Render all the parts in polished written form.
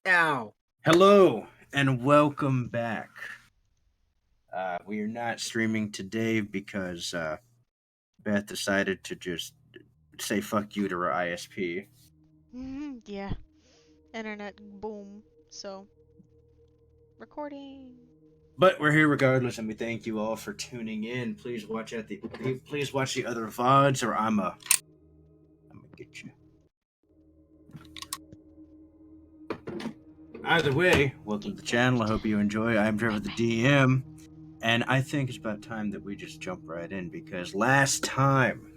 Ow. Hello and welcome back. We are not streaming today because Beth decided to just say fuck you to her ISP. Yeah. Internet boom. So, recording. But we're here regardless, and we thank you all for tuning in. Please watch the other vods, or I'm gonna get you. Either way, welcome to the channel. I hope you enjoy. I'm Trevor the DM, and I think it's about time that we just jump right in because last time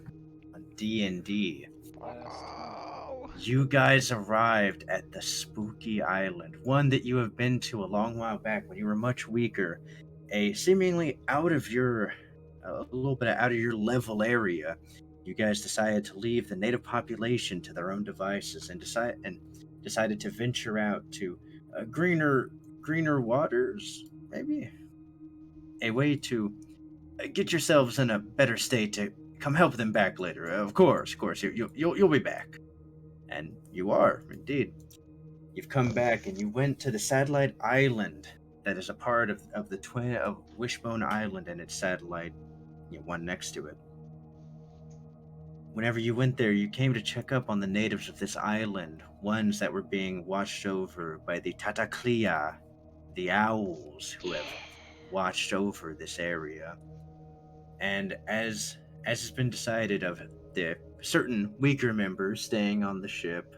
on D&D, Oh. you guys arrived at the spooky island, one that you have been to a long while back when you were much weaker, a seemingly a little bit out of your level area. You guys decided to leave the native population to their own devices and decided to venture out to greener waters, maybe a way to get yourselves in a better state to come help them back later. Of course, you'll be back. And you are, indeed. You've come back and you went to the satellite island that is a part of the twin of Wishbone Island and its satellite, one next to it. Whenever you went there, you came to check up on the natives of this island, ones that were being watched over by the Tataklia, the owls who have watched over this area. And as has been decided of the certain weaker members staying on the ship,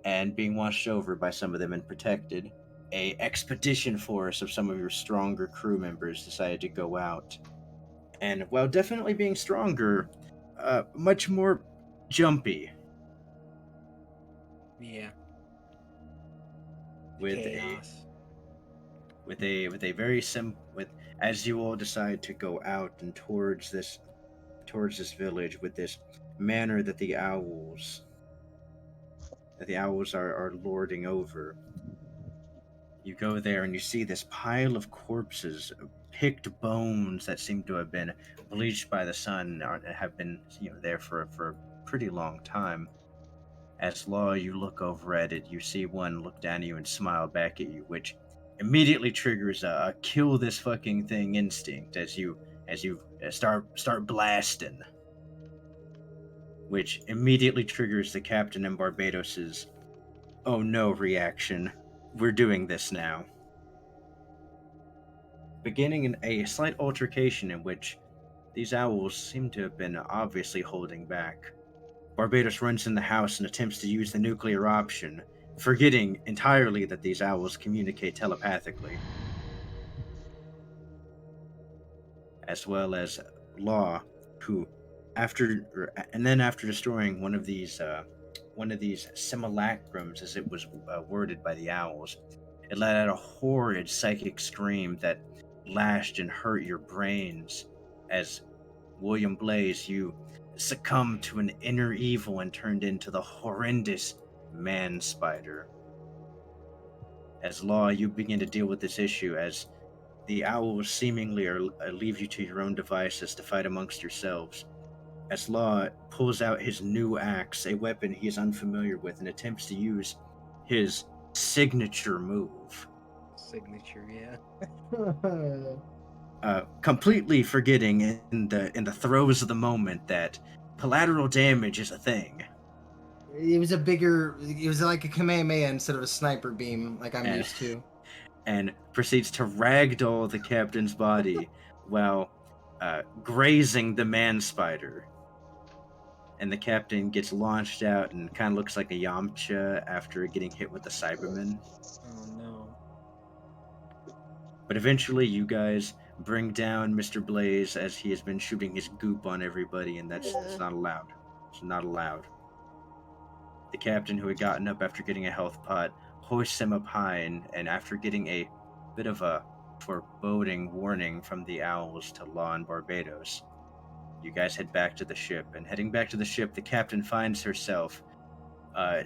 and being watched over by some of them and protected, a expedition force of some of your stronger crew members decided to go out. And while definitely being stronger, much more jumpy Yeah. with Chaos. a very simple with as you all decide to go out and towards this village with this manor that the owls are lording over. You go there and you see this pile of corpses, picked bones that seem to have been bleached by the sun and have been, there for a pretty long time. As Law, you look over at it, you see one look down at you and smile back at you, which immediately triggers a kill this fucking thing instinct as you start blasting, which immediately triggers the captain and Barbados's "oh no" reaction. We're doing this now. Beginning in a slight altercation in which these owls seem to have been obviously holding back. Barbados runs in the house and attempts to use the nuclear option, forgetting entirely that these owls communicate telepathically. As well as Law, who, after destroying one of these simulacrums, as it was worded by the owls, it let out a horrid psychic scream that lashed and hurt your brains. As William Blaze, you succumbed to an inner evil and turned into the horrendous man spider. As Law, you begin to deal with this issue as the owls seemingly leave you to your own devices to fight amongst yourselves. As Law pulls out his new axe, a weapon he is unfamiliar with, and attempts to use his signature move. Signature, yeah. Completely forgetting in the throes of the moment that collateral damage is a thing. It was like a Kamehameha instead of a sniper beam, like I'm used to. And proceeds to ragdoll the captain's body while grazing the man spider. And the captain gets launched out and kind of looks like a Yamcha after getting hit with the Cyberman. Oh no. But eventually, you guys bring down Mr. Blaze as he has been shooting his goop on everybody, and that's not allowed. It's not allowed. The captain, who had gotten up after getting a health pot, hoists him up high, and after getting a bit of a foreboding warning from the owls to Law and Barbados, you guys head back to the ship. And heading back to the ship, the captain finds herself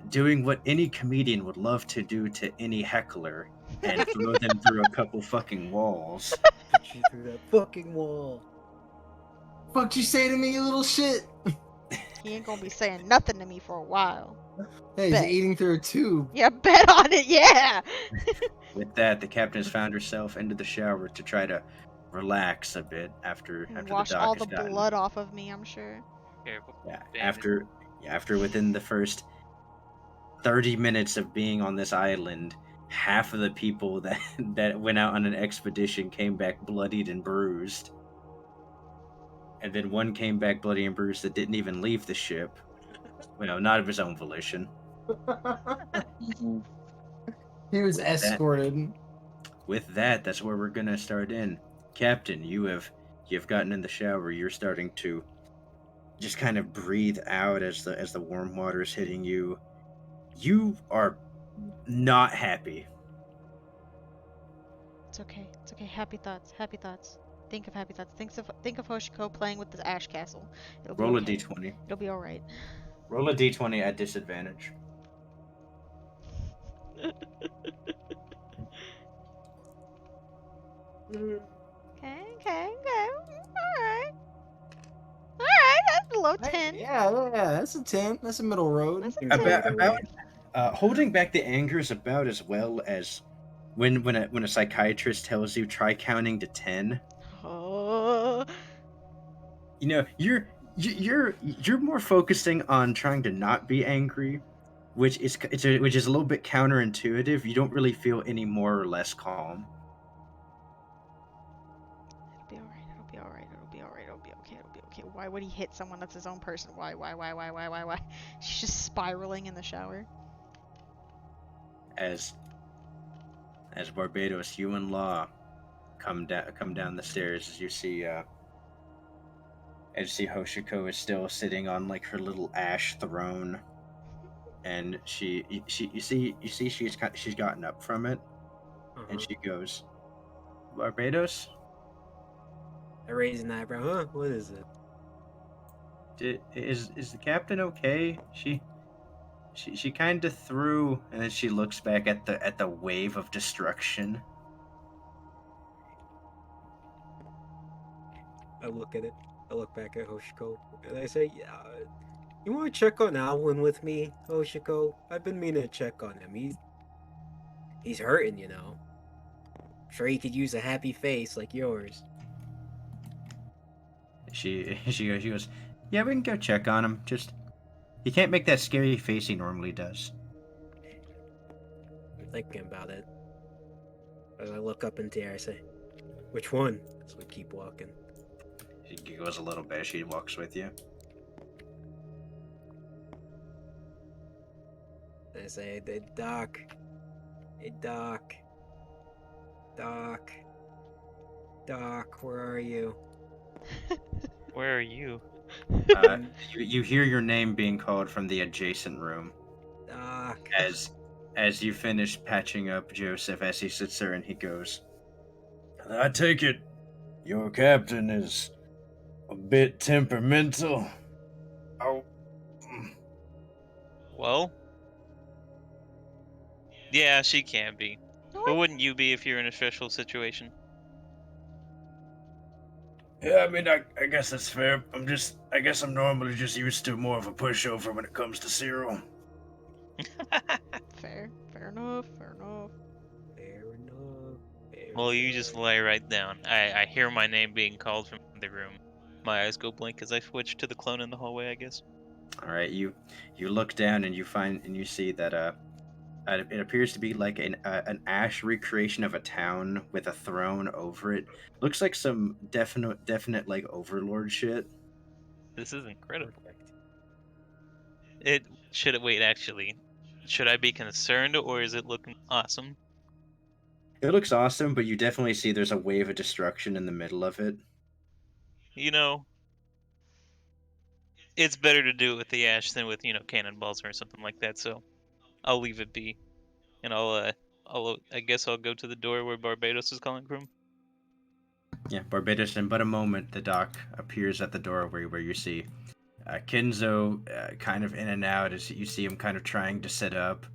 doing what any comedian would love to do to any heckler and throw them through a couple fucking walls. Put you through that fucking wall. Fuck'd you say to me, you little shit? He ain't gonna be saying nothing to me for a while. Hey, he's Bet. eating through a tube. Yeah, bet on it, yeah! With that, the captain has found herself into the shower to try to relax a bit after And the wash doc all has the gotten. blood off of me, I'm sure. Careful. Yeah, Bandit. after within the first 30 minutes of being on this island, half of the people that that went out on an expedition came back bloodied and bruised. And then one came back bloody and bruised that didn't even leave the ship. Well, not of his own volition. He was That- escorted. With that, that's where we're gonna start in. Captain, you've gotten in the shower. You're starting to just kind of breathe out as the warm water is hitting you. You are not happy. It's okay. It's okay. Happy thoughts. Happy thoughts. Think of happy thoughts. Think of Hoshiko playing with the ash castle. It'll be Roll okay. a d20. It'll be alright. Roll a d20 at disadvantage. Okay, okay. Alright. Alright, that's below 10. Yeah, that's a 10. That's a middle road. That's a About- 10. Holding back the anger is about as well as when a psychiatrist tells you try counting to 10. Oh. You know, you're more focusing on trying to not be angry, which is which is a little bit counterintuitive. You don't really feel any more or less calm. It'll be alright. It'll be alright. It'll be alright. It'll be okay. It'll be okay. Why would he hit someone that's his own person? Why? She's just spiraling in the shower. As Barbados, you and Law come down the stairs as you see Hoshiko is still sitting on like her little ash throne, and you see she's gotten up from it, and she goes, Barbados, I raise an eyebrow. Huh? What is it? is the captain okay? She kind of threw, and then she looks back at the wave of destruction. I look at it. I look back at Hoshiko, and I say, "You want to check on Alwyn with me, Hoshiko? I've been meaning to check on him. He's hurting, you know. Sure, he could use a happy face like yours." She goes, yeah, we can go check on him. Just he can't make that scary face he normally does. I'm thinking about it. As I look up into the air, I say, "Which one?" So we keep walking. She giggles a little bit as she walks with you. I say, "Hey, Doc. Hey, Doc. Doc. Doc, where are you?" Where are you? You hear your name being called from the adjacent room Doc. as you finish patching up Joseph as he sits there and he goes, I take it your captain is a bit temperamental. Oh. Well, yeah, she can be. No, But wouldn't you be if you're in a stressful situation? Yeah, I mean, I guess that's fair. I guess I'm normally just used to more of a pushover when it comes to Cyril. Fair enough. Fair enough. Fair Well, you just enough. lay right down. I hear my name being called from the room. My eyes go blank as I switch to the clone in the hallway, I guess. All right, you look down and you see that it appears to be like an ash recreation of a town with a throne over it. Looks like some definite like overlord shit. This is incredible. Perfect. Wait, actually. Should I be concerned or is it looking awesome? It looks awesome, but you definitely see there's a wave of destruction in the middle of it. You know, it's better to do it with the ash than with, cannonballs or something like that, so I'll leave it be. And I guess I'll go to the door where Barbados is calling from. Yeah, Barbados. In but a moment, the doc appears at the doorway where you see Kenzo kind of in and out as you see him kind of trying to set up.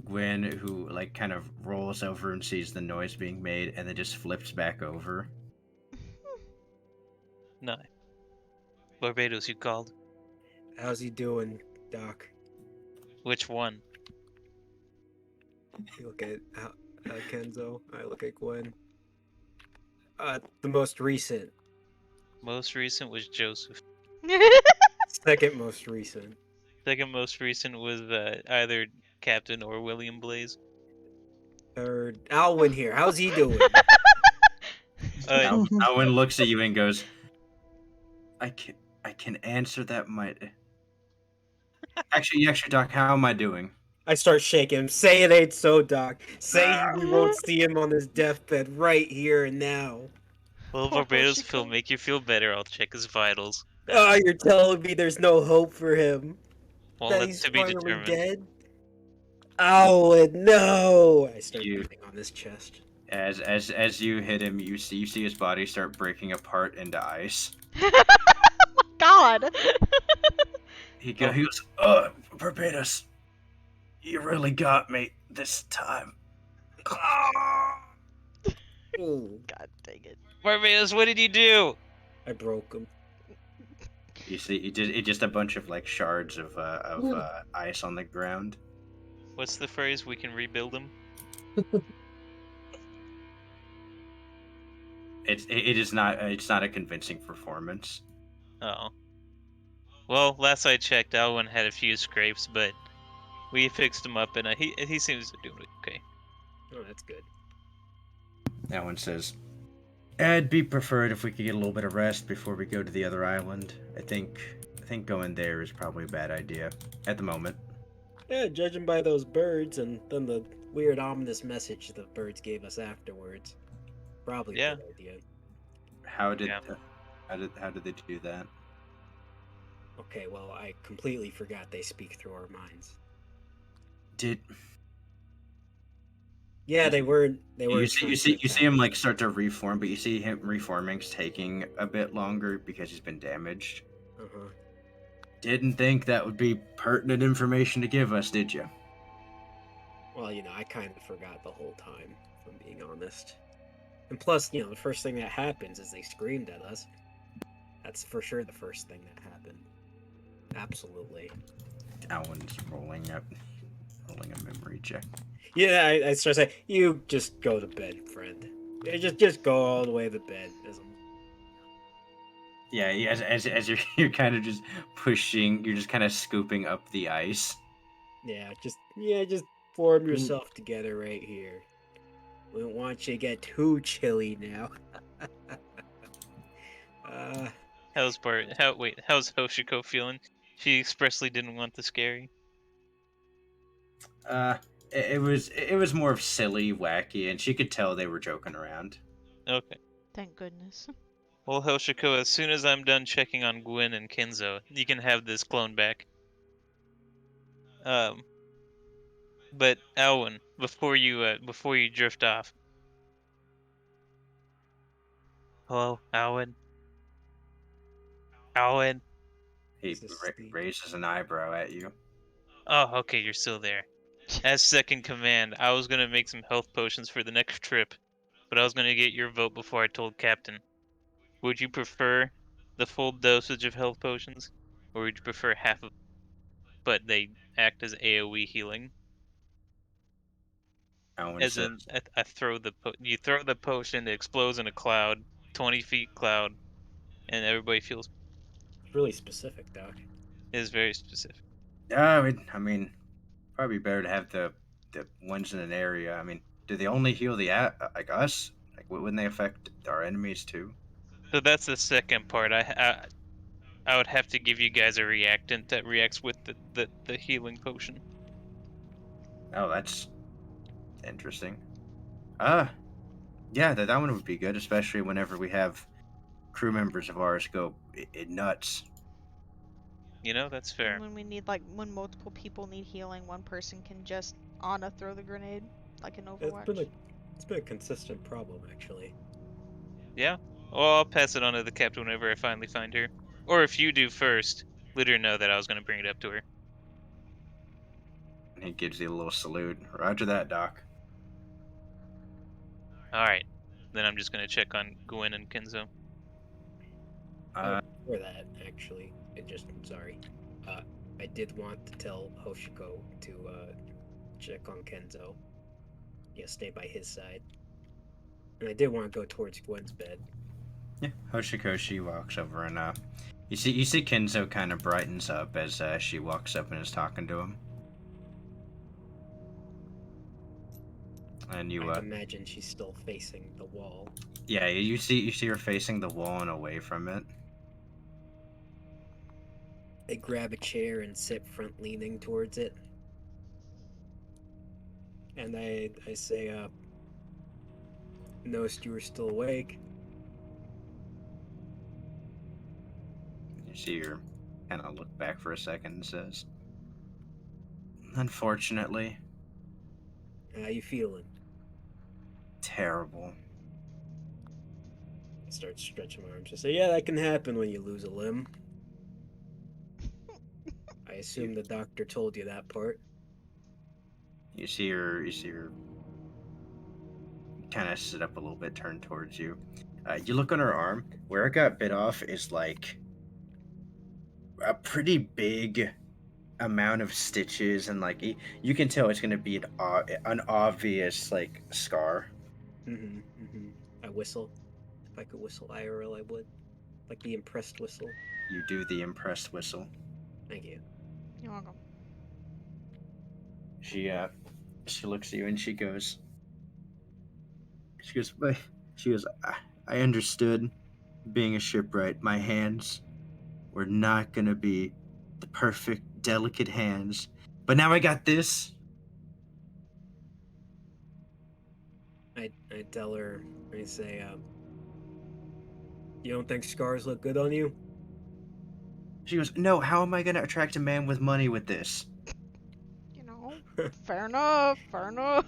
Gwen, who like kind of rolls over and sees the noise being made and then just flips back over. No. Barbados, you called. How's he doing, Doc? Which one? You look at Kenzo. I look at Gwen. The most recent. Most recent was Joseph. Second most recent. Second most recent was either Captain or William Blaze. Third, Alwyn here. How's he doing? Alwyn looks at you and goes, I can answer that, Actually, Doc, how am I doing? I start shaking him. Say it ain't so, Doc. Say we won't see him on his deathbed right here and now. Well, Poor Barbados Hoshiko. Phil, make you feel better. I'll check his vitals. Oh, you're telling me there's no hope for him? Well, That that's he's to be finally determined. dead? Oh, no! I start You- beating on his chest. As you hit him, you see his body start breaking apart into ice. Oh my god! He goes, Barbados, you really got me this time. Ooh, God dang it. Barbados, what did you do? I broke him. You see, it's just a bunch of like shards of ice on the ground. What's the phrase? We can rebuild him. It's not a convincing performance. Oh. Well, last I checked, Alwyn had a few scrapes, but we fixed him up, and he seems to be doing okay. Oh, that's good. That one says, "It'd be preferred if we could get a little bit of rest before we go to the other island. I think going there is probably a bad idea at the moment." Yeah, judging by those birds and then the weird ominous message the birds gave us afterwards. Probably Yeah. a good idea. How did Yeah. how did they do that? Okay, well, I completely forgot they speak through our minds. Did Yeah, they weren't. They were. you see him like start to reform, but you see him reforming's taking a bit longer because he's been damaged. Uh-huh. Didn't think that would be pertinent information to give us, did you? Well, I kind of forgot the whole time, if I'm being honest. And plus, the first thing that happens is they screamed at us. That's for sure the first thing that happened. Absolutely. Alan's rolling a memory check. Yeah, I start saying, you just go to bed, friend. Yeah, just go all the way to bed. Yeah, as you're kind of just pushing, you're just kind of scooping up the ice. Yeah, just form yourself together right here. We don't want you to get too chilly now. How's Hoshiko feeling? She expressly didn't want the scary. It was more of silly, wacky, and she could tell they were joking around. Okay. Thank goodness. Well, Hoshiko, as soon as I'm done checking on Gwen and Kenzo, you can have this clone back. But Alwyn, before you drift off. Hello, Alwyn. Alwyn. He Is this the- raises an eyebrow at you. Oh, okay, you're still there. As second command, I was gonna make some health potions for the next trip, but I was gonna get your vote before I told Captain. Would you prefer the full dosage of health potions, or would you prefer half of, but they act as AOE healing? Alan As says, in, I throw you throw the potion, it explodes in a cloud, 20 feet cloud, and everybody feels. really specific, Doc. It is very specific. I mean, probably better to have the ones in an area. I mean, do they only heal the like us? Like, wouldn't they affect our enemies too? So that's the second part. I would have to give you guys a reactant that reacts with the healing potion. Oh, that's interesting. Yeah, that one would be good, especially whenever we have crew members of ours go nuts. That's fair. When we need when multiple people need healing, one person can just Ana throw the grenade like in Overwatch. It's been a consistent problem, actually. Yeah. Well, I'll pass it on to the captain whenever I finally find her. Or if you do first, let her know that I was going to bring it up to her. And he gives you a little salute. Roger that, Doc. Alright. Then I'm just going to check on Gwen and Kenzo. Uh, For that, actually. Sorry. I did want to tell Hoshiko to check on Kenzo. Yeah, stay by his side. And I did want to go towards Gwen's bed. Yeah, Hoshikoshi walks over and you see Kenzo kind of brightens up as she walks up and is talking to him. And you I imagine she's still facing the wall. yeah, you see her facing the wall and away from it. I grab a chair and sit front leaning towards it. And I say, noticed you were still awake. You see her kind of look back for a second and says, "Unfortunately, How you feeling? terrible." I start stretching my arms. I say, yeah, that can happen when you lose a limb. I assume the doctor told you that part. You see her kind of sit up a little bit, turn towards you. You look on her arm. Where it got bit off is like a pretty big amount of stitches, and like you can tell it's gonna be an obvious like scar. I whistle. If I could whistle IRL, I would. Like the impressed whistle. You do the impressed whistle. Thank you. You're welcome. She looks at you and she goes, I understood being a shipwright. My hands were not gonna be the perfect, delicate hands, but now I got this. I tell her, I say, you don't think scars look good on you? She goes, no, how am I gonna attract a man with money with this? You know, fair enough, fair enough.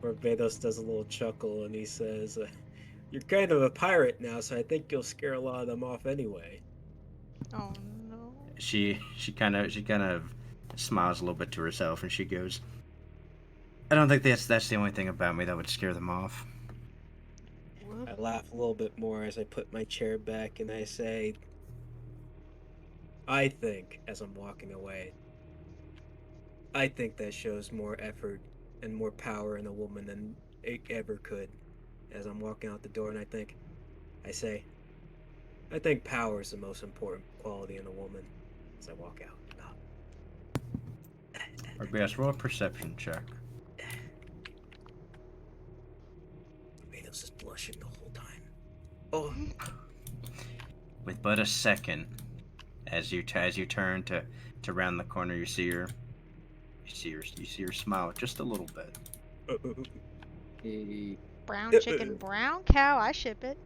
Barbados does a little chuckle and he says, you're kind of a pirate now, so I think you'll scare a lot of them off anyway. Oh no. She kind of smiles a little bit to herself and she goes, I don't think that's the only thing about me that would scare them off. I laugh a little bit more as I put my chair back and I say, I think, as I'm walking away, I think that shows more effort and more power in a woman than it ever could. As I'm walking out the door and I say, I think power is the most important quality in a woman. As I walk out. Barbados, roll a perception check. Barbados is blushing the whole time. Oh. With but a second, as you turn to round the corner, you see her smile just a little bit. Brown chicken, brown cow. I ship it.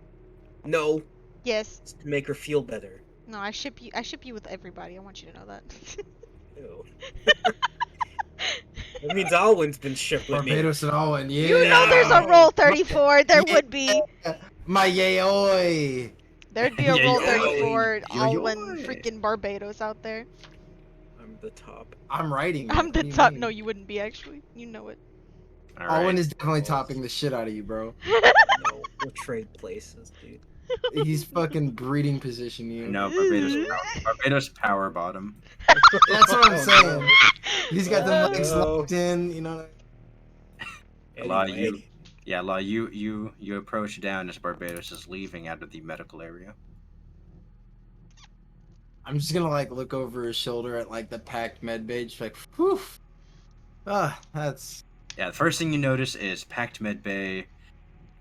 No. Yes. It's to make her feel better. No, I ship you with everybody. I want you to know that. Ew. That means Alwyn's been shipped with me. Barbados and Alwyn, yeah. You know there's a roll 34. There would be. My yaoi. There'd be a roll Yaoi. 34 Alwyn Yaoi. freaking Barbados out there. I'm the top. I'm writing. it. I'm What the do you top. mean? No, you wouldn't be actually. You know it. All Alwyn right. is definitely topping the shit out of you, bro. No, we'll trade places, dude. He's fucking breeding position you. No, Barbados power bottom. That's what I'm Oh, saying. no. He's got the legs No. locked in, you know. Law, Anyway, Law, you approach down as Barbados is leaving out of the medical area. I'm just gonna like look over his shoulder at like the packed med bay, just like, whew. That's Yeah, the first thing you notice is packed med bay,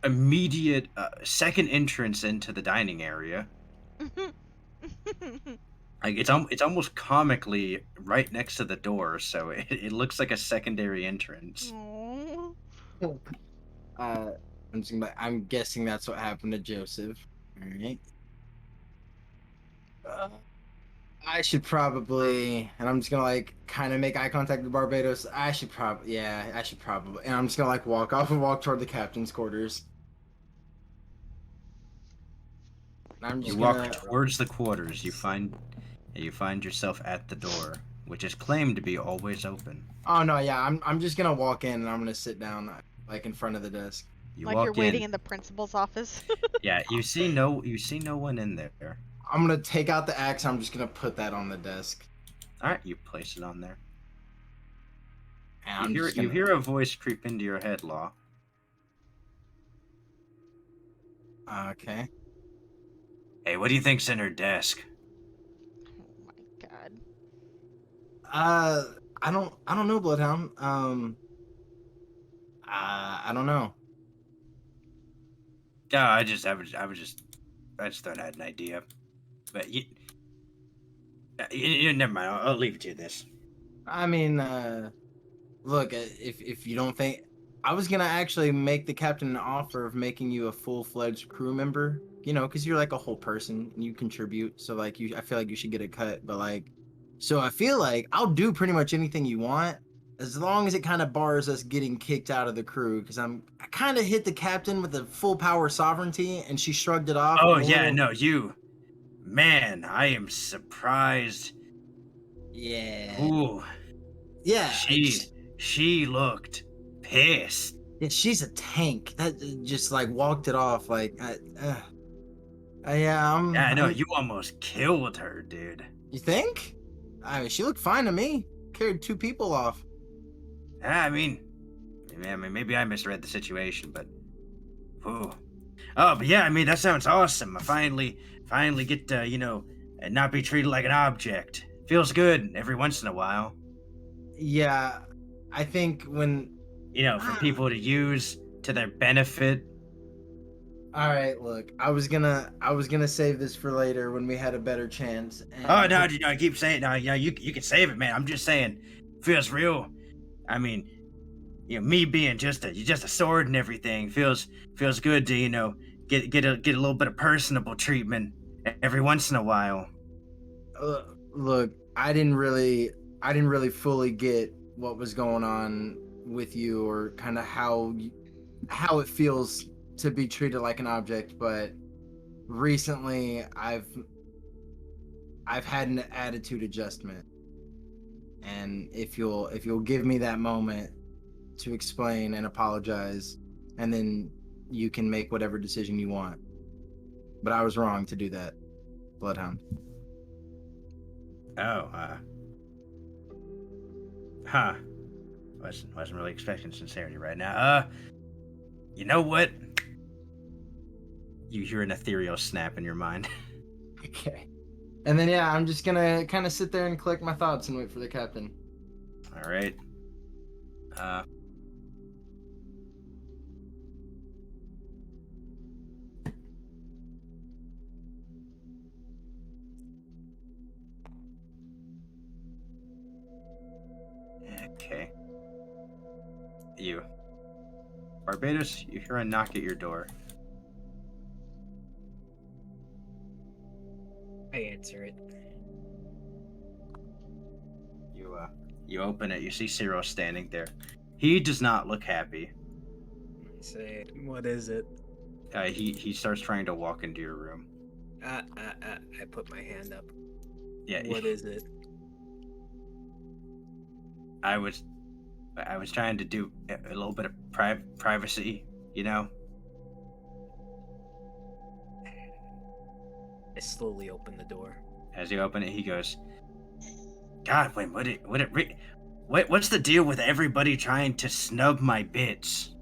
immediate second entrance into the dining area. Like it's almost comically right next to the door, so it looks like a secondary entrance. Aw. I'm guessing that's what happened to Joseph. All right. I should probably, and I'm just gonna like kind of make eye contact with Barbados. I should probably, and I'm just gonna like walk off and walk toward the captain's quarters. And I'm You just walk gonna, towards the quarters. You find yourself at the door, which is claimed to be always open. oh no, yeah, I'm just gonna walk in and I'm gonna sit down like in front of the desk. You Like walk you're waiting in. in the principal's office. Yeah, you see no one in there. I'm gonna take out the axe. I'm just gonna put that on the desk, All right, you place it on there. and You I'm hear just gonna. you hear a voice creep into your head, Law. Okay. Hey, what do you think's in her desk? Oh my god. I don't know, Bloodhound. I don't know. Yeah, I just thought I had an idea, but never mind. I'll leave it to this. I mean, look, if you don't think, I was gonna actually make the captain an offer of making you a full-fledged crew member. You know, because you're like a whole person and you contribute. So like I feel like you should get a cut. But like, so I feel like I'll do pretty much anything you want as long as it kind of bars us getting kicked out of the crew. Because I kind of hit the captain with the full power sovereignty, and she shrugged it off. Oh I'm a yeah, little, no, man, I am surprised. yeah, Ooh, yeah. she looked pissed. Yeah, she's a tank. That just like walked it off. Like, yeah, Yeah, no, you almost killed her, dude. You think? I mean, she looked fine to me. Carried 2 people off. Yeah, I mean, maybe I misread the situation, but, ooh. Oh, but yeah, I mean, that sounds awesome. I finally get to, not be treated like an object. Feels good every once in a while. Yeah, I think when. For people to use to their benefit. All right, look, I was gonna save this for later when we had a better chance. And Oh no, I keep saying no. You can save it, man. I'm just saying, feels real. I mean, me being just a sword and everything feels good to get a little bit of personable treatment every once in a while. Look, I didn't really fully get what was going on with you or kind of how it feels to be treated like an object, but recently I've had an attitude adjustment, and if you'll give me that moment to explain and apologize, and then you can make whatever decision you want. But I was wrong to do that, Bloodhound. Oh, huh. Wasn't really expecting sincerity right now. You know what? You hear an ethereal snap in your mind. Okay. And then yeah, I'm just gonna kind of sit there and collect my thoughts and wait for the captain. All right. Okay. You. Barbados, you hear a knock at your door. I answer it. You open it. You see Cyril standing there. He does not look happy. I say, what is it? He starts trying to walk into your room. I put my hand up. Yeah. What is it? I was trying to do a little bit of privacy, I slowly open the door. As you open it, he goes, "God, wait, what's the deal with everybody trying to snub my bits?"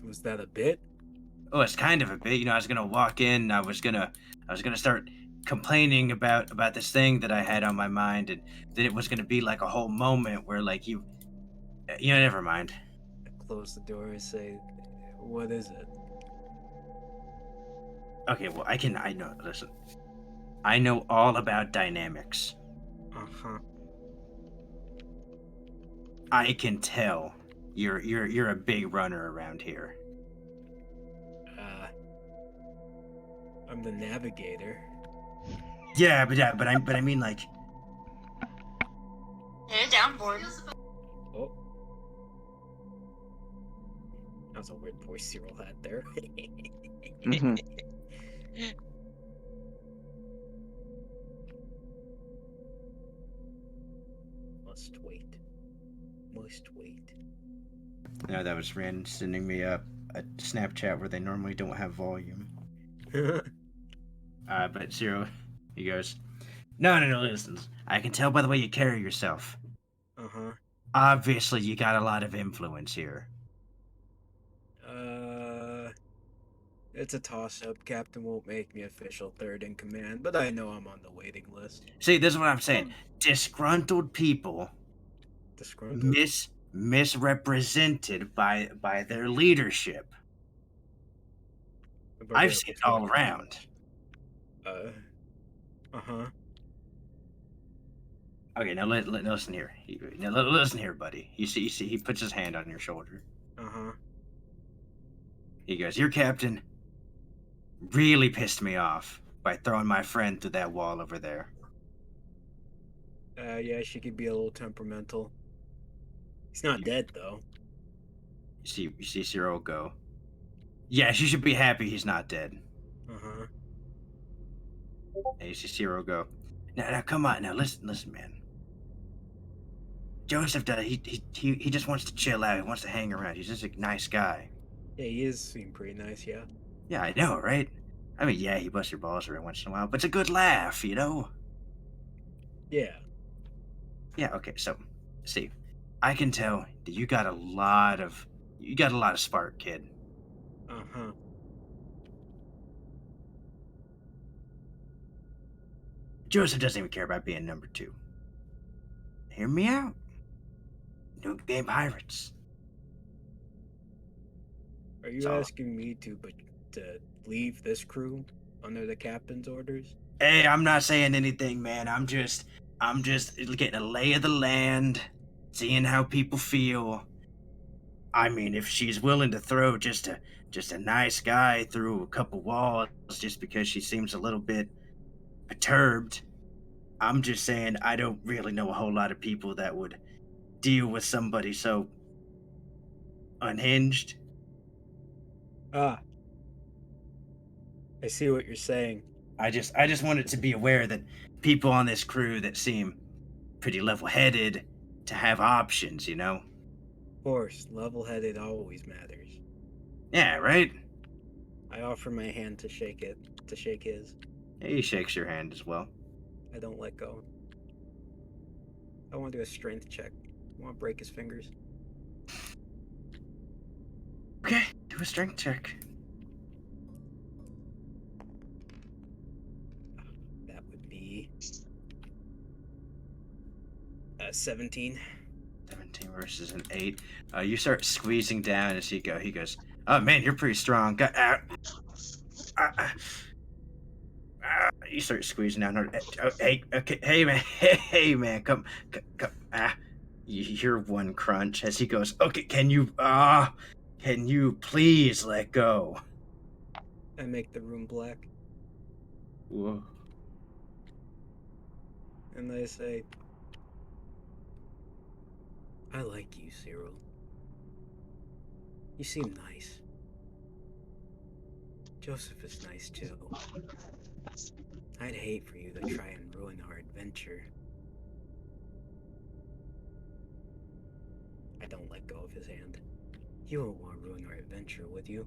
Was that a bit? Oh, it's kind of a bit. I was gonna walk in. I was gonna start complaining about this thing that I had on my mind, and then it was gonna be like a whole moment where like never mind. I close the door and say, what is it? Okay, well, listen. I know all about dynamics. Uh-huh. I can tell you're a big runner around here. I'm the navigator. Yeah, but I mean like. Yeah, downboard. Oh. That was a weird voice Cyril had there. Mhm. Must wait. No, that was Ren sending me a Snapchat where they normally don't have volume. But Zero, he goes, no, listen. I can tell by the way you carry yourself. Uh-huh. Obviously, you got a lot of influence here. It's a toss-up. Captain won't make me official third in command, but I know I'm on the waiting list. See, this is what I'm saying. Disgruntled people Disgruntled? misrepresented by their leadership. But I've what seen it do you all mean? around. Uh-huh. Okay, now listen here. Listen here, buddy. You see, he puts his hand on your shoulder. Uh-huh. He goes, your captain really pissed me off by throwing my friend through that wall over there. Yeah, she could be a little temperamental. He's not dead, though. You see Cyril go, yes, you should be happy he's not dead. Uh-huh. And you see Cyril go, now come on, now listen, man. Joseph does, he just wants to chill out, he wants to hang around, he's just a nice guy. Yeah, he is seem pretty nice, yeah. Yeah, I know, right? I mean, yeah, he busts your balls every once in a while, but it's a good laugh, you know? Yeah. Yeah, okay, so, see, I can tell that you got a lot of spark, kid. Uh-huh. Joseph doesn't even care about being number 2. Hear me out. New game pirates. Are you So- asking me to leave this crew under the captain's orders? Hey, I'm not saying anything, man. I'm just getting a lay of the land, seeing how people feel. I mean, if she's willing to throw just a nice guy through a couple walls just because she seems a little bit perturbed, I'm just saying I don't really know a whole lot of people that would deal with somebody so unhinged. Ah. I see what you're saying. I just wanted to be aware that people on this crew that seem pretty level-headed to have options, you know? Of course, level-headed always matters. Yeah, right? I offer my hand to shake his. Yeah, he shakes your hand as well. I don't let go. I want to do a strength check. I want to break his fingers. Okay, do a strength check. That would be 17. 17 versus an 8. You start squeezing down as he goes, oh man, you're pretty strong. You start squeezing down. Hey, okay, hey man, come. You hear one crunch as he goes, okay, can you please let go? I make the room black, Whoa. and I say, I like you, Cyril. You seem nice. Joseph is nice too. I'd hate for you to try and ruin our adventure. I don't let go of his hand. You won't want to ruin our adventure, would you?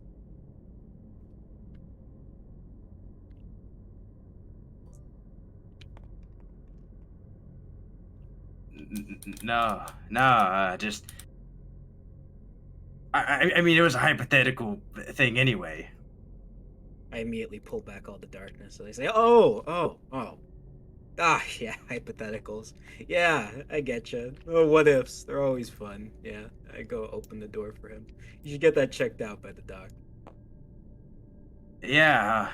No, just. I mean, it was a hypothetical thing anyway. I immediately pull back all the darkness, so they say, oh. Ah, yeah, hypotheticals. Yeah, I get you. Oh, what ifs? They're always fun. Yeah, I go open the door for him. You should get that checked out by the doc. Yeah.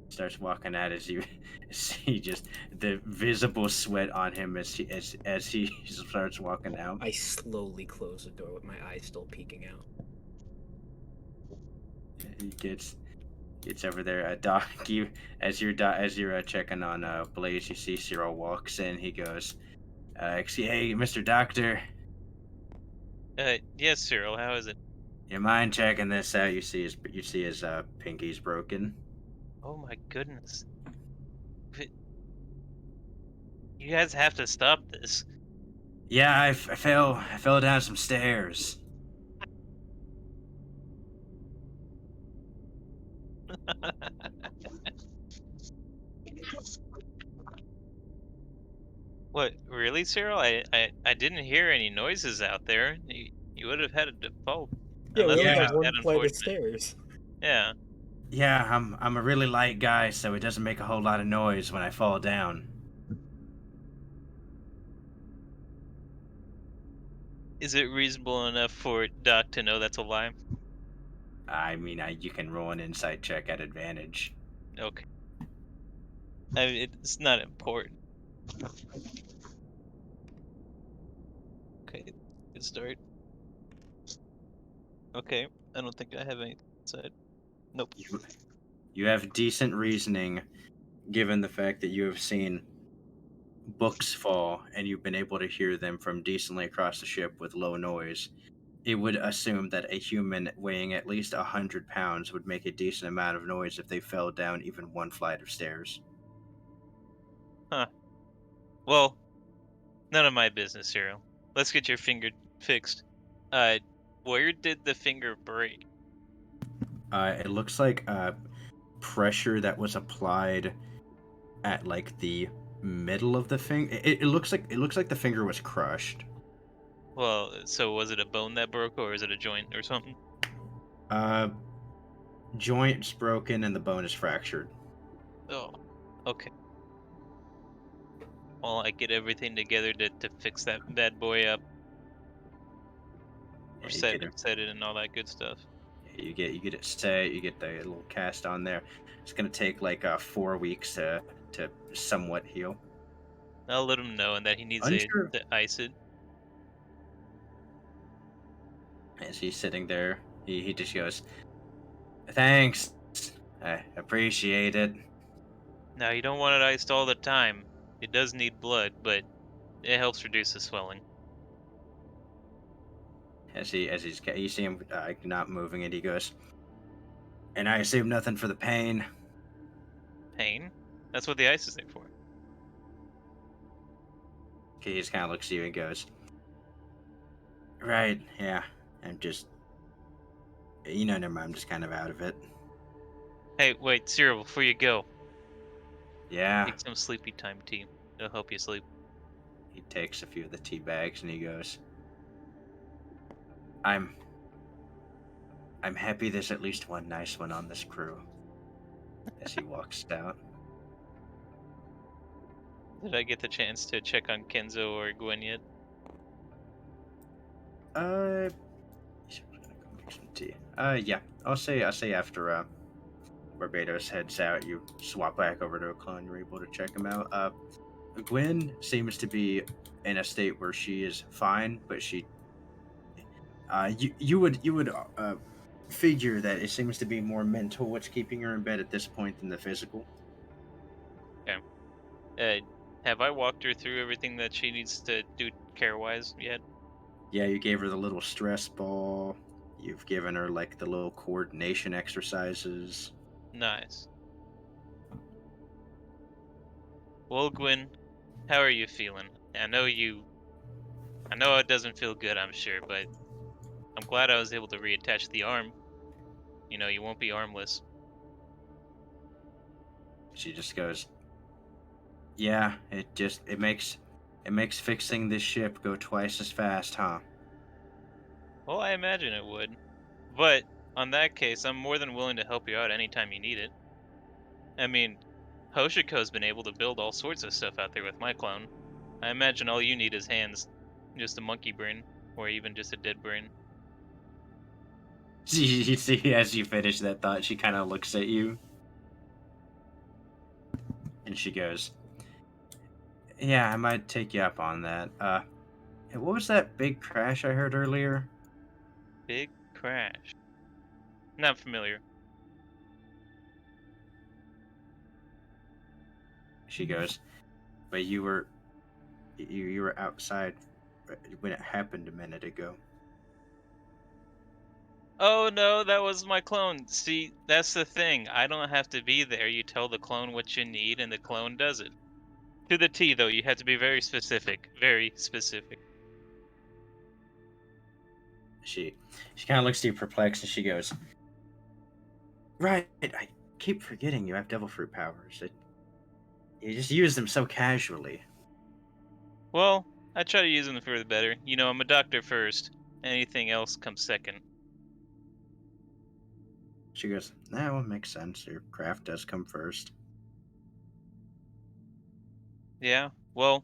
Starts walking out as you see just the visible sweat on him as he starts walking out. I slowly close the door with my eyes still peeking out. He gets over there. Doc, as you're checking on Blaze, you see Cyril walks in. He goes, "Hey, Mr. Doctor, Yes, Cyril. How is it? you mind checking this out? You see his pinky's broken." Oh my goodness. You guys have to stop this. Yeah, I fell down some stairs. What, really, Cyril? I didn't hear any noises out there. You would have had a default. Yeah, we Unless only it Yeah. have was one that flight of unfortunate. stairs. Yeah. Yeah, I'm a really light guy, so it doesn't make a whole lot of noise when I fall down. Is it reasonable enough for Doc to know that's a lie? I mean, you can roll an insight check at advantage. Okay. It's not important. Okay, good start. Okay, I don't think I have any side. Nope. You have decent reasoning, given the fact that you have seen books fall and you've been able to hear them from decently across the ship with low noise. It would assume that a human weighing at least 100 pounds would make a decent amount of noise if they fell down even one flight of stairs. Huh. Well, none of my business, Cyril. Let's get your finger fixed. Where did the finger break? It looks like pressure that was applied at like the middle of the finger. It looks like the finger was crushed. Well, so was it a bone that broke, or is it a joint or something? Joint's broken and the bone is fractured. Oh, okay. Well, I get everything together to fix that bad boy up. Or Yeah, set it and all that good stuff. you get it set. You get the little cast on there. It's gonna take like 4 weeks to somewhat heal. I'll let him know and that he needs Unsure. to ice it. As he's sitting there, he just goes, "Thanks, I appreciate it." Now, you don't want it iced all the time. It does need blood, but it helps reduce the swelling. You see him not moving, and he goes, "And I assume nothing for the pain." Pain? That's what the ice is there for. He just kind of looks at you and goes, "Right, yeah. I'm just, never mind. I'm just kind of out of it." Hey, wait, Cyril, before you go, Yeah. take some sleepy time tea. It'll help you sleep. He takes a few of the tea bags and he goes, I'm happy there's at least one nice one on this crew." As he walks out. Did I get the chance to check on Kenzo or Gwen yet? He's gonna go make some tea. Yeah. I'll say after Barbados heads out, you swap back over to a clone. You're able to check him out. Gwen seems to be in a state where she is fine, but she, you would figure that it seems to be more mental what's keeping her in bed at this point than the physical. Have I walked her through everything that she needs to do care-wise yet? Yeah, you gave her the little stress ball. You've given her like the little coordination exercises. Nice. Well, Gwen, how are you feeling? I know it doesn't feel good, I'm sure, but I'm glad I was able to reattach the arm. You know, you won't be armless. She just goes, "Yeah, it makes fixing this ship go twice as fast, huh?" Well, I imagine it would. But, on that case, I'm more than willing to help you out anytime you need it. I mean, Hoshiko's been able to build all sorts of stuff out there with my clone. I imagine all you need is hands. Just a monkey brain, or even just a dead brain. You see, as you finish that thought, she kind of looks at you. And she goes, "Yeah, I might take you up on that. What was that big crash I heard earlier?" Big crash. Not familiar. She goes, "But you were outside when it happened a minute ago." Oh no, that was my clone. See, that's the thing. I don't have to be there. You tell the clone what you need, and the clone does it. To the T, though, you have to be very specific. Very specific. She kind of looks at you perplexed, and she goes, "Right, I keep forgetting you have devil fruit powers. You just use them so casually. Well, I try to use them for the better. You know, I'm a doctor first. Anything else comes second. She goes, that will make sense. Your craft does come first. Yeah. Well,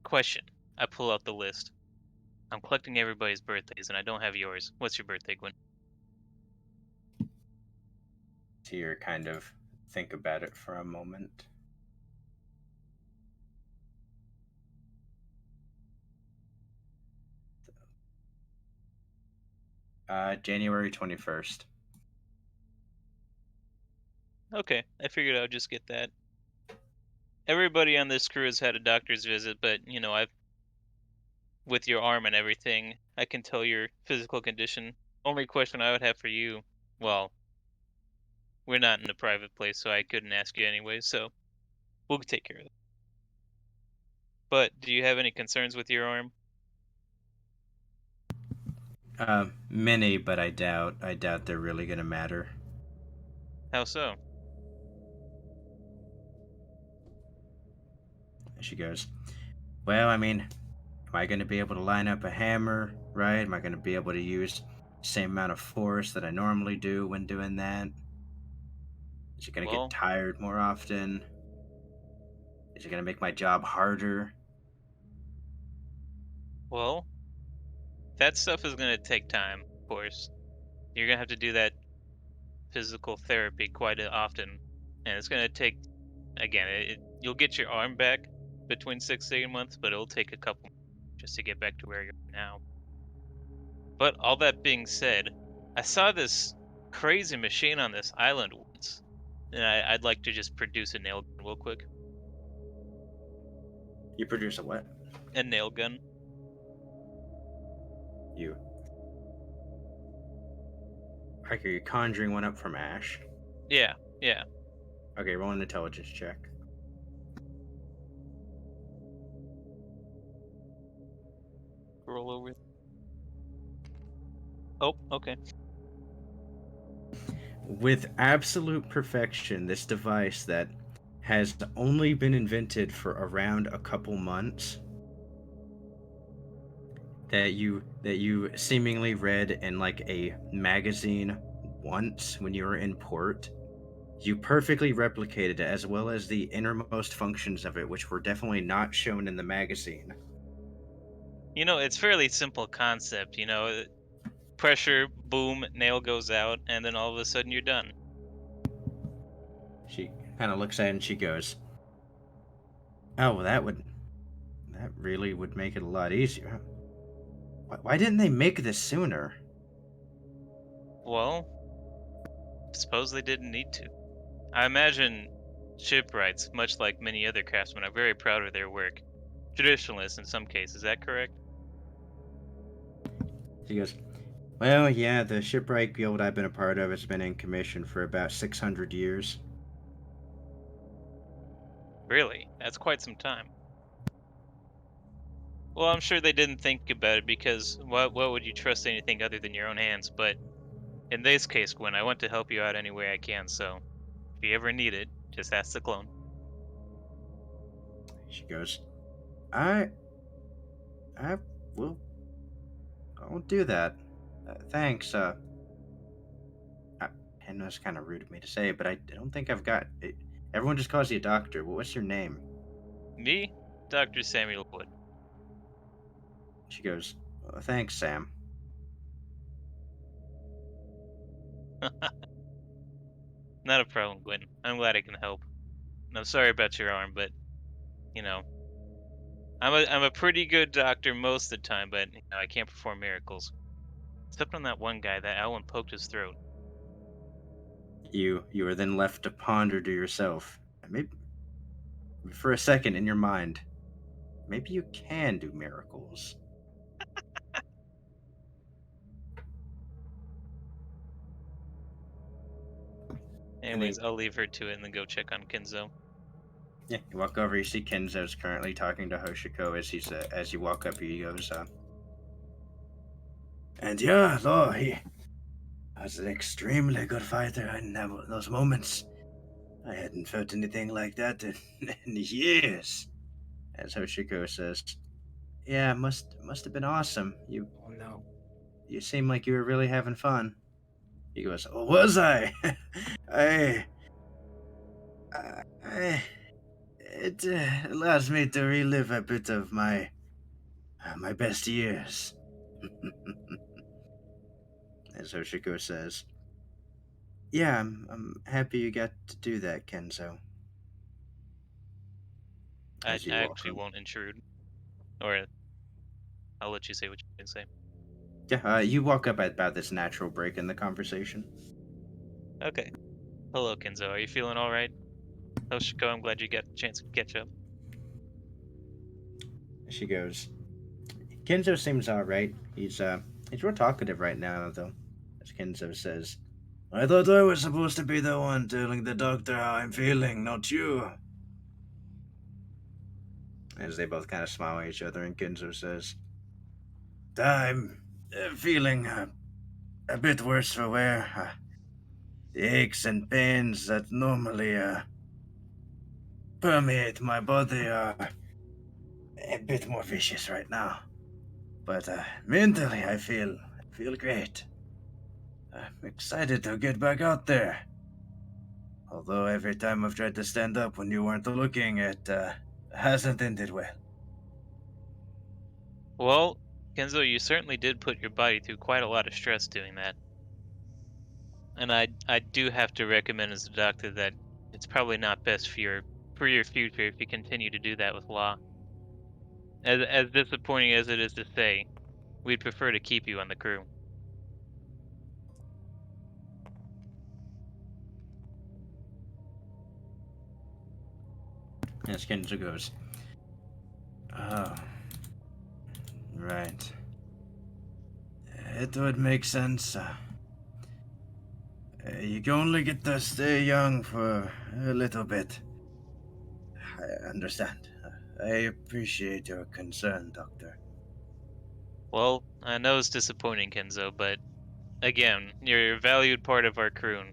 question. I pull out the list. I'm collecting everybody's birthdays, and I don't have yours. What's your birthday, Gwen? Tear kind of think about it for a moment. January 21st. Okay, I figured I would just get that. Everybody on this crew has had a doctor's visit, but, you know, with your arm and everything, I can tell your physical condition. Only question I would have for you, well, we're not in a private place, so I couldn't ask you anyway, so we'll take care of it. But do you have any concerns with your arm? Many, but I doubt they're really gonna matter. How so? She goes, well, I mean, am I gonna be able to line up a hammer, right? Am I gonna be able to use the same amount of force that I normally do when doing that? Is it gonna get Well, tired more often? Is it gonna make my job harder? well, that stuff is gonna take time, of course. You're gonna have to do that physical therapy quite often, and it's gonna take, again, you'll get your arm back between 6 to 8 months, but it'll take a couple just to get back to where you're now. But all that being said, I saw this crazy machine on this island once, and I'd like to just produce a nail gun real quick. You produce a what? A nail gun. You. Like, are you conjuring one up from ash? Yeah. Okay, roll an intelligence check. Roll over. Oh, okay. With absolute perfection, this device that has only been invented for around a couple months, that you seemingly read in like a magazine once when you were in port, you perfectly replicated it, as well as the innermost functions of it, which were definitely not shown in the magazine. You know, it's fairly simple concept, you know, pressure, boom, nail goes out, and then all of a sudden you're done. She kind of looks at it and she goes, oh, well, that really would make it a lot easier. Why didn't they make this sooner? Well, suppose they didn't need to. I imagine shipwrights, much like many other craftsmen, are very proud of their work. Traditionalists in some cases, is that correct? She goes, well, yeah, the shipwright guild I've been a part of has been in commission for about 600 years. Really? That's quite some time. Well, I'm sure they didn't think about it because what would you trust anything other than your own hands? But in this case, Gwen, I want to help you out any way I can, so if you ever need it, just ask the clone. She goes, I will, I'll do that. Thanks. I know it's kind of rude of me to say, but I don't think I've got it. Everyone just calls you a doctor. What's your name? Me, Dr. Samuel Wood. She goes, thanks, Sam. Not a problem, Gwen. I'm glad I can help. And I'm sorry about your arm, but you know, I'm a pretty good doctor most of the time, but you know, I can't perform miracles. Except on that one guy, that Alan poked his throat. You are then left to ponder to yourself. Maybe for a second in your mind, maybe you can do miracles. Anyways, I'll leave her to it and then go check on Kenzo. Yeah, you walk over. You see Kenzo's currently talking to Hoshiko as you walk up. He goes, and yeah, no, I was an extremely good fighter in those moments. I hadn't felt anything like that in years. As Hoshiko says, "Yeah, must have been awesome. Oh no. You seem like you were really having fun." He goes, "Oh, was I? I, I it allows me to relive a bit of my best years." As Hoshiko says, "Yeah, I'm happy you got to do that, Kenzo." I As you walk actually up. won't intrude, or I'll let you say what you can say. Yeah, you walk up at about this natural break in the conversation. Okay. Hello, Kenzo. Are you feeling all right? Hoshiko, I'm glad you got a chance to catch up. She goes, "Kenzo seems alright. He's real talkative right now, though." As Kenzo says, "I thought I was supposed to be the one telling the doctor how I'm feeling, not you." As they both kind of smile at each other, and Kenzo says, "I'm feeling a bit worse for wear. The aches and pains that normally permeate my body are a bit more vicious right now. But mentally, I feel great. I'm excited to get back out there. Although every time I've tried to stand up when you weren't looking, it hasn't ended well." Well, Kenzo, you certainly did put your body through quite a lot of stress doing that. And I do have to recommend as a doctor that it's probably not best for your future if you continue to do that with Law. As disappointing as it is to say, we'd prefer to keep you on the crew. As Kenzo goes, "Oh, right. It would make sense. You can only get to stay young for a little bit. I understand. I appreciate your concern, Doctor." Well, I know it's disappointing, Kenzo, but again, you're a valued part of our crew. And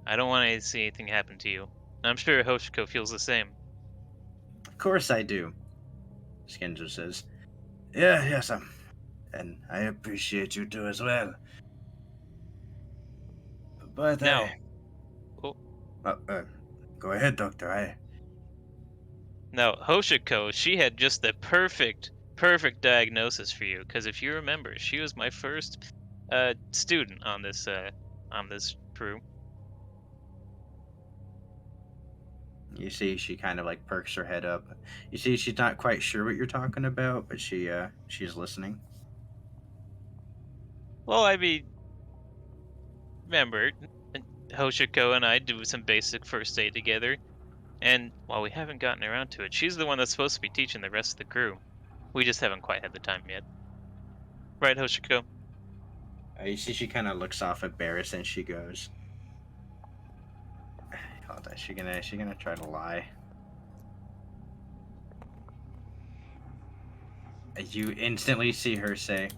I don't want to see anything happen to you. I'm sure Hoshiko feels the same. "Of course I do," Kenzo says. "Yeah, yes, and I appreciate you too as well. But Now, oh, uh, uh, go ahead, Doctor. now Hoshiko, she had just the perfect diagnosis for you. Because if you remember, she was my first student on this crew. You see, she kind of like perks her head up. You see, she's not quite sure what you're talking about, but she's listening. Well, I mean, remember, Hoshiko and I do some basic first aid together, and while we haven't gotten around to it, she's the one that's supposed to be teaching the rest of the crew. We just haven't quite had the time yet. Right, Hoshiko? You see, she kind of looks off embarrassed, and she goes, "Hold on, she gonna try to lie." You instantly see her say,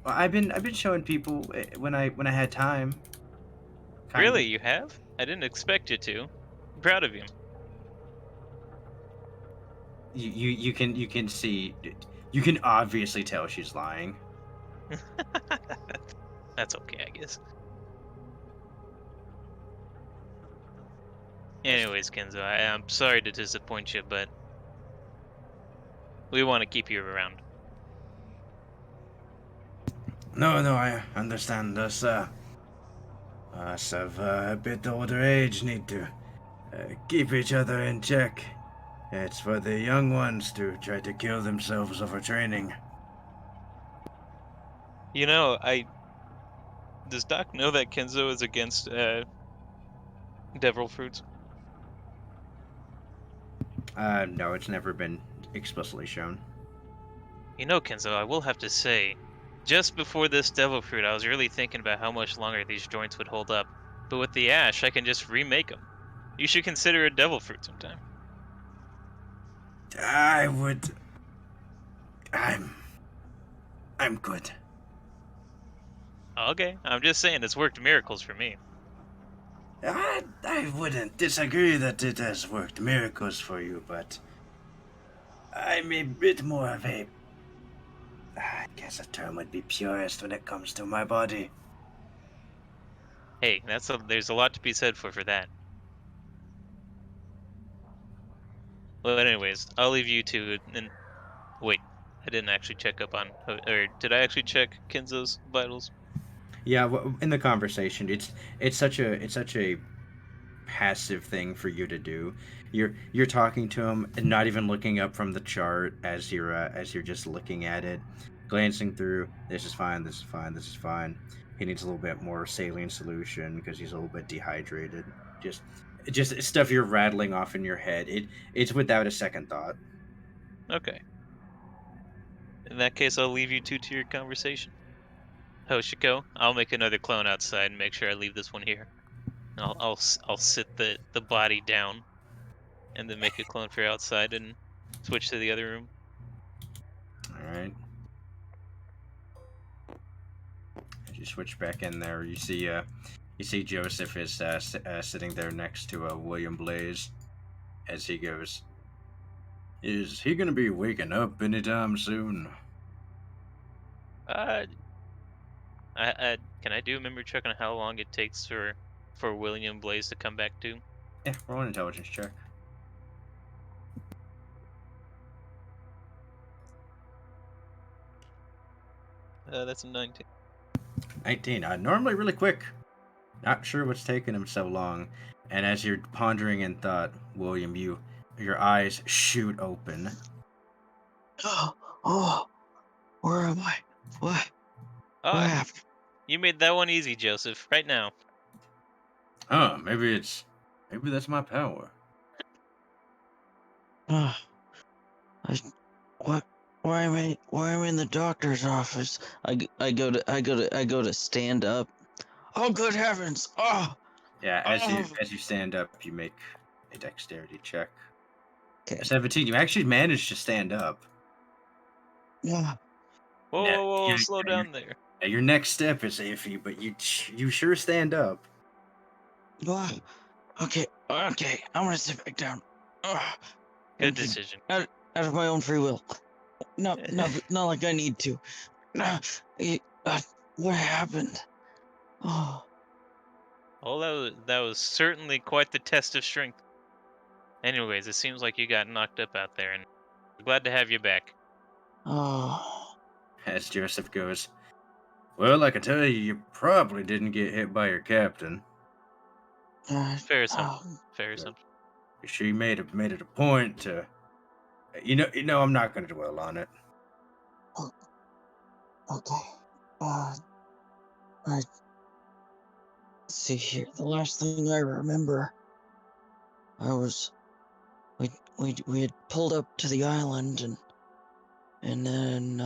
"Well, I've been showing people when I had time." Kind Really, of. you have? I didn't expect you to. I'm proud of you. You can see, you can obviously tell she's lying. That's okay, I guess. Anyways, Kenzo, I'm sorry to disappoint you, but we want to keep you around. No, I understand. Us of a bit older age need to keep each other in check. It's for the young ones to try to kill themselves over training." You know, does Doc know that Kenzo is against devil fruits? No, it's never been explicitly shown. You know, Kenzo, I will have to say, just before this devil fruit, I was really thinking about how much longer these joints would hold up. But with the ash, I can just remake them. You should consider a devil fruit sometime. I would. I'm. I'm good. Okay, I'm just saying it's worked miracles for me. I wouldn't disagree that it has worked miracles for you, but I'm a bit more of a. I guess a term would be purist when it comes to my body. Hey, there's a lot to be said for that. Well, anyways, I'll leave you two and wait. I didn't actually check up on, or did I actually check Kinzo's vitals? Yeah, in the conversation, it's such a passive thing for you to do. You're talking to him and not even looking up from the chart as you're just looking at it, glancing through. This is fine. This is fine. This is fine. He needs a little bit more saline solution because he's a little bit dehydrated. Just stuff you're rattling off in your head. It's without a second thought. Okay. In that case, I'll leave you two to your conversation. Hoshiko, I'll make another clone outside and make sure I leave this one here. And I'll sit the body down, and then make a clone for outside and switch to the other room. All right. As you switch back in there, you see Joseph is sitting there next to William Blaze, as he goes. Is he gonna be waking up anytime soon? Uh, can I do a memory check on how long it takes for William Blaze to come back to? Yeah, roll an intelligence check. That's a 19. 19. Normally really quick. Not sure what's taking him so long. And as you're pondering in thought, William, your eyes shoot open. Oh, where am I? What Oh, happened? you made that one easy, Joseph. Right now. Oh, maybe that's my power. Uh, what? Why am I in the doctor's office? I go to stand up. Oh, good heavens! Oh, Yeah, Oh. as you stand up, you make a dexterity check. okay. 17. You actually managed to stand up. Yeah. Whoa, Yeah, whoa, whoa! yeah, Slow yeah, down there. Your next step is iffy, but you sure stand up. Okay. I'm gonna sit back down. Good Thank you. decision. Out of my own free will. Not like I need to. What happened? Oh. Well, that was certainly quite the test of strength. Anyways, it seems like you got knocked up out there, and we're glad to have you back. Oh. As Joseph goes, well, I can tell you probably didn't get hit by your captain. Fair assumption. Fair assumption. She made it a point to, you know, I'm not going to dwell on it. Okay. Let's see here. The last thing I remember, we had pulled up to the island, and then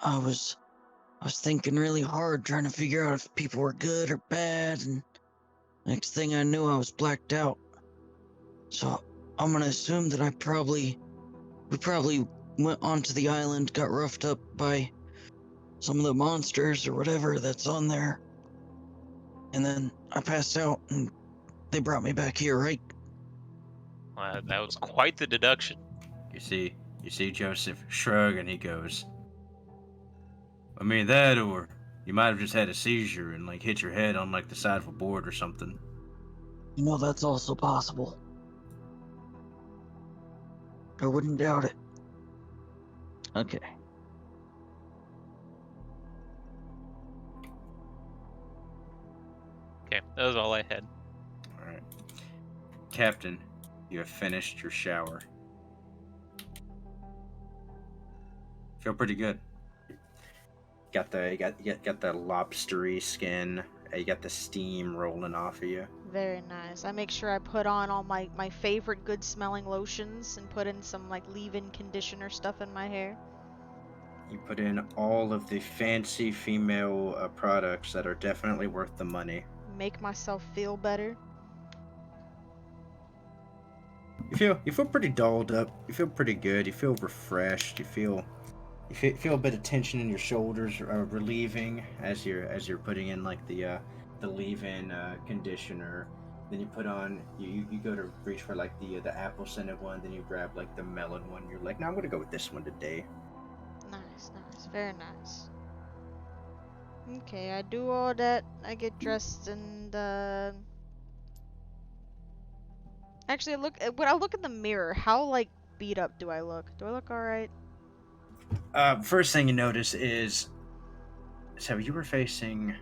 I was thinking really hard, trying to figure out if people were good or bad, and next thing I knew, I was blacked out. So I'm gonna assume that we probably went onto the island, got roughed up by some of the monsters or whatever that's on there, and then I passed out, and they brought me back here, right? That was quite the deduction. You see Joseph shrug and he goes, I mean that, or you might have just had a seizure and like hit your head on like the side of a board or something. You know, that's also possible. I wouldn't doubt it. Okay. Okay, that was all I had. All right, Captain, you have finished your shower. Feel pretty good. Got the lobstery skin. You got the steam rolling off of you. Very nice. I make sure I put on all my favorite good smelling lotions and put in some like leave-in conditioner stuff in my hair. You put in all of the fancy female products that are definitely worth the money. Make myself feel better. You feel pretty dolled up. You feel pretty good. You feel refreshed. You You feel a bit of tension in your shoulders, relieving as you're putting in like the leave-in conditioner. Then you put on you go to reach for like the apple scented one. Then you grab like the melon one. You're like, no, I'm gonna go with this one today. Nice, nice, very nice. Okay, I do all that. I get dressed and actually, when I look in the mirror, how like beat up do I look? Do I look all right? First thing you notice is, so you were facing.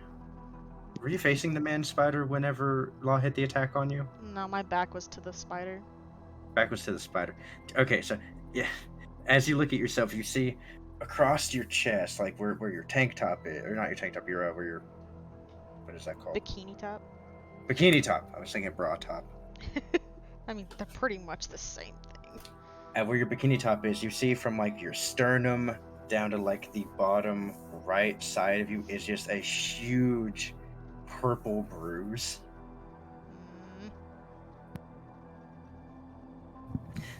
Were you facing the man spider whenever Law hit the attack on you? No, my back was to the spider. Back was to the spider. Okay, so yeah, as you look at yourself, you see across your chest, like where your tank top is, or not your tank top, where your what is that called? Bikini top. Bikini top. I was thinking bra top. I mean, they're pretty much the same thing. And where your bikini top is, you see from like your sternum down to like the bottom right side of you is just a huge purple bruise. Mm.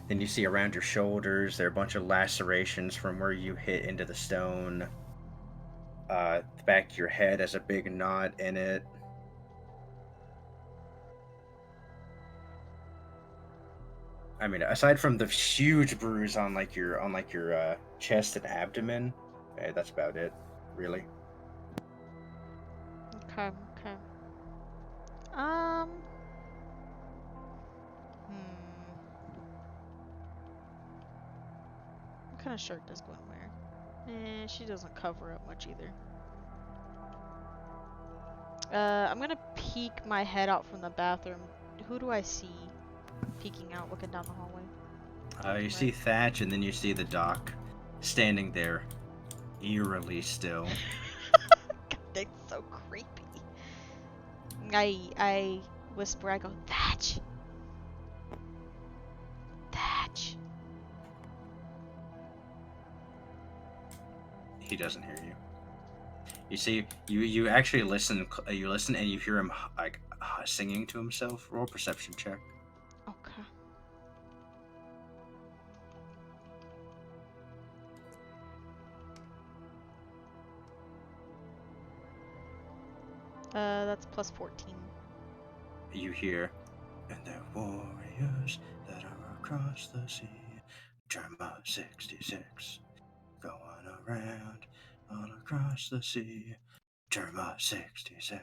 Then you see around your shoulders, there are a bunch of lacerations from where you hit into the stone. The back of your head has a big knot in it. I mean, aside from the huge bruise on your chest and abdomen, that's about it, really. Okay, okay. Hmm. What kind of shirt does Gwen wear? She doesn't cover up much either. I'm gonna peek my head out from the bathroom. Who do I see peeking out, looking down the hallway? You see Thatch, and then you see the doc standing there, eerily still. God, that's so creepy. I whisper, I go, Thatch! Thatch! He doesn't hear you. You see, you actually listen. You listen, and you hear him like singing to himself. Roll a perception check. Okay. That's plus 14. You hear, and they're warriors that are across the sea. Drama 66, going around all across the sea. Drama 66.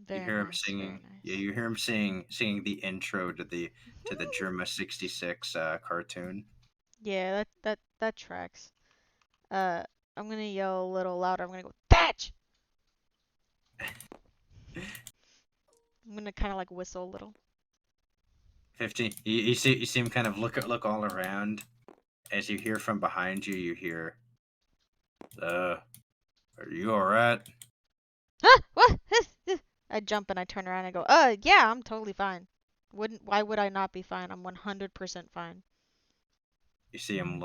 Very You hear him nice, singing. very nice. Yeah, you hear him singing the intro to the Germa 66 cartoon. Yeah, that tracks. I'm gonna yell a little louder. I'm gonna go, Thatch! I'm gonna kind of like whistle a little. 15. You see him kind of look all around. As you hear from behind you, you hear, are you alright? Ah! What? I jump and I turn around and I go, yeah, I'm totally fine. Why would I not be fine? I'm 100% fine. You see him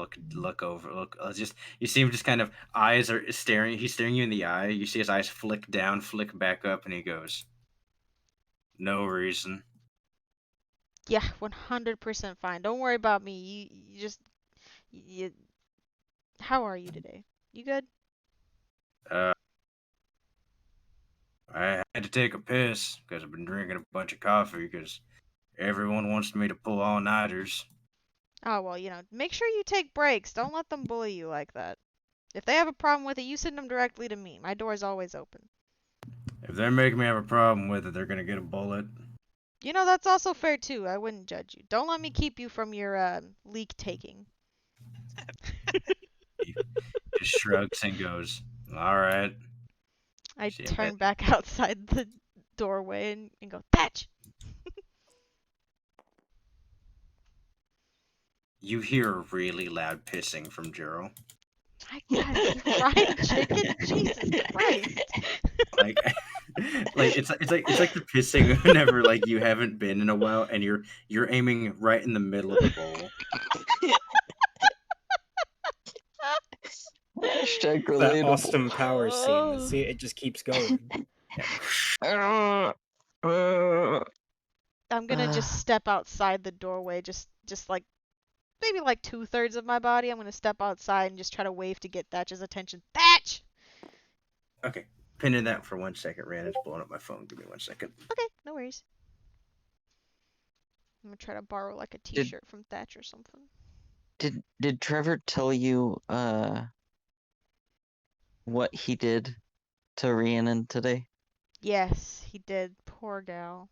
you see him just kind of, eyes are staring, he's staring you in the eye. You see his eyes flick down, flick back up, and he goes, no reason. Yeah, 100% fine. Don't worry about me. How are you today? You good? I had to take a piss because I've been drinking a bunch of coffee because everyone wants me to pull all-nighters. Oh, well, make sure you take breaks. Don't let them bully you like that. If they have a problem with it, you send them directly to me. My door's always open. If they're making me have a problem with it, they're gonna get a bullet. That's also fair too. I wouldn't judge you. Don't let me keep you from your leak taking. He just shrugs and goes, alright. I See, I turn bet- back outside the doorway and go, Thatch! You hear a really loud pissing from Gerald. My God, fried chicken? Jesus Christ! Like, it's like the pissing whenever like you haven't been in a while, and you're aiming right in the middle of the bowl. Hashtag That relatable. Austin Powers scene. See, it just keeps going. I'm gonna just step outside the doorway, just like maybe like 2/3 of my body. I'm gonna step outside and just try to wave to get Thatch's attention. Thatch! Okay, pinning that for 1 second. Randon's blowing up my phone. Give me 1 second. Okay, no worries. I'm gonna try to borrow like a t-shirt from Thatch or something. Did Trevor tell you what he did to Rhiannon today? Yes, he did. Poor gal.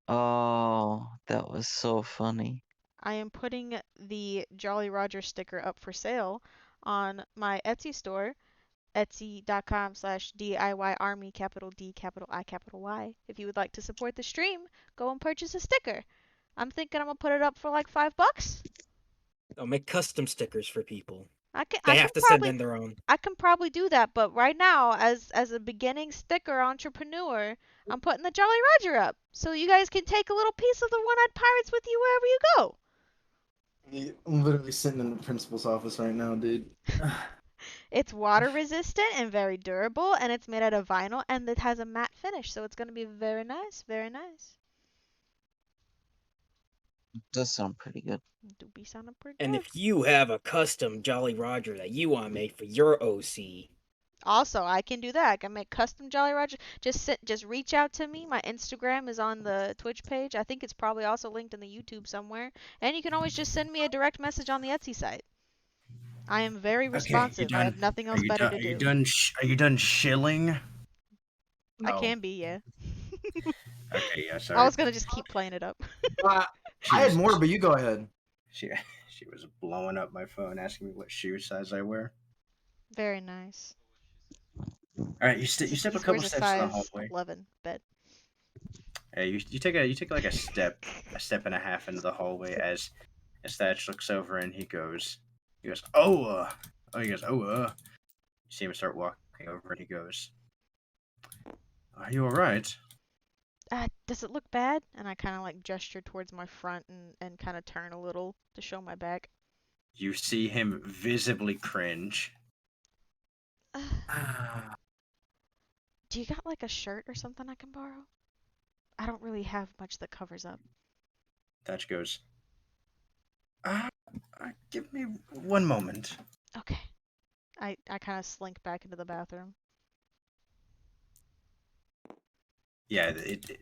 Oh, that was so funny. I am putting the Jolly Roger sticker up for sale on my Etsy store, etsy.com/DIYArmy, capital D, capital I, capital Y. If you would like to support the stream, go and purchase a sticker. I'm thinking I'm gonna put it up for like $5. I'll make custom stickers for people. I can They have to send in their own. I can probably do that, but right now, as a beginning sticker entrepreneur, I'm putting the Jolly Roger up, so you guys can take a little piece of the one-eyed pirates with you wherever you go. I'm literally sitting in the principal's office right now, dude. It's water resistant and very durable, and it's made out of vinyl, and it has a matte finish, so it's gonna be very nice, very nice. Does sound pretty good. Do be sounding pretty And good. if you have a custom Jolly Roger that you want made for your OC, Also, I can do that. I can make custom Jolly Roger. Just reach out to me. My Instagram is on the Twitch page. I think it's probably also linked in the YouTube somewhere. And you can always just send me a direct message on the Etsy site. I am very responsive. you I done? have nothing Are else you better done? to Are you do. done? Are you done shilling? I No. can be, yeah. Okay, yeah. Sorry. I was gonna just keep playing it up. She I had was- more, but you go ahead. She was blowing up my phone, asking me what shoe size I wear. Very nice. All right, you step a He couple wears a steps in the size hallway. 11 bed. Hey, you take like a step and a half into the hallway as Thatch looks over and he goes, he goes, you see him start walking over and he goes, "Are you all right?" Does it look bad? And I kind of like gesture towards my front and kind of turn a little to show my back. You see him visibly cringe. Do you got like a shirt or something I can borrow? I don't really have much that covers up. Thatch goes, give me 1 moment. Okay. I kind of slink back into the bathroom. Yeah,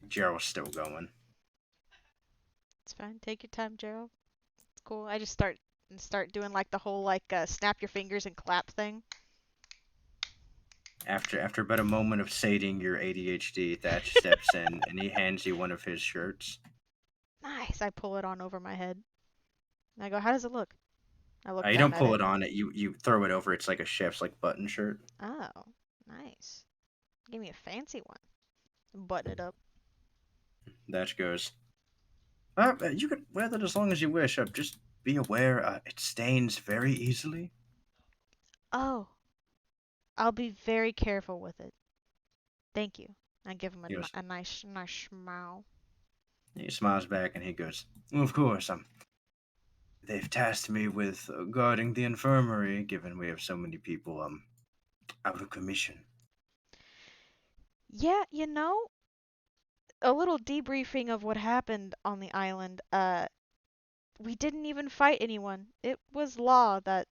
Gerald's still going. It's fine. Take your time, Gerald. It's cool. I just start doing like the whole like snap your fingers and clap thing. After about a moment of sating your ADHD, Thatch steps in and he hands you one of his shirts. Nice. I pull it on over my head. And I go, how does it look? I look You down don't at pull it on it. You throw it over. It's like a chef's like button shirt. Oh, nice. Give me a fancy one. Button it up. Thatch goes, you can wear that as long as you wish. Just be aware, it stains very easily. Oh. I'll be very careful with it. Thank you. I give him Yes. a nice smile. He smiles back and he goes, "Of course, they've tasked me with guarding the infirmary, given we have so many people out of commission." Yeah, you know, a little debriefing of what happened on the island. We didn't even fight anyone. It was Law that,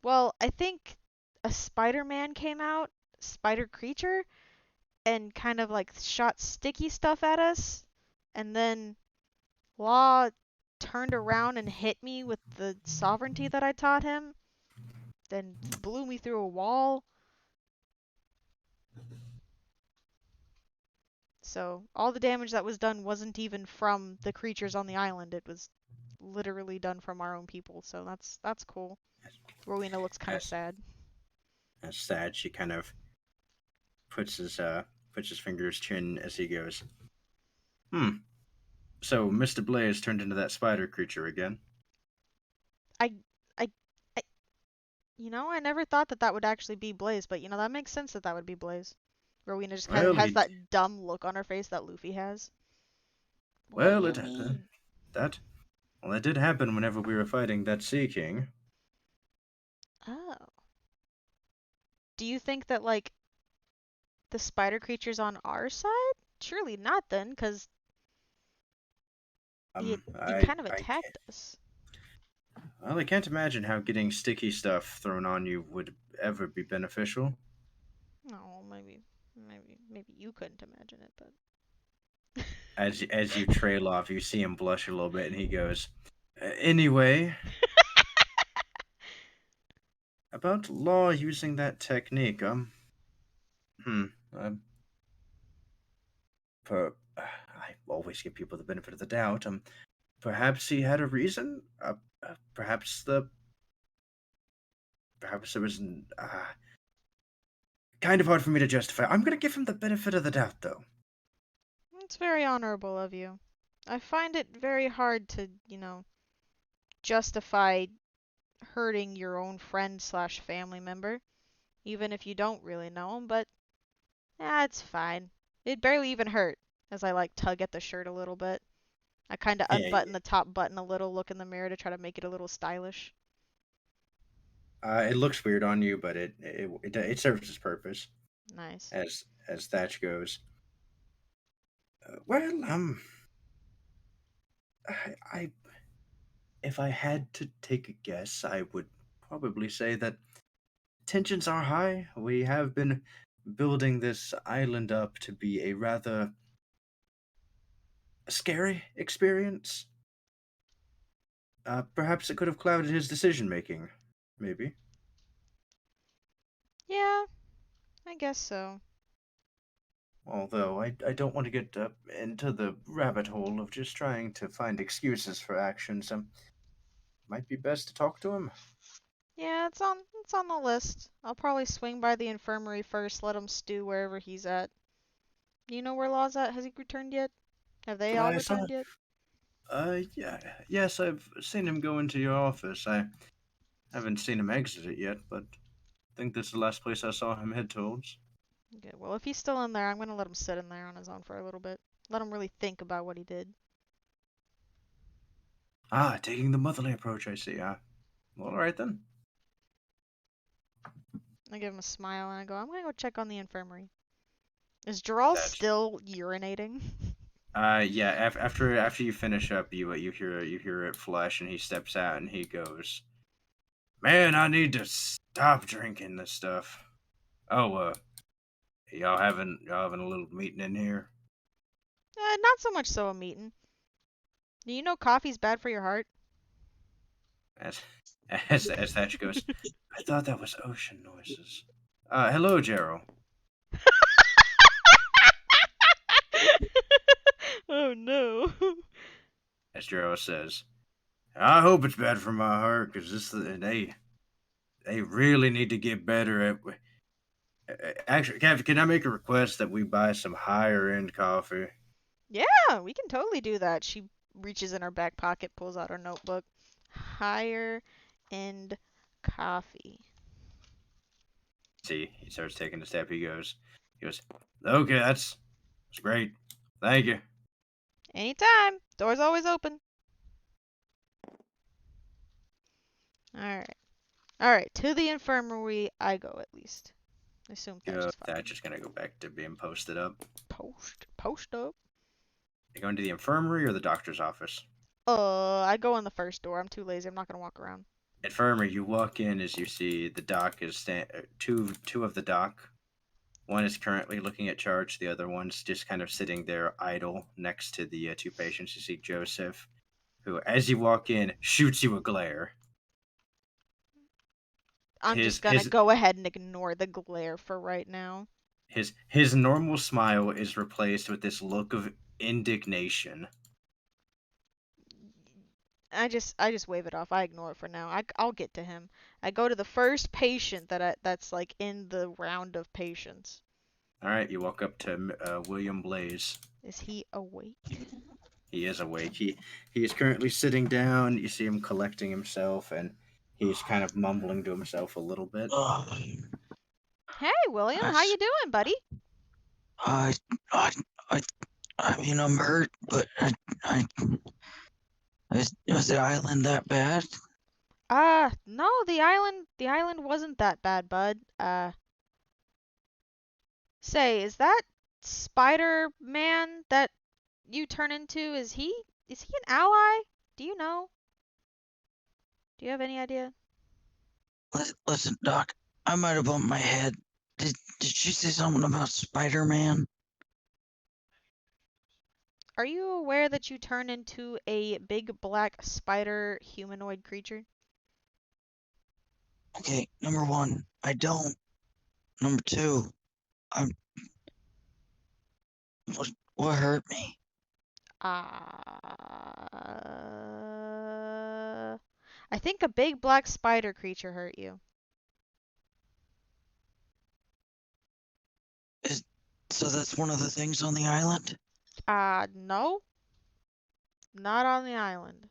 well, I think a Spider-Man came out, spider creature, and kind of like shot sticky stuff at us. And then Law turned around and hit me with the sovereignty that I taught him, then blew me through a wall. So all the damage that was done wasn't even from the creatures on the island. It was literally done from our own people. So that's cool. Rowena looks kind of Yes. sad. That's sad. She kind of puts his finger to his chin as he goes, So Mr. Blaze turned into that spider creature again. I never thought that would actually be Blaze, but that makes sense that would be Blaze. Rowena just kind of has that dumb look on her face that Luffy has. Well, What do you mean? that did happen whenever we were fighting that Sea King. Oh. Do you think that, like, the spider creature's on our side? Surely not then, because you kind of attacked us. Well, I can't imagine how getting sticky stuff thrown on you would ever be beneficial. No, maybe you couldn't imagine it, but. As you trail off, you see him blush a little bit, and he goes, Anyway, about Law using that technique, hmm, I always give people the benefit of the doubt. Perhaps he had a reason. Perhaps perhaps it was kind of hard for me to justify. I'm gonna give him the benefit of the doubt, though. It's very honorable of you. I find it very hard to, justify hurting your own friend slash family member, even if you don't really know him, but it's fine. It barely even hurt, as I like tug at the shirt a little bit. I kind of Yeah, unbutton the top button a little, look in the mirror to try to make it a little stylish. it looks weird on you, but it serves its purpose. Nice. As Thatch goes. Well, I if I had to take a guess, I would probably say that tensions are high. We have been building this island up to be a rather scary experience. Perhaps it could have clouded his decision making. Maybe. Yeah, I guess so. Although I don't want to get into the rabbit hole of just trying to find excuses for actions. Might be best to talk to him. Yeah, it's on the list. I'll probably swing by the infirmary first, let him stew wherever he's at. Do you know where Law's at? Has he returned yet? Have they all I saw. returned yet? Yeah, yes, I've seen him go into your office. I haven't seen him exit it yet, but I think this is the last place I saw him head towards. Okay, well, if he's still in there, I'm gonna let him sit in there on his own for a little bit. Let him really think about what he did. Ah, taking the motherly approach, I see. Well, all right then. I give him a smile and I go, I'm gonna go check on the infirmary. Is Gerald That's still urinating? yeah. After you finish up, you hear it flush, and he steps out and he goes, "Man, I need to stop drinking this stuff." Oh, y'all having a little meeting in here? Not so much so a meeting. Do you know coffee's bad for your heart? As as Thatch goes, I thought that was ocean noises. Hello, Gerald. Oh no. As Gerald says, I hope it's bad for my heart, because they really need to get better at. Actually, Captain, can I make a request that we buy some higher end coffee? Yeah, we can totally do that. She reaches in her back pocket, pulls out her notebook. Higher end coffee. See, he starts taking a step. He goes, okay, that's great. Thank you. Anytime. Door's always open. Alright. Alright, to the infirmary I go at least. I assume Thatch is That's fine. just gonna go back to being posted up. Post up. You going to the infirmary or the doctor's office? I go in the first door. I'm too lazy. I'm not gonna walk around. Infirmary, you walk in as you see the doc is two of the doc. One is currently looking at charge. The other one's just kind of sitting there idle next to the two patients. You see Joseph, who, as you walk in, shoots you a glare. I'm just gonna go ahead and ignore the glare for right now. His normal smile is replaced with this look of indignation. I just wave it off. I ignore it for now. I'll get to him. I go to the first patient that's like in the round of patients. All right, you walk up to William Blaze. Is he awake? He is awake. He is currently sitting down. You see him collecting himself, and he's kind of mumbling to himself a little bit. Hey, William, how you doing, buddy? I, I mean, I'm hurt, but was the island that bad? No, the island wasn't that bad, bud. Say, is that Spider-Man that you turn into? Is he an ally? Do you know? Do you have any idea? Listen, Doc, I might have bumped my head. Did she say something about Spider-Man? Are you aware that you turn into a big black spider humanoid creature? Okay, number one, I don't. Number two, I'm. What hurt me? I think a big black spider creature hurt you. So that's one of the things on the island? No, not on the island.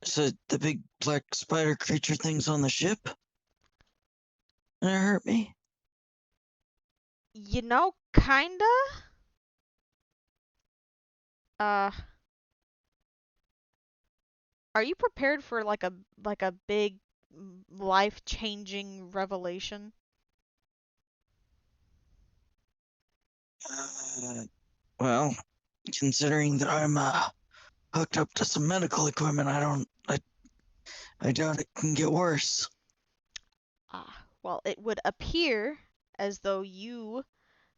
So the big black spider creature thing's on the ship? And it hurt me? You know, kinda. Uh, are you prepared for like a big life-changing revelation? Well, considering that I'm hooked up to some medical equipment, I doubt it can get worse. Well, it would appear as though you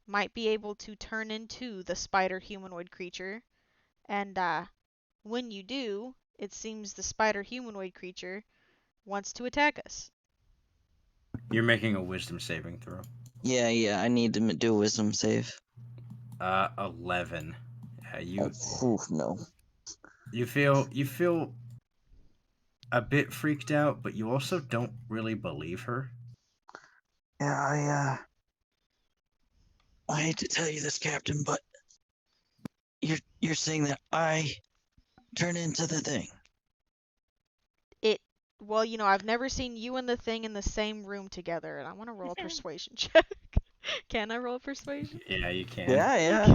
might be able to turn into the spider humanoid creature, and when you do, it seems the spider humanoid creature wants to attack us. You're making a wisdom saving throw. Yeah, I need to do a wisdom save. 11. No. You feel a bit freaked out, but you also don't really believe her. Yeah, I hate to tell you this, Captain, but you're saying that I turn into the thing. Well, you know, I've never seen you and the thing in the same room together, and I want to roll a persuasion check. Can I roll persuasion? Yeah, you can. Yeah.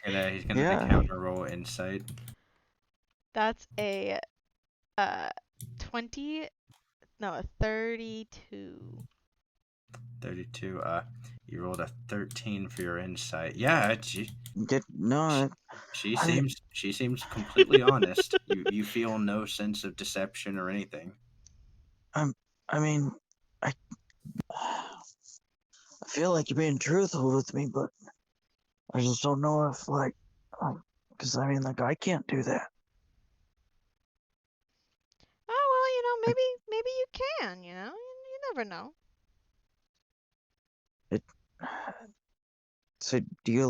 And he's gonna counter roll insight. That's a 20, no, a 32. 32. You rolled a 13 for your insight. Yeah, she seems completely honest. You feel no sense of deception or anything. I mean, I feel like you're being truthful with me, but I just don't know if because I mean, I can't do that. Oh, well, you know, maybe you can, you know? You never know. So do you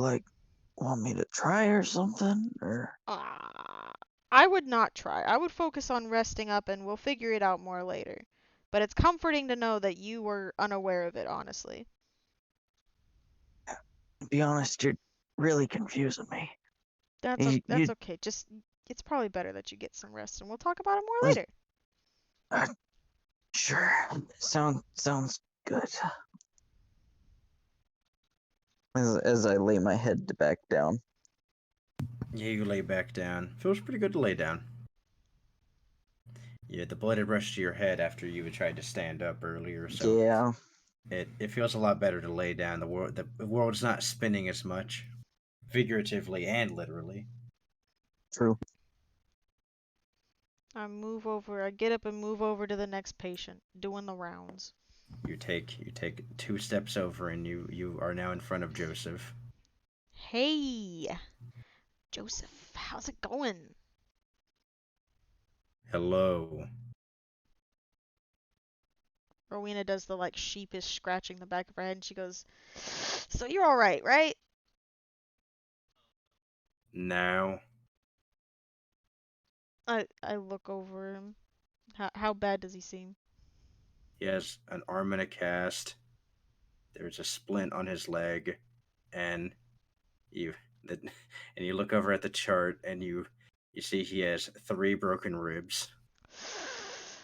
want me to try or something, or? I would not try. I would focus on resting up and we'll figure it out more later. But it's comforting to know that you were unaware of it, honestly. To be honest, you're really confusing me. That's okay. Just it's probably better that you get some rest and we'll talk about it more later. Sure. Sounds good. As I lay my head back down. Yeah, you lay back down. Feels pretty good to lay down. Yeah, the blood had rushed to your head after you had tried to stand up earlier, so Yeah. It feels a lot better to lay down. The world's not spinning as much, figuratively and literally. True. I get up and move over to the next patient, doing the rounds. You take 2 steps over, and you are now in front of Joseph. Hey, Joseph, how's it going? Hello. Rowena does the sheepish scratching the back of her head, and she goes, "So you're all right, right?" Now. I look over him. How bad does he seem? He has an arm in a cast. There's a splint on his leg, and you look over at the chart, and you see he has 3 broken ribs.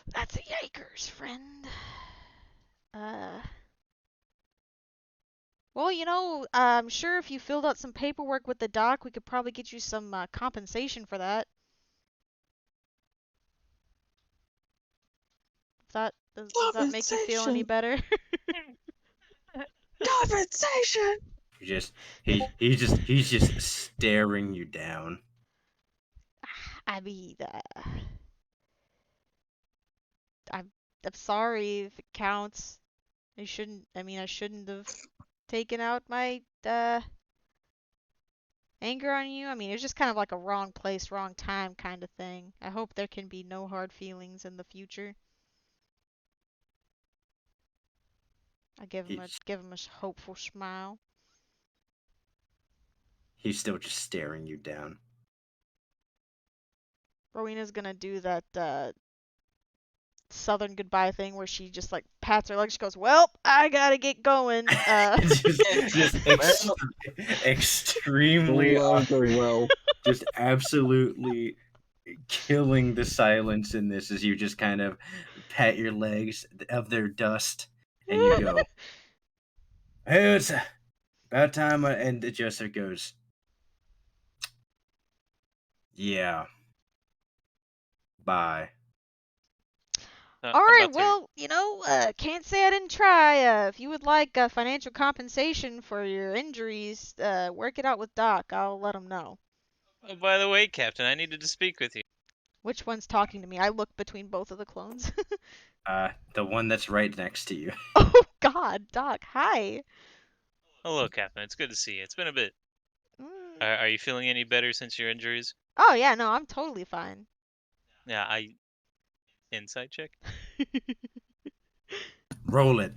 That's a yikers, friend. Well, you know, I'm sure if you filled out some paperwork with the doc, we could probably get you some compensation for that. Does that make you feel any better? Compensation. He's just staring you down. I mean, I'm sorry if it counts. I shouldn't have taken out my anger on you. I mean, it was just kind of like a wrong place, wrong time kind of thing. I hope there can be no hard feelings in the future. I He's give him a hopeful smile. he's still just staring you down. Rowena's gonna do that southern goodbye thing where she just like pats her leg. She goes, "Well, I gotta get going." just extremely, Well, very well. just absolutely killing the silence in this as you just kind of pat your legs of their dust and you go, "Hey, it's about time." And the jester goes, "Yeah, bye." All I'm right, about to. well, can't say I didn't try. If you would like financial compensation for your injuries, work it out with Doc. I'll let him know. Oh, by the way, Captain, I needed to speak with you. Which one's talking to me? I look between both of the clones. The one that's right next to you. Oh God, Doc, hi. Hello, Captain. It's good to see you. It's been a bit. Mm. Are you feeling any better since your injuries? Oh yeah, no, I'm totally fine. Yeah, insight check. Roll it.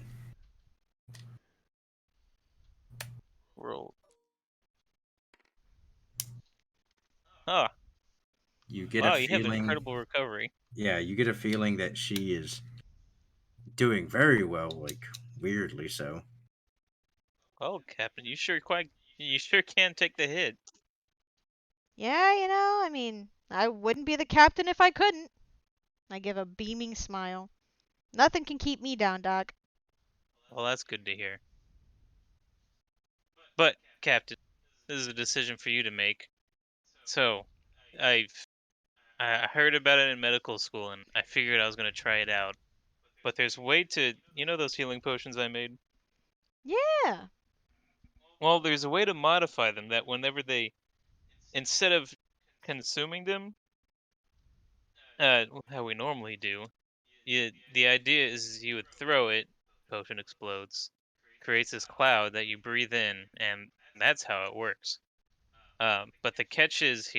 Roll. Oh, You get a wow, you have feeling. incredible recovery. Yeah, you get a feeling that she is doing very well, like weirdly so. Oh, Captain, you sure can take the hit. Yeah, I wouldn't be the captain if I couldn't. I give a beaming smile. Nothing can keep me down, Doc. Well, that's good to hear. But, Captain, this is a decision for you to make. So, I've I heard about it in medical school, and I figured I was gonna try it out. But there's a way to, those healing potions I made? Yeah. Well, there's a way to modify them that whenever instead of consuming them, how we normally do, the idea is you would throw it, potion explodes, creates this cloud that you breathe in, and that's how it works. But the catch is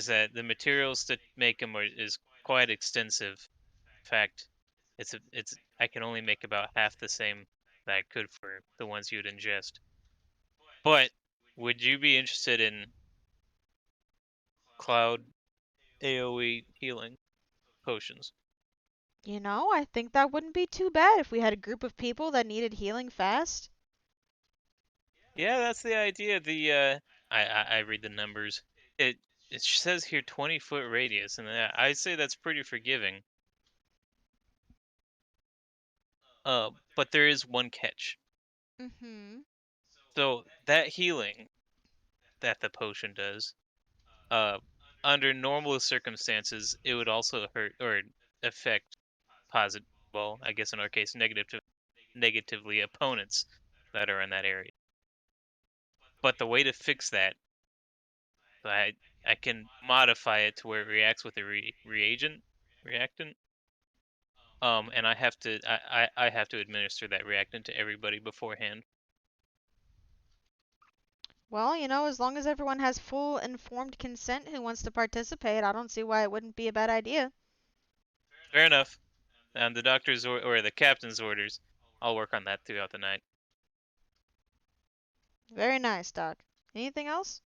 that the materials to make them is quite extensive. In fact, it's I can only make about half the same that I could for the ones you'd ingest. But would you be interested in cloud AoE healing potions? I think that wouldn't be too bad if we had a group of people that needed healing fast. Yeah, that's the idea. I read the numbers. It says here 20-foot radius, and I say that's pretty forgiving. But there is one catch. Mm-hmm. So that healing that the potion does, uh, under normal circumstances, it would also hurt or affect positive. Well, I guess in our case, negatively opponents that are in that area. But the way to fix that, I I can modify it to where it reacts with a reactant. And I have to administer that reactant to everybody beforehand. Well, as long as everyone has full informed consent who wants to participate, I don't see why it wouldn't be a bad idea. Fair enough. And the doctor's or the captain's orders, I'll work on that throughout the night. Very nice, Doc. Anything else?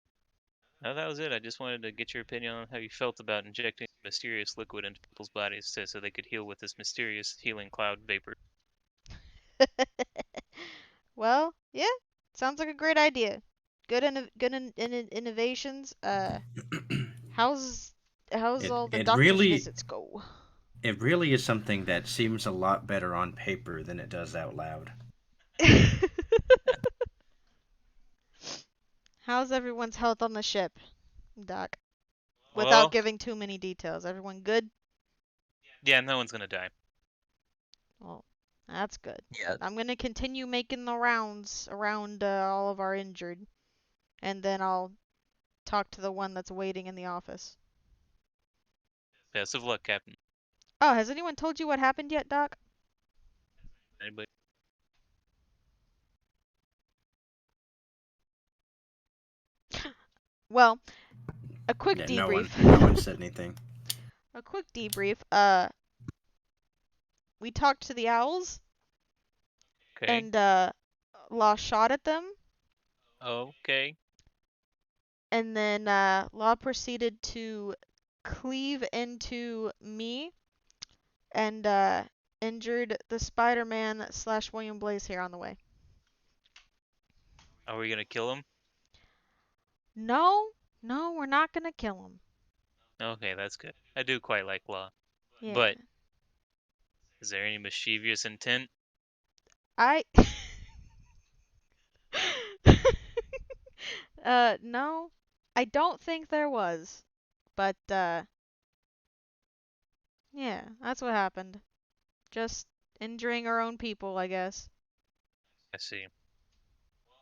No, that was it. I just wanted to get your opinion on how you felt about injecting mysterious liquid into people's bodies so they could heal with this mysterious healing cloud vapor. Well, yeah, sounds like a great idea. Good innovations. How's it all the it doctor's really visits go? it really is something that seems a lot better on paper than it does out loud. How's everyone's health on the ship, Doc? Without Well, giving too many details. Everyone good? yeah, no one's gonna die. Well, that's good. Yeah, I'm gonna continue making the rounds around all of our injured, and then I'll talk to the one that's waiting in the office. Best of luck, Captain. Oh, has anyone told you what happened yet, Doc? Anybody? Well, a quick Yeah, debrief. no one said anything. A quick debrief. We talked to the owls Okay. and Law shot at them, Okay. and then Law proceeded to cleave into me and injured the Spider-Man / William Blaze here on the way. Are we gonna kill him? No, no, we're not gonna kill him. Okay, that's good. I do quite like Law. Yeah. But is there any mischievous intent? I no. I don't think there was. But yeah, that's what happened. Just injuring our own people, I guess. I see.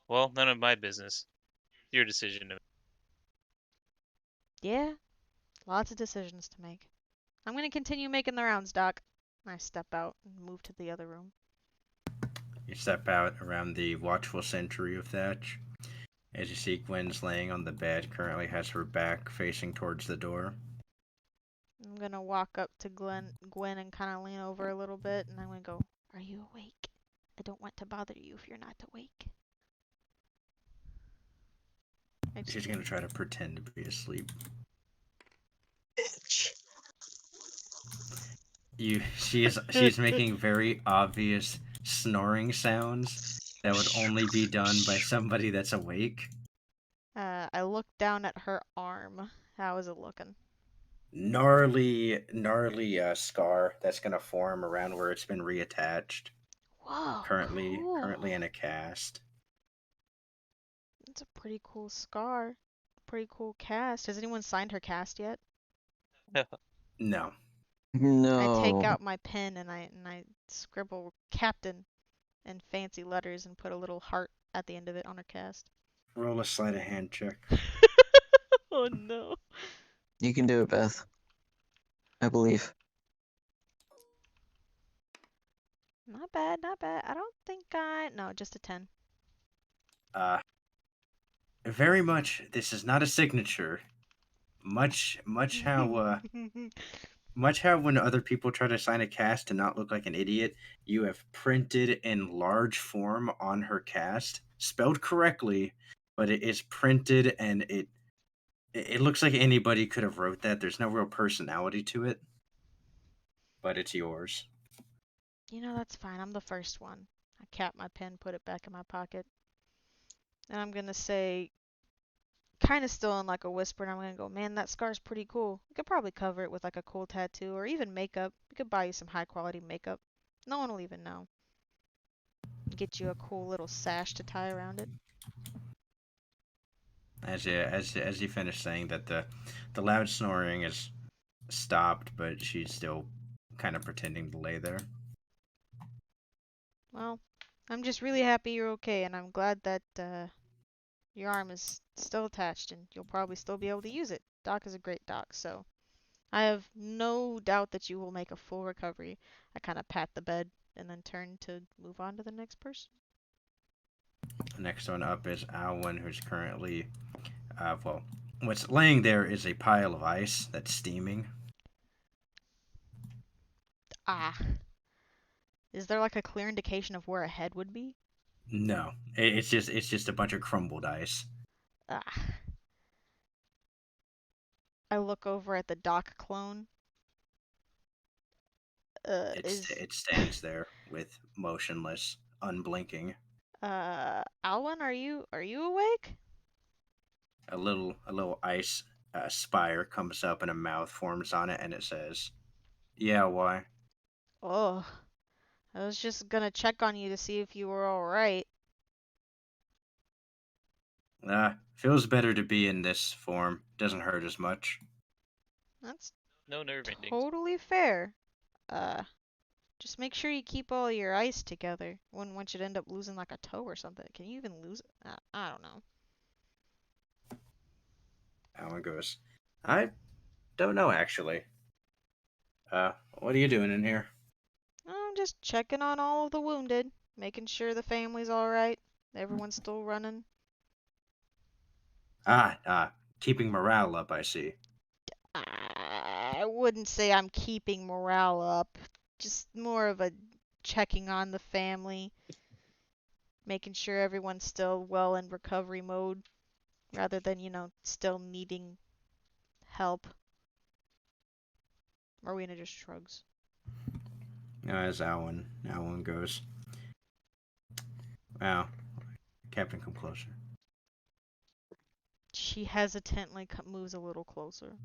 Well, none of my business. Your decision to make. Yeah, lots of decisions to make. I'm gonna continue making the rounds, Doc. I step out and move to the other room. You step out around the watchful sentry of Thatch. As you see Gwen's laying on the bed, currently has her back facing towards the door. I'm gonna walk up to Gwen and kind of lean over a little bit, and I'm gonna go, "Are you awake? I don't want to bother you if you're not awake." She's gonna try to pretend to be asleep. Bitch. She's making very obvious snoring sounds that would only be done by somebody that's awake. I look down at her arm. How is it looking? Gnarly scar that's gonna form around where it's been reattached. Whoa, Currently cool. in a cast. It's a pretty cool scar. Pretty cool cast. Has anyone signed her cast yet? No. I take No. out my pen and I scribble Captain in fancy letters and put a little heart at the end of it on her cast. Roll a sleight of hand check. Oh no. You can do it, Beth. I believe. Not bad, not bad. I don't think no, just a 10. Very much this is not a signature. Much how when other people try to sign a cast to not look like an idiot, you have printed in large form on her cast, spelled correctly, but it is printed and it looks like anybody could have wrote that. There's no real personality to it, but it's yours. You know, that's fine. I'm the first one. I cap my pen, put it back in my pocket. And I'm gonna say, kind of still in like a whisper, and I'm gonna go, man, that scar's pretty cool. We could probably cover it with like a cool tattoo or even makeup. We could buy you some high quality makeup. No one will even know. Get you a cool little sash to tie around it. As you finish saying that, the loud snoring is stopped, but she's still kind of pretending to lay there. Well, I'm just really happy you're okay, and I'm glad that your arm is still attached and you'll probably still be able to use it. Doc is a great doc, so I have no doubt that you will make a full recovery. I kind of pat the bed and then turn to move on to the next person. The next one up is Alwyn, who's currently, well, what's laying there is a pile of ice that's steaming. Ah. Is there like a clear indication of where a head would be? No, it's just a bunch of crumbled ice. Ah. I look over at the Doc clone. It stands there with motionless, unblinking. Alwyn, are you awake? A little ice spire comes up and a mouth forms on it, and it says, "Yeah, why?" Oh, I was just gonna check on you to see if you were alright. Feels better to be in this form. Doesn't hurt as much. That's No nerve endings. totally fair. Uh, just make sure you keep all your ice together. Wouldn't want you to end up losing like a toe or something. Can you even lose it? I don't know. Alan goes, "I don't know actually. What are you doing in here? I'm just checking on all of the wounded, making sure the family's alright. Everyone's still running. Keeping morale up, I see. I wouldn't say I'm keeping morale up. Just more of a checking on the family, making sure everyone's still well in recovery mode, rather than, still needing help. Marina just shrugs. As Alwyn goes. Wow. Captain, come closer. She hesitantly moves a little closer.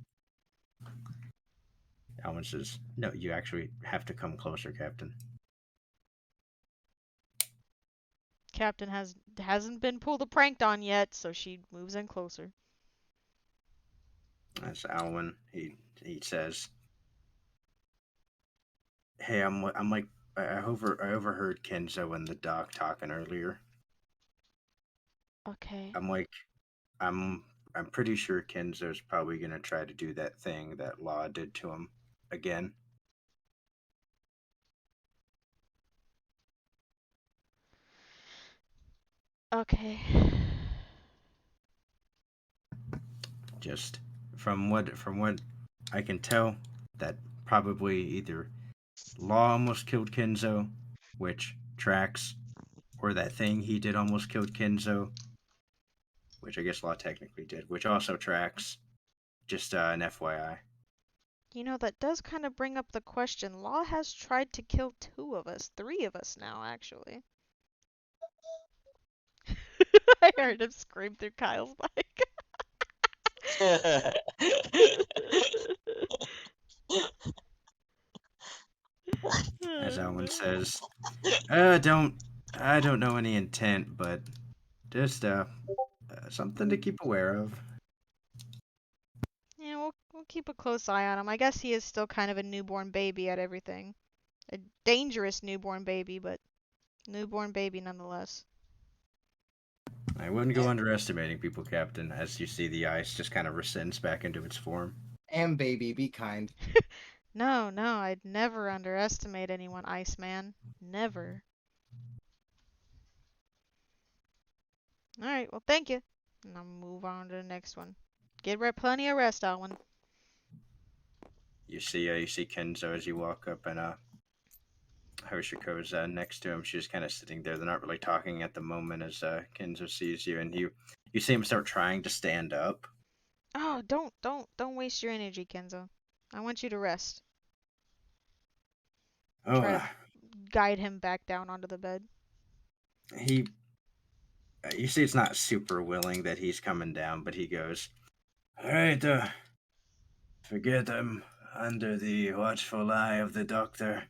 Alwyn says, "No, you actually have to come closer, Captain." Captain hasn't been pulled a pranked on yet, so she moves in closer. As Alwyn, he says, "Hey, I'm like I overheard Kenzo and the doc talking earlier. Okay. I'm like I'm I'm pretty sure Kenzo's probably gonna try to do that thing that Law did to him again." Okay. Just from what I can tell, that probably either Law almost killed Kenzo, which tracks, or that thing he did almost killed Kenzo, which I guess Law technically did, which also tracks. Just an FYI. That does kind of bring up the question. Law has tried to kill 3 of us now, actually. I heard him scream through Kyle's mic. As Oh, Alwyn no. says, I don't know any intent, but just something to keep aware of. Yeah, we'll keep a close eye on him. I guess he is still kind of a newborn baby at everything. A dangerous newborn baby, but newborn baby nonetheless. I wouldn't go underestimating people, Captain, as you see the ice just kind of rescinds back into its form. And baby, be kind. No, I'd never underestimate anyone, Iceman. Never. Alright, well, thank you. And I'll move on to the next one. Get plenty of rest, Alwyn. You see Kenzo as you walk up, and Hoshiko's next to him. She's kind of sitting there. They're not really talking at the moment as Kenzo sees you, and you see him start trying to stand up. Oh, don't waste your energy, Kenzo. I want you to rest. Oh, Try to guide him back down onto the bed. he. You see, it's not super willing that he's coming down, but he goes, "All right, forget I'm under the watchful eye of the doctor."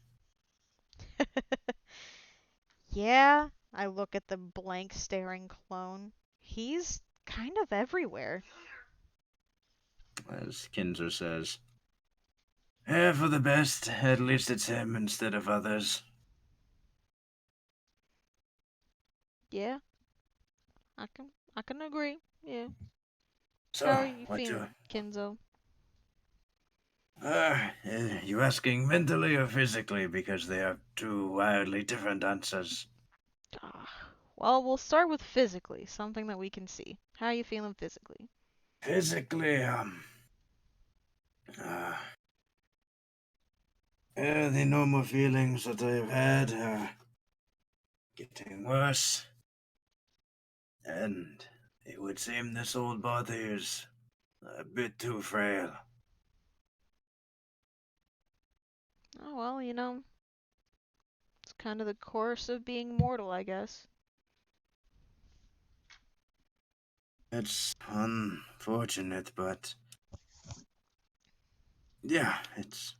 Yeah, I look at the blank staring clone. He's kind of everywhere. As Kinzer says, "Yeah, for the best. At least it's him instead of others." Yeah, I can agree. Yeah. So, How are you what you? feeling, Kenzo? You asking mentally or physically? Because they are two wildly different answers. Well, we'll start with physically, something that we can see. How are you feeling physically? Physically, the normal feelings that I've had are getting worse, and it would seem this old body is a bit too frail. Oh, well, it's kind of the course of being mortal, I guess. It's unfortunate, but yeah, it's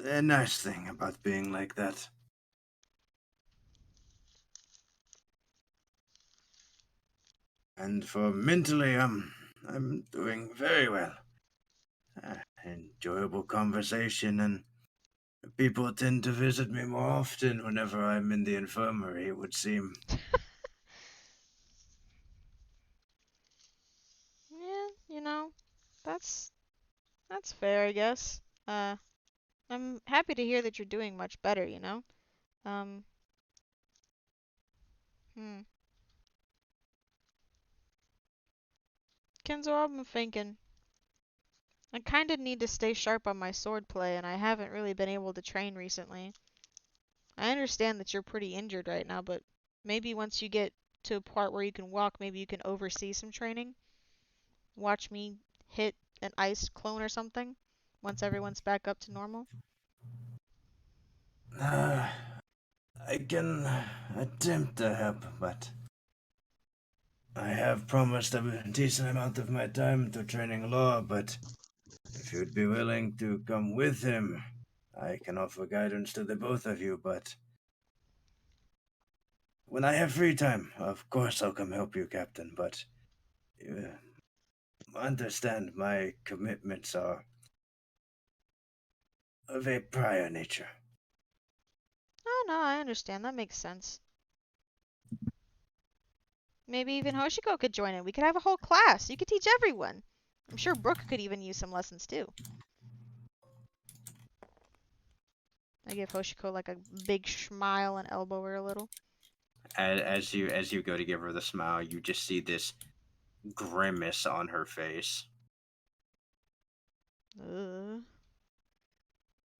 a nice thing about being like that. And for mentally, I'm doing very well. Enjoyable conversation, and people tend to visit me more often whenever I'm in the infirmary, it would seem. Yeah, that's fair, I guess. I'm happy to hear that you're doing much better, you know? Um, hmm. Kenzo, I've been thinking. I kinda need to stay sharp on my sword play, and I haven't really been able to train recently. I understand that you're pretty injured right now, but maybe once you get to a part where you can walk, maybe you can oversee some training. Watch me hit an ice clone or something once everyone's back up to normal. Uh, I can attempt to help, but I have promised a decent amount of my time to training law, but if you'd be willing to come with him, I can offer guidance to the both of you, but when I have free time, of course I'll come help you, Captain, but understand my commitments are of a prior nature. Oh no, I understand. That makes sense. Maybe even Hoshiko could join in. We could have a whole class. You could teach everyone. I'm sure Brooke could even use some lessons too. I give Hoshiko like a big smile and elbow her a little. As you go to give her the smile, you just see this grimace on her face, Uh,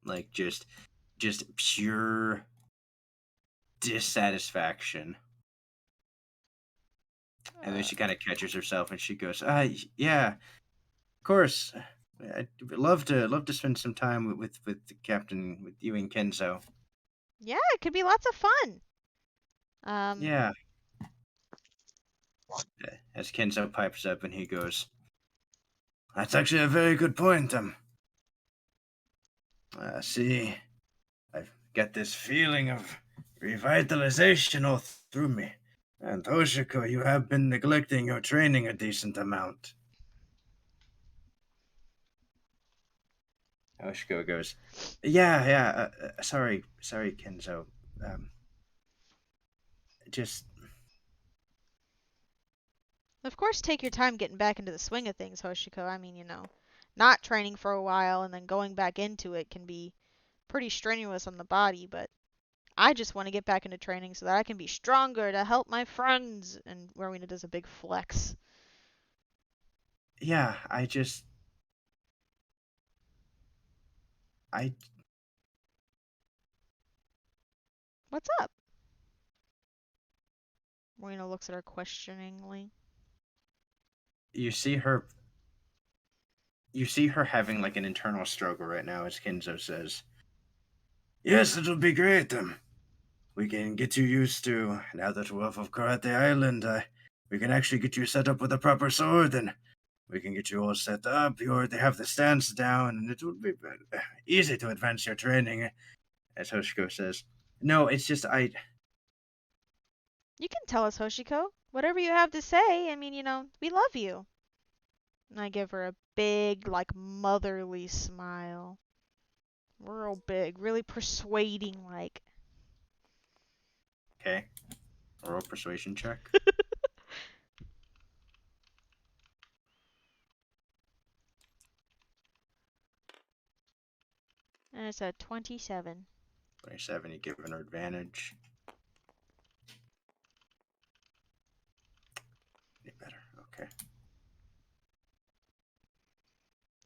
like just pure dissatisfaction. And then she kind of catches herself and she goes, yeah, of course. I'd love to spend some time with the captain, with you and Kenzo. yeah, it could be lots of fun. Yeah. As Kenzo pipes up and he goes, that's actually a very good point. See, I've got this feeling of revitalization all through me. And Toshiko, you have been neglecting your training a decent amount. Toshiko goes, yeah. Sorry, Kenzo. Um, just Of course, take your time getting back into the swing of things, Hoshiko. I mean, not training for a while and then going back into it can be pretty strenuous on the body, but I just want to get back into training so that I can be stronger to help my friends. And Rowena does a big flex. yeah. I What's up? Rowena looks at her questioningly. you see her. You see her having like an internal struggle right now, as Kenzo says. Yes, it'll be great. We can get you used to now that we're off of Karate Island. We can actually get you set up with a proper sword, and we can get you all set up. You already have the stance down, and it will be easy to advance your training, as Hoshiko says. No, it's just You can tell us, Hoshiko. Whatever you have to say. I mean, we love you. And I give her a big, like, motherly smile. Real big, really persuading, like. Okay. Oral persuasion check. And it's a 27. 27. You give her advantage. Any better? Okay.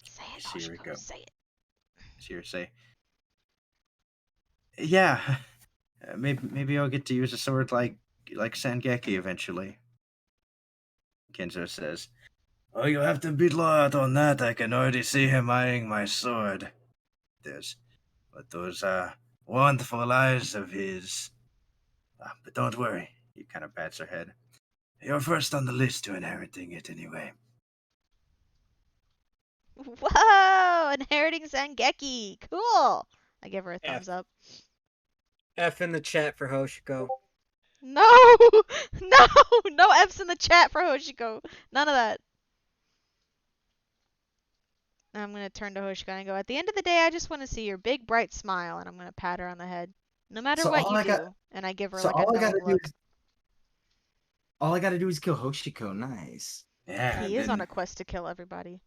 Say it, Here we Hoshiko, go. say it. Here, say. Yeah. Maybe I'll get to use a sword like Sangeki eventually. Kenzo says. Oh, you'll have to beat Law out on that. I can already see him eyeing my sword. But those wonderful eyes of his. But don't worry. He kind of pats her head. You're first on the list to inheriting it anyway. Whoa! Inheriting Sangeki! Cool! I give her a thumbs F. up. F in the chat for Hoshiko. No! No! No F's in the chat for Hoshiko. None of that. I'm gonna turn to Hoshiko and go, at the end of the day, I just want to see your big, bright smile, and I'm gonna pat her on the head. No matter So what all you I got, do. And I give her, so like, a knowing look. all I gotta do is kill Hoshiko. Nice. Yeah, He is on a quest to kill everybody.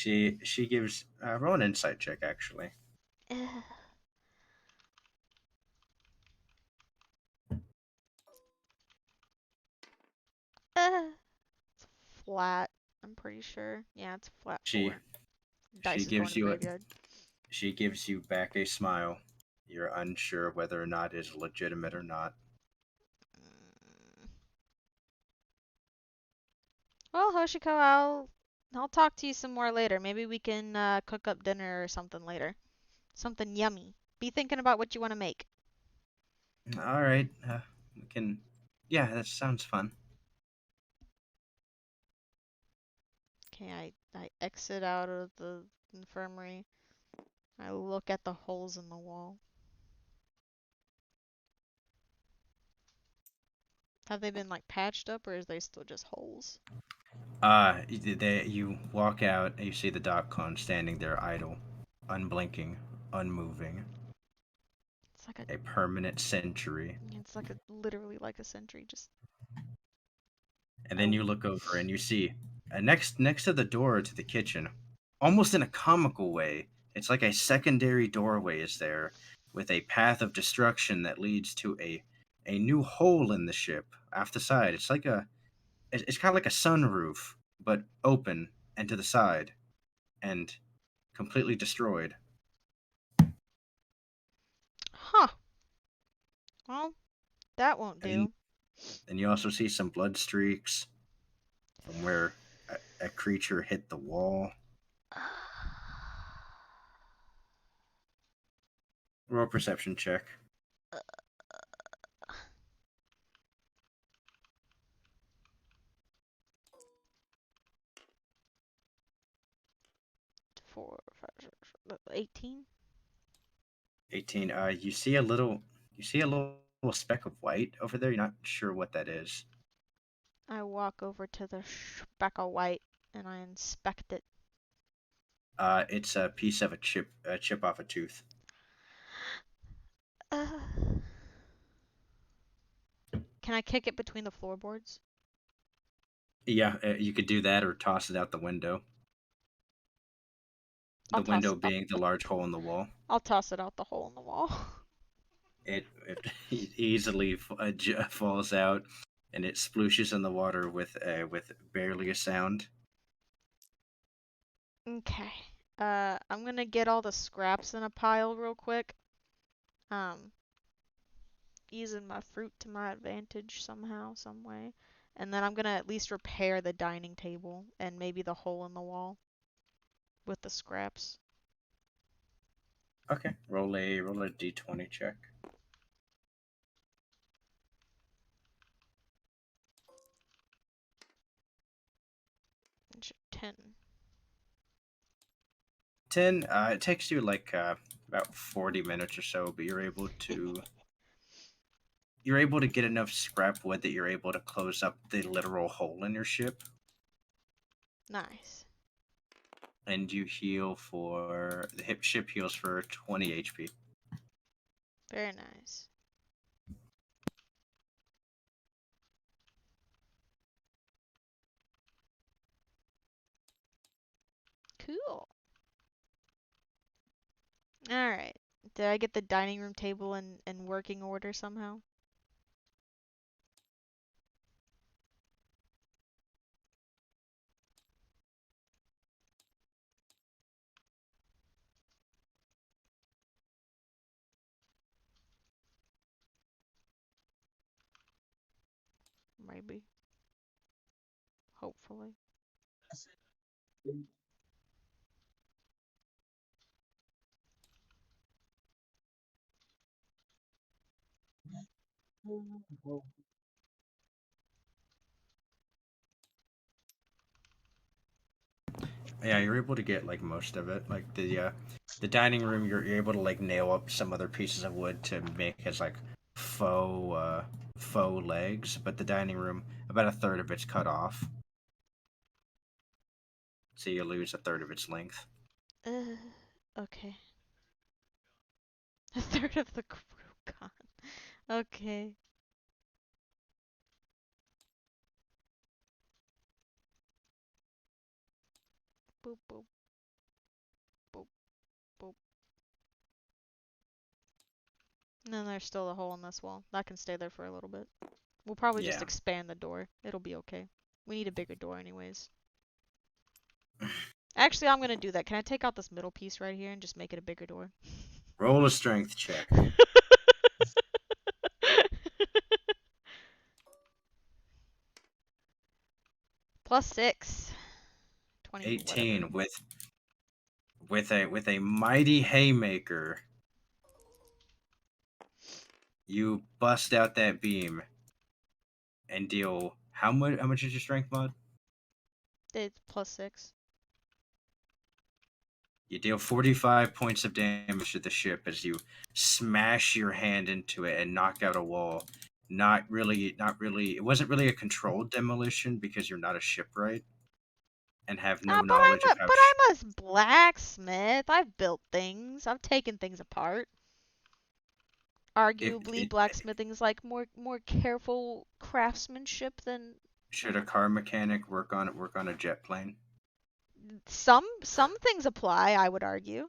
She gives roll an insight check actually. Ugh. It's flat. I'm pretty sure. Yeah, it's flat She 4. she Dice is going to gives the you a graveyard. she gives you back a smile. You're unsure whether or not it is legitimate or not. Mm. Well, Hoshiko, I'll talk to you some more later. Maybe we can cook up dinner or something later. Something yummy. Be thinking about what you want to make. All right, we can. Yeah, that sounds fun. Okay, I exit out of the infirmary. I look at the holes in the wall. Have they been like patched up or is they still just holes? You walk out and you see the dock clone standing there idle, unblinking, unmoving, It's like a permanent sentry. literally like a sentry. Just And then you oh. look over and you see next to the door to the kitchen, almost in a comical way. It's like a secondary doorway is there, with a path of destruction that leads to a new hole in the ship off the side. It's kind of like a sunroof, but open and to the side, and completely destroyed. Huh. Well, that won't And do. then you also see some blood streaks from where a creature hit the wall. Roll a perception check. 4, 5, 6, 18. 18. You see a little speck of white over there. You're not sure what that is. I walk over to the speck of white and I inspect it. It's a piece of a chip off a tooth. Uh, can I kick it between the floorboards? Yeah, you could do that or toss it out the window. I'll The toss window it out. being the large hole in the wall. I'll toss it out the hole in the wall. It easily falls out, and it splooshes in the water with barely a sound. Okay. I'm gonna get all the scraps in a pile real quick. Um, using my fruit to my advantage somehow, some way. And then I'm gonna at least repair the dining table and maybe the hole in the wall with the scraps. Okay, roll a d20 check. 10. 10. It takes you like about 40 minutes or so, but you're able to get enough scrap wood that you're able to close up the literal hole in your ship, Nice. and you heal for the ship heals for 20 HP. Very nice. Cool. Alright. Did I get the dining room table in working order somehow? Maybe. Hopefully. Yeah, you're able to get like most of it. Like the dining room, you're able to like nail up some other pieces of wood to make as like faux legs, but the dining room, about a third of it's cut off, so you lose a third of its length. Okay. A third of the crew gone. Okay. Boop boop. Boop. And then there's still a hole in this wall. That can stay there for a little bit. We'll probably just Yeah. expand the door. It'll be okay. We need a bigger door anyways. Actually, I'm gonna do that. Can I take out this middle piece right here and just make it a bigger door? Roll a strength check. +6. 20 whatever. 18 with a mighty haymaker. You bust out that beam and deal how much is your strength mod? It's +6. You deal 45 points of damage to the ship as you smash your hand into it and knock out a wall. Not really. It wasn't really a controlled demolition because you're not a shipwright and have no knowledge of how. I'm a blacksmith. I've built things. I've taken things apart. Arguably, blacksmithing is like more careful craftsmanship than Should a car mechanic work on a jet plane? some things apply, I would argue.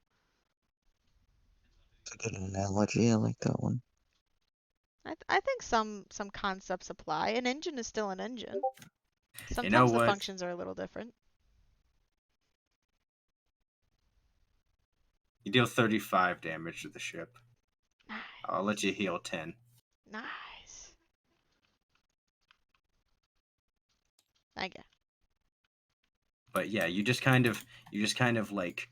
It's a good analogy. I like that one. I think some concepts apply. An engine is still an engine. Sometimes You know the what? functions are a little different. You deal 35 damage to the ship. Nice. I'll let you heal 10. Nice. Thank you. But yeah, you just kind of like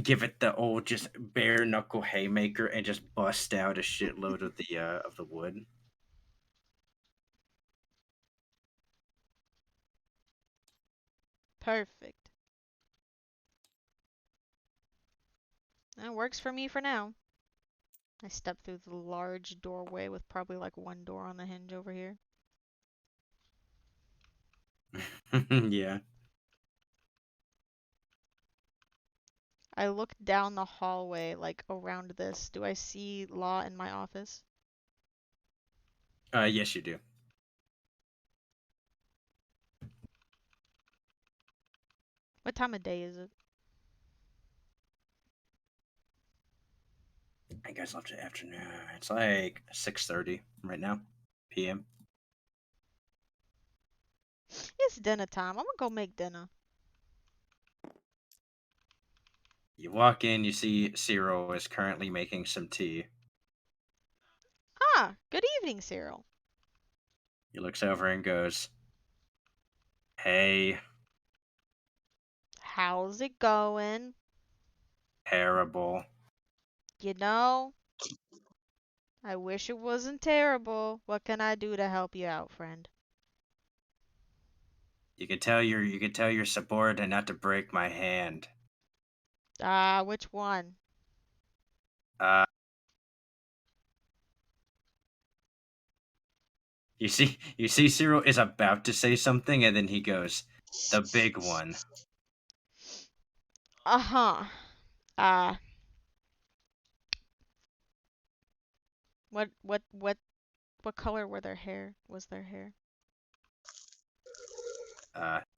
give it the old just bare knuckle haymaker and just bust out a shitload of the wood. Perfect. That works for me for now. I step through the large doorway with probably like one door on the hinge over here. Yeah. I look down the hallway, like around this. Do I see Law in my office? Yes, you do. What time of day is it? I guess after afternoon. It's like 6:30 right now, p.m. It's dinner time. I'm gonna go make dinner. You walk in, you see Cyril is currently making some tea. Ah, good evening, Cyril. He looks over and goes, "Hey, How's it going? terrible." You know, I wish it wasn't terrible. What can I do to help you out, friend? You could tell your subordinate not to break my hand. Ah, which one? Uh, you see, Cyril is about to say something, and then he goes, "The big one." Uh-huh. Uh, what color were their hair? Was their hair?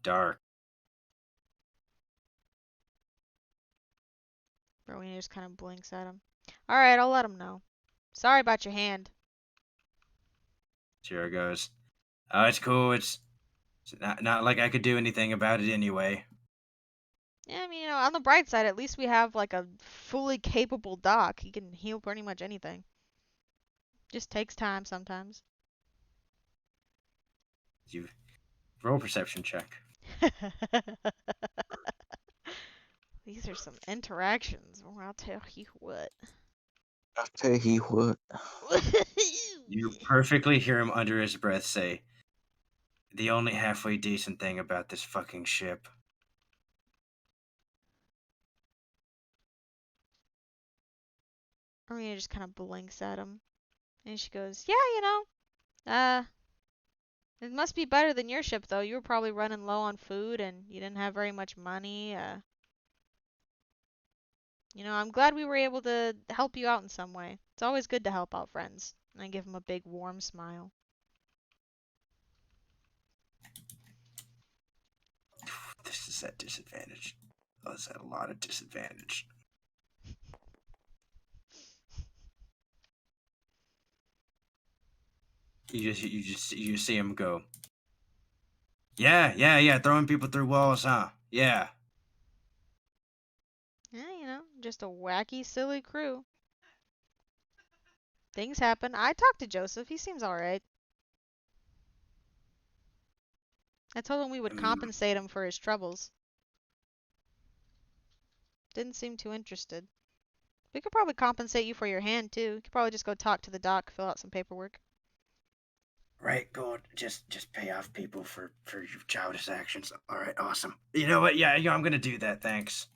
Dark. Rowena just kind of blinks at him. Alright, I'll let him know. Sorry about your hand. Cyril goes, "Oh, it's cool. It's not like I could do anything about it anyway." Yeah, I mean, on the bright side, at least we have like a fully capable doc. He can heal pretty much anything. Just takes time sometimes. You roll a perception check. These are some interactions. Well, I'll tell you what. I'll tell you what. You perfectly hear him under his breath say, "The only halfway decent thing about this fucking ship." Arena just kind of blinks at him. And she goes, yeah, it must be better than your ship, though. You were probably running low on food and you didn't have very much money. I'm glad we were able to help you out in some way. It's always good to help out friends. And I give him a big warm smile. This is at disadvantage. Oh, it's at a lot of disadvantage. you see him go. Yeah, throwing people through walls, huh? Yeah. Yeah, just a wacky, silly crew. Things happen. I talked to Joseph. He seems alright. I told him we would compensate him for his troubles. Didn't seem too interested. We could probably compensate you for your hand, too. You could probably just go talk to the doc, fill out some paperwork. Right, God, just pay off people for your childish actions. All right, awesome. You know what? Yeah, I'm gonna do that. Thanks.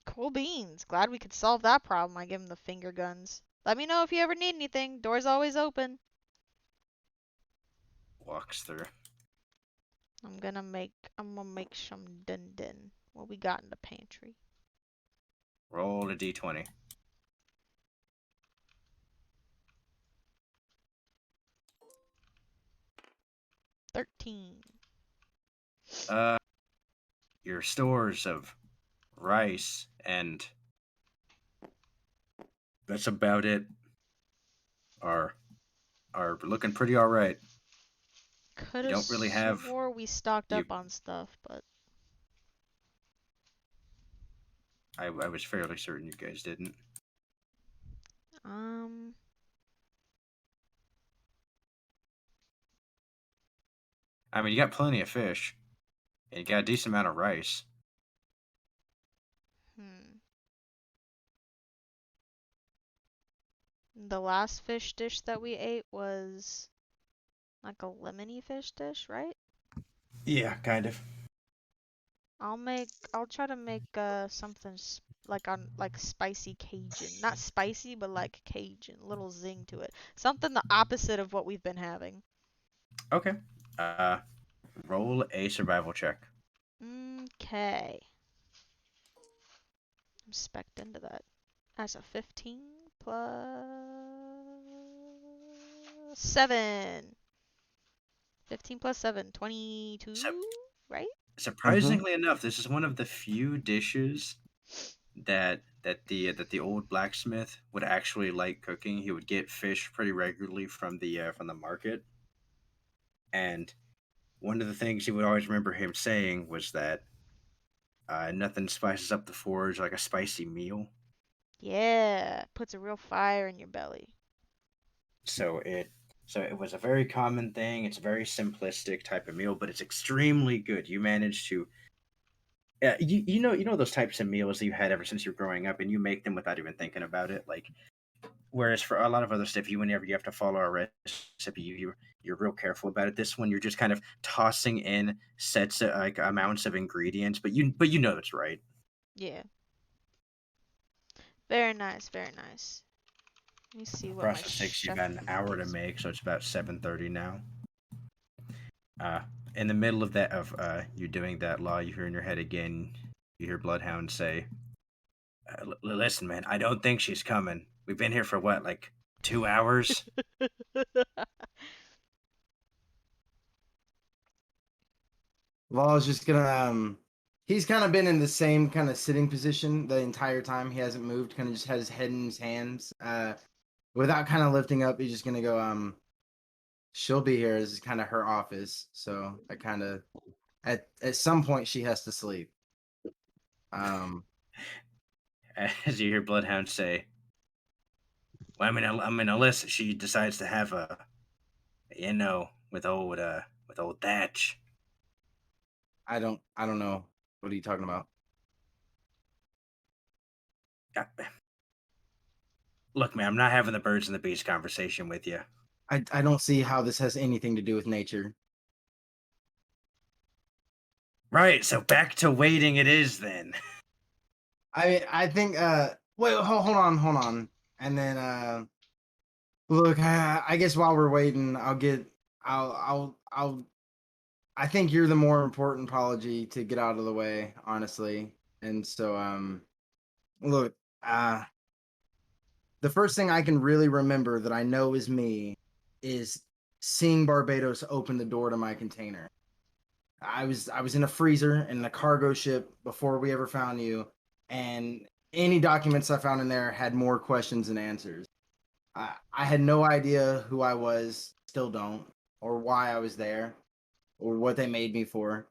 Cool beans. Glad we could solve that problem. I give him the finger guns. Let me know if you ever need anything. Door's always open. Walks through. I'm gonna make some dun. What we got in the pantry? Roll a d20. 13. Your stores of rice and that's about it. Are looking pretty all right. Could You have don't really have swore we stocked you. up on stuff, but I was fairly certain you guys didn't. um, I mean, you got plenty of fish, and you got a decent amount of rice. The last fish dish that we ate was like a lemony fish dish, right? Yeah, kind of. I'll try to make something like spicy Cajun. Not spicy, but like Cajun, little zing to it. Something the opposite of what we've been having. Okay. Roll a survival check. Okay. I'm specced into that. That's a 15 plus 7. 15 plus 7, 22, So, right? surprisingly enough, this is one of the few dishes that the old blacksmith would actually like cooking. He would get fish pretty regularly from the market, and one of the things he would always remember him saying was that nothing spices up the forge like a spicy meal. Yeah, puts a real fire in your belly. So it was a very common thing. It's a very simplistic type of meal, but it's extremely good. You manage to you know those types of meals that you had ever since you were growing up, and you make them without even thinking about it. Like, whereas for a lot of other stuff, whenever you have to follow a recipe, you're real careful about it. This one, you're just kind of tossing in sets of, like, amounts of ingredients, but you know it's right. Yeah. Very nice, very nice. Let me see what my Process takes you chef about an hour to gives me. make, so it's about 7:30 now. In the middle of that of you doing that law, you hear in your head again. You hear Bloodhound say, "Listen, man, I don't think she's coming. We've been here for what, like 2 hours?" Law's just gonna he's kind of been in the same kind of sitting position the entire time. He hasn't moved, kind of just has his head in his hands. Without kind of lifting up, he's just gonna go, she'll be here. This is kind of her office. So I kind of at some point she has to sleep. As you hear Bloodhound say, "Well, I mean, unless she decides to have with old Thatch." I don't know. What are you talking about? Uh, Look, man, I'm not having the birds and the bees conversation with you. I don't see how this has anything to do with nature. Right, so back to waiting it is then. I think wait, hold on. And then look, I guess while we're waiting, I'll I think you're the more important apology to get out of the way, honestly. And so look, the first thing I can really remember that I know is me is seeing Barbados open the door to my container. I was in a freezer in a cargo ship before we ever found you, and any documents I found in there had more questions than answers. I had no idea who I was, still don't, or why I was there, or what they made me for.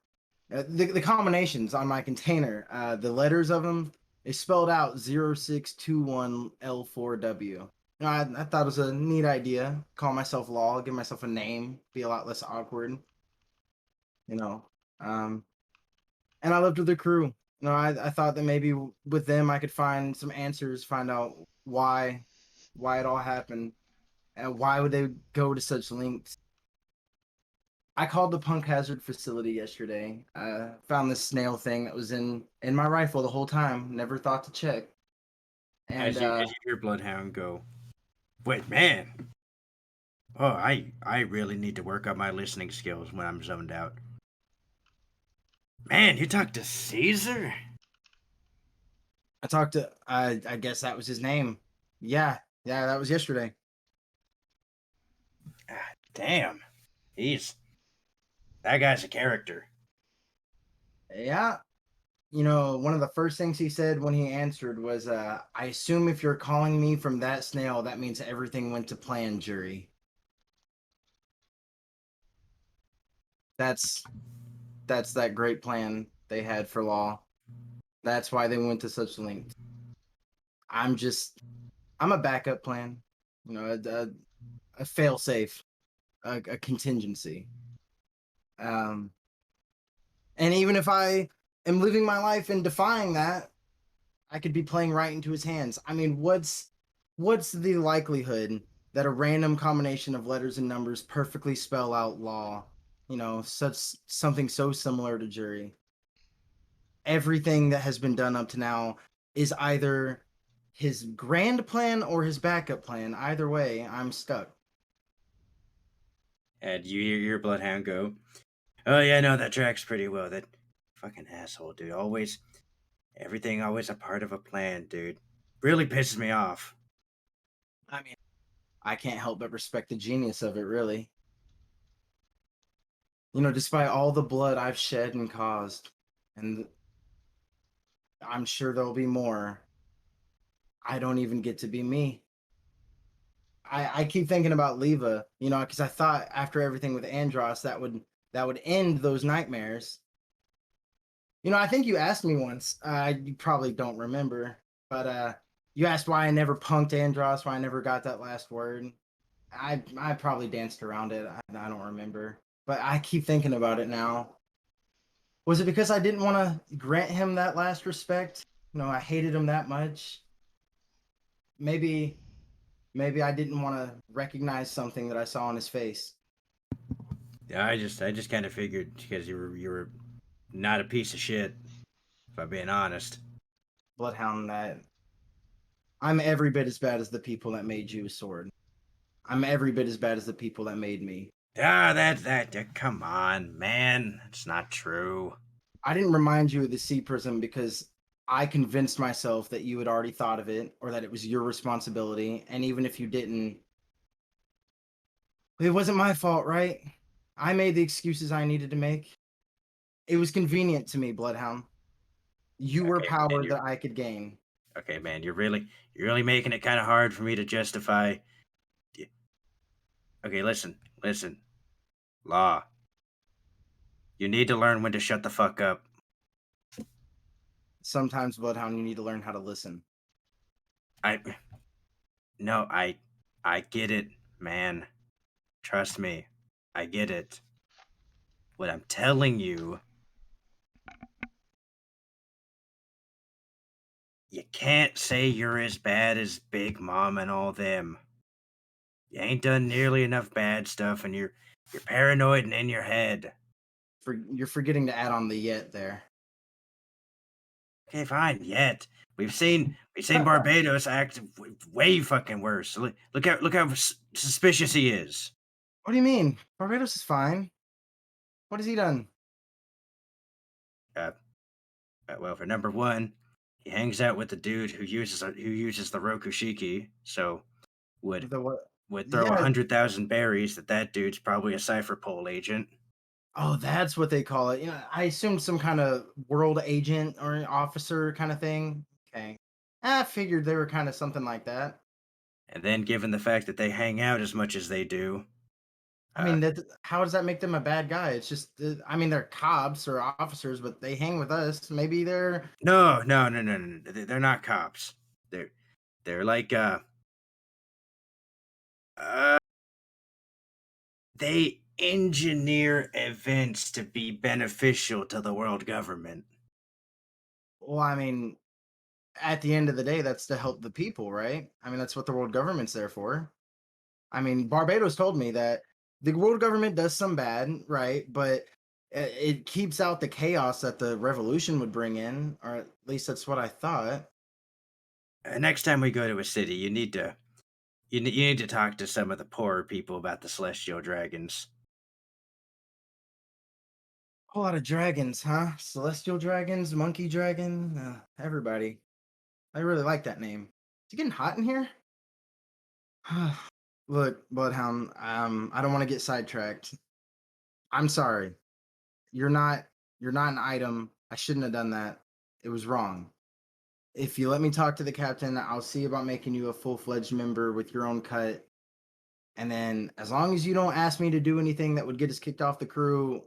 The combinations on my container, the letters of them, they spelled out 0621L4W. I thought it was a neat idea. Call myself Law, give myself a name, be a lot less awkward, you know. Um, and I lived with the crew. I thought that maybe with them I could find some answers, find out why it all happened, and why would they go to such lengths. I called the punk hazard facility yesterday. Found this snail thing that was in my rifle the whole time. Never thought to check. And As you hear Bloodhound go, wait, man. Oh, I really need to work on my listening skills when I'm zoned out. Man, you talked to Caesar? I talked to I guess that was his name. Yeah, that was yesterday. Ah, damn. That guy's a character. Yeah. One of the first things he said when he answered was, I assume if you're calling me from that snail, that means everything went to plan, jury. That's that great plan they had for Law. That's why they went to such lengths. I'm a backup plan, a fail safe, a contingency. And even if I am living my life and defying that, I could be playing right into his hands. I mean, what's the likelihood that a random combination of letters and numbers perfectly spell out Law? Such something so similar to jury. Everything that has been done up to now is either his grand plan or his backup plan. Either way, I'm stuck. And you hear your Bloodhound go, oh yeah, no, that tracks pretty well. That fucking asshole, dude. Everything always a part of a plan, dude. Really pisses me off. I mean, I can't help but respect the genius of it, really. Despite all the blood I've shed and caused, and I'm sure there'll be more, I don't even get to be me. I keep thinking about Leva, because I thought after everything with Andros that would end those nightmares. I think you asked me once. You probably don't remember, but you asked why I never punked Andros, why I never got that last word. I probably danced around it. I don't remember, but I keep thinking about it now. Was it because I didn't want to grant him that last respect? I hated him that much. Maybe I didn't want to recognize something that I saw on his face. Yeah, I just kind of figured because you were not a piece of shit. If I'm being honest. Bloodhound, that I'm every bit as bad as the people that made you a sword. I'm every bit as bad as the people that made me. Ah, come on, man. It's not true. I didn't remind you of the sea prism because I convinced myself that you had already thought of it or that it was your responsibility. And even if you didn't, it wasn't my fault, right? I made the excuses I needed to make. It was convenient to me, Bloodhound. You were Okay, power man, that I could gain. okay, man, you're really making it kind of hard for me to justify. Okay, listen, Law. You need to learn when to shut the fuck up. Sometimes, Bloodhound, you need to learn how to listen. I no, I get it, man. Trust me, I get it. What I'm telling you, you can't say you're as bad as Big Mom and all them. You ain't done nearly enough bad stuff, and you're paranoid and in your head. You're forgetting to add on the yet there. Okay, fine. Yet we've seen Barbados act way fucking worse. Look how suspicious he is. What do you mean? Barbados is fine. What has he done? Uh, well, for number one, he hangs out with the dude who uses the Rokushiki, so would The what? throw Yeah. 100,000 berries that dude's probably a cipher pole agent. Oh, that's what they call it. I assumed some kind of world agent or an officer kind of thing. Okay. I figured they were kind of something like that. And then, given the fact that they hang out as much as they do, I mean, how does that make them a bad guy? It's just, I mean, they're cops or officers, but they hang with us. Maybe they're. no, they're not cops. They're like uh they engineer events to be beneficial to the world government. Well, I mean, at the end of the day, that's to help the people, right? I mean, that's what the world government's there for. I mean, Barbados told me that the world government does some bad, right? But it keeps out the chaos that the revolution would bring in, or at least that's what I thought. Next time we go to a city, you need to talk to some of the poorer people about the celestial dragons. A lot of dragons, huh? Celestial dragons, monkey dragon, everybody. I really like that name. Is it getting hot in here? Look, Bloodhound, I don't want to get sidetracked. I'm sorry. You're not an item. I shouldn't have done that. It was wrong. If you let me talk to the captain, I'll see about making you a full-fledged member with your own cut. And then as long as you don't ask me to do anything that would get us kicked off the crew,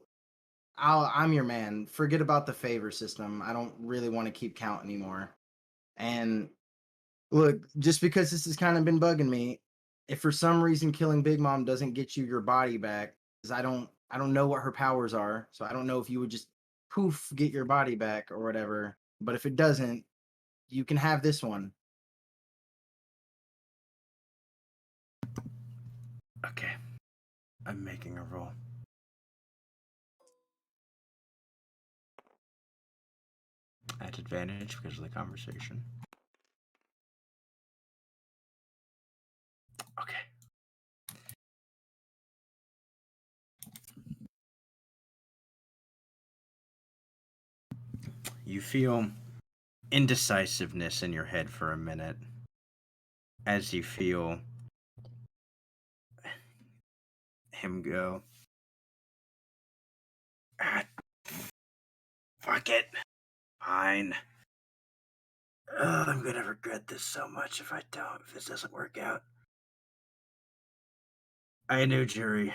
I'm your man. Forget about the favor system. I don't really want to keep count anymore. And look, just because this has kind of been bugging me, if for some reason killing Big Mom doesn't get you your body back, because I don't know what her powers are, so I don't know if you would just poof get your body back or whatever. But if it doesn't, you can have this one. Okay. I'm making a roll. At advantage because of the conversation. Okay. You feel indecisiveness in your head for a minute as you feel him go, ah, fuck it. Fine. I'm gonna regret this so much if this doesn't work out. I knew Jury.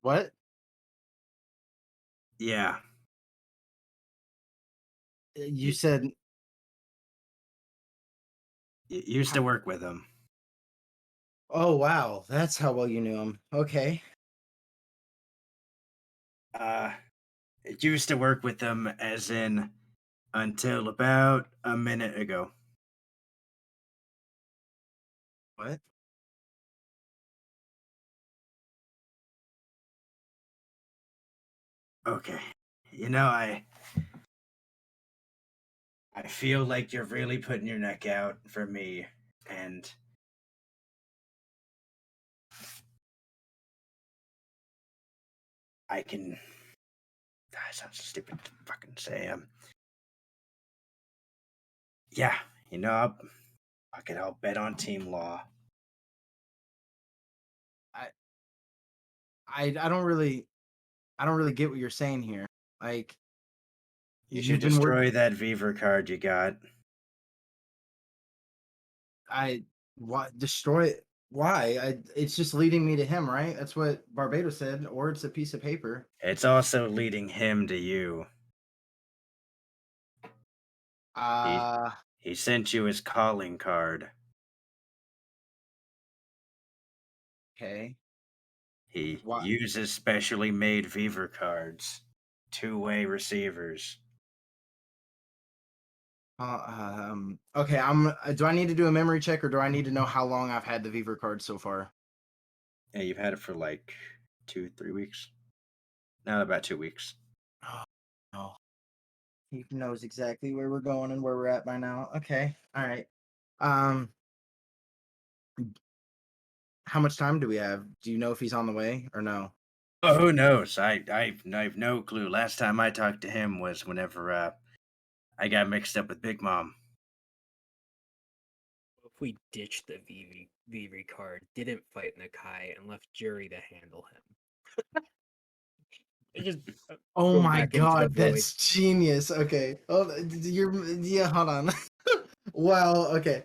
What? Yeah. You said You used to work with him. oh wow, that's how well you knew him. Okay. Used to work with him as in until about a minute ago. What? Okay. You know, I feel like you're really putting your neck out for me, and I can. That sounds stupid to fucking say. Yeah, you know, I'll bet on Team Law. I don't really get what you're saying here. Like You should you've been destroy that Beaver card you got. what destroy it? Why? It's just leading me to him, right? That's what Barbados said, or it's a piece of paper. It's also leading him to you. Uh He sent you his calling card. okay. He What? uses specially made Beaver cards. Two-way receivers. Okay, do I need to do a memory check or do I need to know how long I've had the Beaver card so far? Yeah, you've had it for like 2-3 weeks. Now about 2 weeks. Oh, no. He knows exactly where we're going and where we're at by now. Okay. All right. How much time do we have? Do you know if he's on the way or no? Oh, who knows? I've no clue. Last time I talked to him was whenever I got mixed up with Big Mom. If we ditched the VV card, didn't fight Nakai, and left Jury to handle him. It just Oh go my back into the god, void. that's genius. Okay. Oh, hold on. Wow. Okay.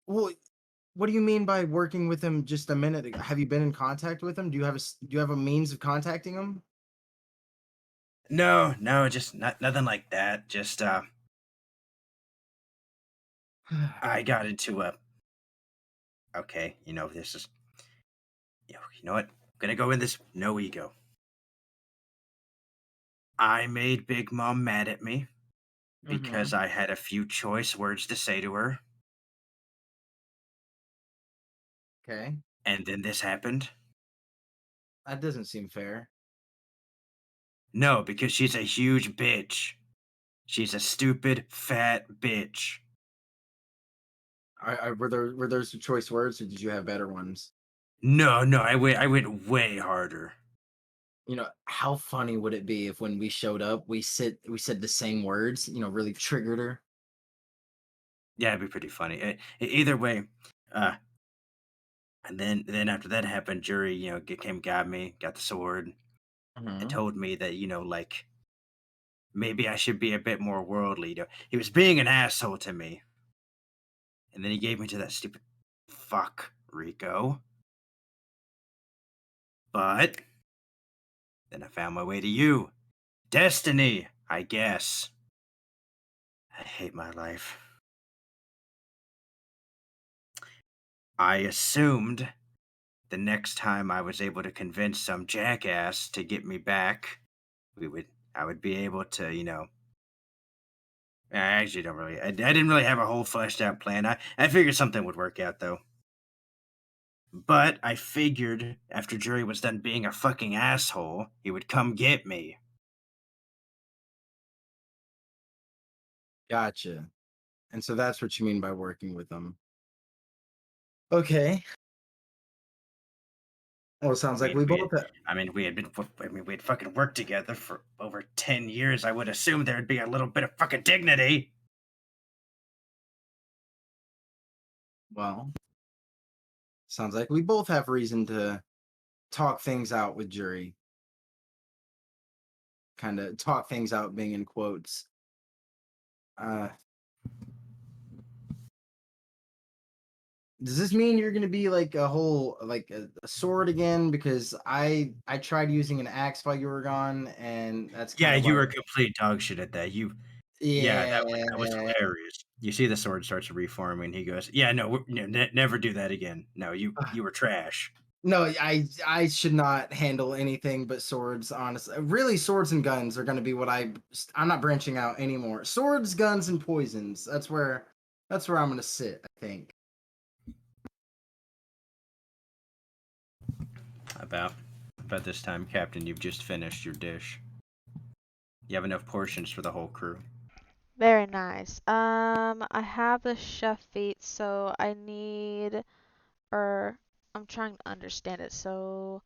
Well, what do you mean by working with him just a minute ago? Have you been in contact with him? Do you have a means of contacting him? No, no, just nothing like that. Just I got into a. Okay, this is. You know what? I'm gonna go in this no ego. I made Big Mom mad at me Mm-hmm. because I had a few choice words to say to her, Okay. and then this happened. That doesn't seem fair. No, because she's a huge bitch. She's a stupid, fat bitch. Were those the choice words, or did you have better ones? No, no, I went way harder. How funny would it be if when we showed up, we said the same words, really triggered her? Yeah, it'd be pretty funny. Either way, uh, and then after that happened, Jury, came, got me, got the sword, and Mm-hmm. told me that like maybe I should be a bit more worldly. He was being an asshole to me, and then he gave me to that stupid fuck Rico. But then I found my way to you. Destiny, I guess. I hate my life. I assumed the next time I was able to convince some jackass to get me back, we would I would be able to, I actually don't really I didn't really have a whole fleshed out plan. I figured something would work out though. But I figured after Jury was done being a fucking asshole, he would come get me. Gotcha. And so that's what you mean by working with them. Okay. Well, it sounds I like mean, we we had, both. we had fucking worked together for over 10 years. I would assume there'd be a little bit of fucking dignity. Well, sounds like we both have reason to talk things out with Jury. Kind of talk things out, being in quotes. Uh, does this mean you're gonna be like a sword again? Because I tried using an axe while you were gone, and that's Yeah, kind of you why. were complete dog shit at that. Yeah, that was Yeah. hilarious. You see the sword starts reforming. He goes, "Yeah, no, never do that again. No, you were trash." No, I should not handle anything but swords, honestly. Really, swords and guns are going to be what I'm not branching out anymore. Swords, guns, and poisons. That's where I'm going to sit, I think. About about this time, Captain, you've just finished your dish. You have enough portions for the whole crew. Very nice. I have the chef feat, so I need, or I'm trying to understand it. So,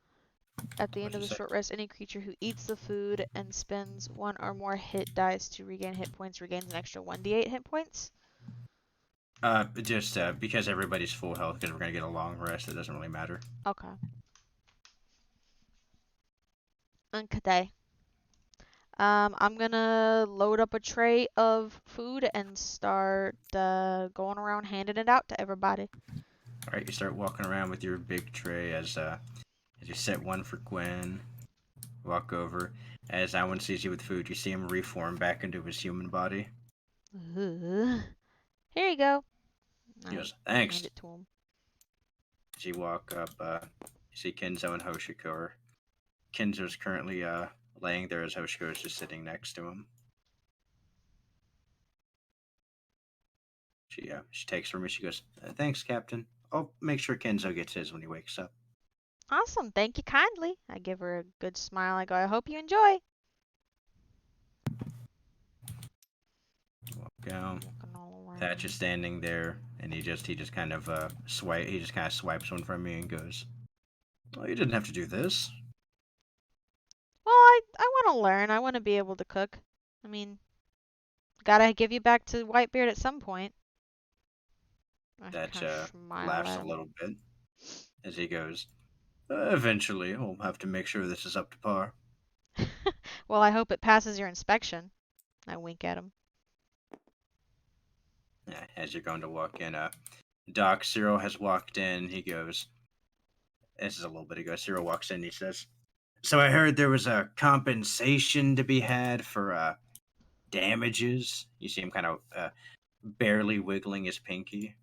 at the end What'd of you the say? short rest, any creature who eats the food and spends one or more hit dice to regain hit points regains an extra 1d8 hit points. Just because everybody's full health, because we're gonna get a long rest. It doesn't really matter. Okay. Okay. I'm gonna load up a tray of food and start going around handing it out to everybody. All right, you start walking around with your big tray as you set one for Gwen. Walk over. As Alan sees you with food, you see him reform back into his human body. Ugh. Here you go. He I goes, "Thanks." hand it to him. As you walk up, you see Kenzo and Hoshiko. Kenzo's currently laying there as Hoshiko is just sitting next to him. She takes from me. She goes, "Thanks, Captain. I'll make sure Kenzo gets his when he wakes up." Awesome. Thank you kindly. I give her a good smile. I go, I hope you enjoy. Walk down. Looking all around. Thatch is standing there, and he just kind of swipes one from me and goes, "Well, you didn't have to do this." Well, I want to learn. I want to be able to cook. I mean, gotta give you back to Whitebeard at some point. I Thatch kind of smile laughs at a him. little bit as he goes, "Eventually, we'll have to make sure this is up to par." Well, I hope it passes your inspection. I wink at him. As you're going to walk in, Doc, Cyril has walked in. He goes, this is a little bit ago. Cyril walks in. He says, so I heard there was a compensation to be had for damages. You see him kind of barely wiggling his pinky.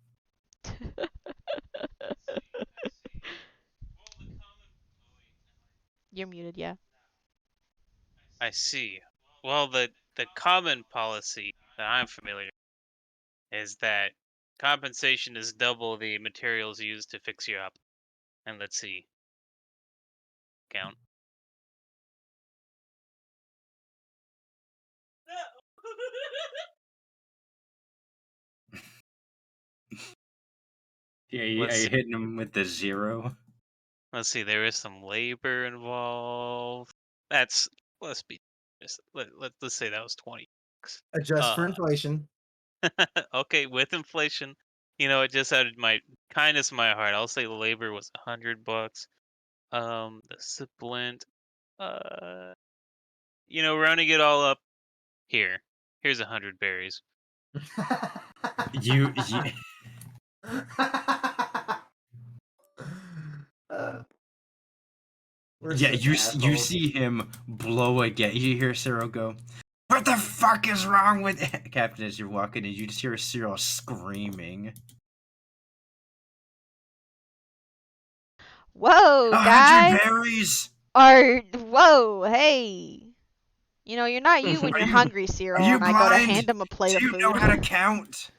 You're muted, yeah. I see. Well, the common policy that I'm familiar with is that compensation is double the materials used to fix you up. And let's see. Count. Yeah, Let's are you see. hitting him with the 0? Let's see. There is some labor involved. That's let's be. Let's say that was 20 bucks. Adjust for inflation. Okay, with inflation, it just out of my kindness of my heart, I'll say the labor was 100 bucks. The supplement, uh, rounding it all up, here's 100 berries. You We're yeah, such you assholes. see him blow again. You hear Cyril go, "What the fuck is wrong with it?" Captain, as you're walking in, you just hear Cyril screaming. Whoa, 100 guy! berries? Whoa, hey! You're not you when Are you're you hungry, are Cyril, you and I go to hand blind? him a plate Do of you know food. how to count?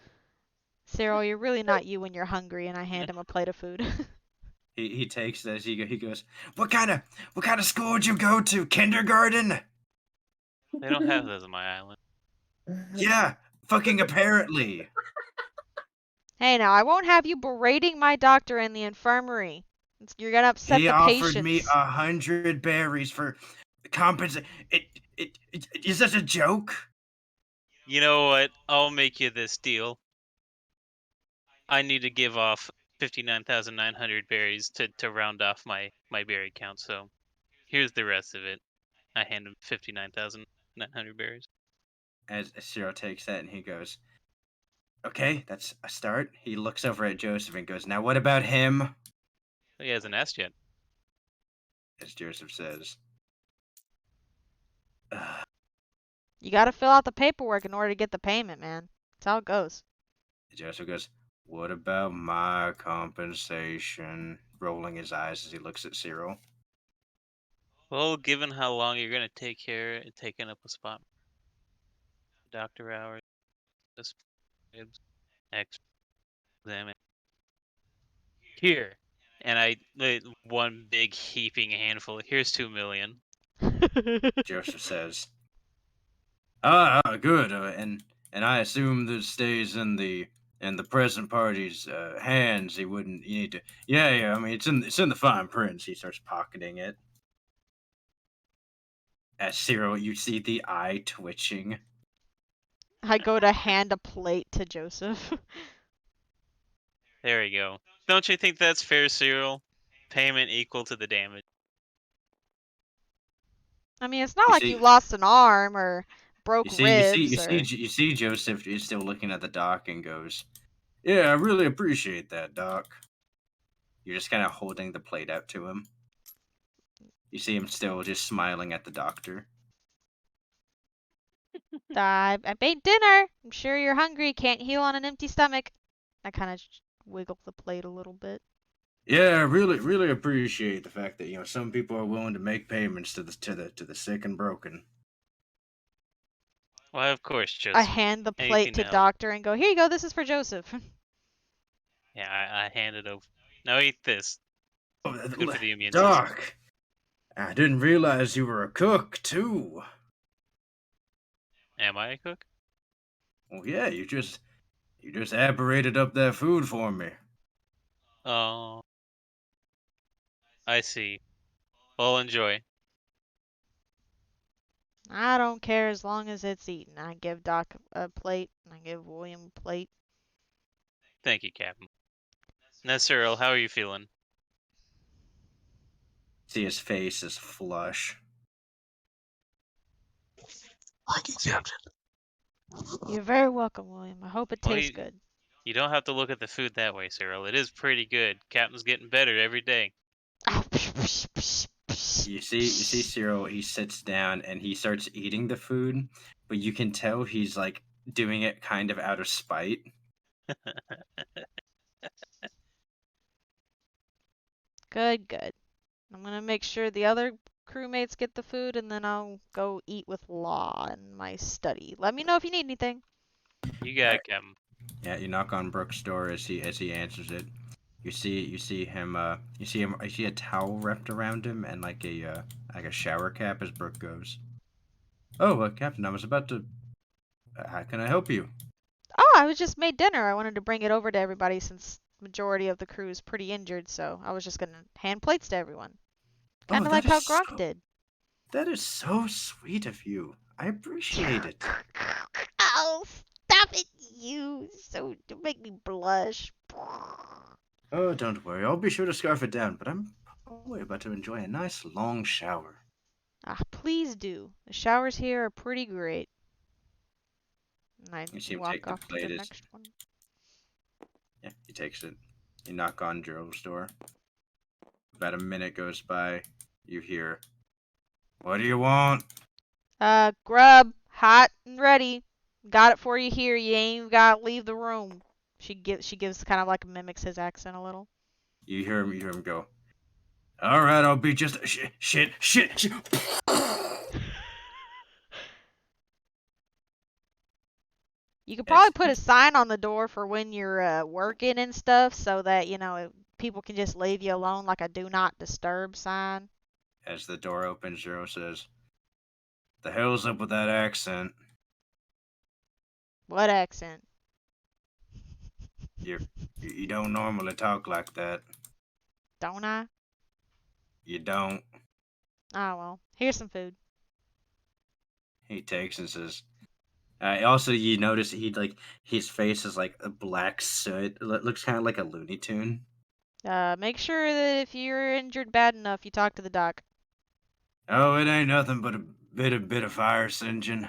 Cyril, you're really not you when you're hungry, and I hand him a plate of food. He takes this. He goes, what kind of school would you go to? Kindergarten? They don't have those on my island. Yeah, fucking apparently. Hey, now, I won't have you berating my doctor in the infirmary. You're gonna upset He the offered me patients. 100 berries for compensation. Is that a joke? You know what? I'll make you this deal. I need to give off 59,900 berries to round off my berry count. So here's the rest of it. I hand him 59,900 berries. As Cyril takes that and he goes, okay, that's a start. He looks over at Joseph and goes, now what about him? He hasn't asked yet. As Joseph says, You gotta fill out the paperwork in order to get the payment, man. That's how it goes. Joseph goes, what about my compensation? Rolling his eyes as he looks at Cyril. Well, given how long you're gonna take here and taking up a spot, doctor hours, this exam here, and I one big heaping handful. Here's 2 million. Joseph says, good. And I assume this stays in the present party's hands. He wouldn't. You need to. Yeah, yeah. I mean, it's in the fine print. He starts pocketing it. As Cyril, you see the eye twitching. I go to hand a plate to Joseph. There you go. Don't you think that's fair, Cyril? Payment equal to the damage. I mean, it's not You like you see, lost an arm or broke ribs or... you see. Joseph is still looking at the doc and goes, "Yeah, I really appreciate that, doc." You're just kind of holding the plate out to him. You see him still just smiling at the doctor. I made dinner. I'm sure you're hungry. Can't heal on an empty stomach. I kind of wiggle the plate a little bit. Yeah, I really appreciate the fact that some people are willing to make payments to the sick and broken. Well, of course, I Joseph. hand the plate Anything to to help. doctor and go, here you go. This is for Joseph. Yeah, I hand it over. Now eat this. Good for the immune system. Doc, I didn't realize you were a cook too. Am I a cook? Well, yeah, you just apparated up that food for me. Oh, I see. Well, enjoy. I don't care as long as it's eaten. I give Doc a plate and I give William a plate. Thank you, Captain. Now, Cyril, how are you feeling? See, his face is flush. Thank you, Captain. You're very welcome, William. I hope it Well, tastes good. You don't have to look at the food that way, Cyril. It is pretty good. Captain's getting better every day. You see Cyril, he sits down and he starts eating the food, but you can tell he's like doing it kind of out of spite. Good, good. I'm gonna make sure the other crewmates get the food, and then I'll go eat with Law in my study. Let me know if you need anything. You got it, Captain. Yeah, you knock on Brooke's door as he answers it. You see a towel wrapped around him and like a shower cap as Brooke goes. Oh, Captain, I was about to. How can I help you? Oh, I was just made dinner. I wanted to bring it over to everybody since majority of the crew is pretty injured, so I was just gonna hand plates to everyone. Kind of that like how is Gronk so- did. That is so sweet of you. I appreciate it. Oh, stop it, you make me blush. Oh, don't worry. I'll be sure to scarf it down, but I'm probably about to enjoy a nice long shower. Ah, please do. The showers here are pretty great. And I You see him walk take the off to plate the as- next one. Yeah, he takes it. You knock on Gerald's door. About a minute goes by. You hear, "What do you want?" Grub, hot and ready. Got it for you here. You ain't even gotta leave the room. She gives kind of like mimics his accent a little. You hear him go, "All right, I'll be just shit." You could probably put a sign on the door for when you're working and stuff, so that people can just leave you alone, like a do not disturb sign. As the door opens, Zero says, "The hell's up with that accent? What accent? You don't normally talk like that. Don't I? You don't." Oh well. Here's some food. He takes and says, also, you notice his face is like a black soot. It looks kind of like a Looney Tune. Make sure that if you're injured bad enough, you talk to the doc. Oh, it ain't nothing but a bit of fire singeing.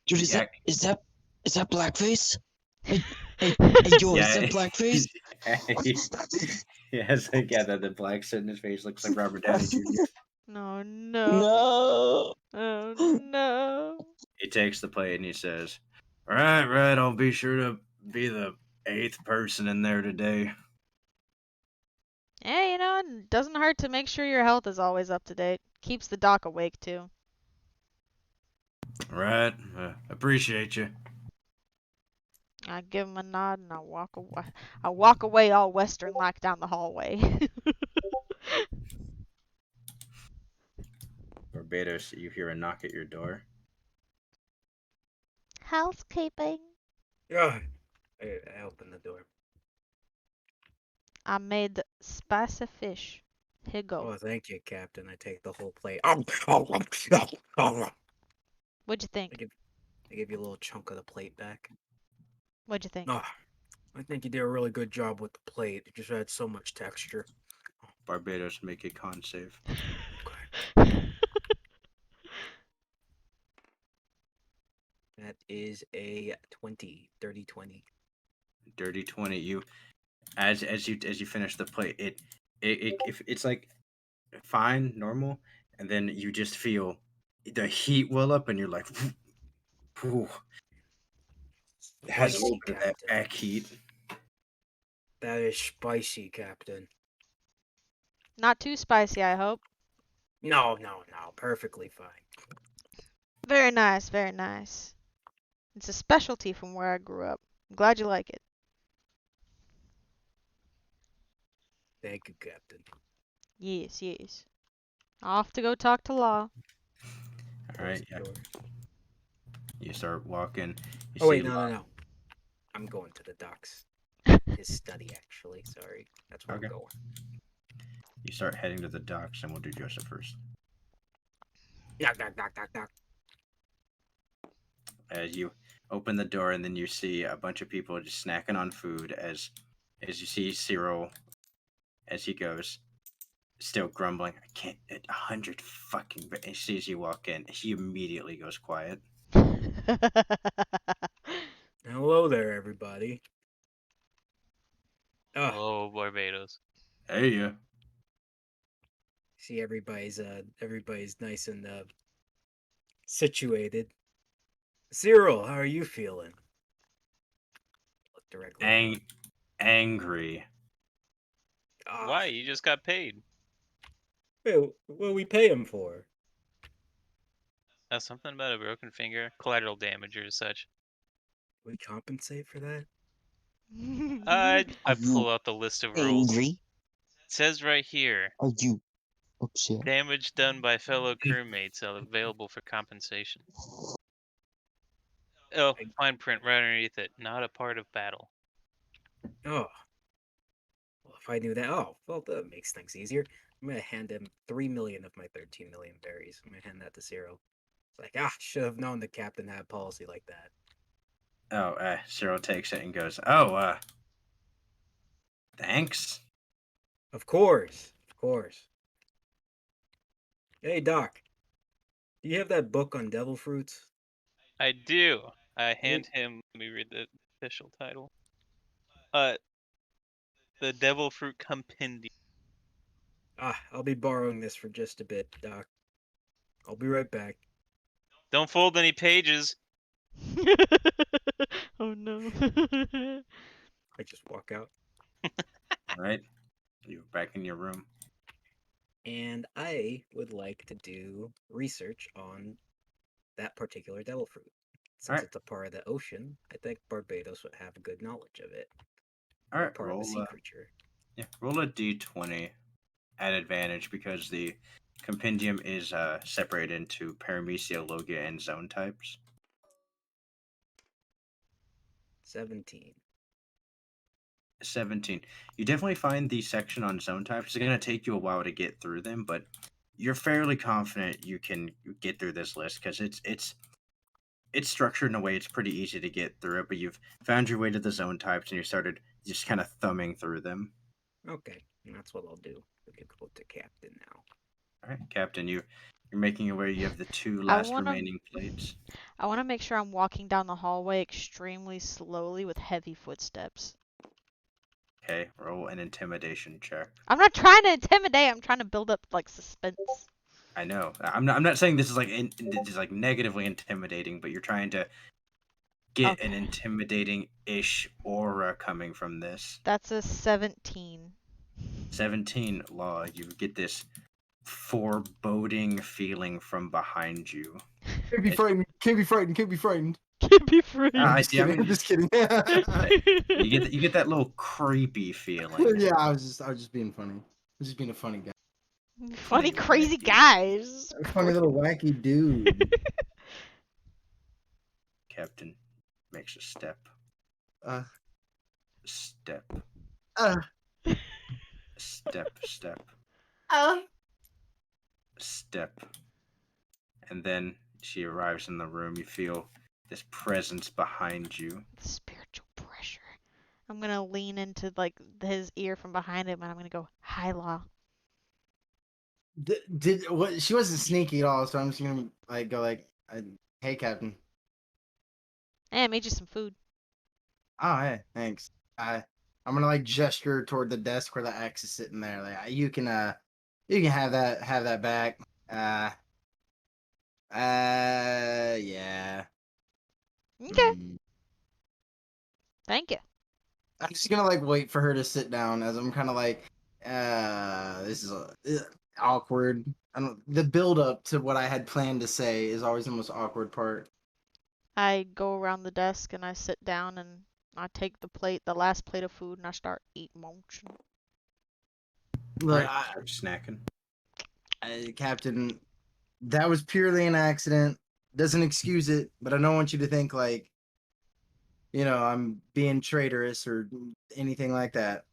Dude, is Yeah. that blackface? Hey, yo, is that blackface? Yes, the black soot in his face looks like Robert Downey Jr. No, no. No. Oh no. He takes the plate and he says, Right, I'll be sure to be the 8th person in there today." Yeah, it doesn't hurt to make sure your health is always up to date. Keeps the doc awake too. Right, appreciate you. I give him a nod and I walk away. I walk away all Western like down the hallway. Barbados, you hear a knock at your door. Housekeeping. Yeah. I open the door. I made spicy fish. Here go. Oh, thank you, Captain. I take the whole plate. What'd you think? I give you a little chunk of the plate back. What'd you think? Oh, I think you did a really good job with the plate. It just had so much texture. Barbados, make a con save. That is a 20, dirty 20. Dirty 20. You, as you finish the plate, it's like fine, normal, and then you just feel the heat well up, and you're like, "Whew." It has a little bit of that Captain. back heat. That is spicy, Captain. Not too spicy, I hope. No, perfectly fine. Very nice, very nice. It's a specialty from where I grew up. I'm glad you like it. Thank you, Captain. Yes, yes. Off to go talk to Law. All right, yeah. You start walking. Oh wait, no. I'm going to the docks. His study, actually. Sorry, that's where Okay. I'm going. You start heading to the docks, and we'll do Joseph first. Knock. As you open the door, and then you see a bunch of people just snacking on food. As you see Cyril, as he goes, still grumbling. I can't. 100 fucking. He sees you walk in. He immediately goes quiet. Hello there, everybody. everybody. Oh, Oh, Barbados. Hey, yeah. see, everybody's nice and situated. Cyril, how are you feeling? Look directly at him. Angry. Ah, Why? You just got paid. wait, what do we pay him for? Something about a broken finger, collateral damage or such. We compensate for that? I Are you pull out the list of rules. angry? It says right here, Are you upset? damage done by fellow crewmates available for compensation. Oh, fine print right underneath it. Not a part of battle. Oh, well, if I knew that, oh, well, that makes things easier. I'm gonna hand him 3 million of my 13 million berries. I'm gonna hand that to Cyril. It's like, should have known the captain had a policy like that. Oh, Cyril takes it and goes, "Oh, thanks." Of course, of course. Hey, Doc, do you have that book on devil fruits? I do. I hand him. Let me read the official title. The Devil Fruit Compendium. I'll be borrowing this for just a bit, Doc. I'll be right back. Don't fold any pages. Oh no. I just walk out. All right, you're back in your room. And I would like to do research on that particular devil fruit. Since Alright. it's a part of the ocean, I think Barbados would have a good knowledge of it. All right, Part of the sea creature. roll a d20 at advantage because the compendium is separated into paramecia, logia, and zone types. 17. 17. You definitely find the section on zone types. It's going to take you a while to get through them, but you're fairly confident you can get through this list because it's structured in a way it's pretty easy to get through it. But you've found your way to the zone types and you started just kind of thumbing through them. Okay, and that's what I'll do. We can go to Captain now. All right, Captain, you're making your way. You have the two I last wanna- remaining plates. I want to make sure I'm walking down the hallway extremely slowly with heavy footsteps. Okay, roll an intimidation check. I'm not trying to intimidate. I'm trying to build up like suspense. I know. I'm not saying this is like this is like negatively intimidating, but you're trying to get an Okay. intimidating-ish aura coming from this. That's a 17. 17 Law, you get this foreboding feeling from behind you. Can't be frightened. Can't be frightened. Can't be frightened. Can't be free. I I'm just kidding. You get that little creepy feeling. Yeah, I was just being funny. I was just being a funny guy. Funny, Funny crazy wacky. guys. A funny little wacky dude. Captain makes a step. Uh, Step. uh, Step. Step. uh. Step. And then she arrives in the room. You feel this presence behind you. Spiritual pressure. I'm gonna lean into like his ear from behind him, and I'm gonna go, "Hi, Law." Did what? She wasn't sneaky at all, so I'm just gonna like go like, "Hey, Captain." Hey, I made you some food. Oh, hey, thanks. I'm gonna like gesture toward the desk where the axe is sitting there. Like, you can have that back. Yeah. Okay, Mm. thank you. I'm just gonna like wait for her to sit down as I'm kind of like, this is awkward. I don't. The build up to what I had planned to say is always the most awkward part. I go around the desk and I sit down and I take the last plate of food, and I start eating munching. Look, Right, start snacking. Captain, that was purely an accident. Doesn't excuse it, but I don't want you to think like, I'm being traitorous or anything like that.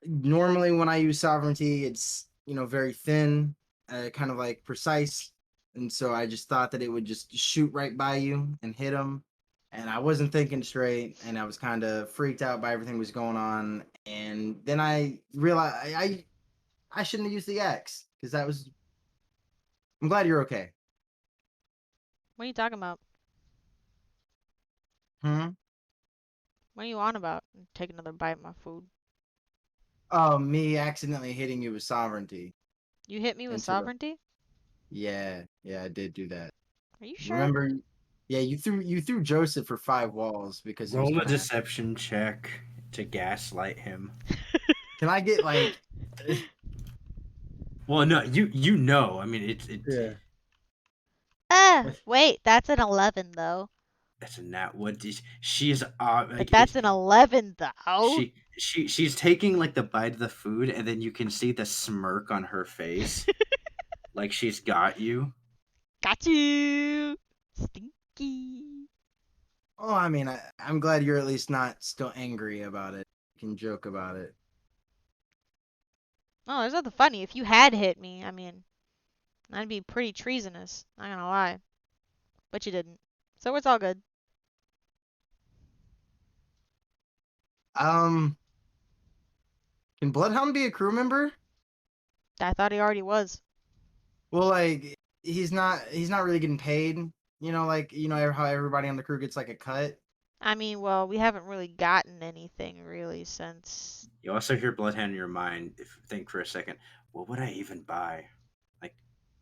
Normally, when I use sovereignty, it's very thin, kind of like precise, and so I just thought that it would just shoot right by you and hit him, and I wasn't thinking straight, and I was kind of freaked out by everything that was going on, and then I realized I shouldn't have used the axe because that was. I'm glad you're okay. What are you talking about? Hmm. What What are you on about? Take another bite of my food. Oh, me accidentally hitting you with sovereignty. You hit me with Into the- sovereignty? Yeah, I did do that. Are you sure? Remember? Yeah, you threw Joseph for 5 walls because he was Roll a mad. deception check to gaslight him. Can I get like? Well, no, you know. I mean, it's Yeah. Wait, that's an 11 though. that's not what she's But like. that's an 11 though. She's taking like the bite of the food, and then you can see the smirk on her face, like she's got you. Got you. Stinky. Oh, I mean, I'm glad you're at least not still angry about it. You can joke about it. Oh, there's nothing funny. If you had hit me, I mean, that'd be pretty treasonous. Not gonna lie. But you didn't. So it's all good. Can Bloodhound be a crew member? I thought he already was. Well, like he's not really getting paid. Like how everybody on the crew gets like a cut. I mean, well, we haven't really gotten anything really since. You also hear Bloodhound in your mind. Think for a second. What would I even buy? Like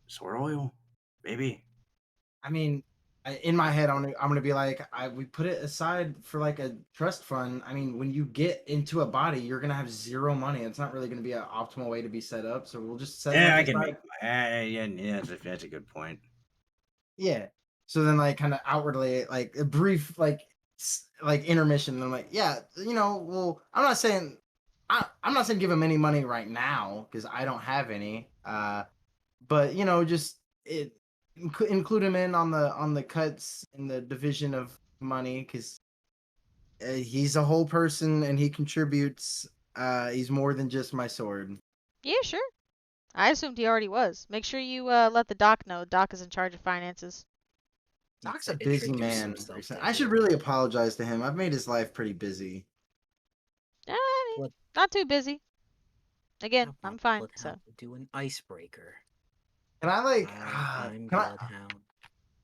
sword oil, maybe. I mean, in my head, I'm gonna be like, we put it aside for like a trust fund. I mean, when you get into a body, you're gonna have 0 money. It's not really gonna be an optimal way to be set up. So we'll just set. Yeah, it I up can aside. make. Yeah, that's a good point. Yeah. So then, like, kind of outwardly, like a brief, like intermission. And I'm like, yeah, well, I'm not saying give him any money right now because I don't have any. But just include him in on the cuts in the division of money because he's a whole person and he contributes. He's more than just my sword. Yeah, sure. I assumed he already was. Make sure you let the doc know. Doc is in charge of finances. Doc's To a busy introduce man. himself to I should everyone. really apologize to him. I've made his life pretty busy. I mean, What- not too busy. Again, How I'm about fine. Bloodhound So do an icebreaker. Can I like? I'm Can Bloodhound.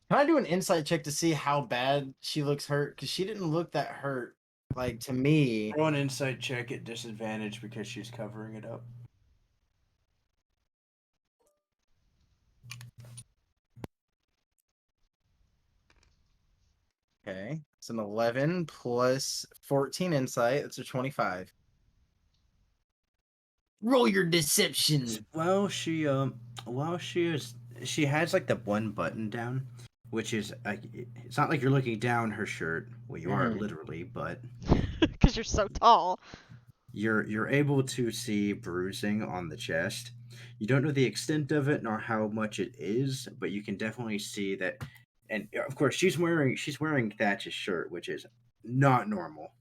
I do an insight check to see how bad she looks hurt? Because she didn't look that hurt. Like to me. Roll an insight check at disadvantage because she's covering it up. Okay, it's an 11 plus 14 insight. That's a 25. Roll your deception. Well, she she has like the one button down, which is like it's not like you're looking down her shirt. Well, you are Mhm. literally, but because you're so tall. you're able to see bruising on the chest. You don't know the extent of it nor how much it is, but you can definitely see that. And of course, she's wearing Thatch's shirt, which is not normal.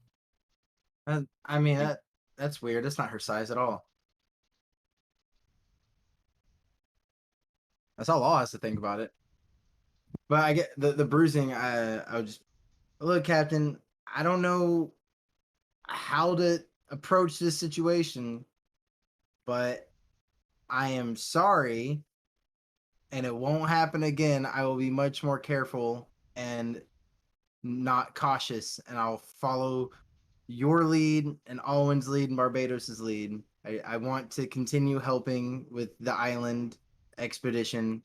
I mean that's weird. That's not her size at all. That's all Law has to think about it. But I get the bruising. I would just look, Captain. I don't know how to approach this situation, but I am sorry, and it won't happen again. I will be much more careful and not cautious, and I'll follow your lead and Alwyn's lead and Barbados's lead. I want to continue helping with the island expedition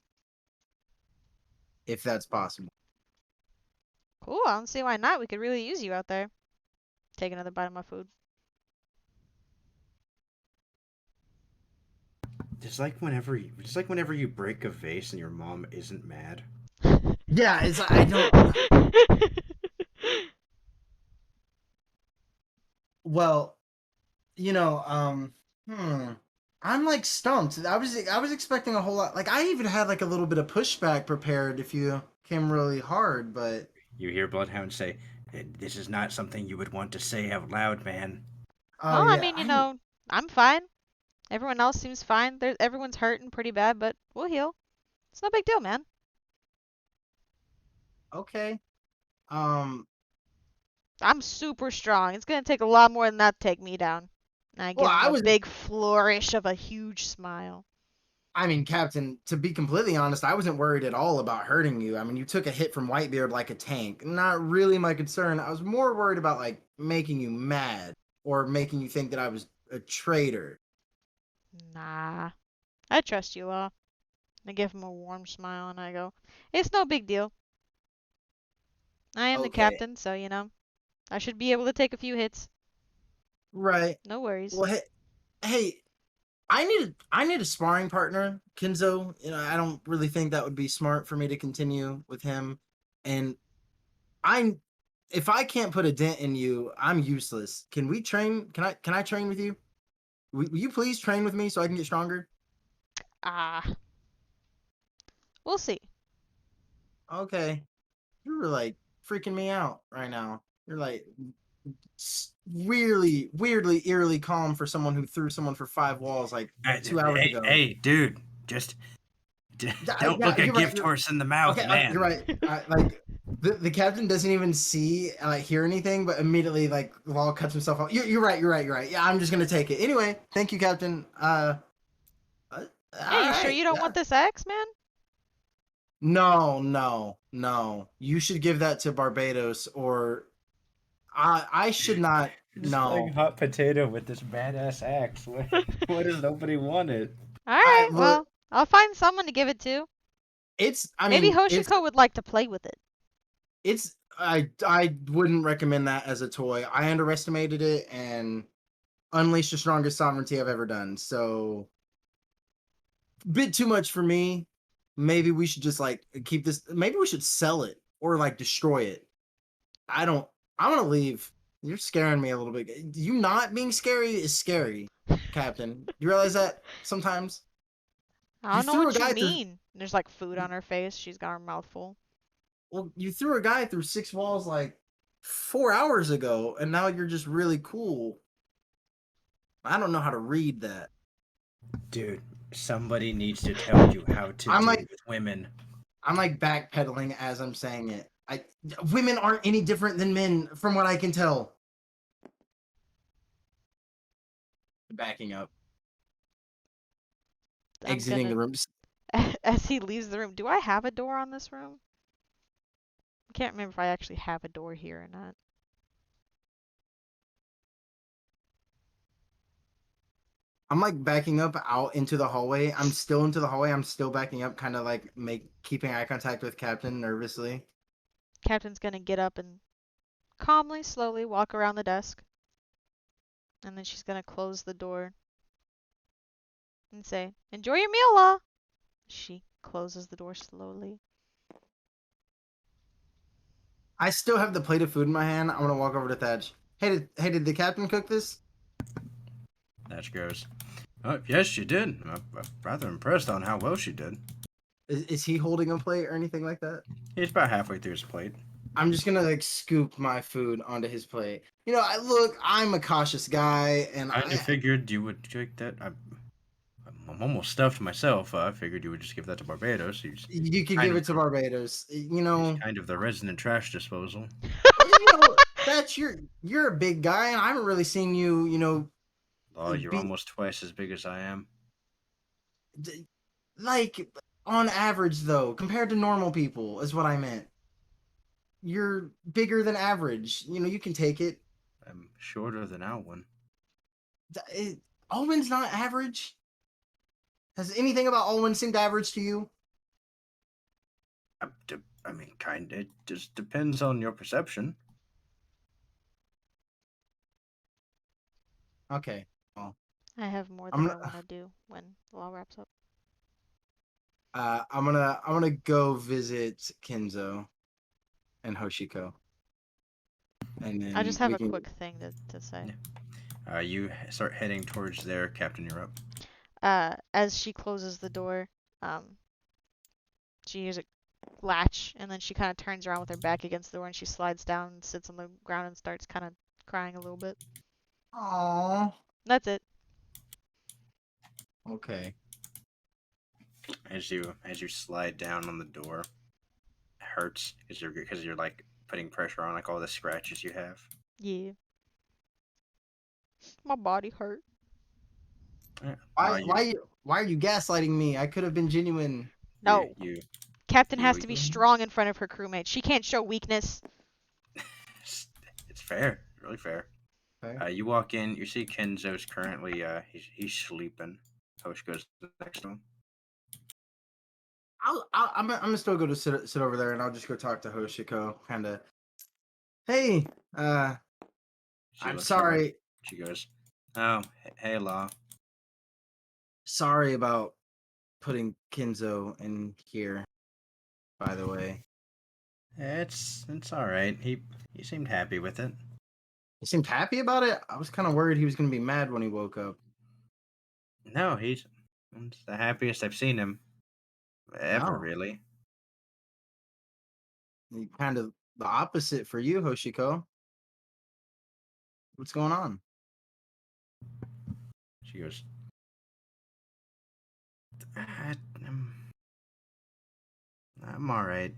if that's possible. Cool. I don't see why not. We could really use you out there. Take another bite of my food. It's like whenever you break a vase and your mom isn't mad. Yeah, it's I don't. Well, I'm like stumped. I was expecting a whole lot. Like I even had like a little bit of pushback prepared if you came really hard, but You hear Bloodhound say, "This is not something you would want to say out loud, man." Well, yeah, I mean, I'm fine. Everyone else seems fine. Everyone's hurting pretty bad, but we'll heal. It's no big deal, man. okay. I'm super strong. It's gonna take a lot more than that to take me down. And I give Well, him I a was. big flourish of a huge smile. I mean, Captain, to be completely honest, I wasn't worried at all about hurting you. I mean, you took a hit from Whitebeard like a tank. Not really my concern. I was more worried about like making you mad or making you think that I was a traitor. Nah. I trust you, Law. I give him a warm smile and I go, it's no big deal. I am the Okay, captain, so, I should be able to take a few hits. right. No worries. Well, hey, I need a sparring partner, Kenzo. I don't really think that would be smart for me to continue with him. And if I can't put a dent in you, I'm useless. Can we train? Can I train with you? Will you please train with me so I can get stronger? Ah. We'll see. Okay. You're like freaking me out right now. You're like really weirdly eerily calm for someone who threw someone for 5 walls like 2 hours Hey, ago. hey, dude, just don't Yeah, look a you're right. gift horse in the mouth, Okay, man. you're right. Like the captain doesn't even see hear anything, but immediately like Law cuts himself off. You're right. You're right. You're right. Yeah, I'm just gonna take it anyway. Thank you, Captain. All Yeah, you sure right. you don't want this axe, man? No. You should give that to Barbados, or I should not. Just playing No. hot potato with this badass axe. What does nobody want it? Alright, Look. well, I'll find someone to give it to. Maybe It's Hoshiko would like to play with it. I wouldn't recommend that as a toy. I underestimated it and unleashed the strongest sovereignty I've ever done. So bit too much for me. Maybe we should just like keep this. Maybe we should sell it or like destroy it. I don't. I'm gonna leave. You're scaring me a little bit. You not being scary is scary, Captain. You realize that sometimes I you don't know threw a what you guy through. mean. There's like food on her face. She's got her mouth full. Well, you threw a guy through 6 walls like 4 hours ago, and now you're just really cool. I don't know how to read that. Dude, somebody needs to tell you how to I'm deal like- with women. I'm like backpedaling as I'm saying it. Women aren't any different than men, from what I can tell. Backing up, I'm exiting the gonna, room. as he leaves the room. Do I have a door on this room? I can't remember if I actually have a door here or not. I'm like backing up out into the hallway. I'm still into the hallway. I'm still backing up, kind of like keeping eye contact with Captain nervously. Captain's gonna get up and calmly, slowly walk around the desk. And then she's gonna close the door and say, enjoy your meal, Law. She closes the door slowly. I still have the plate of food in my hand. I'm gonna walk over to Thatch. Hey, did the captain cook this? Thatch goes, oh, yes, she did. I'm rather impressed on how well she did. Is he holding a plate or anything like that? He's about halfway through his plate. I'm just gonna like scoop my food onto his plate. I'm a cautious guy, and I figured you would take that. I'm almost stuffed myself. I figured you would just give that to Barbados. You could give it to Barbados. He's kind of the resident trash disposal. That's you're a big guy, and I haven't really seen you. Oh, you're almost twice as big as I am. Like on average, though, compared to normal people, is what I meant. You're bigger than average. You can take it. I'm shorter than Alwyn. Alwyn's not average. Has anything about Alwyn seemed average to you? I mean, kind of. It just depends on your perception. Okay. Well, I have more that I want to do when the Law wraps up. I'm gonna go visit Kenzo and Hoshiko. And then I just have a quick thing to say. You start heading towards there, Captain. You're up. As she closes the door, she hears a latch, and then she kind of turns around with her back against the door, and she slides down and sits on the ground and starts kind of crying a little bit. Aww. That's it. Okay. As you slide down on the door, it hurts because you're like putting pressure on like all the scratches you have. Yeah. My body hurt. Why are you gaslighting me? I could have been genuine. No. You Captain has to be strong in front of her crewmates. She can't show weakness. It's fair. really fair. Okay. You walk in, you see Kenzo's currently he's sleeping. Hosh goes next to him. I'm gonna still go to sit over there, and I'll just go talk to Hoshiko. Kind of. Hey, She I'm looks over. sorry. She goes, "Oh, hey, Law. Sorry about putting Kinzo in here. By the way, It's all right. He seemed happy with it. he seemed happy about it. I was kind of worried he was gonna be mad when he woke up. No, he's the happiest I've seen him ever, No, really." kind of the opposite for you, Hoshiko. What's going on? She goes, "I- I'm, I'm all right.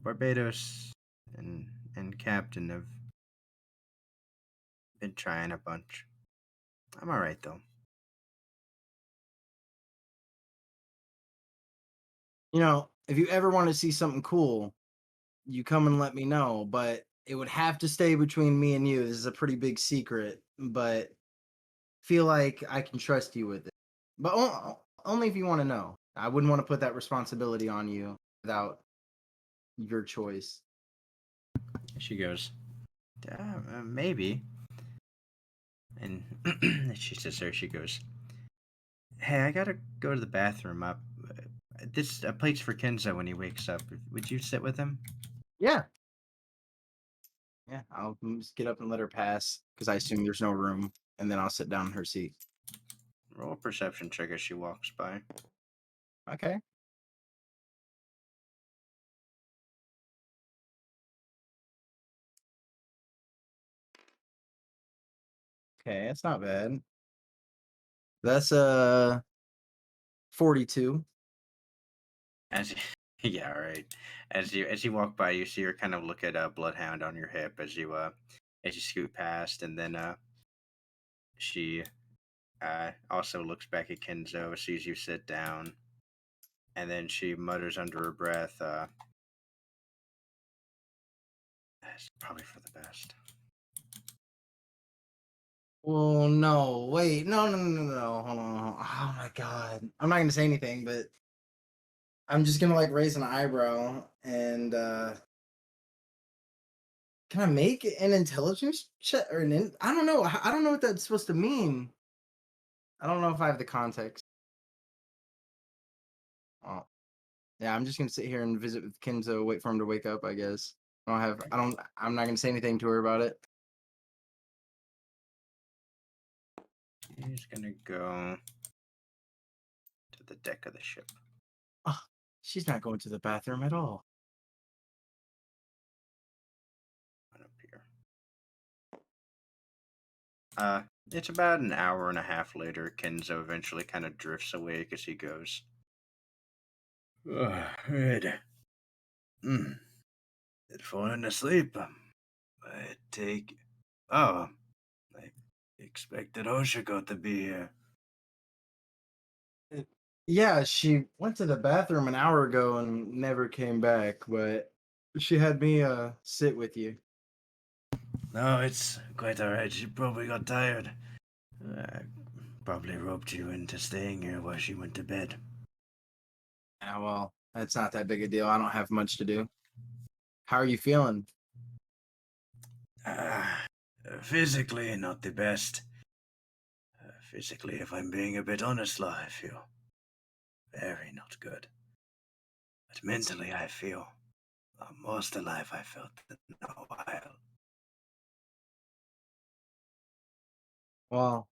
Barbados and Captain have been trying a bunch. I'm all right though." You know, if you ever want to see something cool, you come and let me know. But it would have to stay between me and you. This is a pretty big secret, but feel like I can trust you with it. But only if you want to know. I wouldn't want to put that responsibility on you without your choice. She goes, "Maybe." And she says there, she goes, "Hey, I gotta go to the bathroom. This plate's for Kenzo when he wakes up. Would you sit with him?" Yeah. Yeah, I'll just get up and let her pass because I assume there's no room, and then I'll sit down in her seat. Roll a perception check as she walks by. Okay. Okay, that's not bad. That's 42. As yeah, all right. As you walk by, you see her kind of look at a bloodhound on your hip as you scoot past, and then she also looks back at Kenzo, sees you sit down, and then she mutters under her breath, "It's probably for the best." Well, no, wait, no. Hold on. Oh my god. I'm not gonna say anything, but I'm just gonna like raise an eyebrow and can I make an intelligence check or I don't know. I don't know what that's supposed to mean. I don't know if I have the context. Oh, yeah, I'm just gonna sit here and visit with Kenzo, wait for him to wake up, I guess. I'm not gonna say anything to her about it. He's gonna go to the deck of the ship. Oh, she's not going to the bathroom at all. Right up here. It's about an hour and a half later. Kenzo eventually kind of drifts awake as he goes, "Red. Had fallen asleep. I take. Oh, I expected Oshiko to be here." Yeah, she went to the bathroom an hour ago and never came back, but she had me sit with you. "No, it's quite alright. She probably got tired. I probably roped you into staying here while she went to bed." Yeah, well, that's not that big a deal. I don't have much to do. How are you feeling? Ah, physically, not the best. Physically, if I'm being a bit honest, Law, I feel very not good. But mentally, I feel the most alive I felt in a while. Well,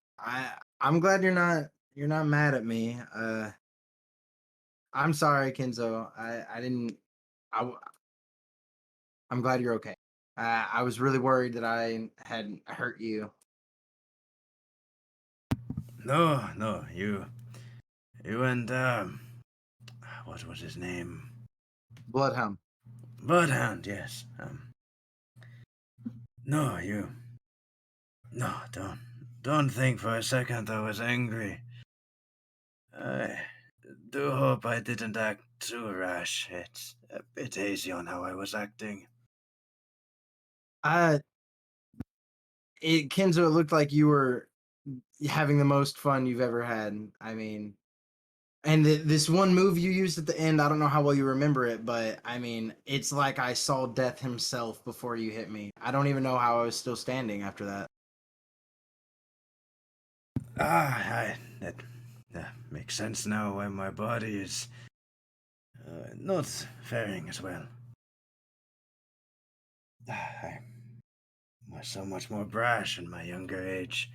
I'm glad you're not mad at me. I'm sorry, Kenzo. I didn't. I w- I'm glad you're okay. I was really worried that I had hurt you. No, no, you and what was his name? Bloodhound. Bloodhound, yes. No, no, don't think for a second I was angry. I do hope I didn't act too rash. It's a bit hazy on how I was acting. I Kenzo, it looked like you were having the most fun you've ever had. I mean, and this one move you used at the end, I don't know how well you remember it, but I mean, it's like I saw death himself before you hit me. I don't even know how I was still standing after that. That makes sense now why my body is not faring as well. I was so much more brash in my younger age.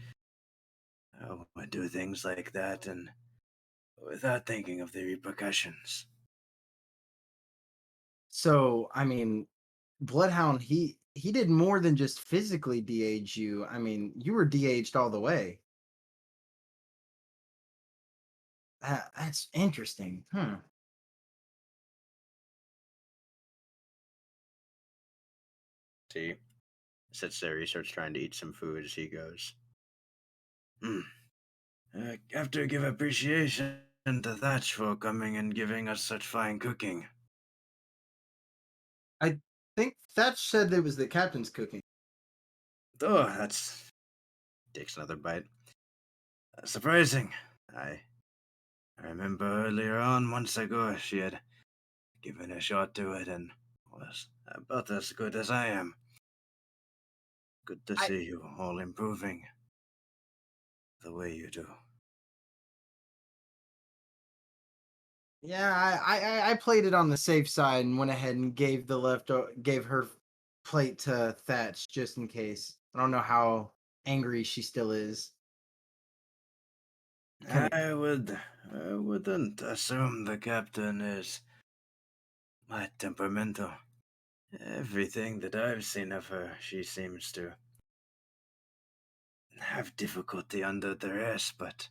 I would do things like that and without thinking of the repercussions. So, I mean, Bloodhound, he did more than just physically de-age you. I mean, you were de-aged all the way. That's interesting. Hmm. See, sits there, he starts trying to eat some food as he goes. Hmm. I have to give appreciation to Thatch for coming and giving us such fine cooking. I think Thatch said it was the captain's cooking. Oh, that's takes another bite. Surprising. I I remember earlier on, months ago, she had given a shot to it and was about as good as I am. Good to I see you all improving the way you do. Yeah, I played it on the safe side and went ahead and gave her plate to Thatch just in case. I don't know how angry she still is. Kind of. I wouldn't assume the captain is that temperamental. Everything that I've seen of her, she seems to have difficulty under duress, but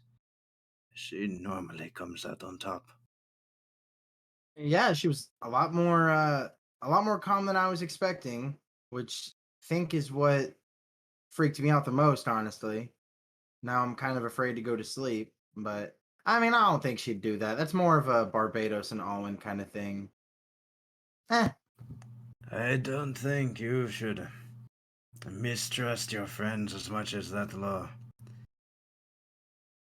she normally comes out on top. Yeah, she was a lot more calm than I was expecting, which I think is what freaked me out the most, honestly. Now I'm kind of afraid to go to sleep, but I mean, I don't think she'd do that. That's more of a Barbados and Alwyn kind of thing. Eh, I don't think you should mistrust your friends as much as that law.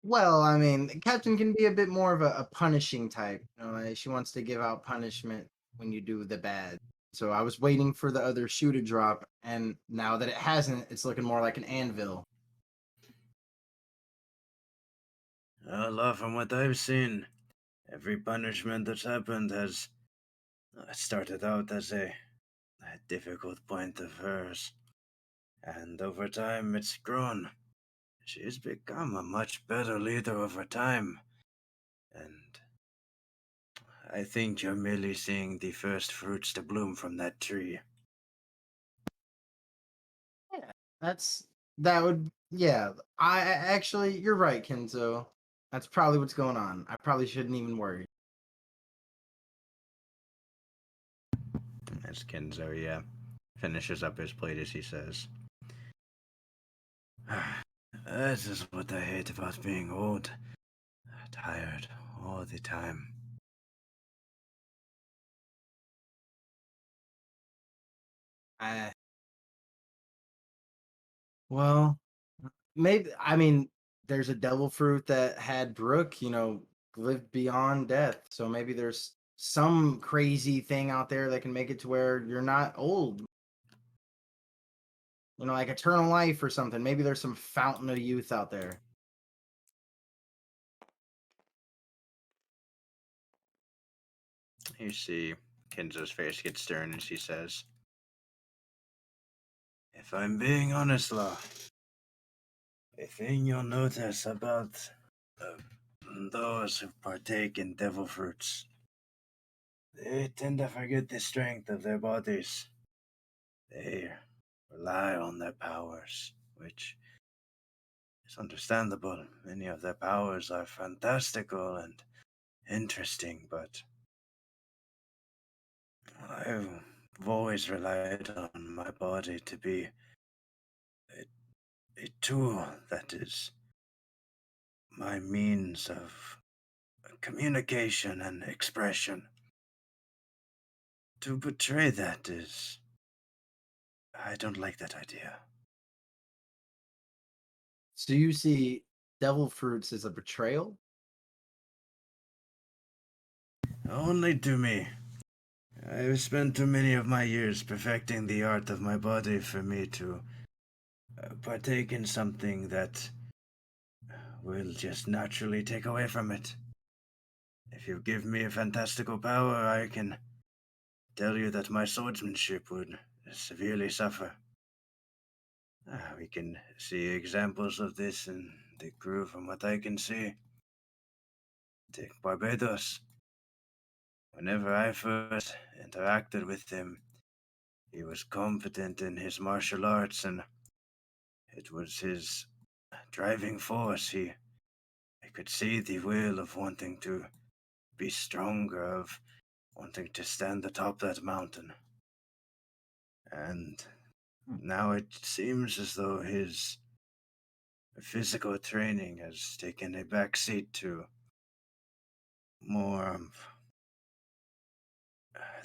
well, I mean, the captain can be a bit more of a punishing type. You know, like she wants to give out punishment when you do the bad. So I was waiting for the other shoe to drop, and now that it hasn't, it's looking more like an anvil. Law, from what I've seen, every punishment that's happened has started out as a difficult point of hers, and over time it's grown. She's become a much better leader over time, and I think you're merely seeing the first fruits to bloom from that tree. Yeah, that's that would yeah. Actually, you're right, Kenzo. That's probably what's going on. I probably shouldn't even worry. As Kenzo, yeah, finishes up his plate as he says, "This is what I hate about being old. Tired all the time." I well, maybe I mean there's a devil fruit that had Brooke, lived beyond death. So maybe there's some crazy thing out there that can make it to where you're not old. Like eternal life or something. Maybe there's some fountain of youth out there. You see Kenzo's face gets stern as she says, "If I'm being honest, Law, a thing you'll notice about uh, those who partake in devil fruits, they tend to forget the strength of their bodies. They rely on their powers, which is understandable. Many of their powers are fantastical and interesting, but I've always relied on my body to be a tool that is my means of communication and expression. To betray that is. I don't like that idea." So you see devil fruits as a betrayal? Only to me. I've spent too many of my years perfecting the art of my body for me to partake in something that will just naturally take away from it. If you give me a fantastical power, I can tell you that my swordsmanship would severely suffer. We can see examples of this in the crew from what I can see. Take Barbados. Whenever I first interacted with him, he was competent in his martial arts, and it was his driving force. I could see the will of wanting to be stronger, of wanting to stand atop that mountain. And now it seems as though his physical training has taken a backseat to more of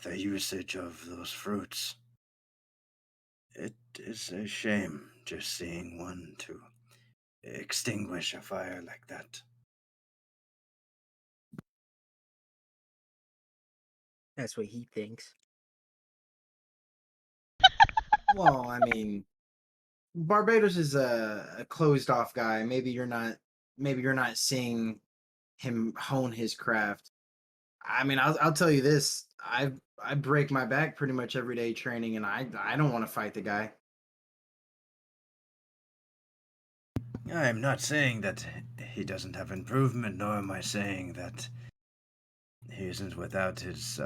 the usage of those fruits. It is a shame just seeing one to extinguish a fire like that. That's what he thinks. Well, I mean, Barbados is a closed off guy. Maybe you're not seeing him hone his craft. I mean, I'll tell you this. I break my back pretty much every day training, and I don't want to fight the guy. I'm not saying that he doesn't have improvement, nor am I saying that he isn't without his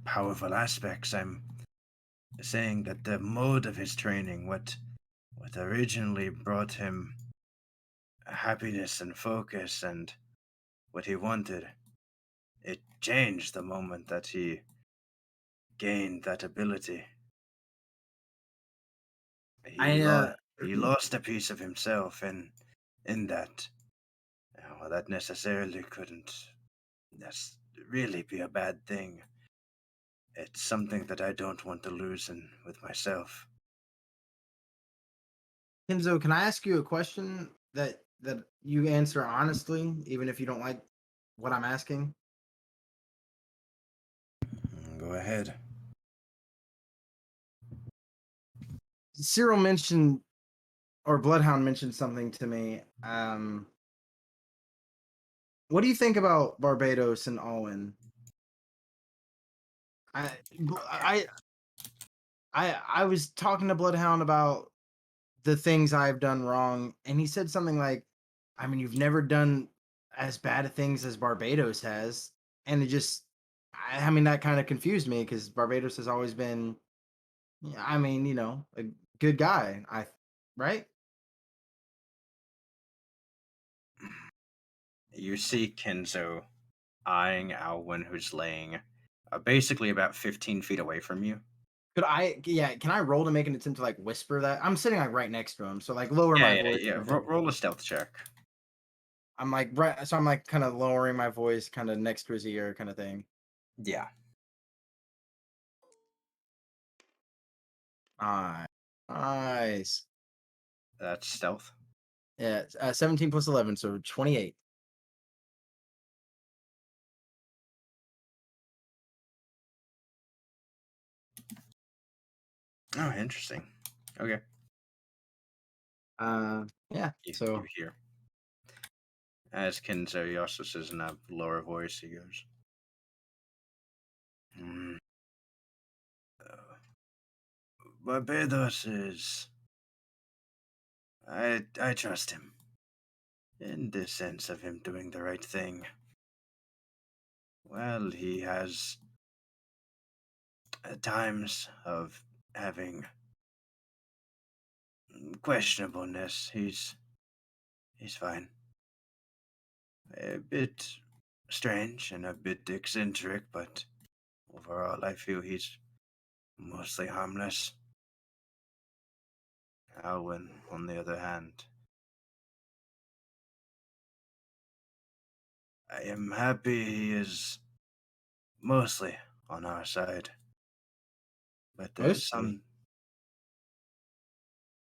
powerful aspects. I'm saying that the mode of his training, what originally brought him happiness and focus and what he wanted, it changed the moment that he gained that ability. He I lost he lost a piece of himself in that. Well, that necessarily couldn't that's really be a bad thing. It's something that I don't want to lose in with myself. Kenzo, can I ask you a question that you answer honestly, even if you don't like what I'm asking? Go ahead. Cyril mentioned, or Bloodhound mentioned something to me. What do you think about Barbados and Alwyn? I I I was talking to Bloodhound about the things I've done wrong, and he said something like, "I mean, you've never done as bad of things as Barbados has," and it just, I mean, that kind of confused me because Barbados has always been, I mean, a good guy. Right? You see Kenzo eyeing Alwyn, who's laying basically about 15 feet away from you. Yeah, can I roll to make an attempt to like whisper that? I'm sitting like right next to him, so like lower my voice. Yeah. Roll a stealth check. I'm like right, so I'm like kind of lowering my voice, kind of next to his ear, kind of thing. Yeah. Nice. That's stealth. Yeah, 17 plus 11, so 28. Oh, interesting. Okay. Yeah. You So hear. As Kenzo, he also says in a lower voice, he goes, "Hmm, Barbados is. I trust him. In the sense of him doing the right thing. Well, he has times of having questionableness. He's fine. A bit strange and a bit eccentric, but overall I feel he's mostly harmless. Alwyn, on the other hand, I am happy he is mostly on our side. But there's mostly. some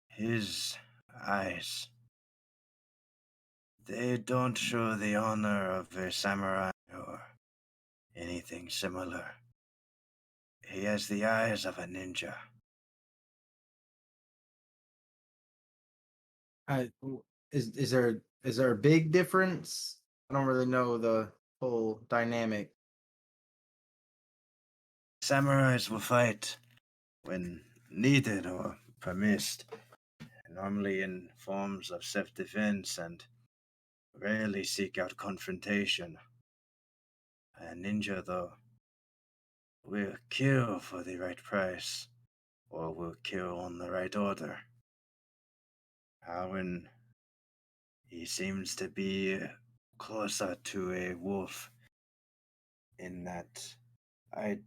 his eyes They don't show the honor of a samurai or anything similar. He has the eyes of a ninja. Is there a big difference? I don't really know the whole dynamic. Samurais will fight when needed or permitted, normally in forms of self-defense and rarely seek out confrontation. A ninja, though, will kill for the right price, or will kill on the right order. Owen, he seems to be closer to a wolf in that I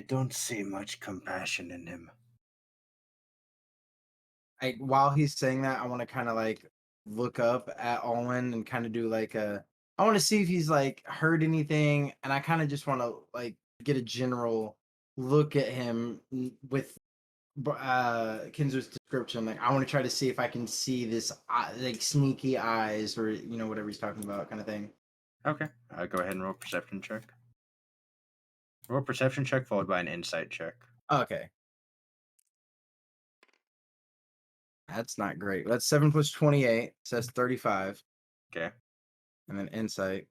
don't see much compassion in him. While he's saying that, I want to kind of like look up at Owen and kind of do like a. I want to see if he's like heard anything, and I kind of just want to like get a general look at him with Kinzo's description. Like I want to try to see if I can see this like sneaky eyes or whatever he's talking about, kind of thing. Okay, go ahead and roll a perception check. Roll a perception check followed by an insight check. Okay. That's not great. That's 7 plus 28, so that's 35. Okay. And then insight.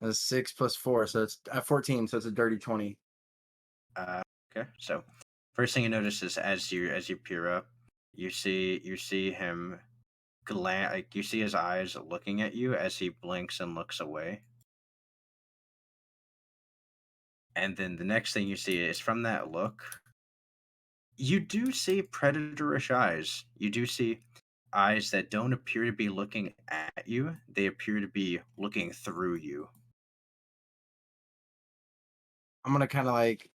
That's 6 plus 4, so it's 14, so it's a dirty 20. Okay. So first thing you notice is as you peer up, you see him you see his eyes looking at you as he blinks and looks away. And then the next thing you see is from that look, you do see predatorish eyes. You do see eyes that don't appear to be looking at you. They appear to be looking through you. I'm gonna kind of like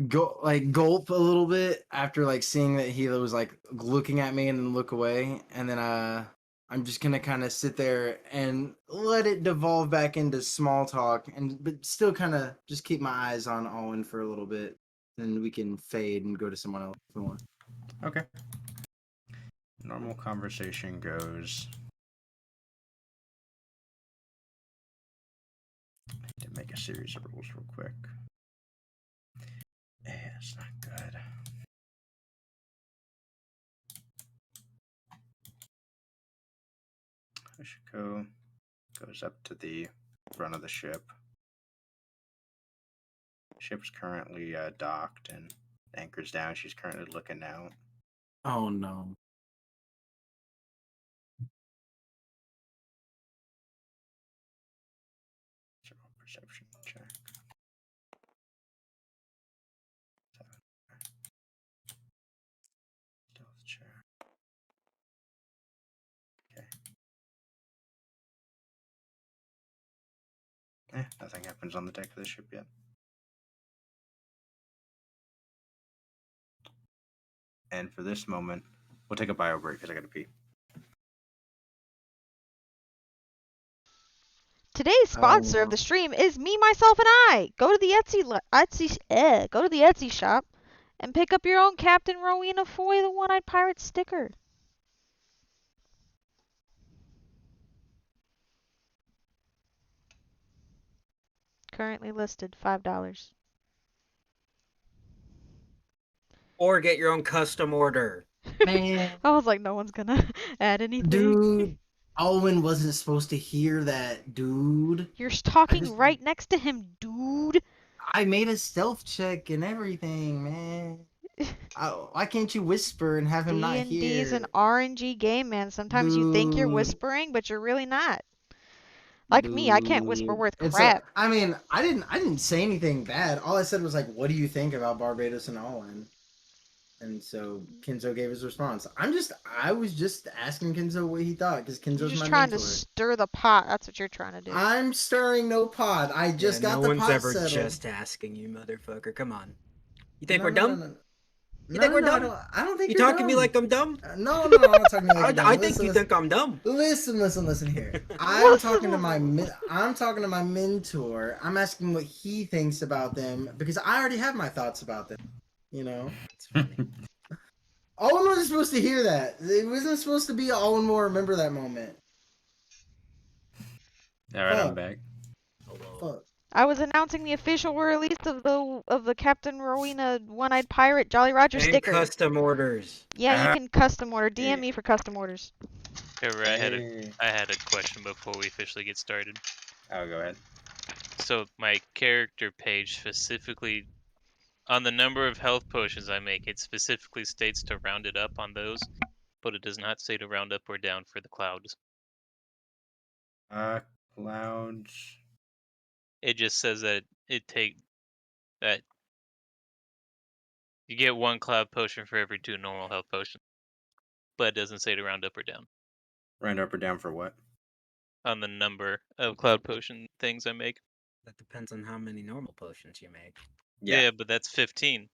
gulp a little bit after like seeing that he was like looking at me and then look away, and then I'm just gonna kind of sit there and let it devolve back into small talk, but still kind of just keep my eyes on Owen for a little bit. Then we can fade and go to someone else if we want. Okay. Normal conversation goes. I need to make a series of rules real quick. Yeah, it's not good. Hoshiko goes up to the front of the ship. Ship's currently docked and anchors down. She's currently looking out. Oh no. Perception check. 7. Stealth check. Okay. Nothing happens on the deck of the ship yet. And for this moment, we'll take a bio break because I gotta pee. Today's sponsor of the stream is me, myself, and I. Go to the Etsy shop and pick up your own Captain Rowena Foy, the One-Eyed Pirate sticker. Currently listed $5. Or get your own custom order. Man. I was like, no one's gonna add anything. Dude, Owen wasn't supposed to hear that, dude. You're talking right next to him, dude. I made a stealth check and everything, man. Why can't you whisper and have him not hear? D&D's an RNG game, man. Sometimes you think you're whispering, but you're really not. Like me, I can't whisper worth crap. I mean, I didn't say anything bad. All I said was like, "What do you think about Barbados and Owen?" And so Kinzo gave his response. I was just asking Kinzo what he thought because Kinzo's my mentor. You're just trying to stir the pot. That's what you're trying to do. I'm stirring no pot. I just got the pot settled. No one's ever just asking you, motherfucker. Come on. You think we're dumb? You think we're dumb? I don't think you're talking to me like I'm dumb. No, I'm not talking to you like I'm dumb. I think you think I'm dumb. Listen here. I'm talking to my mentor. I'm asking what he thinks about them because I already have my thoughts about them. You know. It's funny. Owen wasn't supposed to hear that. It wasn't supposed to be Owen will remember that moment. All right, I'm Fuck. back. Hello. Fuck. I was announcing the official release of the Captain Rowena One-Eyed Pirate Jolly Roger And sticker. custom orders. Yeah, you Ah. can custom order. DM Hey. me for custom orders. However, Hey. I had a question before we officially get started. Oh, go ahead. So my character page specifically on the number of health potions I make, it specifically states to round it up on those, but it does not say to round up or down for the clouds. Clouds. It just says that that you get 1 cloud potion for every 2 normal health potions, but it doesn't say to round up or down Round up or down for what? on the number of cloud potion things I make. That depends on how many normal potions you make. Yeah, but that's 15.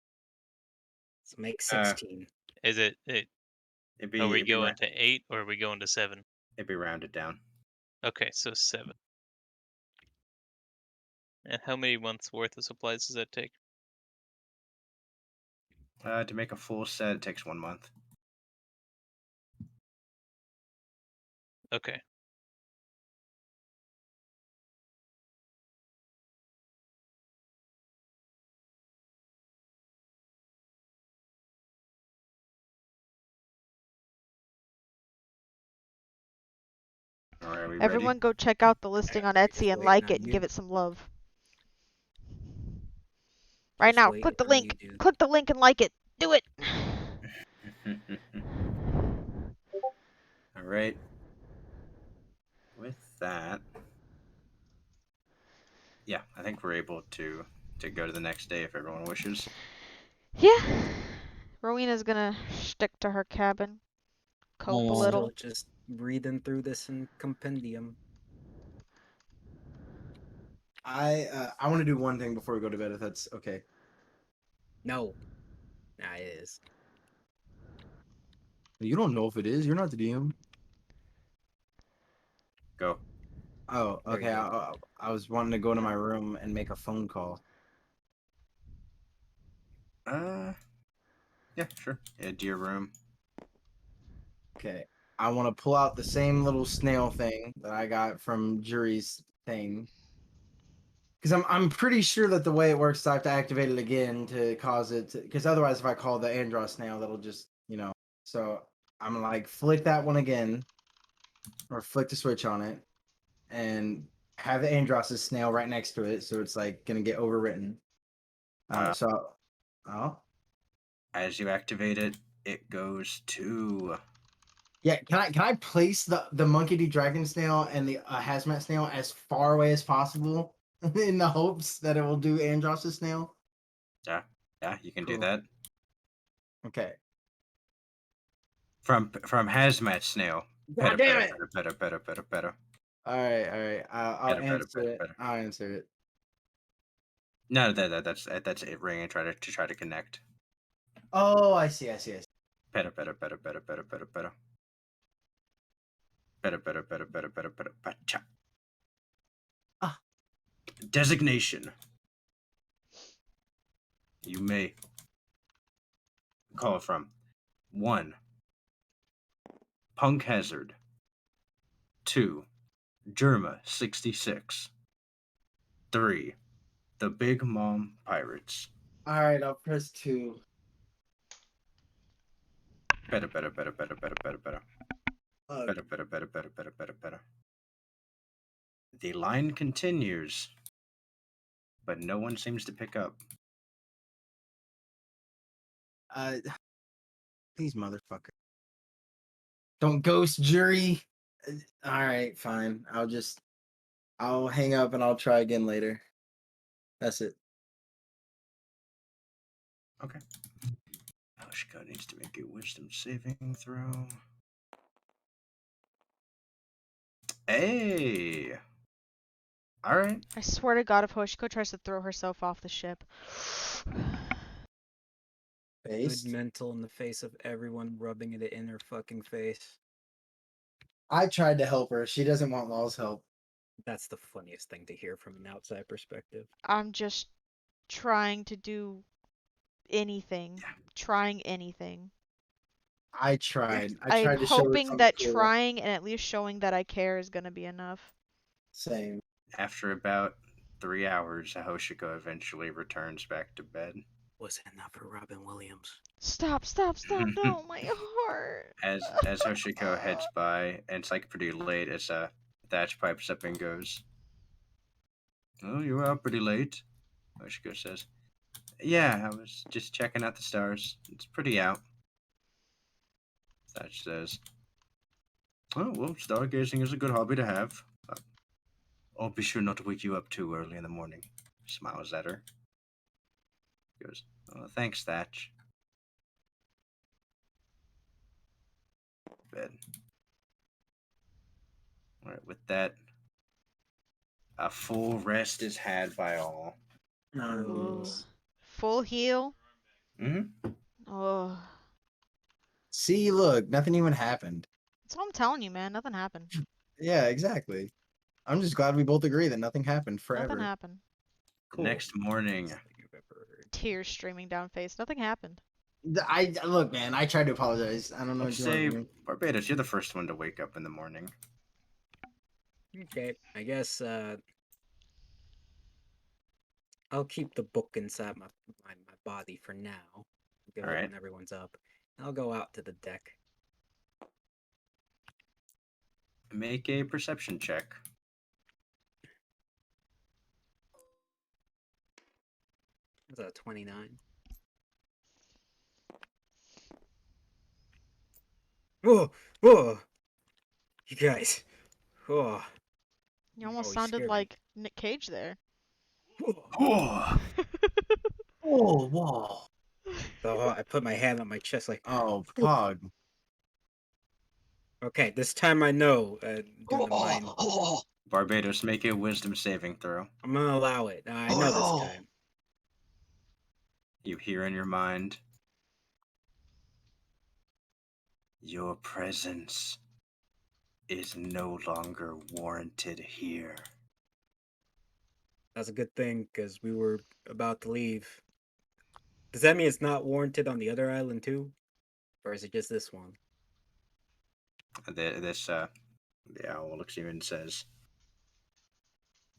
Let's make 16. Is it? It'd be Are we it'd be, going to 8 or are we going to 7? it'd be rounded down. Okay, so 7. And how many months worth of supplies does that take? To make a full set, it takes 1 month. Okay. All right, are we Everyone ready? go check out the listing on we Etsy just and waiting like on it and you. give it some love. Right Just now, waiting click the on link. you, dude. Click the link and like it. Do it. All right. With that, yeah, I think we're able to go to the next day if everyone wishes. Yeah. Rowena's gonna stick to her cabin. Cope a Oh. little. Still just reading through this in compendium. I want to do one thing before we go to bed, if that's okay. No. Nah, it is. You don't know if it is. You're not the DM. Go. Oh, Very okay. good. I was wanting to go to my room and make a phone call. Yeah, sure. Yeah, to your room. Okay. I want to pull out the same little snail thing that I got from Jury's thing. Because I'm pretty sure that the way it works is I have to activate it again to cause it to. Because otherwise, if I call the Andros snail, that'll just, So I'm gonna like flick that one again, or flick the switch on it, and have the Andros' snail right next to it, so it's like gonna get overwritten. Oh, As you activate it, it goes to. yeah. Can I place the monkey D. dragon snail and the hazmat snail as far away as possible in the hopes that it will do Andros' snail? Yeah, you can do Cool. that. Okay. From hazmat snail. God damn it! Better. All right. I'll answer it. Better. I'll answer it. No, that's it. Ring and try to connect. Oh, I see. Better. Pacha. Ah. Designation. You may call from 1. Punk Hazard. 2. Germa 66. 3. The Big Mom Pirates. All right, I'll press 2. Better. Fuck. Better. The line continues, but no one seems to pick up. Please, motherfucker. Don't ghost Jury. All right, fine. I'll hang up and I'll try again later. That's it. Okay. Alshka needs to make a wisdom saving throw. Hey! Alright. I swear to God, if Hoshiko tries to throw herself off the ship. Good mental in the face of everyone rubbing it in her fucking face. I tried to help her. She doesn't want Law's help. That's the funniest thing to hear from an outside perspective. I'm just trying to do anything. Trying anything. I tried. I I'm tried to show her hoping something that cool. trying and at least showing that I care is gonna be enough. Same. After about 3 hours, Hoshiko eventually returns back to bed. Was it enough for Robin Williams? Stop, stop, stop, no, my heart. As Hoshiko heads by, and it's like pretty late, as Thatch pipes up and goes, "Oh, you were out pretty late," Hoshiko says. "Yeah, I was just checking out the stars. It's pretty out." Thatch says, "Oh, well, stargazing is a good hobby to have. I'll be sure not to wake you up too early in the morning." Smiles at her. Goes, "Oh, thanks, Thatch." Bed. Alright, with that, a full rest is had by all. Ooh. Nice. Full heal? Mm-hmm. Oh. See, look, nothing even happened. That's what I'm telling you, man. Nothing happened. Yeah, exactly. I'm just glad we both agree that nothing happened forever. Nothing happened. Cool. Next morning, Best thing you've ever heard. Tears streaming down face. Nothing happened. I look, man. I tried to apologize. I don't know I'll what you want say, from me. Barbados, you're the first one to wake up in the morning. Okay, I guess I'll keep the book inside my body for now. Give it Alright. when everyone's up. I'll go out to the deck. Make a perception check. That's a 29. Whoa! Whoa! You guys. Whoa. You almost Oh, you sounded scared me. like Nick Cage there. Whoa. Oh! Oh, whoa. Oh, I put my hand on my chest like, Oh, Pog. okay, this time I know. Gonna mind. Oh, Barbados, make a wisdom saving throw. I'm gonna allow it. I know this Oh. time. You hear in your mind, "Your presence is no longer warranted here." That's a good thing, because we were about to leave. Does that mean it's not warranted on the other island too? Or is it just this one? The owl looks at you and says,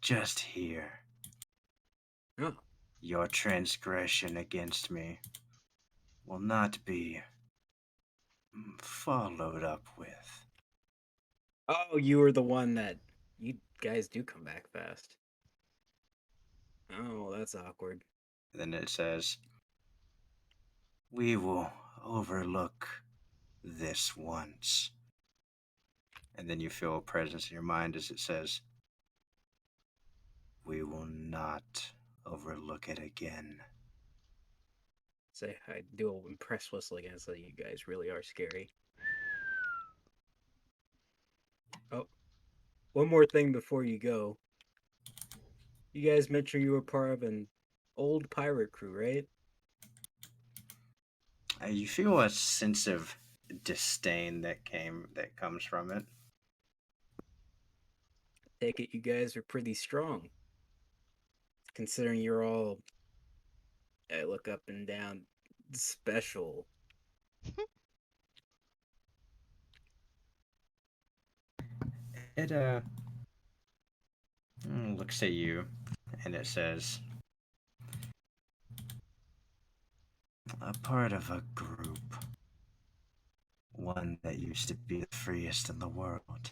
"Just here. Oh. Your transgression against me will not be followed up with." Oh, you were the one that... You guys do come back fast. Oh, that's awkward. Then it says, "We will overlook this once." And then you feel a presence in your mind as it says, "We will not overlook it again." Say, I do an impress whistle again, so you guys really are scary. Oh, one more thing before you go. You guys mentioned you were part of an old pirate crew, right? You feel a sense of disdain that comes from it. Take it you guys are pretty strong. Considering you're all, I look up and down, special. It looks at you and it says, "A part of a group. One that used to be the freest in the world."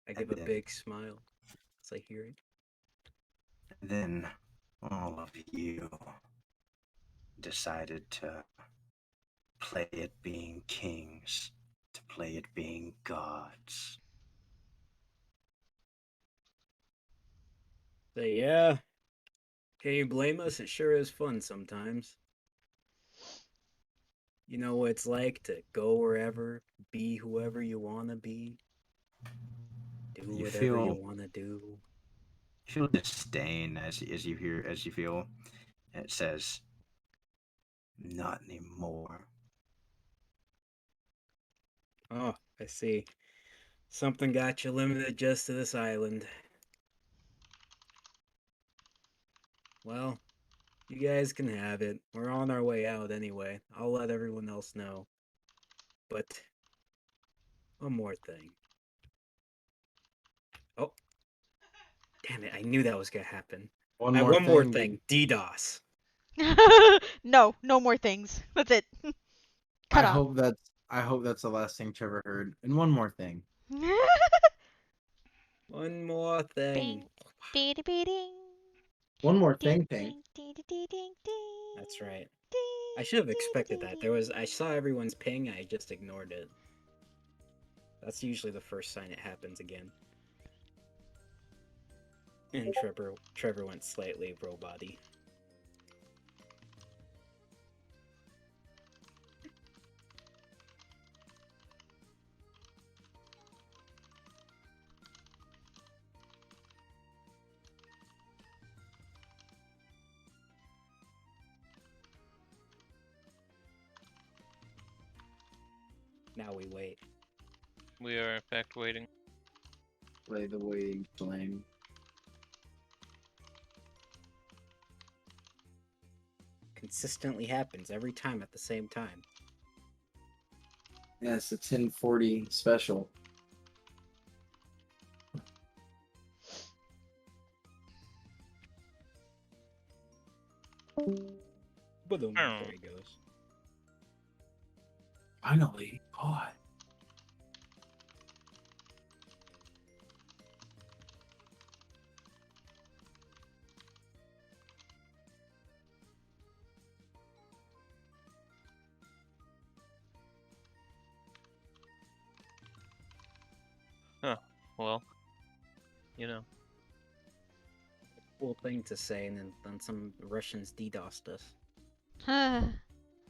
I give a big smile as I hear it. Then all of you decided to play it being kings, to play it being gods. Say, yeah. Can you blame us? It sure is fun sometimes. You know what it's like to go wherever, be whoever you want to be, do You whatever you feel want to do. disdain as you feel. And it says, "Not anymore." Oh, I see. Something got you limited just to this island. Well, you guys can have it. We're on our way out anyway. I'll let everyone else know. but one more thing. Oh, damn it! I knew that was gonna happen. One And more one more thing. thing. DDoS. No, no more things. That's it. Cut I off. hope that's the last thing Trevor heard. And one more thing. One more thing. Bing. Dee dee ding. One more Ding thing, Pink. ding dee dee ding ding. That's right. Ding, I should have dee, expected dee, that. dee. I saw everyone's ping, I just ignored it. That's usually the first sign it happens again. And Trevor went slightly robot-y. Now we wait. We are in fact waiting. Play the waiting flame. Consistently happens every time at the same time. Yeah, it's a 1040 special. Boom, there he goes. Finally, God. Well, you know. Cool thing to say, and then some Russians DDoSed us.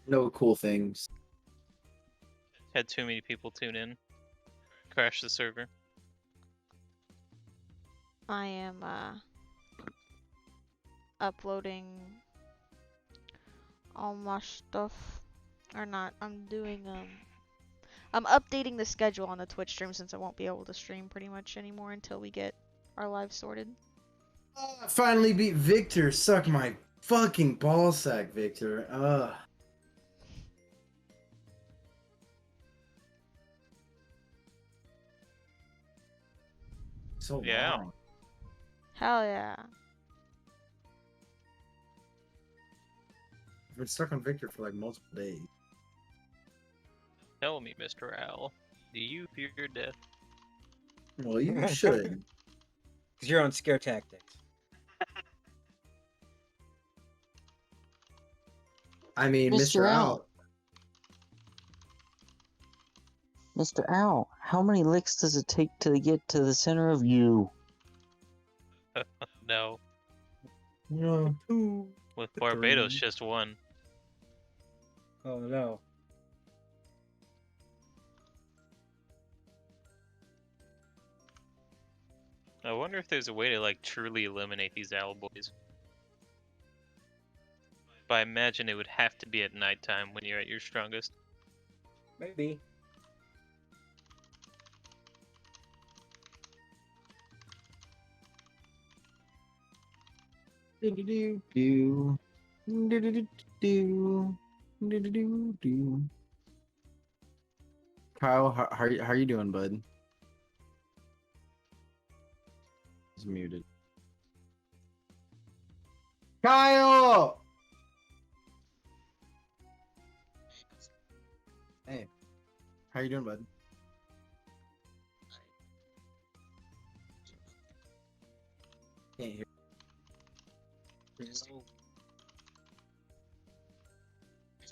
No cool things. Had too many people tune in. Crash the server. I am uploading all my stuff. Or not, I'm doing I'm updating the schedule on the Twitch stream since I won't be able to stream pretty much anymore until we get our live sorted. I finally beat Victor. Suck my fucking ballsack, Victor. Ugh. So Yeah. long. Hell yeah. I've been stuck on Victor for like multiple days. Tell me, Mr. Owl, do you fear death? Well, you should. Because you're on scare tactics. I mean, Mr. Mr. Owl. Out. Mr. Owl, how many licks does it take to get to the center of you? No. No. With Barbados, just one. Oh no. I wonder if there's a way to, like, truly eliminate these owl boys. But I imagine it would have to be at nighttime when you're at your strongest. Maybe. Do-do-do-do. Do-do-do-do. Do-do-do-do. Kyle, how are you doing, bud? He's muted. Kyle! Hey, how you doing, bud? Can't hear.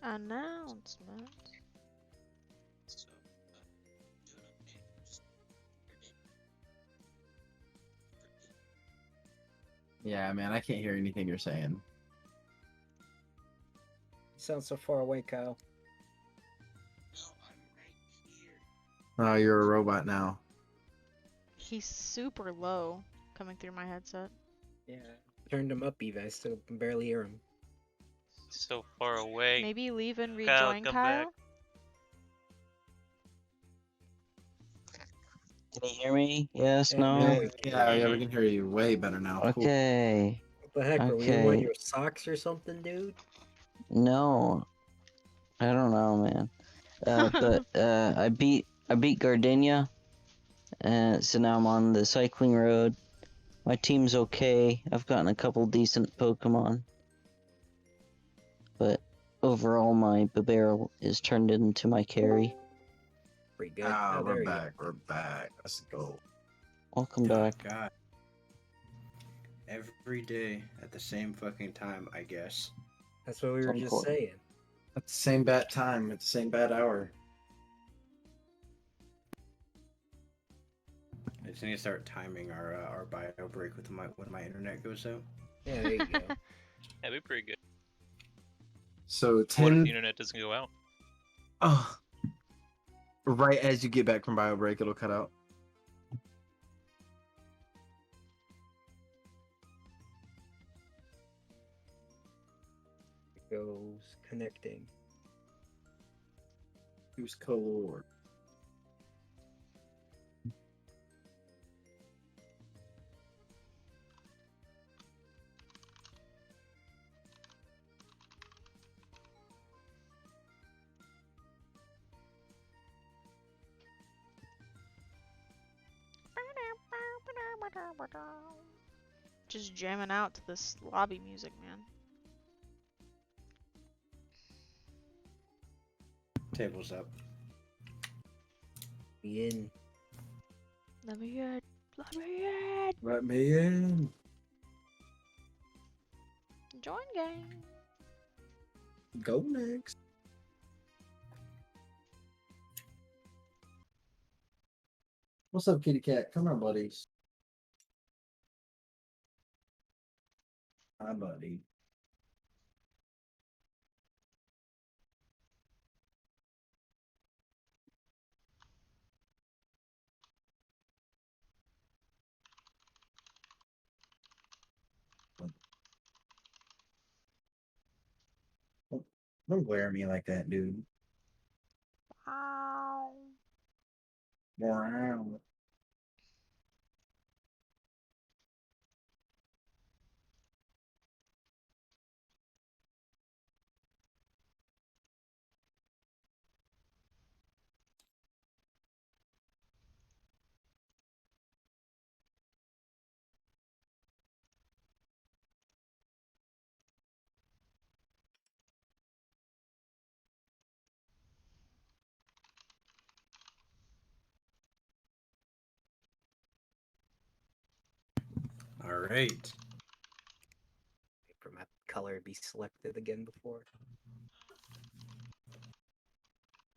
Announcement. Yeah, man, I can't hear anything you're saying. You sound so far away, Kyle. Oh, you're a robot now. He's super low coming through my headset. Yeah. Turned him up, Eva. I still can barely hear him. So far away. Maybe leave and Kyle, rejoin come Kyle? back. Can you hear me? Yes, Yeah, no? now Yeah, we can yeah, hear yeah, we can hear you way better now. Cool. Okay. What the heck? Are we in one of Okay. your socks or something, dude? No. I don't know, man. But I beat Gardenia, so now I'm on the cycling road. My team's okay. I've gotten a couple decent Pokemon, but overall my Babero is turned into my carry. Pretty good. Ah, Oh, we're there you go. back. We're back. Let's go. Welcome Oh, back. God. Every day at the same fucking time, I guess. That's what we were just Some saying. At the same bad time, at the same bad hour. I just need to start timing our bio break with when my internet goes out. Yeah, there you go. That'd be pretty good. So What if 10. the internet doesn't go out? Oh, right as you get back from bio break, it'll cut out. It goes connecting. Who's co-lord? Just jamming out to this lobby music, man. Table's up. Be in. Let me in. Let me in. Let me in. Join game. Go next. What's up, kitty cat? Come on, buddies. Hi, buddy. Don't glare at me like that, dude. Wow. Wow. All right. Wait for my color to be selected again before.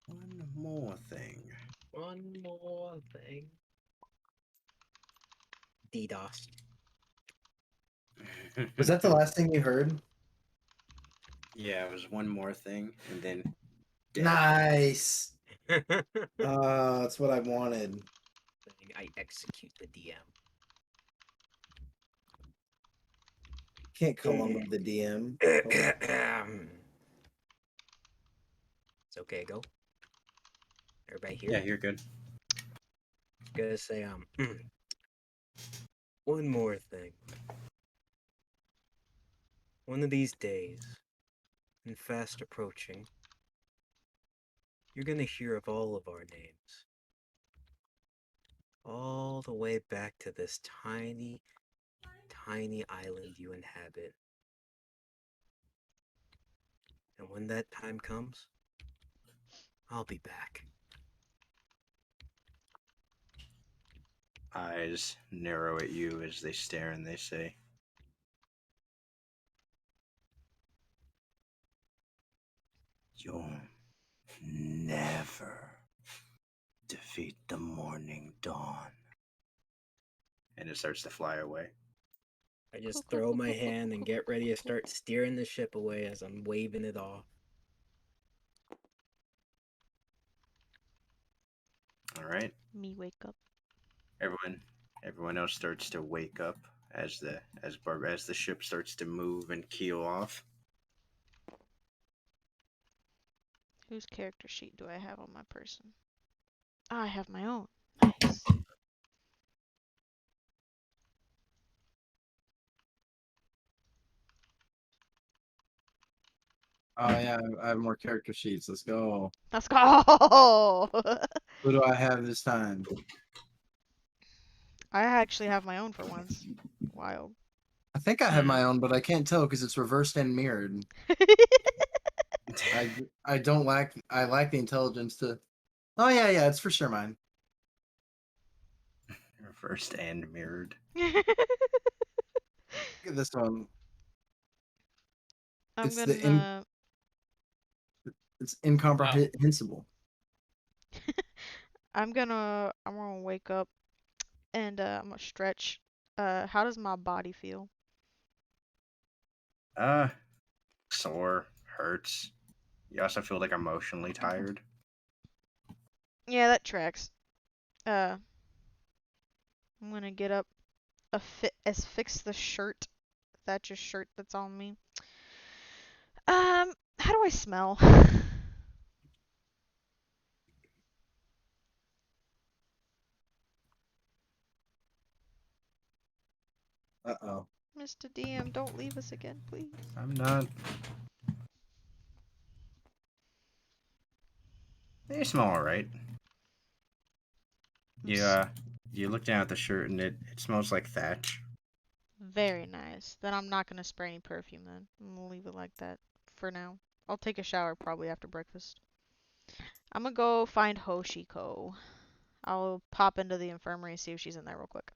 One more thing. One more thing. DDoS. Was that the last thing you heard? Yeah, it was one more thing, and then. dead. Nice. That's what I wanted. I execute the DM. Can't call him the DM. It's okay, go. Everybody here? Yeah, you're good. Gonna say one more thing. One of these days, and fast approaching, you're gonna hear of all of our names. All the way back to this tiny, tiny island you inhabit. And when that time comes, I'll be back. Eyes narrow at you as they stare and they say, "You'll never defeat the morning dawn." And it starts to fly away. I just throw my hand and get ready to start steering the ship away as I'm waving it off. All right. Me wake up. Everyone else starts to wake up as the ship starts to move and keel off. Whose character sheet do I have on my person? I have my own. Nice. Oh yeah, I have more character sheets. Let's go. Let's go. Who do I have this time? I actually have my own for once. Wild. I think I have my own, but I can't tell because it's reversed and mirrored. I don't lack. I lack the intelligence to. Oh yeah, it's for sure mine. Reversed and mirrored. Look at this one. I'm It's gonna. it's incomprehensible. I'm gonna wake up and I'm gonna stretch. How does my body feel? Sore, hurts. You also feel like emotionally tired. Yeah, that tracks. I'm gonna get up, fix the shirt. Thatcher's shirt that's on me. How do I smell? Uh-oh. Mr. DM, don't leave us again, please. I'm not. They smell alright. You look down at the shirt and it smells like thatch. Very nice. Then I'm not gonna spray any perfume then. I'm gonna leave it like that for now. I'll take a shower probably after breakfast. I'm gonna go find Hoshiko. I'll pop into the infirmary and see if she's in there real quick.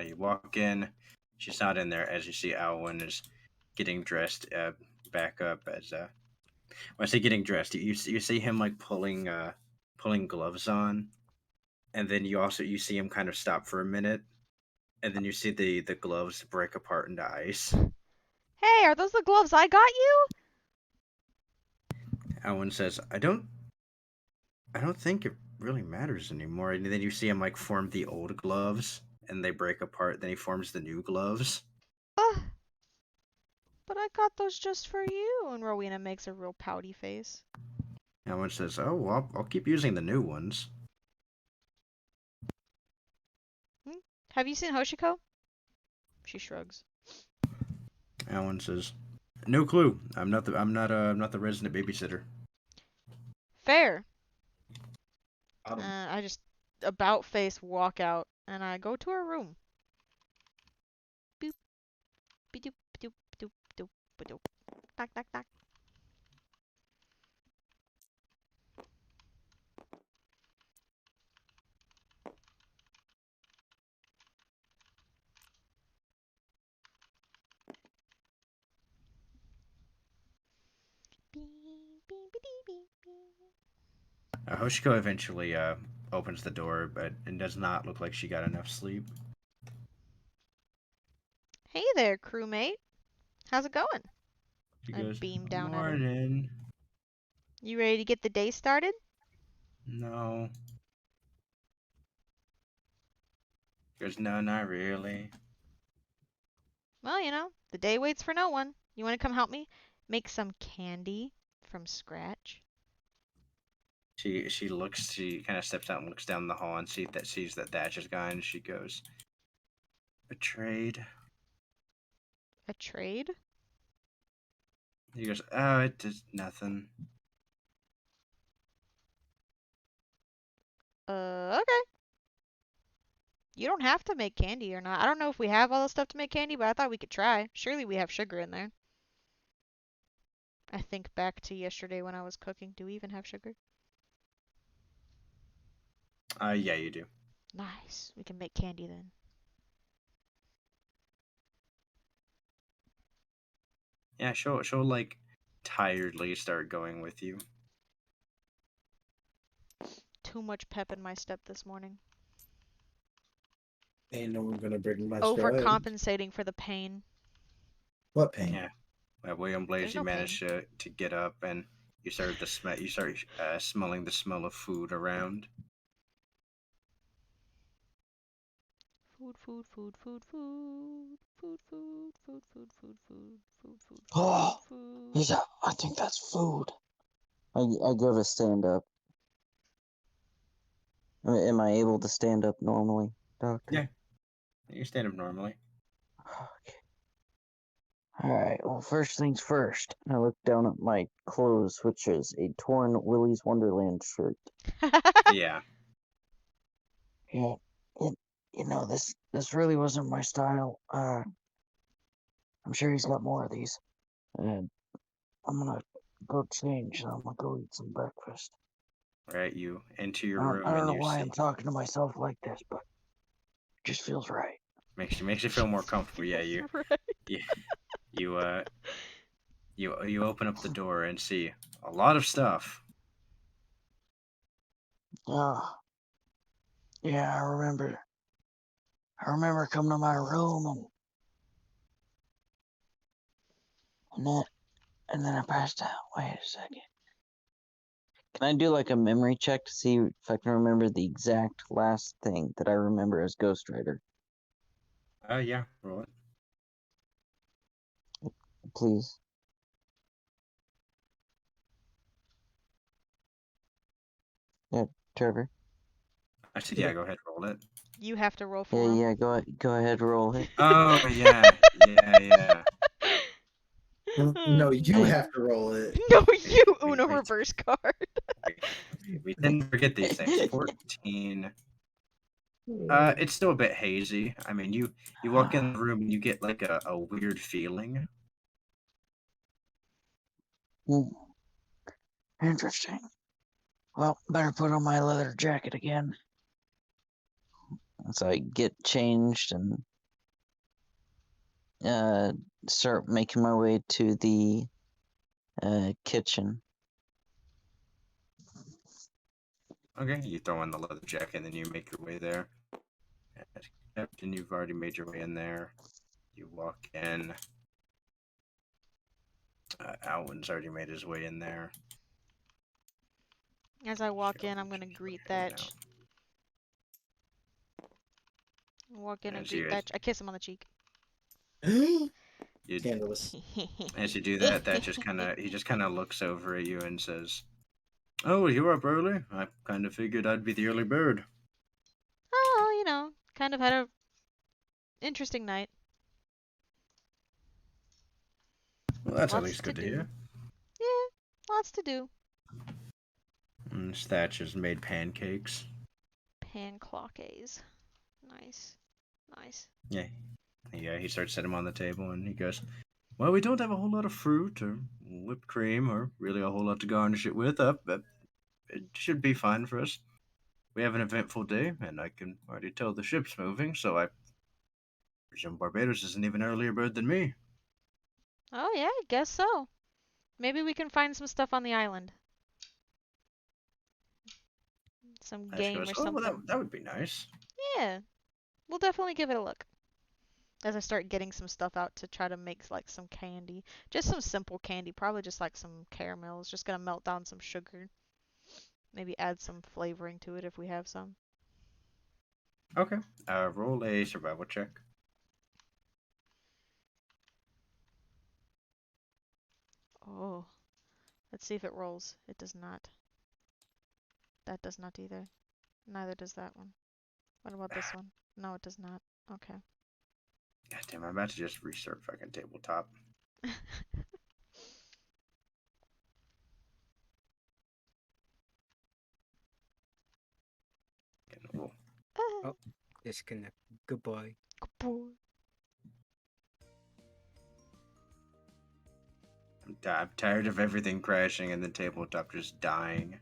You walk in. She's not in there. As you see, Alwyn is getting dressed back up. When I say getting dressed, you see him like pulling gloves on, and then you see him kind of stop for a minute, and then you see the gloves break apart into ice. Hey, are those the gloves I got you? Alwyn says, I don't think it really matters anymore. And then you see him like form the old gloves, and they break apart. Then he forms the new gloves. But I got those just for you. And Rowena makes a real pouty face. Alwyn says, "Oh, well, I'll keep using the new ones." Have you seen Hoshiko? She shrugs. Alwyn says, "No clue. I'm not the resident babysitter." Fair. Autumn. I just about face walk out and I go to her room. Boop. Be-doop, doop, doop, doop, ba-doop. Knock, knock, knock. Hoshiko eventually opens the door, but it does not look like she got enough sleep. Hey there, crewmate. How's it going? She I goes, beam down at her. "Morning." You ready to get the day started? No. She goes, "No, not really." Well, you know, the day waits for no one. You want to come help me make some candy from scratch? She kind of steps out and looks down the hall and sees that Thatch is gone, and she goes, "Betrayed." A trade? He goes, "Oh, it does nothing." Okay. You don't have to make candy or not. I don't know if we have all the stuff to make candy, but I thought we could try. Surely we have sugar in there. I think back to yesterday when I was cooking. Do we even have sugar? Yeah, you do. Nice. We can make candy then. Yeah, she'll like tiredly start going with you. Too much pep in my step this morning. Ain't no one gonna break my stride. Overcompensating for the pain. What pain? Yeah. William There's Blaze, you no managed to get up and you start smelling the smell of food around. Food, food, food, food, food. Food, food, food, food, food, food, food, food, Oh, food. he's a, I think that's food. I go to stand up. Am I able to stand up normally, Doctor? Yeah. You stand up normally. Okay. Alright, well, first things first. I look down at my clothes, which is a torn Willy's Wonderland shirt. Yeah. Yeah, this really wasn't my style. I'm sure he's got more of these. And I'm gonna go change, and I'm gonna go eat some breakfast. Right. You enter your I room don't and know you why sit. I'm talking to myself like this, but it just feels right. Makes you feel more comfortable. Yeah. You Right. you you open up the door and see a lot of stuff. Oh, yeah, I remember. I remember coming to my room and then I passed out. Wait a second. Can I do like a memory check to see if I can remember the exact last thing that I remember as Ghost Rider? Yeah. Roll it. Please. Yeah, Trevor. I said, yeah. Go ahead. Roll it. You have to roll for Yeah, him. yeah, go ahead, roll it. Oh yeah. Yeah. No, you I- have to roll it. No, you We- Uno we- reverse card. We tend to forget these things. 14. It's still a bit hazy. I mean, you walk in the room and you get like a weird feeling. Hmm, interesting. Well, better put on my leather jacket again. So I get changed and start making my way to the kitchen. Okay, you throw on the leather jacket and then you make your way there. As Captain, you've already made your way in there. You walk in. Alwyn's already made his way in there. As I walk in, Sheldon I'm gonna just greet hanging Thatch. out. Walk in and As greet you, Thatch. I kiss him on the cheek. you, Scandalous. as you do that, he just kind of looks over at you and says, "Oh, you're up early. I kind of figured I'd be the early bird." Oh, kind of had a interesting night. Well, that's at Lots least to good to do. hear. Yeah, lots to do. And Thatch has made pancakes. Pancloques. Nice. Nice. Yeah. He starts setting them on the table and he goes, "Well, we don't have a whole lot of fruit or whipped cream or really a whole lot to garnish it with. But it should be fine for us. We have an eventful day, and I can already tell the ship's moving, so I presume Barbados is an even earlier bird than me." Oh yeah, I guess so. Maybe we can find some stuff on the island. Some Thatch game goes, or "Oh, well, something. that would be nice." Yeah, we'll definitely give it a look. As I start getting some stuff out to try to make like some candy. Just some simple candy, probably just like some caramels. Just gonna melt down some sugar. Maybe add some flavoring to it if we have some. Okay. Roll a survival check. Oh, let's see if it rolls. It does not. That does not either. Neither does that one. What about this one? No, it does not. Okay. God damn, I'm about to just restart fucking tabletop. Cool. Oh, disconnect. Goodbye. I'm tired of everything crashing and the tabletop just dying.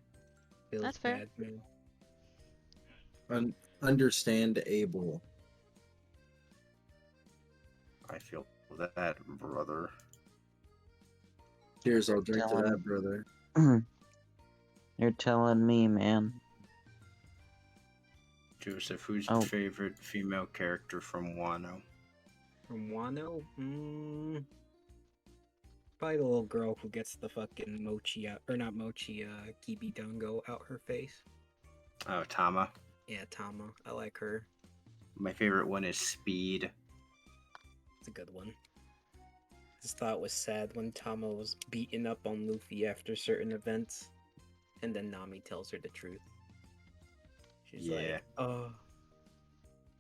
Feels That's fair. bad, man. Understand able. I feel that, brother. Cheers, I'll drink to that, brother. You're telling me, man. Joseph, who's Oh. your favorite female character from Wano? From Wano? Probably the little girl who gets the fucking mochi out, or not mochi, kibi dango out her face. Oh, Tama. Yeah, Tama. I like her. My favorite one is Speed. It's a good one. Just thought it was sad when Tama was beaten up on Luffy after certain events, and then Nami tells her the truth. She's Yeah. like, oh.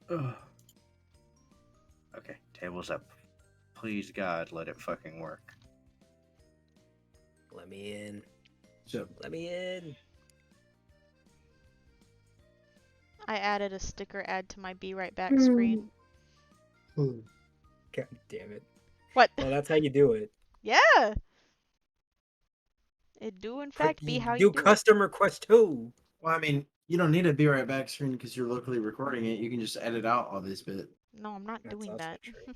Ugh. Okay, table's up. please God, let it fucking work. Let me in. So, Let me in. I added a sticker ad to my Be Right Back screen. God damn it. What? Well, that's how you do it. Yeah! It do in fact be how you do it. custom request too. well, I mean, you don't need to be right back screen because you're locally recording it. You can just edit out all this bit. No, I'm not That's doing also that. true.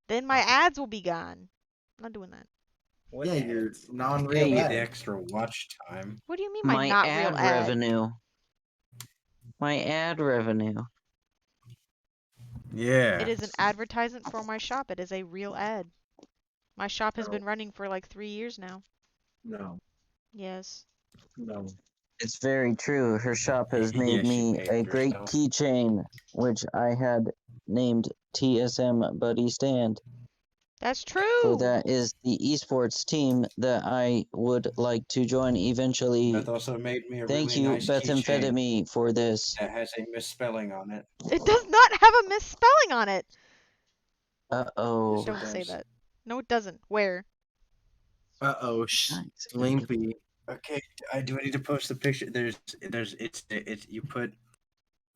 Then my ads will be gone. I'm not doing that. What Yeah, your ads? non-real Hey, The ad. extra watch time. What do you mean my My not ad real ad? revenue. My ad revenue. Yeah. It is an advertisement for my shop. It is a real ad. My shop has No. been running for like 3 years now. No, Yes. no. It's very true. Her shop has made Yes, you me paid a great yourself. keychain, which I had named TSM Buddy Stand. That's For true. that is the esports team that I would like to join eventually. Beth also made me a Thank really you, nice Bethamphetamine, for this. that has a misspelling on it. It does not have a misspelling on it. Uh-oh. Yes, it Don't say does. that. No, it doesn't. Where? Uh-oh, Nice. lengthy. Okay, I need to post the picture. It's you put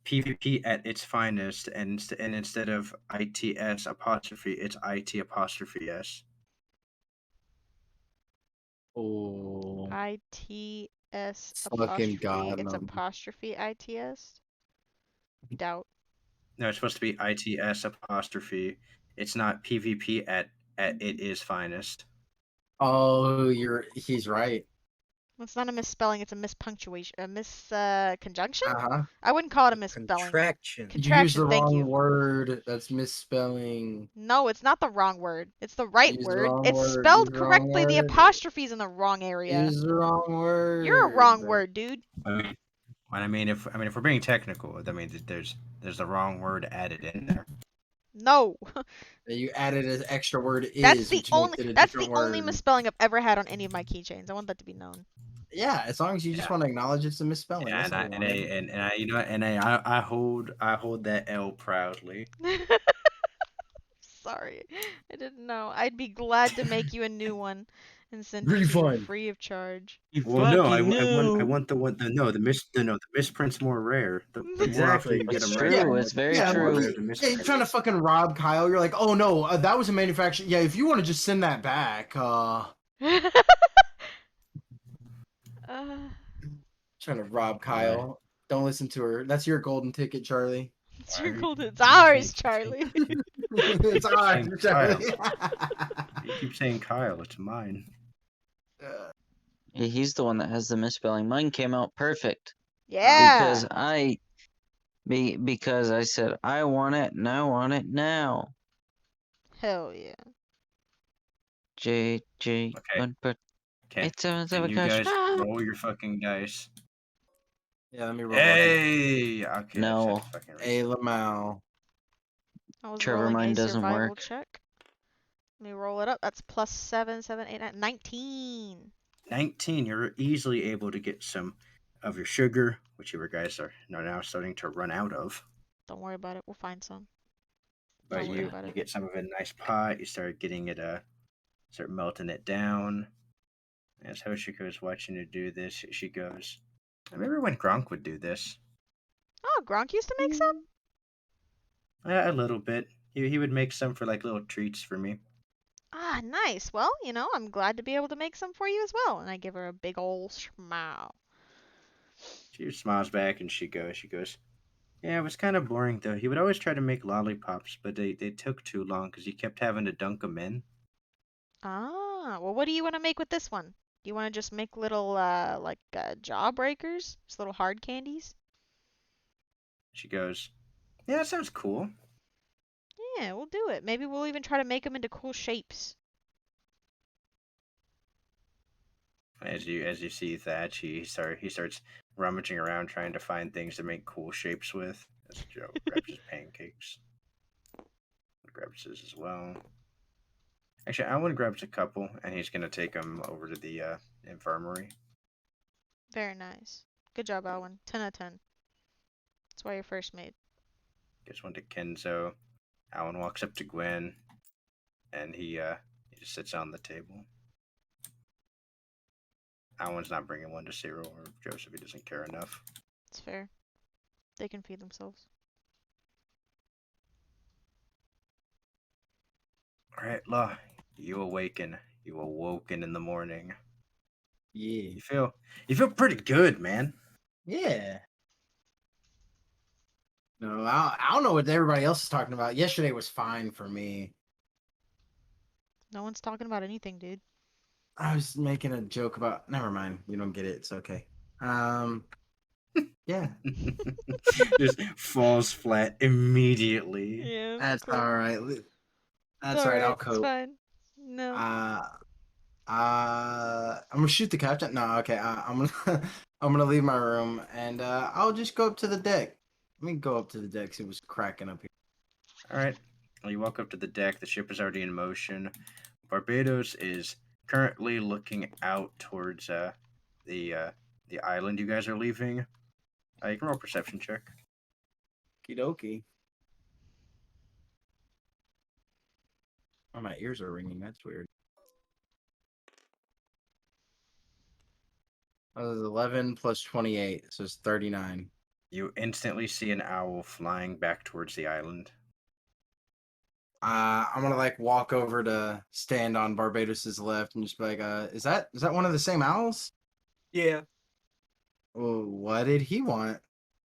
PvP at its finest, and instead of ITS apostrophe, it's IT apostrophe S. Oh, ITS fucking apostrophe. God, It's no. apostrophe ITS. Doubt. No, it's supposed to be ITS apostrophe. It's not PvP at it is finest. Oh, he's right. It's not a misspelling. It's a mispunctuation. Conjunction? Uh-huh. I wouldn't call it a misspelling. Contraction. You used the Contraction, thank wrong you. word. That's misspelling. No, it's not the wrong word. It's the right Use the word. wrong It's word. spelled Use the wrong correctly. The word. apostrophe's in the wrong area. Use the wrong word. You're a wrong word, dude. If we're being technical, I mean there's the wrong word added in there. No. You added an extra word That's is, the which only makes it a that's different the only word. misspelling I've ever had on any of my keychains. I want that to be known. Yeah, as long as you just Yeah. want to acknowledge it's a misspelling. Yeah, That's all I want. and I you know and I hold that L proudly. Sorry. I didn't know. I'd be glad to make you a new one and send it to you Refund. free of charge. Well, no, I want the misprints more rare. The more often Exactly. you get It's them right, true. the It's very Yeah, more true. rare the yeah, misprint you're trying to is. fucking rob Kyle. You're like, oh no, that was a manufacturer. Yeah, if you want to just send that back, trying to rob Kyle. Don't listen to her. That's your golden ticket, Charlie. it's Why your are you- gold. It's you ours, keep Charlie. It's ours, saying Charlie. You keep saying Kyle, it's mine. He's the one that has the misspelling. Mine came out perfect. Yeah. Because I said I want it and I want it now. Hell yeah. J Okay. 1 Can you guys roll your fucking dice? Yeah, let me roll. Hey! Okay, No. that's fucking A Lamau. I was Trevor, rolling mine a doesn't survival work. check. Let me roll it up. That's plus 7, 7, 8, 9, 19. 19. You're easily able to get some of your sugar, which you guys are now starting to run out of. Don't worry about it. We'll find some. But Don't worry you about it. get some of it in a nice pot. You start getting it, start melting it down. As Hoshiko is watching you do this, she goes, I remember when Gronk would do this. Oh, Gronk used to make some? A little bit. He would make some for like little treats for me. Ah, nice. Well, I'm glad to be able to make some for you as well. And I give her a big ol' smile. She smiles back and she goes, yeah, it was kind of boring though. He would always try to make lollipops, but they took too long because he kept having to dunk them in. Ah, well, what do you want to make with this one? Do you want to just make little, jawbreakers? Just little hard candies? She goes, yeah, that sounds cool. Yeah, we'll do it. Maybe we'll even try to make them into cool shapes. As you see that, he starts rummaging around trying to find things to make cool shapes with. As Joe grabs his pancakes, grabs his as well. Actually, Alan grabs a couple, and he's gonna take them over to the infirmary. Very nice. Good job, Alwyn. 10 out of 10. That's why you're first mate. Gives one to Kenzo. Alan walks up to Gwen. and he just sits on the table. Alan's not bringing one to Cyril or Joseph. He doesn't care enough. It's fair. They can feed themselves. All right, Law. You awaken. You awoken in the morning. Yeah. You feel pretty good, man. Yeah. No, I don't know what everybody else is talking about. Yesterday was fine for me. No one's talking about anything, dude. I was making a joke about. Never mind. You don't get it. It's okay. Yeah. Just falls flat immediately. Yeah, That's cool. all right. It's That's all right. I'll It's cope. fine. No. I'm gonna shoot the captain. No, okay. I'm gonna I'm gonna leave my room and I'll just go up to the deck. Let me go up to the deck. 'Cause it was cracking up here. All right. Well, you walk up to the deck. The ship is already in motion. Barbados is currently looking out towards the island you guys are leaving. You can roll a perception check. Okie dokie. Oh, my ears are ringing. That's weird. That was 11 plus 28, so it's 39. You instantly see an owl flying back towards the island. I'm gonna like walk over to stand on Barbados's left and just be like, is that one of the same owls? Yeah. Well, what did he want?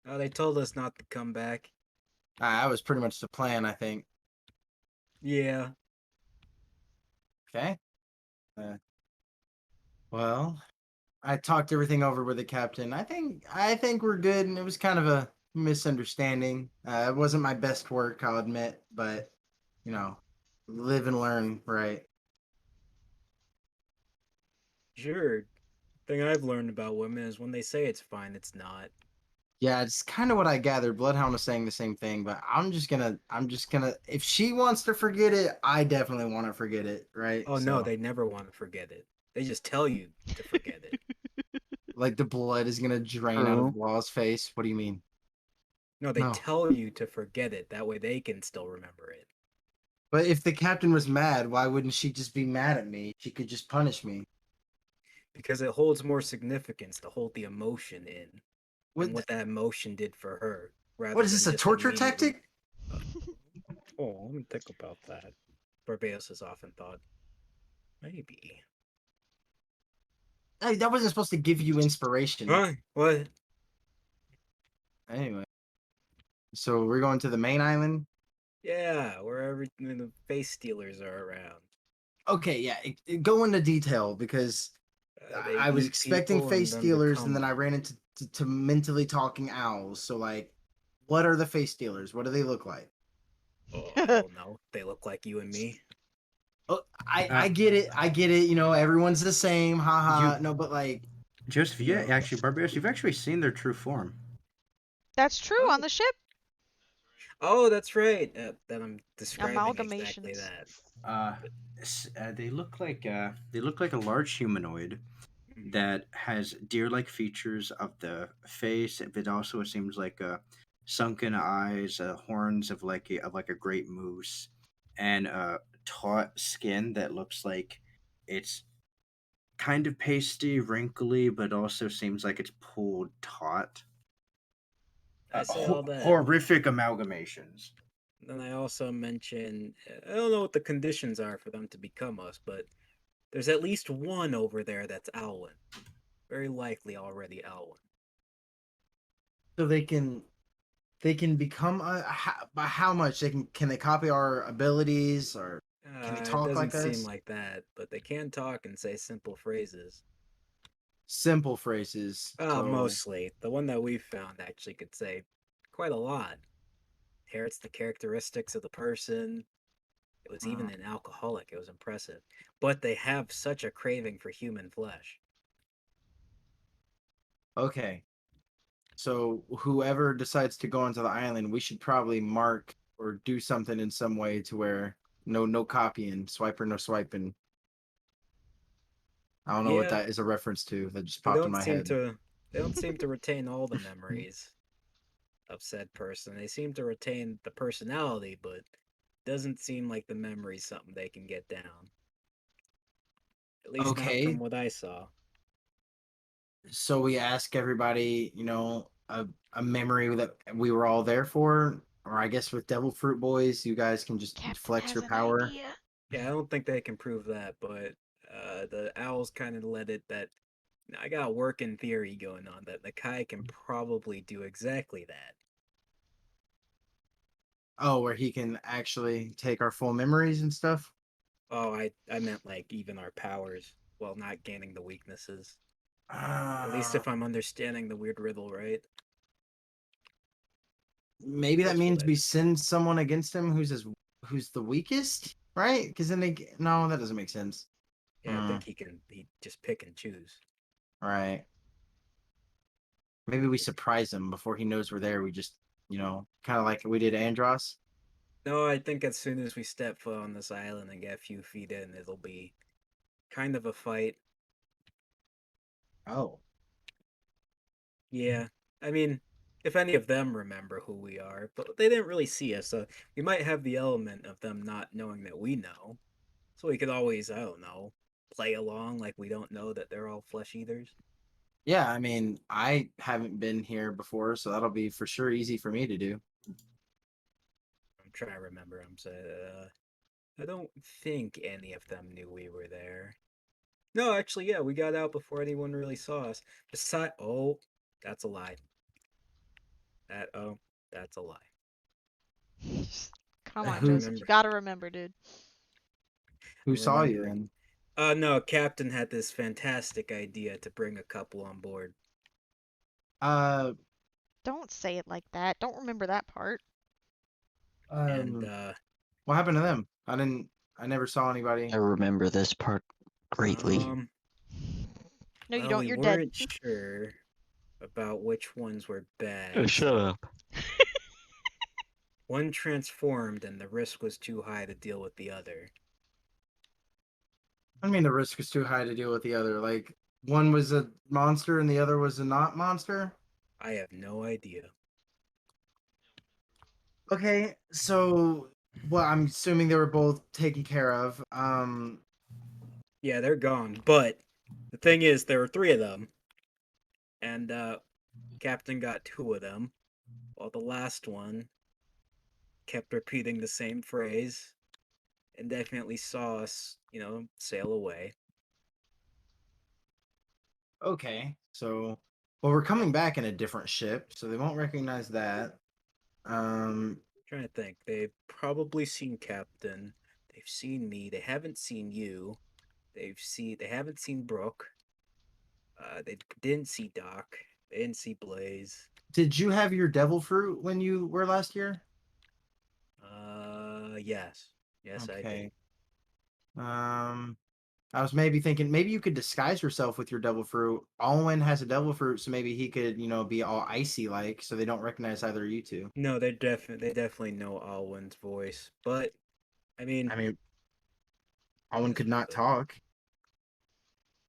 They told us not to come back. That was pretty much the plan, I think. Yeah. Okay. Well, I talked everything over with the captain. I think we're good, and it was kind of a misunderstanding. It wasn't my best work, I'll admit, but you know, live and learn, right? Sure. Thing I've learned about women is when they say it's fine, it's not. Yeah, it's kind of what I gathered. Bloodhound was saying the same thing, but I'm just gonna, if she wants to forget it, I definitely want to forget it, right? Oh no, they never want to forget it. They just tell you to forget it. Like the blood is gonna drain out of Law's face. What do you mean? No, they No. tell you to forget it. That way they can still remember it. But if the captain was mad, why wouldn't she just be mad at me? She could just punish me. Because it holds more significance to hold the emotion in. What, And what that emotion did for her. what is this, a torture tactic? Oh, let me think about that. Barbados has often thought, maybe. Hey, that wasn't supposed to give you inspiration. Huh? What? Anyway. So we're going to the main island? Yeah, where the face stealers are around. Okay, yeah. Go into detail because I was eat expecting people face then stealers and then I become ran into to mentally talking owls. So like, what are the face stealers? What do they look like? Oh, I don't know. They look like you and me. Oh, I get it. I get it. You know, everyone's the same. Haha. You- No, but like, Joseph, yeah, No. actually, Barbados, you've actually seen their true form. That's true Oh. on the ship. Oh, that's right. That I'm describing exactly Amalgamations. that. They look like a large humanoid that has deer-like features of the face, but also it seems like sunken eyes, horns of like a great moose, and taut skin that looks like it's kind of pasty, wrinkly, but also seems like it's pulled taut. I say all that. Horrific amalgamations. Then I also mention I don't know what the conditions are for them to become us, but there's at least one over there that's Alwyn. Very likely already Alwyn. so they can become by how much can they copy our abilities or can they It talk doesn't like seem us? like that, but they can talk and say simple phrases. Simple phrases. So Mostly. The one that we found actually could say quite a lot. Inherits the characteristics of the person. It was even an alcoholic. It was impressive. But they have such a craving for human flesh. okay. So whoever decides to go onto the island, we should probably mark or do something in some way to where no copying, swiper no swiping. I don't know what Yeah, that is a reference to. That just they popped in don't my seem head. to they don't seem to retain all the memories of said person. They seem to retain the personality, but doesn't seem like the memory's something they can get down. At least not from Okay, what I saw. so we ask everybody, a memory that we were all there for, or I guess with Devil Fruit Boys, you guys can just Captain flex has your an power. idea. Yeah, I don't think they can prove that, but the owls kind of let it that I got a working theory going on that the Kai can probably do exactly that. Oh, where he can actually take our full memories and stuff. Oh, I meant like even our powers while not gaining the weaknesses. At least Uh, if I'm understanding the weird riddle right. maybe that That's what means I we send someone against him who's the weakest, right? Because then no, that doesn't make sense. yeah, I think he just pick and choose. Right. Maybe we surprise him before he knows we're there. We just, kind of like we did Andros. No, I think as soon as we step foot on this island and get a few feet in, it'll be kind of a fight. Oh. Yeah, I mean, if any of them remember who we are, but they didn't really see us, so we might have the element of them not knowing that we know. So we could always, I don't know, play along like we don't know that they're all flesh eaters. Yeah, I mean, I haven't been here before, so that'll be for sure easy for me to do. I'm trying to remember. I'm saying, I don't think any of them knew we were there. No, actually, yeah, we got out before anyone really saw us. Besides, oh, that's a lie. Oh, that's a lie. Come I on, have to Who Joseph. You remember. gotta remember, dude. who I'm saw you remembering. then? No, Captain had this fantastic idea to bring a couple on board. Uh, Don't say it like that. Don't remember that part. And, um, what happened to them? I never saw anybody. I remember this part greatly. No, you well, don't. we You're dead. weren't sure about which ones were Oh, bad, shut so up. one transformed and the risk was too high to deal with the other. I mean, the risk is too high to deal with the other. Like, one was a monster and the other was a not monster. I have no idea. Okay, so well, I'm assuming they were both taken care of. Yeah, they're gone, but the thing is, there were three of them, and Captain got two of them, while the last one kept repeating the same phrase and definitely saw us, sail away. Okay, so well, we're coming back in a different ship, so they won't recognize that. Um, Trying to think. They've probably seen Captain. They've seen me. They haven't seen you. They haven't seen Brooke. They didn't see Doc. They didn't see Blaze. did you have your devil fruit when you were last year? Yes. Yes, I did. Okay. Um, I was maybe thinking maybe you could disguise yourself with your devil fruit. Alwyn has a devil fruit, so maybe he could, be all icy like, so they don't recognize either of you two. No, they definitely know Alwyn's voice, but I mean, I mean, I Alwyn guess could we not could. talk.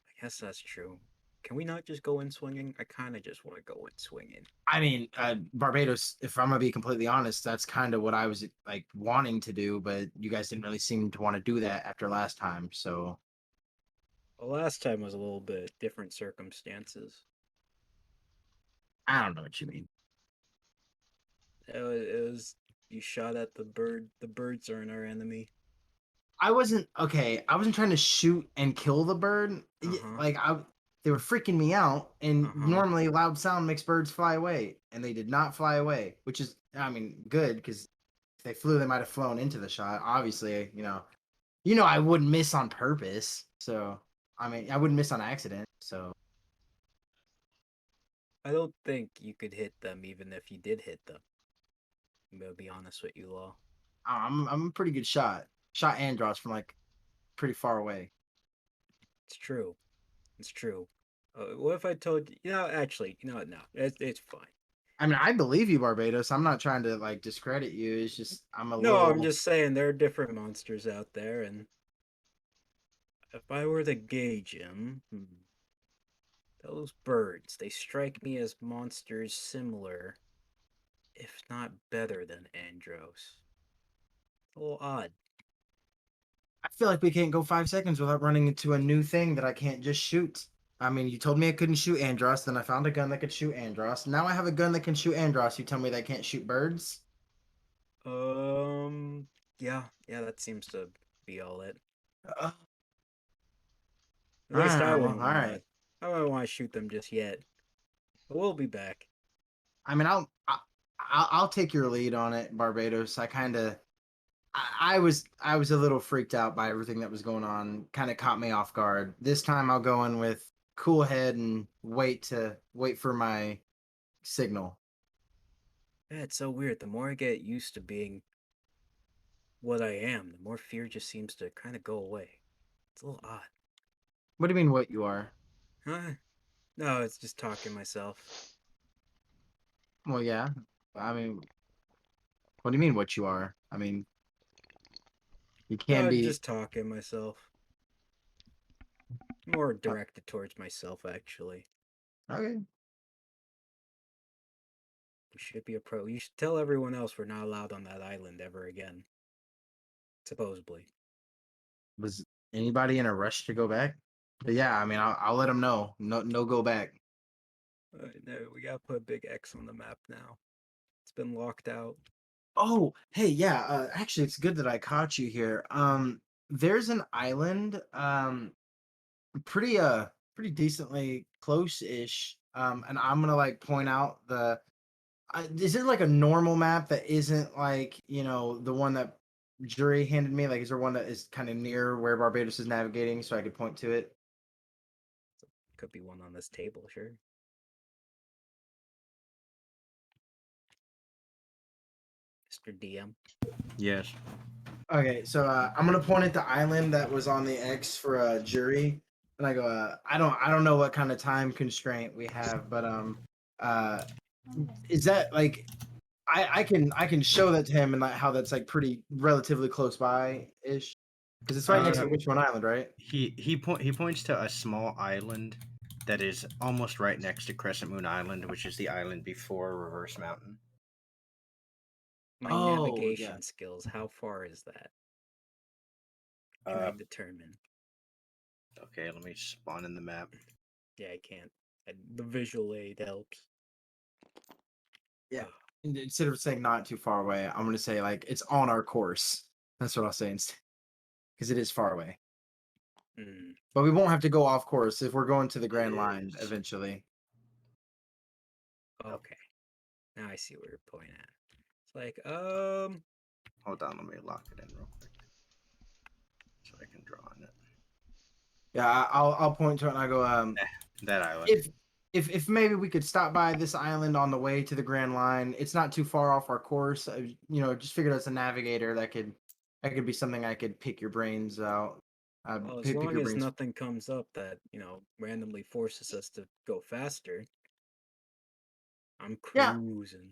I guess that's true. Can we not just go in swinging? I kind of just want to go in swinging. I mean, Barbados, if I'm gonna be completely honest, that's kind of what I was like wanting to do, but you guys didn't really seem to want to do that after last time. So The last time was a little bit different circumstances. I don't know what you mean. It was you shot at the bird. The birds aren't our enemy. I wasn't okay. I wasn't trying to shoot and kill the bird. Uh huh. Like they were freaking me out. And Uh huh. normally, loud sound makes birds fly away, and they did not fly away, which is, I mean, good because if they flew, they might have flown into the shot. Obviously, I wouldn't miss on purpose. So I mean, I wouldn't miss on accident. So I don't think you could hit them even if you did hit them. I'm gonna be honest with you, Law. I'm a pretty good shot. Shot Andros from like pretty far away. It's true. It's true. What if I told you? Actually, what? No, it's fine. I mean, I believe you, Barbados. I'm not trying to like discredit you. It's just I'm a No, I'm little. just saying there are different monsters out there, and if I were to gauge him, those birds, they strike me as monsters similar, if not better than Andros. a little odd. I feel like we can't go 5 seconds without running into a new thing that I can't just shoot. I mean, you told me I couldn't shoot Andros, then I found a gun that could shoot Andros. Now I have a gun that can shoot Andros. You tell me that can't shoot birds? Yeah, that seems to be all it. Uh, At least I well, wouldn't all right. I wouldn't want to shoot them just yet. But we'll be back. I mean, I'll take your lead on it, Barbados. I was a little freaked out by everything that was going on. Kind of caught me off guard. This time I'll go in with cool head and wait for my signal. Yeah, it's so weird. The more I get used to being what I am, the more fear just seems to kind of go away. It's a little odd. What do you mean what you are? Huh? No, it's just talking myself. Well, yeah. I mean, what do you mean what you are? I mean, you can No, be just talking myself. More directed towards myself, actually. okay. We should be a pro. You should tell everyone else we're not allowed on that island ever again. Supposedly. Was anybody in a rush to go back? But yeah, I mean, I'll let them know. No, go back. No, we gotta put a big X on the map now. It's been locked out. Oh, hey, yeah. Actually, it's good that I caught you here. There's an island, pretty decently close-ish. And I'm gonna like point out the. Is it like a normal map that isn't like the one that Jury handed me? Like, is there one that is kind of near where Barbados is navigating, so I could point to it? Could be one on this table, sure. Mr. DM. Yes. Okay, so I'm gonna point at the island that was on the X for Jury, and I go, I don't know what kind of time constraint we have, but uh, is that like I can show that to him and like how that's like pretty relatively close by ish, because it's right next to Wishbone Island, right? He points to a small island that is almost right next to Crescent Moon Island, which is the island before Reverse Mountain. My Oh, navigation yeah. skills, how far is that? Can I determine? Okay, let me spawn in the map. Yeah, I can't. The visual aid helps. Yeah. Instead of saying not too far away, I'm gonna say like it's on our course. That's what I'll say instead, because it is far away. Hmm. But we won't have to go off course if we're going to the Grand Line eventually. Okay. Now I see where you're pointing at. It's like, Hold on, let me lock it in real quick so I can draw on it. Yeah, I'll point to it and I go, That island. if maybe we could stop by this island on the way to the Grand Line, it's not too far off our course. Just figured as a navigator that could be something I could pick your brains out. well, as Pick long your as brains. nothing comes up that, randomly forces us to go faster, I'm Yeah, cruising.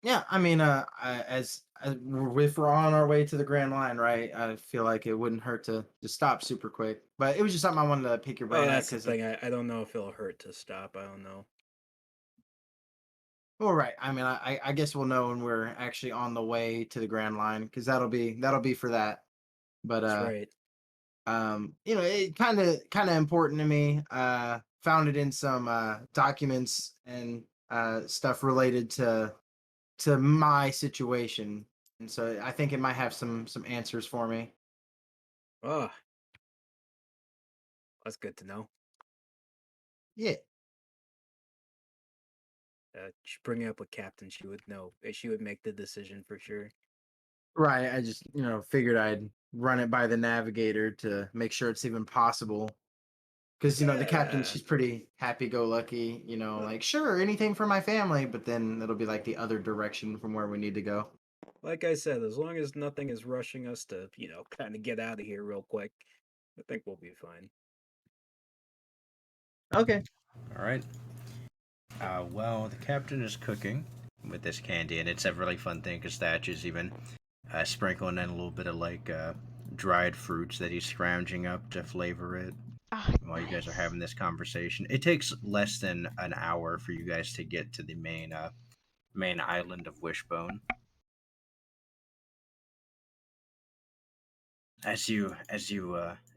yeah. I mean, as if we're on our way to the Grand Line, right? I feel like it wouldn't hurt to stop super quick. But it was just something I wanted to pick your Oh, brain at that's the because, thing. I don't know if it'll hurt to stop. I don't know. well, right. I mean, I guess we'll know when we're actually on the way to the Grand Line because that'll be for that. But That's right. it kind of important to me. Found it in some documents and stuff related to my situation, and so I think it might have some answers for me. Oh, that's good to know. Yeah, Just bring it up with Captain. She would know. She would make the decision for sure. right. I just figured I'd run it by the navigator to make sure it's even possible. Because the captain, Yeah. she's pretty happy-go-lucky. Like sure, anything for my family, but then it'll be like the other direction from where we need to go. Like I said, as long as nothing is rushing us to, kind of get out of here real quick, I think we'll be fine. Okay. All right. Well, the captain is cooking with this candy, and it's a really fun thing because Thatch is even sprinkling in a little bit of like dried fruits that he's scrounging up to flavor it Ah, while you guys are nice. having this conversation. It takes less than an hour for you guys to get to the main island of Wishbone. as you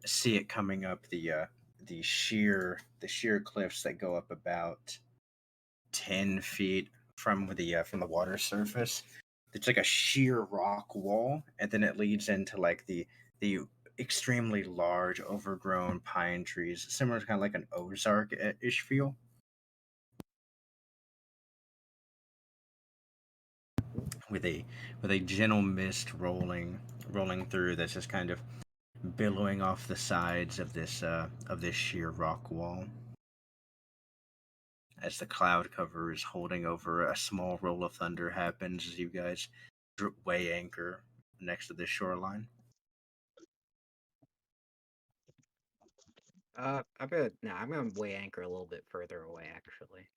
see it coming up the sheer cliffs that go up about 10 feet from the water surface. It's like a sheer rock wall, and then it leads into like the extremely large, overgrown pine trees, similar to kind of like an Ozark-ish feel, with a gentle mist rolling through that's just kind of billowing off the sides of this sheer rock wall. As the cloud cover is holding over, a small roll of thunder happens as you guys weigh anchor next to the shoreline. I'm gonna weigh anchor a little bit further away, actually.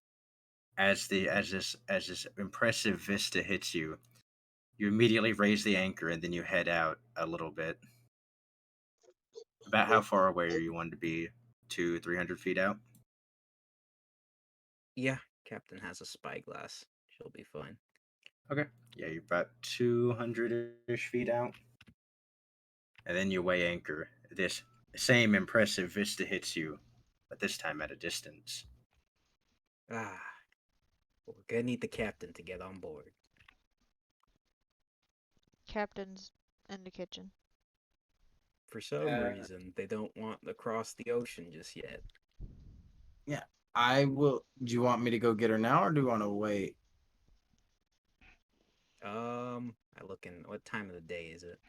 As this impressive vista hits you, you immediately raise the anchor and then you head out a little bit. About how far away are you wanting to be? 200-300 feet out? Yeah, Captain has a spyglass. She'll be fine. Okay. Yeah, you're about 200-ish feet out. And then you weigh anchor. This same impressive vista hits you, but this time at a distance. Ah, well, we're gonna need the captain to get on board. Captain's in the kitchen. For some Uh, reason, they don't want to cross the ocean just yet. Yeah, I will. Do you want me to go get her now, or do you want to wait? I look in. What time of the day is it?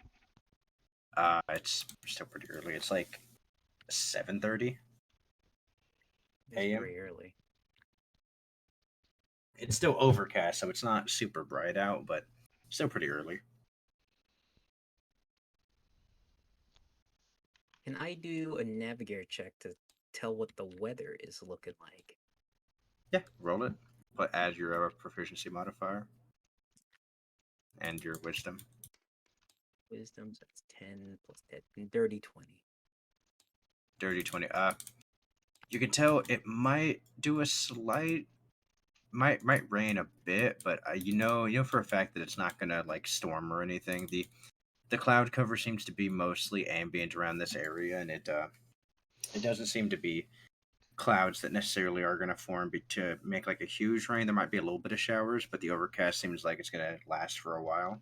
It's still pretty early. It's like 7:30. It's AM? very early. It's still overcast, so it's not super bright out, but still pretty early. Can I do a navigator check to tell what the weather is looking like? Yeah, roll it. But add your proficiency modifier and your wisdom. Wisdom's that's 10 plus 10, dirty 20. Dirty 20. You can tell it might do a slight might rain a bit, but you know for a fact that it's not gonna like storm or anything. The cloud cover seems to be mostly ambient around this area, and it doesn't seem to be clouds that necessarily are gonna form to make like a huge rain. There might be a little bit of showers, but the overcast seems like it's gonna last for a while.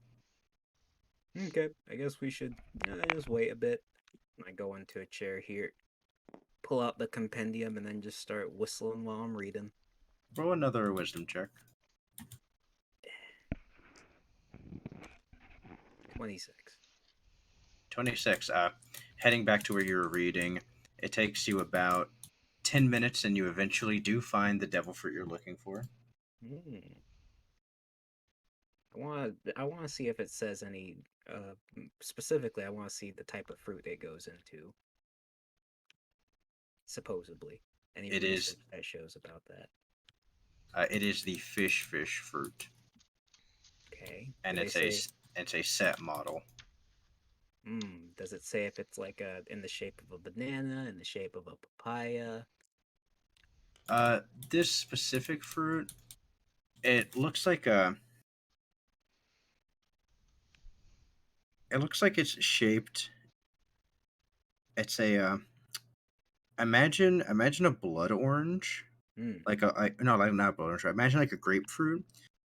Okay, I guess we should just wait a bit. I go into a chair here, pull out the compendium, and then just start whistling while I'm reading. Roll another wisdom check. 26. 26. Heading back to where you were reading, it takes you about 10 minutes, and you eventually do find the devil fruit you're looking for. I want to see if it says any. Specifically, I want to see the type of fruit it goes into. Supposedly, any It research is- that shows about that. It is the fish fruit, Okay. and Do they it's a set model. Does it say if it's like in the shape of a banana, in the shape of a papaya? This specific fruit, it looks like a. It looks like it's shaped. It's a. Imagine a blood orange, Hmm. like no, like not blood orange. Imagine like a grapefruit,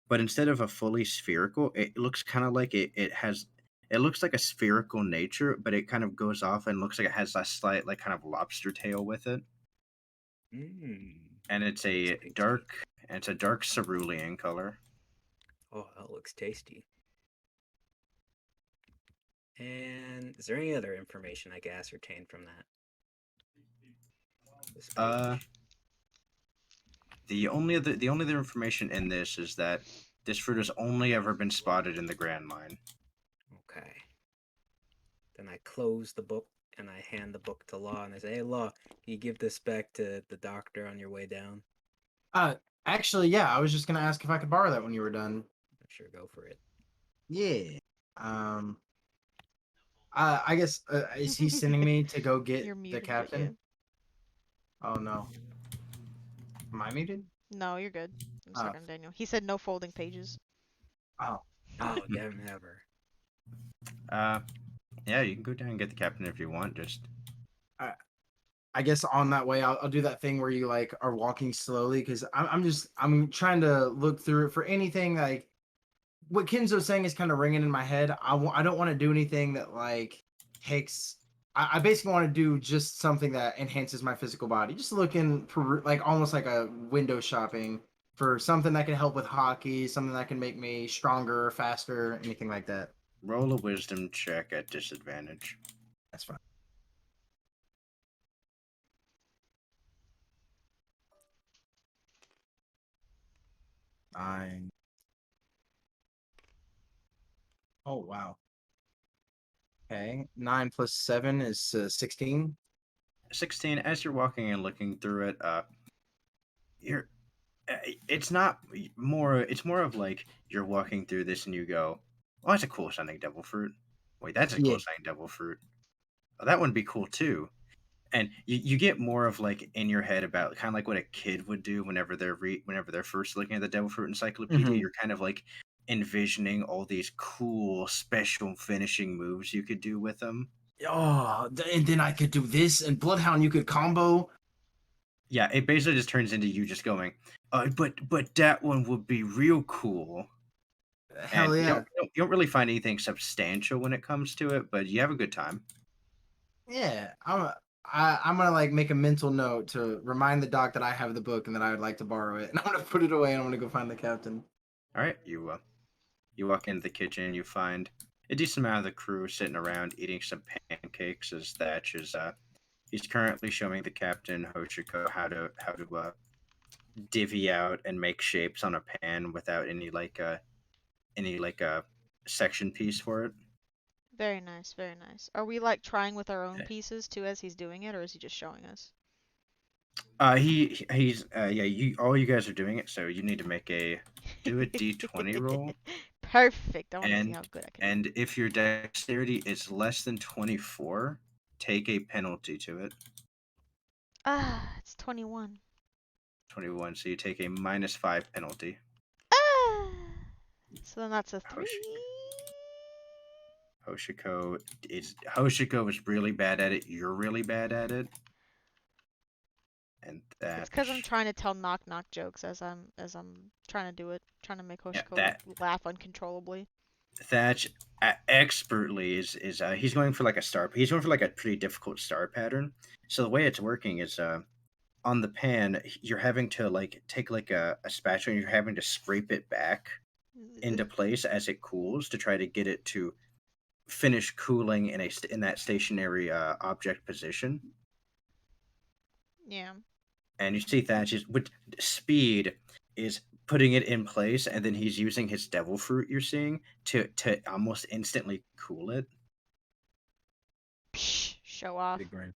but instead of a fully spherical, it looks kind of like it has. It looks like a spherical nature, but it kind of goes off and looks like it has a slight like kind of lobster tail with it. And it's a Tasty. dark cerulean color. Oh, that looks tasty. And is there any other information I can ascertain from that? This page. The only other information in this is that this fruit has only ever been spotted in the Grand Line. Okay. Then I close the book and I hand the book to Law and I say, "Hey, Law, can you give this back to the doctor on your way down?" Actually, yeah, I was just gonna ask if I could borrow that when you were done. Sure, go for it. Yeah. I guess is he sending me to go get You're the muted captain? again. Oh no. Am I muted? No, you're good. I'm Oh. talking to Daniel. He said no folding pages. Oh. Oh, damn, never. Yeah, you can go down and get the captain if you want. Just I guess on that way, I'll do that thing where you like are walking slowly because I'm trying to look through it for anything like what Kenzo's saying is kind of ringing in my head. I don't want to do anything that like takes. I basically want to do just something that enhances my physical body. Just looking for like almost like a window shopping for something that can help with hockey, something that can make me stronger, faster, anything like that. roll a wisdom check at disadvantage. That's fine. 9. Oh wow. Okay, 9 plus 7 is 16. 16. As you're walking and looking through it, you're. It's not more. It's more of like you're walking through this and you go, "Oh, that's a cool sounding devil fruit." Wait, that's a Yeah. cool sounding devil fruit. Oh, that would be cool too. And you get more of like in your head about kind of like what a kid would do whenever whenever they're first looking at the devil fruit encyclopedia. Mhm. You're kind of like envisioning all these cool special finishing moves you could do with them. Oh, and then I could do this and Bloodhound. You could combo. Yeah, it basically just turns into you just going, but that one would be real cool. And Hell yeah. you don't really find anything substantial when it comes to it, but you have a good time. Yeah, I'm gonna like make a mental note to remind the doc that I have the book and that I would like to borrow it, and I'm gonna put it away and I'm gonna go find the captain. All right, you walk into the kitchen, you find a decent amount of the crew sitting around eating some pancakes as Thatch is he's currently showing the captain Hoshiko how to divvy out and make shapes on a pan without any section piece for it. Very nice, very nice. Are we like trying with our own pieces too as he's doing it, or is he just showing us? He's yeah, you all you guys are doing it, so you need to do a D20 roll. Perfect. I want to see And how good I can and if your dexterity is less than 24, take a penalty to it. do. Ah, it's 21. 21, so you take a -5 penalty. Ah! So then that's a 3. Hoshiko is really bad at it. You're really bad at it. And It's because I'm trying to tell knock knock jokes as I'm trying to do it, trying to make Hoshiko that laugh uncontrollably. Thatch expertly is he's going for like a star. He's going for like a pretty difficult star pattern. So the way it's working is on the pan, you're having to like take like a spatula and you're having to scrape it back into place as it cools to try to get it to finish cooling in that stationary object position. Yeah. And you see Thatch is with speed is putting it in place, and then he's using his devil fruit you're seeing to almost instantly cool it. Psh, show off. Big brain.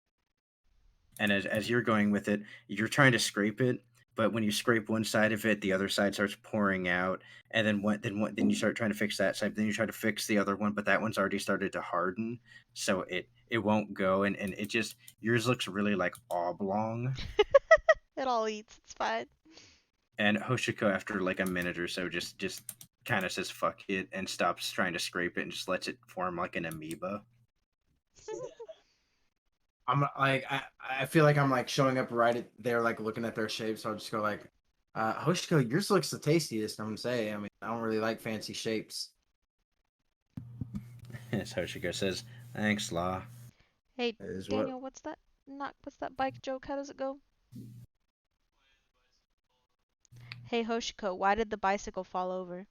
And as you're going with it, you're trying to scrape it, but when you scrape one side of it, the other side starts pouring out, and then you start trying to fix that side. Then you try to fix the other one, but that one's already started to harden, so it won't go, and it just yours looks really like oblong. It all eats. It's fine. And Hoshiko, after like a minute or so, just kind of says "fuck it" and stops trying to scrape it and just lets it form like an amoeba. I'm like I feel like I'm like showing up right there, like looking at their shape. So I'll just go like, Hoshiko, yours looks the tastiest. I'm gonna say. I mean, I don't really like fancy shapes. As Hoshiko says, "Thanks, Law." Hey, Is Daniel, what's that? What's that bike joke? How does it go? Hey, Hoshiko, why did the bicycle fall over?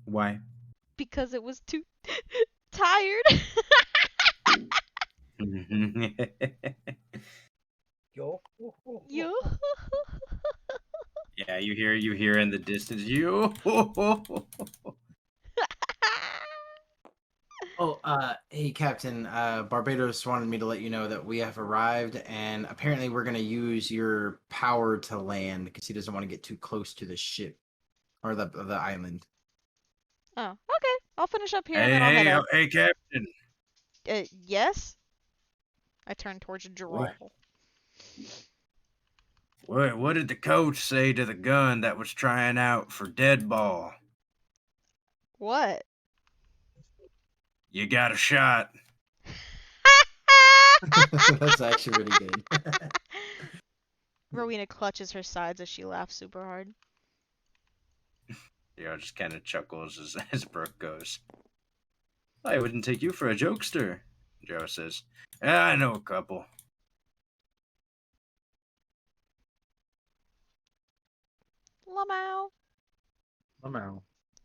Why? Because it was too tired. Yo. Yo. Yeah, you hear in the distance, you. Oh, hey, Captain. Barbados wanted me to let you know that we have arrived, and apparently we're gonna use your power to land because he doesn't want to get too close to the ship or the island. Oh, okay. I'll finish up here and then I'll head out. Hey, Captain. Yes? I turn towards Gerald. What did the coach say to the gun that was trying out for dead ball? What? You got a shot. That's actually really good. Rowena clutches her sides as she laughs super hard. Just kind of chuckles as Brooke goes. I wouldn't take you for a jokester, Joe says. Yeah, I know a couple. Lamau. Somehow.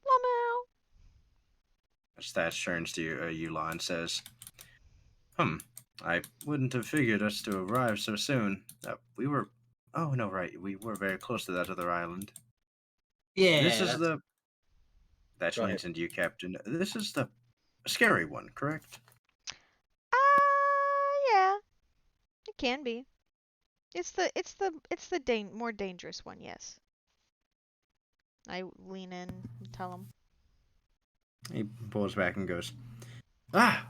Lamau. Stats turns to Eula and says, I wouldn't have figured us to arrive so soon. We were... Oh, no, right. We were very close to that other island. Yeah. This is that's- the... That Go ahead. turns into you, Captain. This is the scary one, correct? Yeah. It can be. It's the more dangerous one, yes. I lean in and tell him. He pulls back and goes,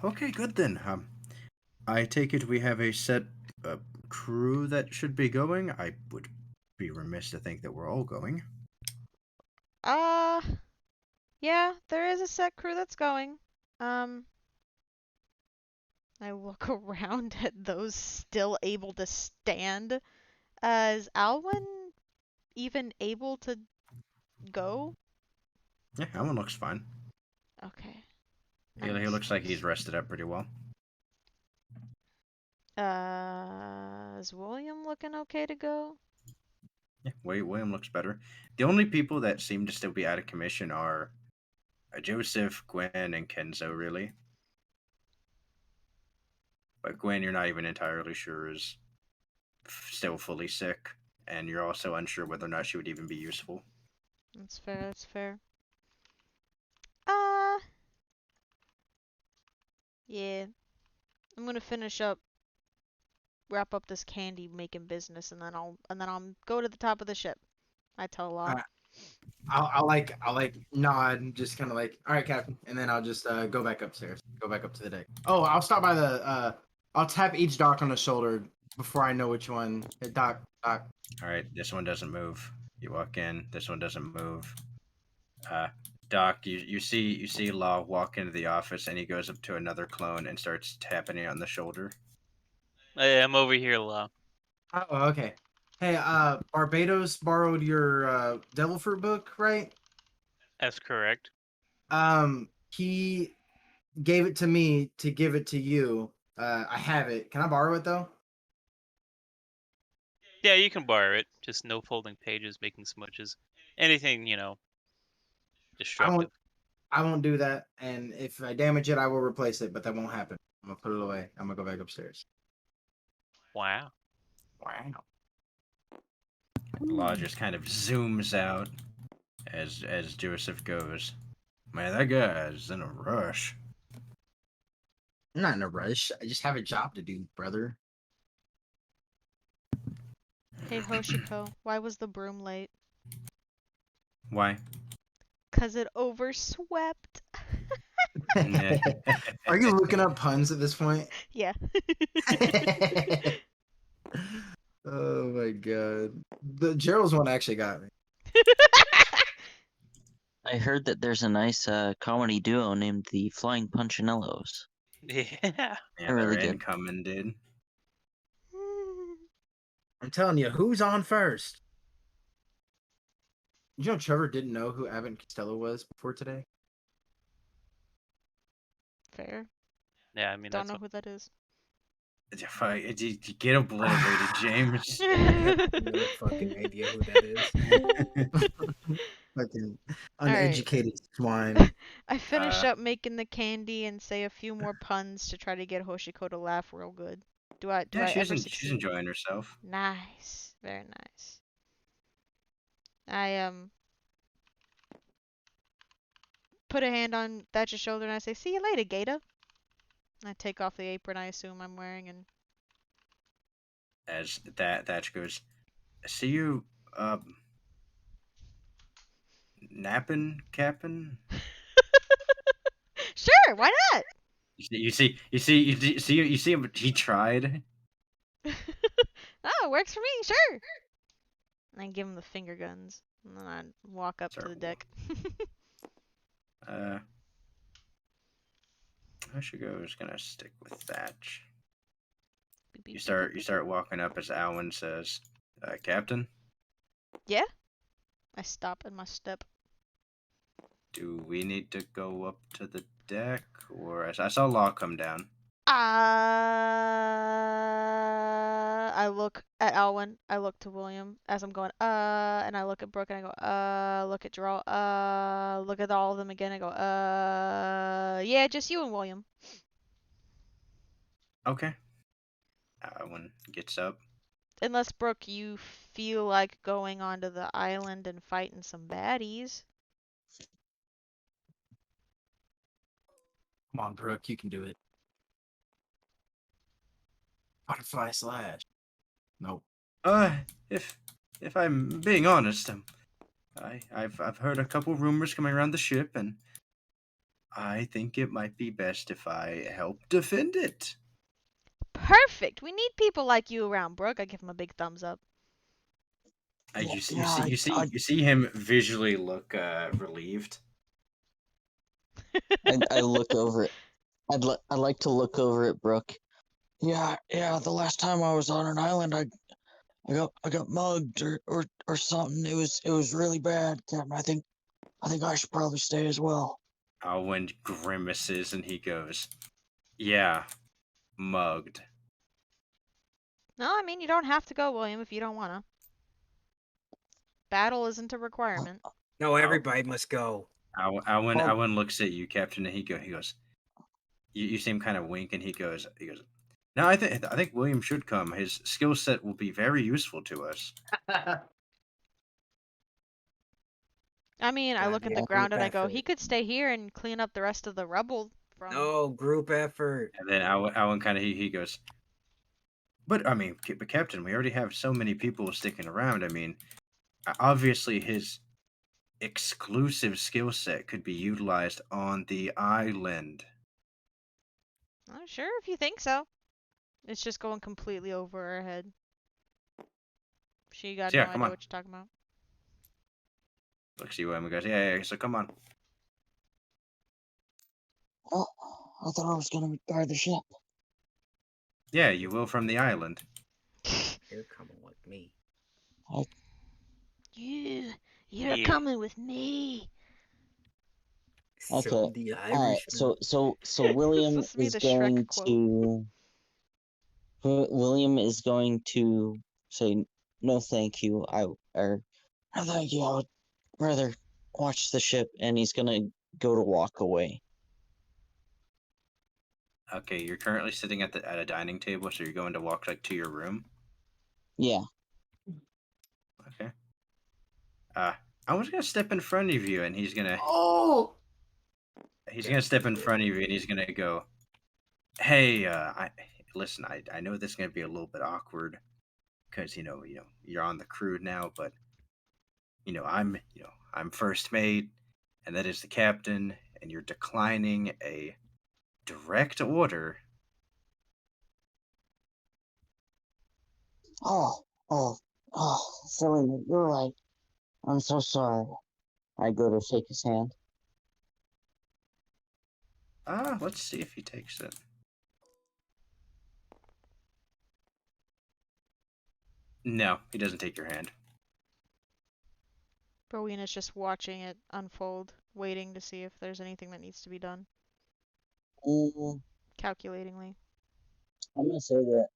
okay, good then. I take it we have a set crew that should be going. I would be remiss to think that we're all going. Yeah, there is a set crew that's going. I look around at those still able to stand. Is Alwyn even able to go? Yeah, that one looks fine. Okay. He looks like he's rested up pretty well. Is William looking okay to go? Yeah, William looks better. The only people that seem to still be out of commission are Joseph, Gwen, and Kenzo, really. But Gwen, you're not even entirely sure is still fully sick, and you're also unsure whether or not she would even be useful. That's fair, that's fair. Yeah. I'm gonna wrap up this candy making business, and then I'll go to the top of the ship. I tell Law. I'll like nod and just kind of like, all right, Captain, and then I'll just go back upstairs, go back up to the deck. Oh, I'll stop by the I'll tap each doc on the shoulder before I know which one. Hey, doc. All right, this one doesn't move. You walk in. This one doesn't move. Doc, you see Law walk into the office, and he goes up to another clone and starts tapping it on the shoulder. Hey, I'm over here, Law. Oh, okay. Hey, Barbados borrowed your Devil Fruit book, right? That's correct. He gave it to me to give it to you. I have it. Can I borrow it though? Yeah, you can borrow it. Just no folding pages, making smudges. Anything, destructive. I won't do that. And if I damage it, I will replace it. But that won't happen. I'm gonna put it away. I'm gonna go back upstairs. Wow. Wow. Law just kind of zooms out as Joseph goes. Man, that guy's in a rush. I'm not in a rush. I just have a job to do, brother. Hey Hoshiko, why was the broom late? Why? 'Cause it overswept. Are you looking up puns at this point? Yeah. Oh my god. The Gerald's one actually got me. I heard that there's a nice comedy duo named the Flying Punchinellos. Yeah. Yeah, They're really they're good. incoming, dude. I'm telling you, who's on first? You know Trevor didn't know who Abbott Costello was before today? Fair. Yeah, I mean, Don't that's know who that is. You get obliterated, James. No fucking idea who that is. Fucking Alright. uneducated swine. I finish up making the candy and say a few more puns to try to get Hoshiko to laugh real good. Do I she's ever she's succeed? enjoying herself. Nice. Very nice. I put a hand on Thatcher's shoulder and I say, "See you later, Gator." I take off the apron I assume I'm wearing and As Thatch goes, see you, napping, Captain. Sure, why not? You see him. He tried. Oh, it works for me, sure. And I give him the finger guns. And then I walk up to the Terrible. deck. Hoshiko is gonna stick with Thatch. Beep, beep, You beep, start beep, you beep. start walking up as Alwyn says, Captain, Yeah? I stop in my step. do we need to go up to the deck? Or I saw Law come down. I look at Alwyn. I look to William as I'm going, and I look at Brooke and I go, look at Gerald, look at all of them again. I go, yeah, just you and William. Okay. Alwyn gets up. Unless, Brooke, you feel like going onto the island and fighting some baddies. Come on, Brooke, you can do it. Butterfly slash. Nope. If I'm being honest, I've heard a couple rumors coming around the ship, and I think it might be best if I help defend it. Perfect. We need people like you around, Brooke. I give him a big thumbs up. You Yeah, see him visually look relieved. I look over it. I'd like to look over at Brooke. Yeah. The last time I was on an island, I got mugged or something. It was really bad, Captain. I think I should probably stay as well. Alwyn grimaces and he goes, "Yeah, mugged." No, I mean, you don't have to go, William, if you don't want to. Battle isn't a requirement. No, everybody must go. Alwyn looks at you, Captain, and he goes. You see him kind of wink, and he goes. No, I think William should come. His skill set will be very useful to us. I mean, I Gotta look be at a the group ground and I go, effort. he could stay here and clean up the rest of the rubble from. No, group effort. And then Alwyn kind of he goes. But I mean, but Captain, we already have so many people sticking around. I mean, obviously his exclusive skill set could be utilized on the island. I'm sure if you think so. It's just going completely over her head. She got So, yeah, no come idea on. what you're talking about. Looks at William and goes, yeah, so come on. Oh, I thought I was gonna guard the ship. Yeah, you will from the island. You're coming with me. You're coming with me. Okay. So the Irishman. So William This is is the going Shrek quote. to. William is going to say no, thank you. No, thank you. I would rather watch the ship, and he's gonna go to walk away. Okay, you're currently sitting at a dining table, so you're going to walk like to your room. Yeah. Okay. I was gonna step in front of you, and he's gonna step in front of you, and he's gonna go, "Hey, listen, I know this is gonna be a little bit awkward, because you're on the crew now, but I'm first mate, and that is the captain, and you're declining a direct order." Selena, you're right. I'm so sorry. I go to shake his hand. Let's see if he takes it. No, he doesn't take your hand. Rowena's just watching it unfold, waiting to see if there's anything that needs to be done. Calculatingly. I'm gonna say that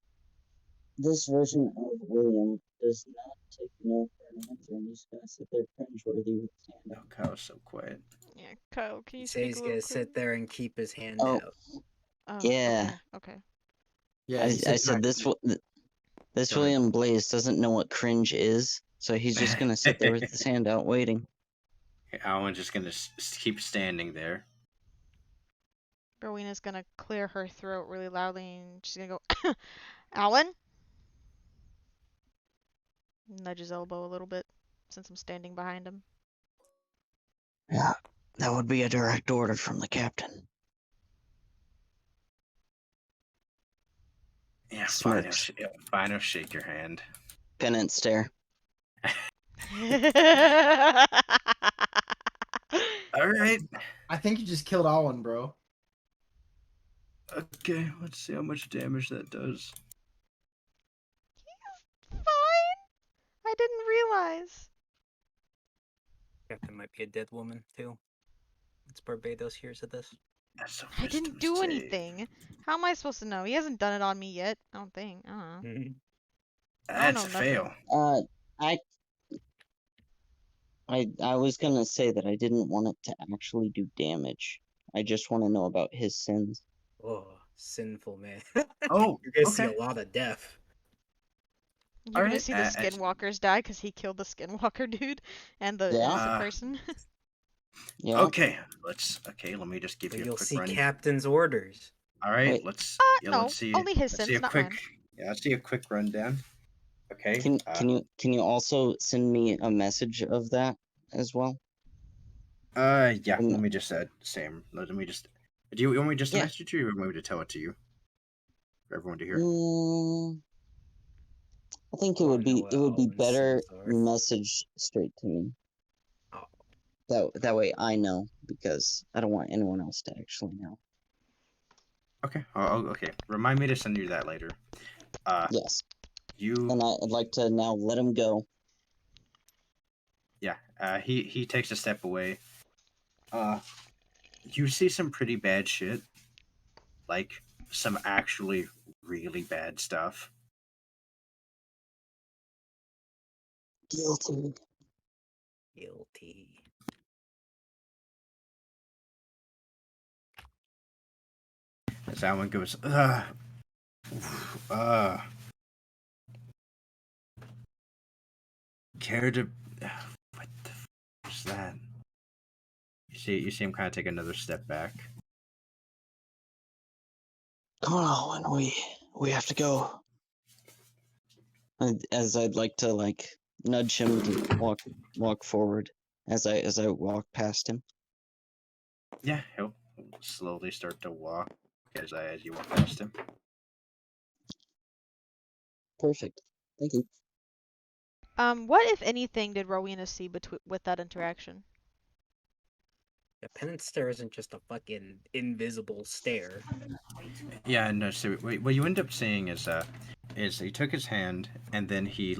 this version of William does not take no for an answer, and he's gonna sit there cringeworthy with his hand Oh, Kyle's so quiet. Yeah, Kyle, can He you says speak he's a gonna little sit there and keep his hand Oh. out. Oh, Yeah. Okay. Yeah, I he sits said back- this Go ahead. William Blaze doesn't know what cringe is, so he's just gonna sit there with his hand out waiting. Alan's just gonna keep standing there. Rowena's gonna clear her throat really loudly and she's gonna go, Alan? Nudge his elbow a little bit since I'm standing behind him. Yeah, that would be a direct order from the captain. Yeah, Smirks. fine, I'll shake your hand. Penance stare. All right. I think you just killed Alwyn, bro. Okay, let's see how much damage that does. Fine. I didn't realize. Captain might be a dead woman too. It's Barbados hears of this. That's a I wisdom didn't do save. anything. How am I supposed to know? He hasn't done it on me yet. I don't think. I don't know. Mhm. I That's know a nothing. fail. I was gonna say that I didn't want it to actually do damage. I just want to know about his sins. Oh, sinful man. Oh, You're gonna see okay. a lot of death. You're gonna Alright, see the skinwalkers die because he killed the skinwalker dude and the Yeah. innocent person. Yeah. Okay, let me just give But you a you'll quick see run. captain's orders. All right, Wait. let's No, let's see. only his Let's see sins, a not quick. mine. Yeah, let's see a quick rundown. Okay. Can you also send me a message of that as well? Yeah. Mm. Let me just same. Let me just. Do you want me just to Yeah. message you, or want me to tell it to you for everyone to hear? I think I it wanna would know be what Owen's better sins are. message straight to me. Oh, That way I know, because I don't want anyone else to actually know. Okay. Okay. Remind me to send you that later. Yes. You. And I'd like to now let him go. Yeah. He takes a step away. You see some pretty bad shit, like some actually really bad stuff. Guilty. guilty. As that one goes, care to what the f is that? You see him kind of take another step back. Come on, Owen, we have to go. As I'd like to nudge him to walk forward as I walk past him. Yeah, he'll slowly start to walk as you walk past him. Perfect. Thank you. What if anything did Rowena see with that interaction? A penance stare isn't just a fucking invisible stare. Yeah, no. So what you end up seeing is he took his hand and then he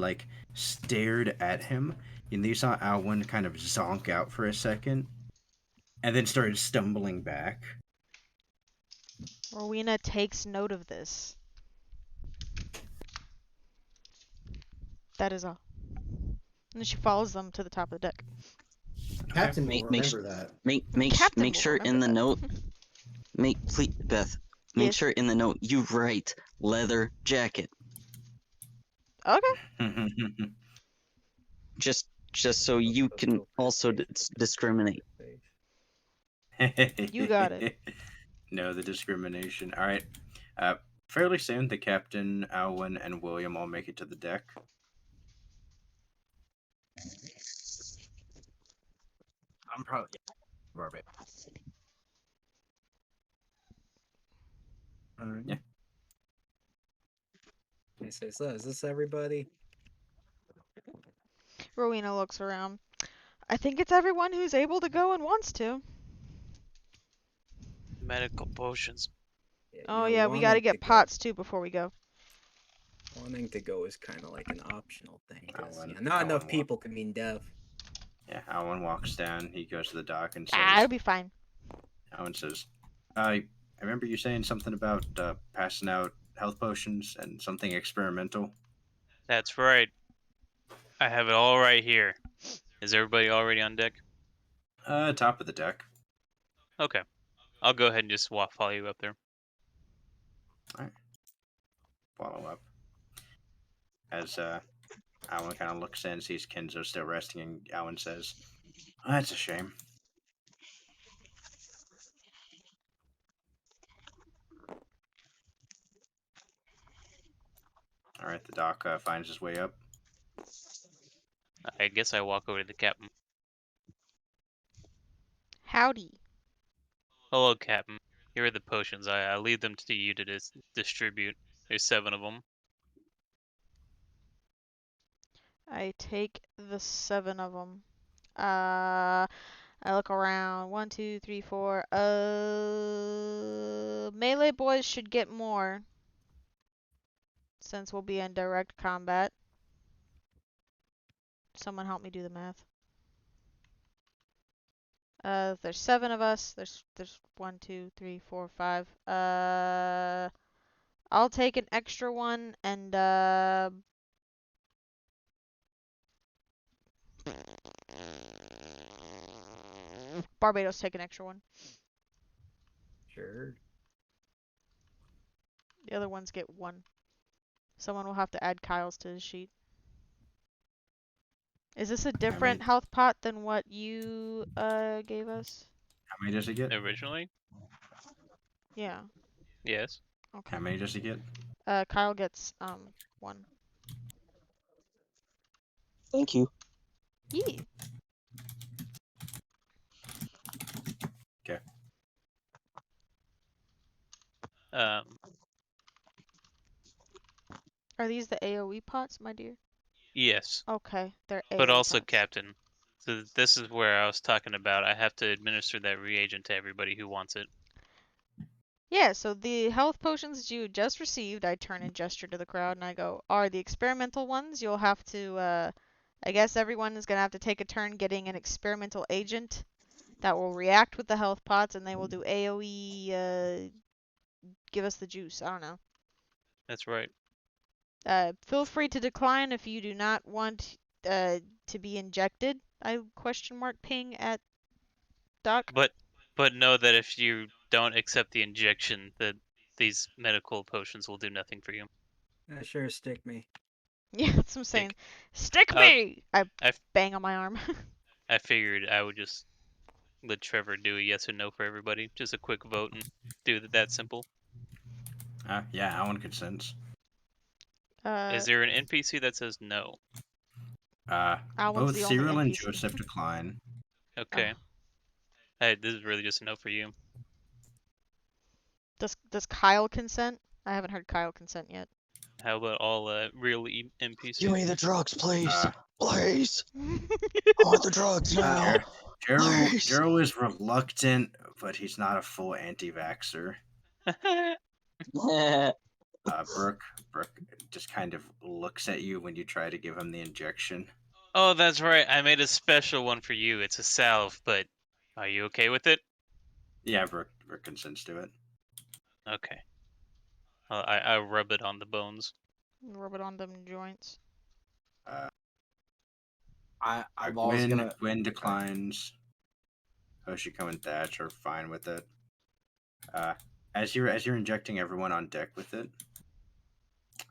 stared at him, and you saw Alwyn kind of zonk out for a second, and then started stumbling back. Rowena takes note of this. That is all. And she follows them to the top of the deck. Captain will Make remember that. Captain make will sure in remember the that. note. Please, Beth. Make Yes. sure in the note you write leather jacket. Okay. Just so you can also discriminate. You got it. No, the discrimination. All right. Fairly soon, the captain, Alwyn, and William all make it to the deck. I'm probably Barbie. Yeah. He says, "So, is this everybody?" Rowena looks around. I think it's everyone who's able to go and wants to. Medical potions. Oh yeah, we gotta get pots too before we go. Wanting to go is kind of like an optional thing, because Alwyn, not enough Alwyn people can mean deaf. Yeah, Alwyn walks down. He goes to the dock and Ah, says, it'll be fine. Alwyn says, I remember you saying something about passing out health potions and something experimental. That's right. I have it all right here. Is everybody already on deck? Top of the deck. Okay. I'll go ahead and just follow you up there. Alright. Follow up. As Alwyn kind of looks in, sees Kenzo still resting, and Alwyn says, that's a shame. Alright, the doc finds his way up. I guess I walk over to the captain. Howdy. Hello, captain. Here are the potions. I leave them to you to distribute. There's 7 of them. I take the 7 of them. I look around. 1, 2, 3, 4. Melee boys should get more since we'll be in direct combat. Someone help me do the math. There's 7 of us. There's 1, 2, 3, 4, 5. I'll take an extra one and Barbados take an extra one. Sure. The other ones get 1. Someone will have to add Kyle's to the sheet. Is this a different health pot than what you gave us? How many does it get? Originally? Yeah. Yes. Okay. How many does it get? Kyle gets 1. Thank you. Yeah. Okay. Are these the AoE pots, my dear? Yes. Okay, they're AoE But also, pots. Captain. So this is where I was talking about. I have to administer that reagent to everybody who wants it. Yeah, so the health potions you just received, I turn and gesture to the crowd and I go, are the experimental ones. You'll have to, I guess everyone is going to have to take a turn getting an experimental agent that will react with the health pots and they will do AoE, give us the juice. I don't know. That's right. Feel free to decline if you do not want to be injected. I question mark ping at Doc. But know that if you don't accept the injection, that these medical potions will do nothing for you. Sure, stick me. Yeah, that's what I'm saying. Stick Uh, me! I I bang on my arm. I figured I would just let Trevor do a yes or no for everybody. Just a quick vote and do it that simple. Yeah, Alan consents. Is there an NPC that says no? Alan's Both the only Cyril and NPC. Joseph decline. Okay. Hey, this is really just a no for you. Does Kyle consent? I haven't heard Kyle consent yet. How about all real NPCs? Give me the drugs, please. Please. I I want the drugs now. Please. Gerald is reluctant, but he's not a full anti-vaxxer. Brooke just kind of looks at you when you try to give him the injection. Oh, that's right. I made a special one for you. It's a salve, but are you okay with it? Yeah, Brooke consents to it. Okay. I rub it on the bones. Rub it on them joints. Gwen declines. Hoshiko and Thatch are fine with it. As you're injecting everyone on deck with it,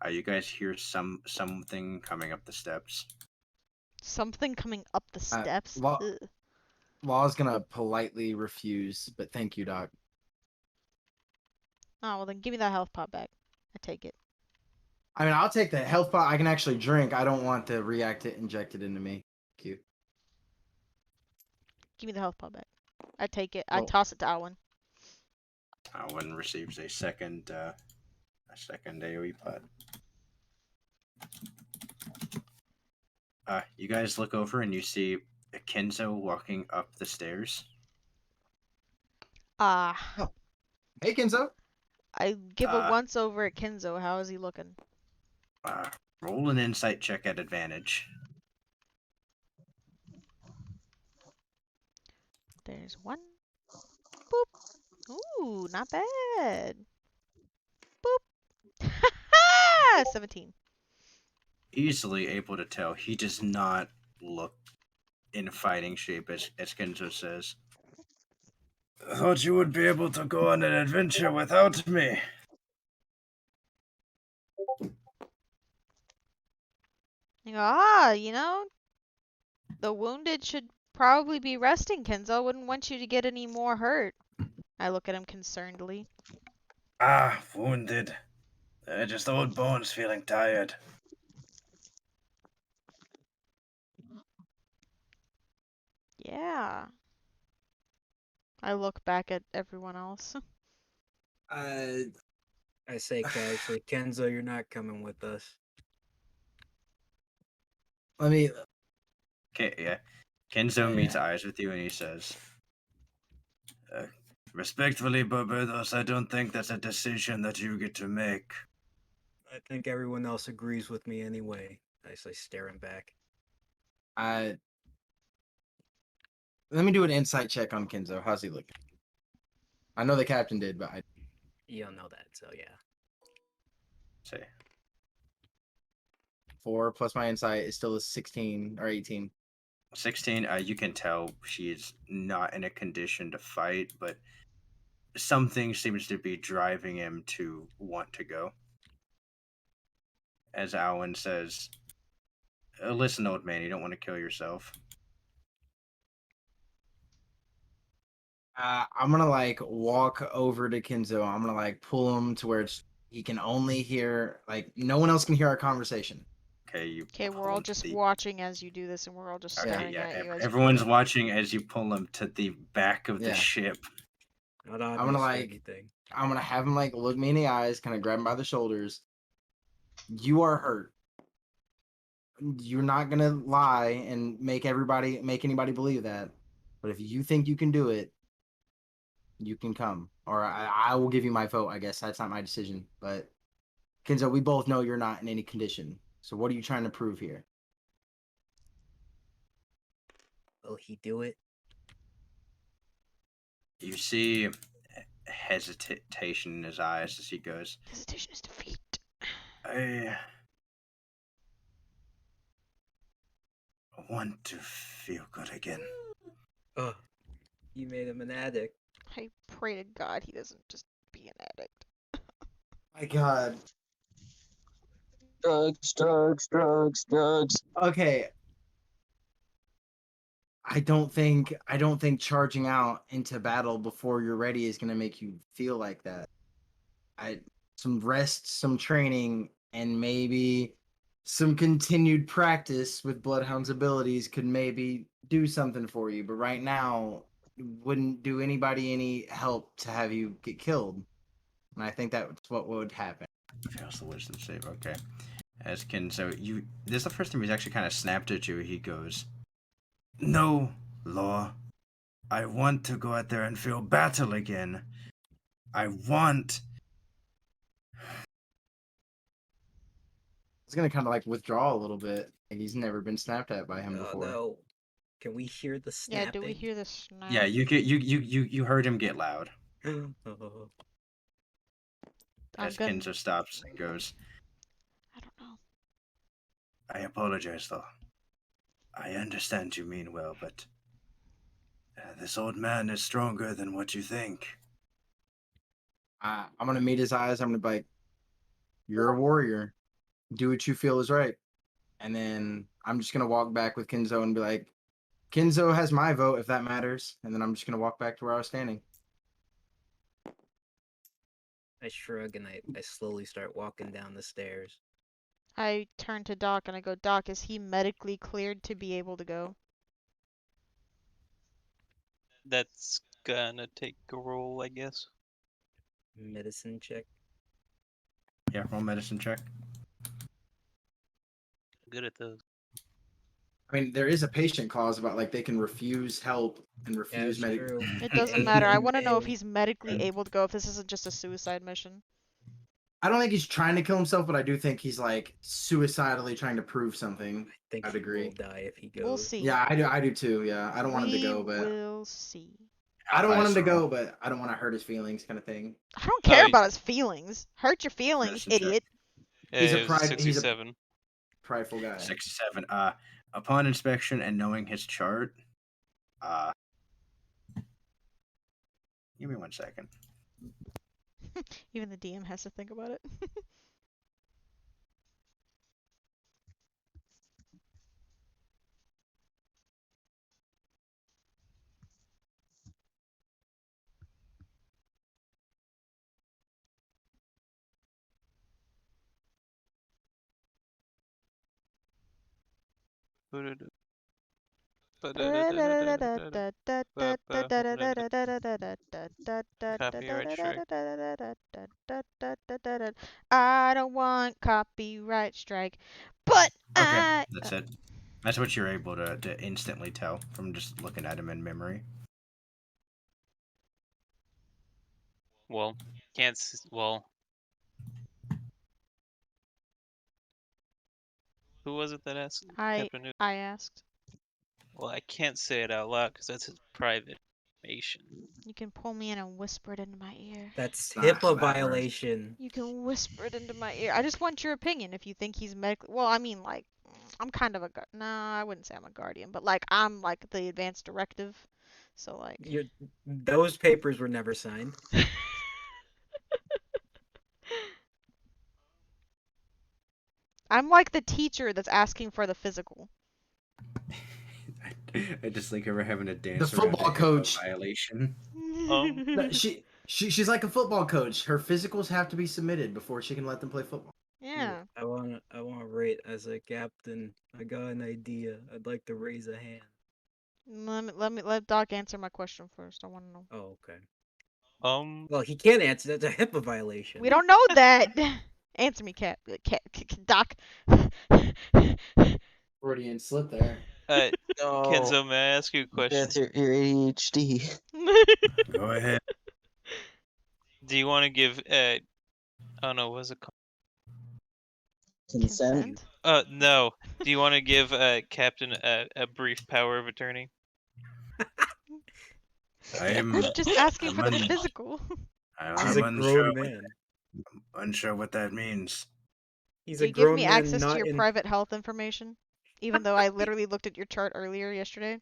you guys hear something coming up the steps. Something coming up the steps? Law's gonna politely refuse, but thank you, Doc. Oh, well then give me that health pot back. I take it. I mean, I'll take the health pot I can actually drink. I don't want the reactant injected into me. Thank you. Give me the health pot back. I take it. I Well- toss it to Alwyn. Alwyn receives a second AoE pod. You guys look over and you see Kenzo walking up the stairs. Hey, Kenzo. I give a once over at Kenzo. How is he looking? Roll an insight check at advantage. There's 1. Boop. Ooh, not bad. Boop. 17. Easily able to tell he does not look in fighting shape, as Kenzo says. I thought you would be able to go on an adventure without me. You go, the wounded should probably be resting, Kenzo. Wouldn't want you to get any more hurt. I look at him concernedly. Wounded. Just old bones feeling tired. Yeah. I look back at everyone else. I say casually, Kenzo, you're not coming with us. Let me. Okay, yeah. Kenzo meets Yeah. eyes with you and he says, respectfully, Barbados, I don't think that's a decision that you get to make. I think everyone else agrees with me anyway. I say, staring back. Let me do an insight check on Kenzo. How's he looking? I know the captain did, but You don't know that, so yeah. Say, 4 plus my insight is still a 16 or 18. 16, you can tell she's not in a condition to fight, but something seems to be driving him to want to go. As Alan says, listen, old man, you don't want to kill yourself. I'm gonna like walk over to Kenzo. I'm gonna like pull him to where he can only hear, like, no one else can hear our conversation. Okay, you. Okay, we're pull all him to just the- watching as you do this, and we're all just Okay, staring yeah, at you as everyone's you do it. watching as you pull him to the back of the Yeah. ship. Not I'm obvious gonna or like, anything. I'm gonna have him like look me in the eyes, kind of grab him by the shoulders. You are hurt. You're not gonna lie and make anybody believe that. But if you think you can do it, you can come, or I will give you my vote. I guess that's not my decision, but Kenzo, we both know you're not in any condition. So what are you trying to prove here? Will he do it? You see hesitation in his eyes as he goes, Hesitation is defeat. I want to feel good again. Oh, you made him an addict. I pray to God he doesn't just be an addict. My God. Drugs, drugs, drugs, drugs. Okay. I don't think charging out into battle before you're ready is gonna make you feel like that. Some rest, some training, and maybe some continued practice with Bloodhound's abilities could maybe do something for you. But right now, it wouldn't do anybody any help to have you get killed. And I think that's what would happen. Fails the wisdom save. Okay. As Kenzo, this is the first time he's actually kind of snapped at you. He goes, "No, Law. I want to go out there and feel battle again. I want." He's gonna kind of like withdraw a little bit. Like he's never been snapped at by him Oh before. no. Can we hear the snapping? Yeah, do we hear the snap? Yeah, you heard him get loud. Oh, As Kenzo stops and goes, I don't know. "I apologize, Law. I understand you mean well, but this old man is stronger than what you think." I'm gonna meet his eyes. I'm gonna be like, "You're a warrior. Do what you feel is right." And then I'm just gonna walk back with Kenzo and be like, "Kenzo has my vote if that matters." And then I'm just gonna walk back to where I was standing. I shrug and I slowly start walking down the stairs. I turn to Doc and I go, Doc, is he medically cleared to be able to go? That's gonna take a roll, I guess. Medicine check. Yeah, roll medicine check. Good at those. I mean, there is a patient clause about like they can refuse help and Yeah, refuse it's medical. true. It doesn't matter. I want to know if he's medically able to go, if this isn't just a suicide mission. I don't think he's trying to kill himself, but I do think he's like suicidally trying to prove something. I think I'd he agree. will die if he goes. We'll see. Yeah, I do too. Yeah, I don't want him to go, but We'll see. I don't want him to Dice go, roll. but I don't want to hurt his feelings, kind of thing. I don't care Oh, about his feelings. Hurt your feelings, Medicine check. idiot. He's a it was pride- he's a- 67. Prideful guy. 67. Upon inspection and knowing his chart, give me 1 second. Even the DM has to think about it. Copyright strike. I don't want copyright strike, but Okay, that's it. That's what you're able to instantly tell from just looking at him in memory. Well, can't. Well, who was it that asked Captain Newt? I asked. Well, I can't say it out loud because that's his private information. You can pull me in and whisper it into my ear. That's Not how HIPAA that works. violation. You can whisper it into my ear. I just want your opinion if you think he's medically. Well, I mean, like, I'm kind of a. No, I wouldn't say I'm a guardian, but like, I'm like the advanced directive. So like. Those papers were never signed. I'm like the teacher that's asking for the physical. I just like her having a dance The around football a HIPAA coach. violation. No, she's like a football coach. Her physicals have to be submitted before she can let them play football. Yeah. I want to rate as a captain. I got an idea. I'd like to raise a hand. Let Doc answer my question first. I want to know. Oh, okay. Well, he can't answer. That's a HIPAA violation. We don't know that. Answer me, Doc. Freudian slip there. No, Kenzo, may I ask you a question? that's your ADHD. Go ahead. Do you want to give oh no, what's it called? Consent? No. Do you want to give Captain a brief power of attorney? I'm just asking for the I'm physical. He's a grown man. Unsure what that means. He's Do a you give grown me man, access to not your in. private health information? Even though I literally looked at your chart earlier yesterday.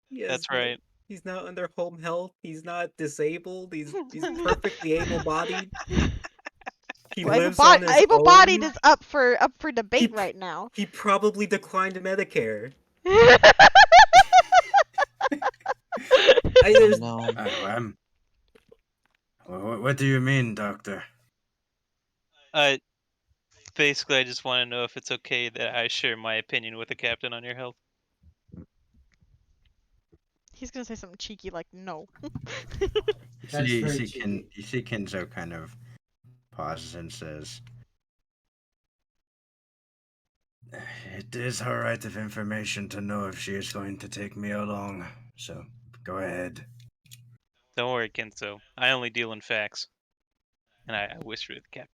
Yes, That's but right. He's not under home health. He's not disabled. He's perfectly able-bodied. He Well, lives on his able-bodied own. is up for debate right now. He probably declined Medicare. No. What do you mean, Doctor? Basically, I just want to know if it's okay that I share my opinion with the captain on your health. He's gonna say something cheeky like no. You see Kenzo kind of pauses and says, "It is her right of information to know if she is going to take me along. So go ahead." Don't worry, Kenzo. I only deal in facts. And I whisper to the captain.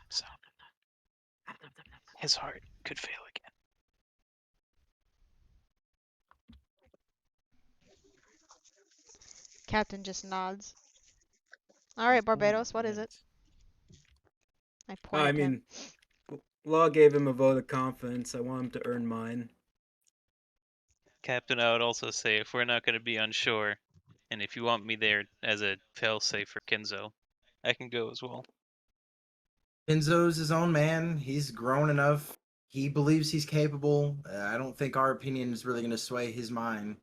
So his heart could fail again. Captain just nods. Alright, Barbados, what is it? I point at him. Law gave him a vote of confidence. I want him to earn mine. Captain, I would also say if we're not going to be unsure, and if you want me there as a failsafe for Kenzo, I can go as well. Kenzo's his own man. He's grown enough. He believes he's capable. I don't think our opinion is really going to sway his mind.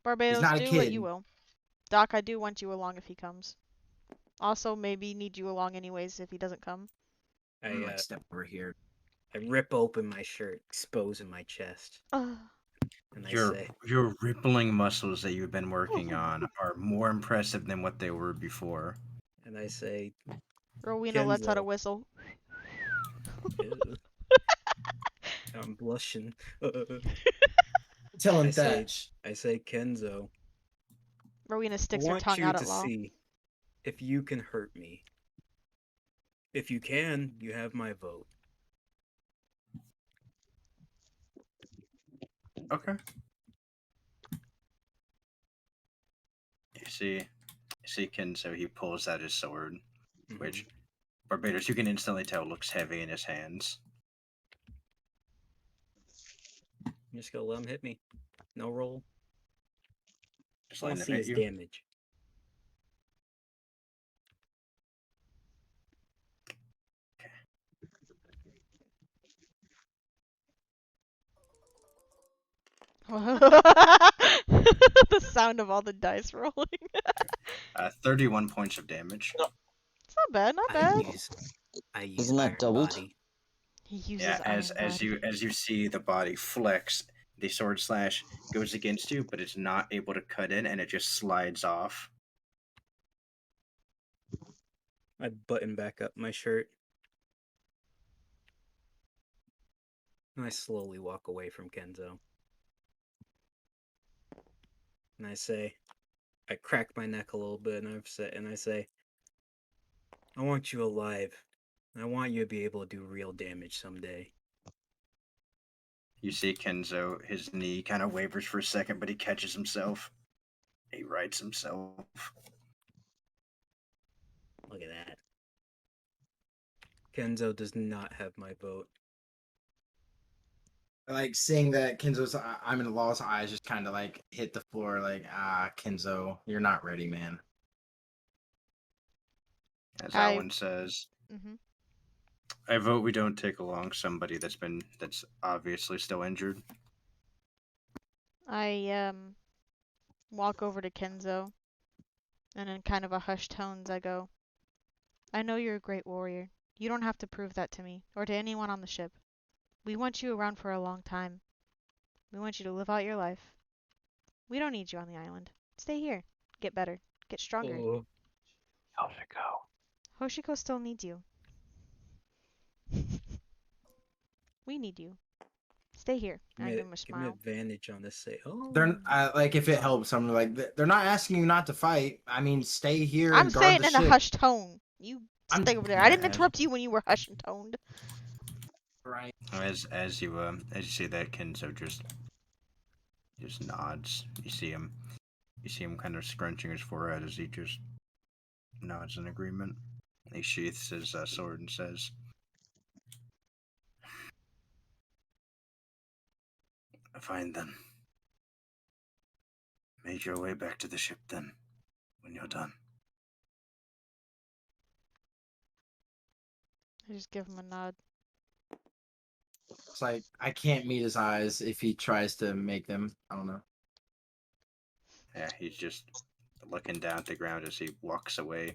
Barbados, He's not a do kid. what you will. Doc, I do want you along if he comes. Also, maybe need you along anyways if he doesn't come. I step over here. I rip open my shirt, exposing my chest. And Your rippling muscles that you've been working on are more impressive than what they were before. And I say, Rowena lets out a whistle. I'm blushing. Tell him Thatch. I say, Kenzo. Rowena sticks her tongue out at Law. See if you can hurt me. If you can, you have my vote. Okay. You see Kenzo, he pulls out his sword, which Barbados, you can instantly tell looks heavy in his hands. I'm just gonna let him hit me. No roll. Just I'll letting him see hit his you. damage. The sound of all the dice rolling. 31 points of damage. It's not bad, not bad. I use Isn't that Iron doubled? Body. He uses Yeah, as Iron Body. as you see the body flex, the sword slash goes against you, but it's not able to cut in, and it just slides off. I button back up my shirt. And I slowly walk away from Kenzo. And I crack my neck a little bit, and I say, I want you alive. I want you to be able to do real damage someday. You see Kenzo, his knee kind of wavers for a second, but he catches himself. He rights himself. Look at that. Kenzo does not have my vote. Like seeing that Kenzo's I'm in law's eyes just kind of like hit the floor like, Kenzo, you're not ready, man. As I- Owen says, Mhm. I vote we don't take along somebody that's obviously still injured. I walk over to Kenzo, and in kind of a hushed tones, I go, I know you're a great warrior. You don't have to prove that to me, or to anyone on the ship. We want you around for a long time. We want you to live out your life. We don't need you on the island. Stay here. Get better. Get stronger. Oh, Hoshiko still needs you. We need you. Stay here. I give him a give me smile. advantage on this. Say, oh. They're like, if it helps, I'm like, they're not asking you not to fight. I mean, stay here I'm and guard saying the in a ship. hushed tone. You I'm- stay over there. I didn't Yeah, interrupt you when you were hushed and toned. Right. As you see that Kenzo just nods. You see him kind of scrunching his forehead as he just nods in agreement. He sheaths his sword and says, "Fine then. Make your way back to the ship then, when you're done." I just give him a nod. It's like I can't meet his eyes if he tries to make them. I don't know. Yeah, he's just looking down at the ground as he walks away.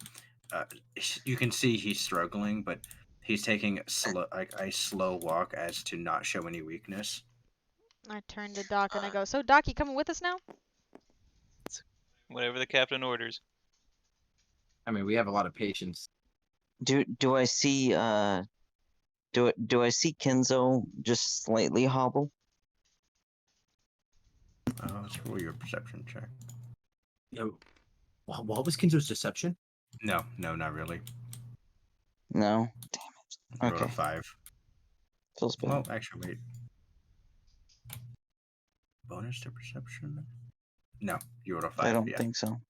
You can see he's struggling, but he's taking a slow walk as to not show any weakness. I turn to Doc and I go, so Doc, you coming with us now? Whatever the captain orders. I mean, we have a lot of patience. Do I see do I see Kenzo just slightly hobble? Let's roll your perception check. Yo, what was Kinzo's deception? No, not really. No. I rolled a Okay. 5. Feels bad. Well, actually, wait. Bonus to perception? No, you rolled a 5. I don't yeah. think so.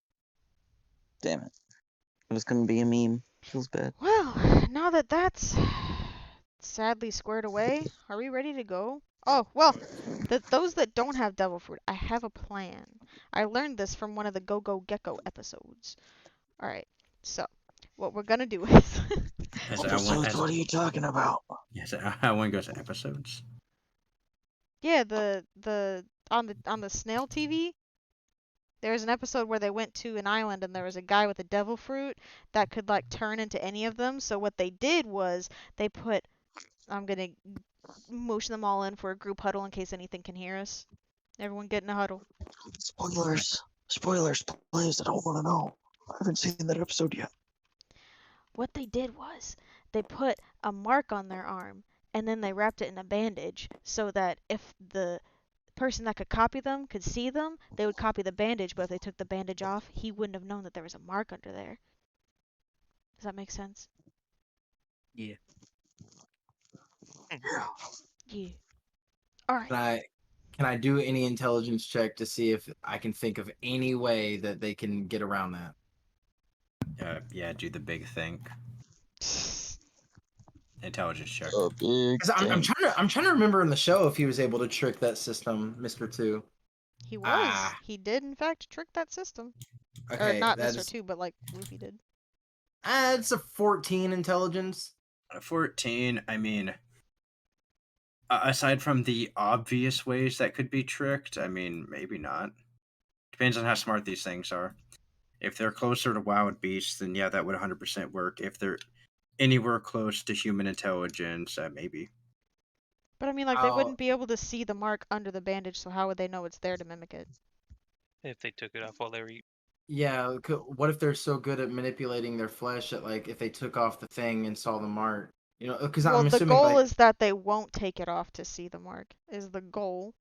Damn it. It was gonna be a meme. Feels bad. Well, now that that's sadly squared away, are we ready to go? Oh, well, those that don't have devil fruit, I have a plan. I learned this from one of the Go Go Gecko episodes. Alright, so, what we're gonna do is... Episodes, what are you talking about? Yes, I want to go to episodes. Yeah, on the snail TV, there was an episode where they went to an island and there was a guy with a devil fruit that could like turn into any of them. So what they did was they put, I'm gonna motion them all in for a group huddle in case anything can hear us. Everyone get in a huddle. Spoilers. Spoilers, please. I don't want to know. I haven't seen that episode yet. What they did was they put a mark on their arm and then they wrapped it in a bandage so that if the person that could copy them could see them, they would copy the bandage, but if they took the bandage off, he wouldn't have known that there was a mark under there. Does that make sense? Yeah. Yeah. Alright. Can I do any intelligence check to see if I can think of any way that they can get around that? Yeah, do the big think. Intelligence check. Because I'm trying to remember in the show if he was able to trick that system, Mr. Two. He was. Ah. He did, in fact, trick that system. Okay, or not that Mr. is- 2, but like Luffy did. It's a 14 intelligence. 14, I mean, aside from the obvious ways that could be tricked, I mean, maybe not. Depends on how smart these things are. If they're closer to wild beasts, then yeah, that would 100% work. If they're anywhere close to human intelligence, maybe. But I mean, like, they wouldn't be able to see the mark under the bandage, so how would they know it's there to mimic it? If they took it off while they were eating. Yeah, what if they're so good at manipulating their flesh that, like, if they took off the thing and saw the mark, You know, because Well, I'm the assuming goal like is that they won't take it off to see the mark. Is the goal.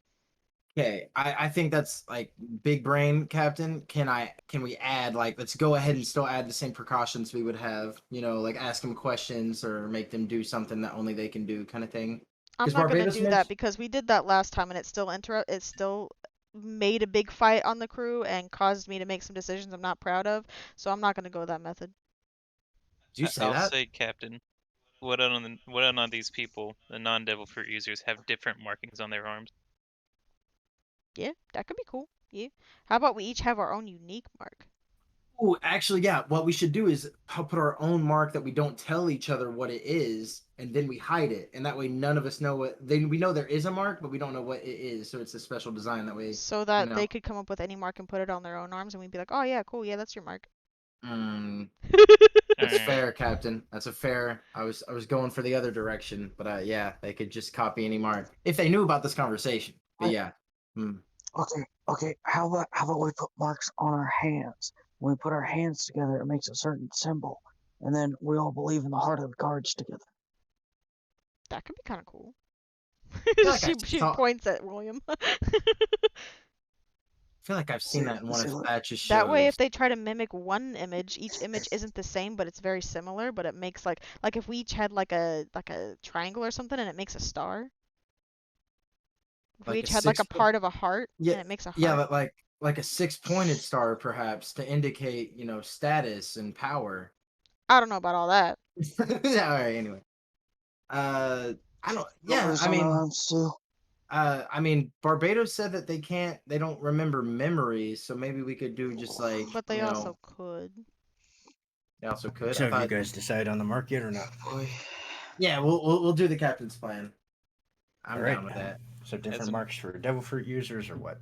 okay, I think that's like big brain, Captain. Can we add like let's go ahead and still add the same precautions we would have, you know, like ask them questions or make them do something that only they can do kind of thing. I'm Because not gonna Barbados do that mentioned because we did that last time and it still made a big fight on the crew and caused me to make some decisions I'm not proud of. So I'm not gonna go that method. did you say I'll that? say, Captain. What on these people, the non-devil fruit users, have different markings on their arms? Yeah, that could be cool. Yeah. How about we each have our own unique mark? Oh, actually, yeah. What we should do is put our own mark that we don't tell each other what it is, and then we hide it, and that way none of us know what. Then we know there is a mark, but we don't know what it is. So it's a special design that way, So you that know. they could come up with any mark and put it on their own arms and we'd be like, oh yeah, cool, yeah, that's your mark. Mm, that's Alright. fair, Captain. That's a fair. I was going for the other direction, but yeah, they could just copy any mark if they knew about this conversation. But yeah. Hmm. Okay. How about we put marks on our hands? When we put our hands together, it makes a certain symbol, and then we all believe in the heart of the cards together. That could be kind of cool. feel like I she saw. points at William. I feel like I've seen that in one of See, Thatch's That way, shows. if they try to mimic one image, each image isn't the same, but it's very similar. But it makes like if we each had like a triangle or something, and it makes a star. If we Like a each had like a 6 point. part of a heart, Yeah, and it makes a yeah, heart. like a six-pointed star, perhaps, to indicate, you know, status and power. I don't know about all that. Yeah, all right. Anyway, I don't. Yeah, numbers on our arms too. I mean, Barbados said that they don't remember memories, so maybe we could do just like, But they you also know, could. they also could. So I have you thought, guys decided on the mark yet or not? Boy. yeah, we'll do the captain's plan. All I'm right. down with that. So different As a- marks for devil fruit users or what?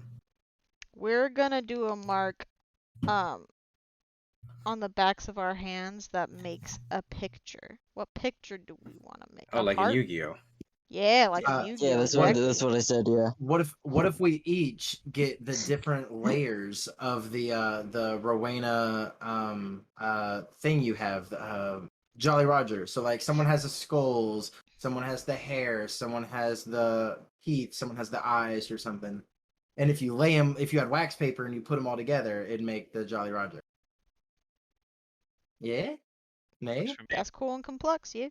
We're gonna do a mark, um, on the backs of our hands that makes a picture. What picture do we want to make? Oh, A like in heart? Yu-Gi-Oh. Yeah, like in Uh, Yeah, Yu-Gi-Oh! that's what Exactly. that's what I said. Yeah. What if we each get the different layers of the Rowena thing you have, the Jolly Roger. So like someone has the skulls, someone has the hair, someone has the teeth, someone has the eyes or something. And if you lay them, if you had wax paper and you put them all together, it'd make the Jolly Roger. Yeah? works Nay? for me. That's cool and complex, yeah.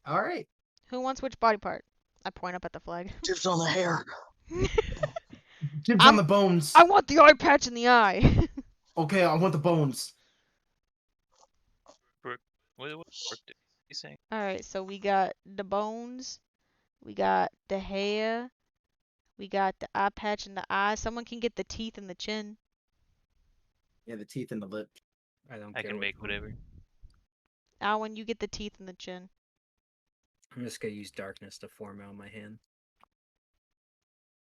All right. Who wants which body part? I point up at the flag. Tips on the hair. Dibs on I'm- the bones. I want the eye patch in the eye. Okay, I want the bones. What work did you saying? Alright, so we got the bones, we got the hair, we got the eye patch in the eye. Someone can get the teeth and the chin. Yeah, the teeth and the lip. I don't I care. can which make one. whatever. Alwyn, you get the teeth and the chin. I'm just gonna use darkness to form out my hand.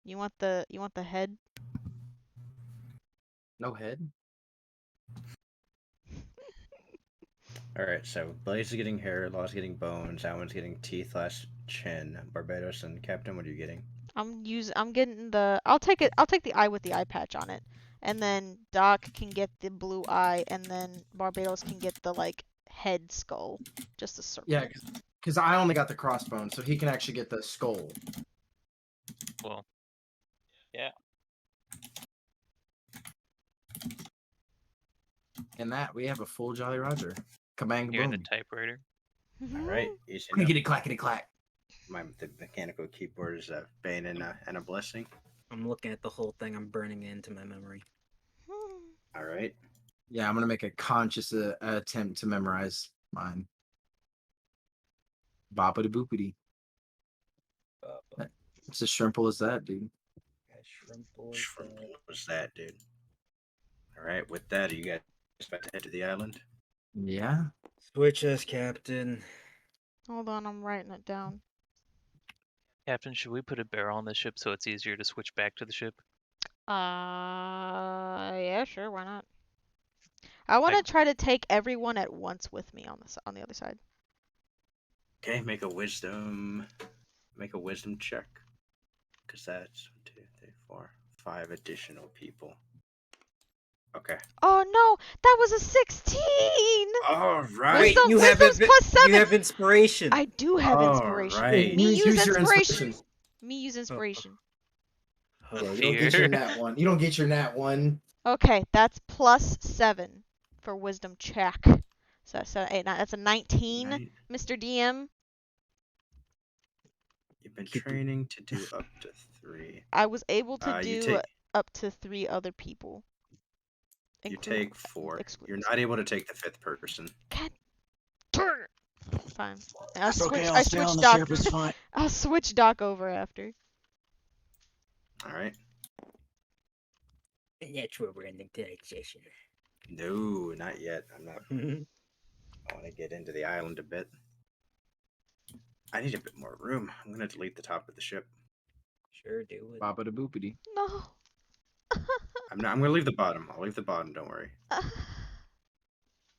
You want the head? No head. All right. So Blaze is getting hair, Law's getting bones, Alan's getting teeth / chin. Barbados and Captain, what are you getting? I'm getting the I'll take the eye with the eye patch on it. And then Doc can get the blue eye and then Barbados can get the like head skull. Just a circle. Yeah, because I only got the crossbone, so he can actually get the skull. Well, yeah. And that we have a full Jolly Roger. Kabang You're in the boom. typewriter. All right. Easy enough. Clickety clackety clack. The mechanical keyboard is a bane and a blessing. I'm looking at the whole thing. I'm burning it into my memory. All right. Yeah, I'm gonna make a conscious attempt to memorize mine. Boppity boopity. It's as shrimple as that, dude. What was that, dude? All right. With that, are you guys about to head to the island? Yeah. Switch us, Captain. Hold on, I'm writing it down. Captain, should we put a barrel on the ship so it's easier to switch back to the ship? Yeah, sure, why not? I want to try to take everyone at once with me on the other side. Okay. Make a wisdom check. Because that's 1, 2, 3, 4, 5 additional people. Okay. Oh no, that was a 16. All right. Wait, you Wisdom's plus 7. You have inspiration. I do have All inspiration. right. Me use your inspiration. Me use inspiration. The Yeah, you don't get your fear. nat one. You don't get your nat one. Okay, that's plus 7 for wisdom check. So 8, that's a 19, Right. Mr. DM. You've been training to do up to 3. I was able to You do take up to 3 other people. you including- take 4. exclude- You're not able to take the 5th person. God darn it. Fine. I'll It's okay, switch. I'll I stay on switch the Doc. ship, it's fine. I'll switch Doc over after. All right. And that's where we're ending today's session. No, not yet. I want to get into the island a bit. I need a bit more room. I'm gonna delete the top of the ship. Sure, do it. Baba da boopity. No. I'm gonna leave the bottom. I'll leave the bottom. Don't worry.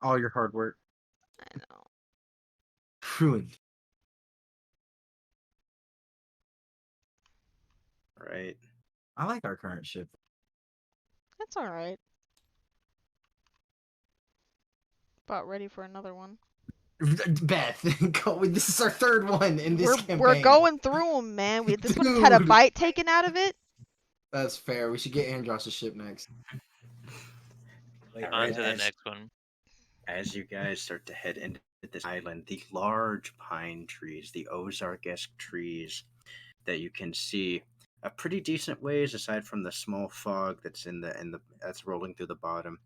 All your hard work I know. ruined. All right. I like our current ship. That's all right. About ready for another one. Beth, this is our 3rd one in this campaign. We're going through them, man. This one's had a Dude. bite taken out of it. That's fair. We should get Andross's ship next. Like, All On right, to the as- next one. As you guys start to head into this island, the large pine trees, the Ozark-esque trees that you can see a pretty decent ways aside from the small fog that's that's rolling through the bottom.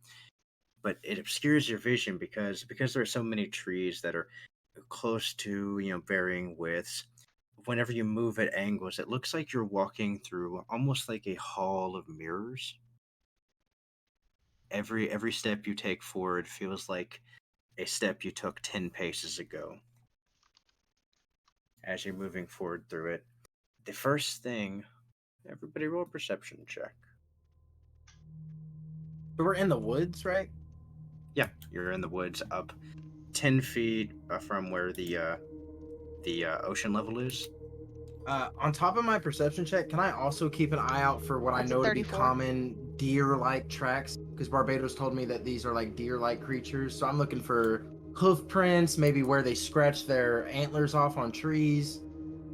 But it obscures your vision because there are so many trees that are close to, varying widths. Whenever you move at angles, it looks like you're walking through almost like a hall of mirrors. Every step you take forward feels like a step you took 10 paces ago. As you're moving forward through it, the first thing, everybody roll a perception check. So we're in the woods, right? Yeah, you're in the woods up 10 feet from where the ocean level is. On top of my perception check, can I also keep an eye out for what That's I a know to be 34. common deer-like tracks? Because Barbados told me that these are like deer-like creatures, so I'm looking for hoof prints, maybe where they scratch their antlers off on trees.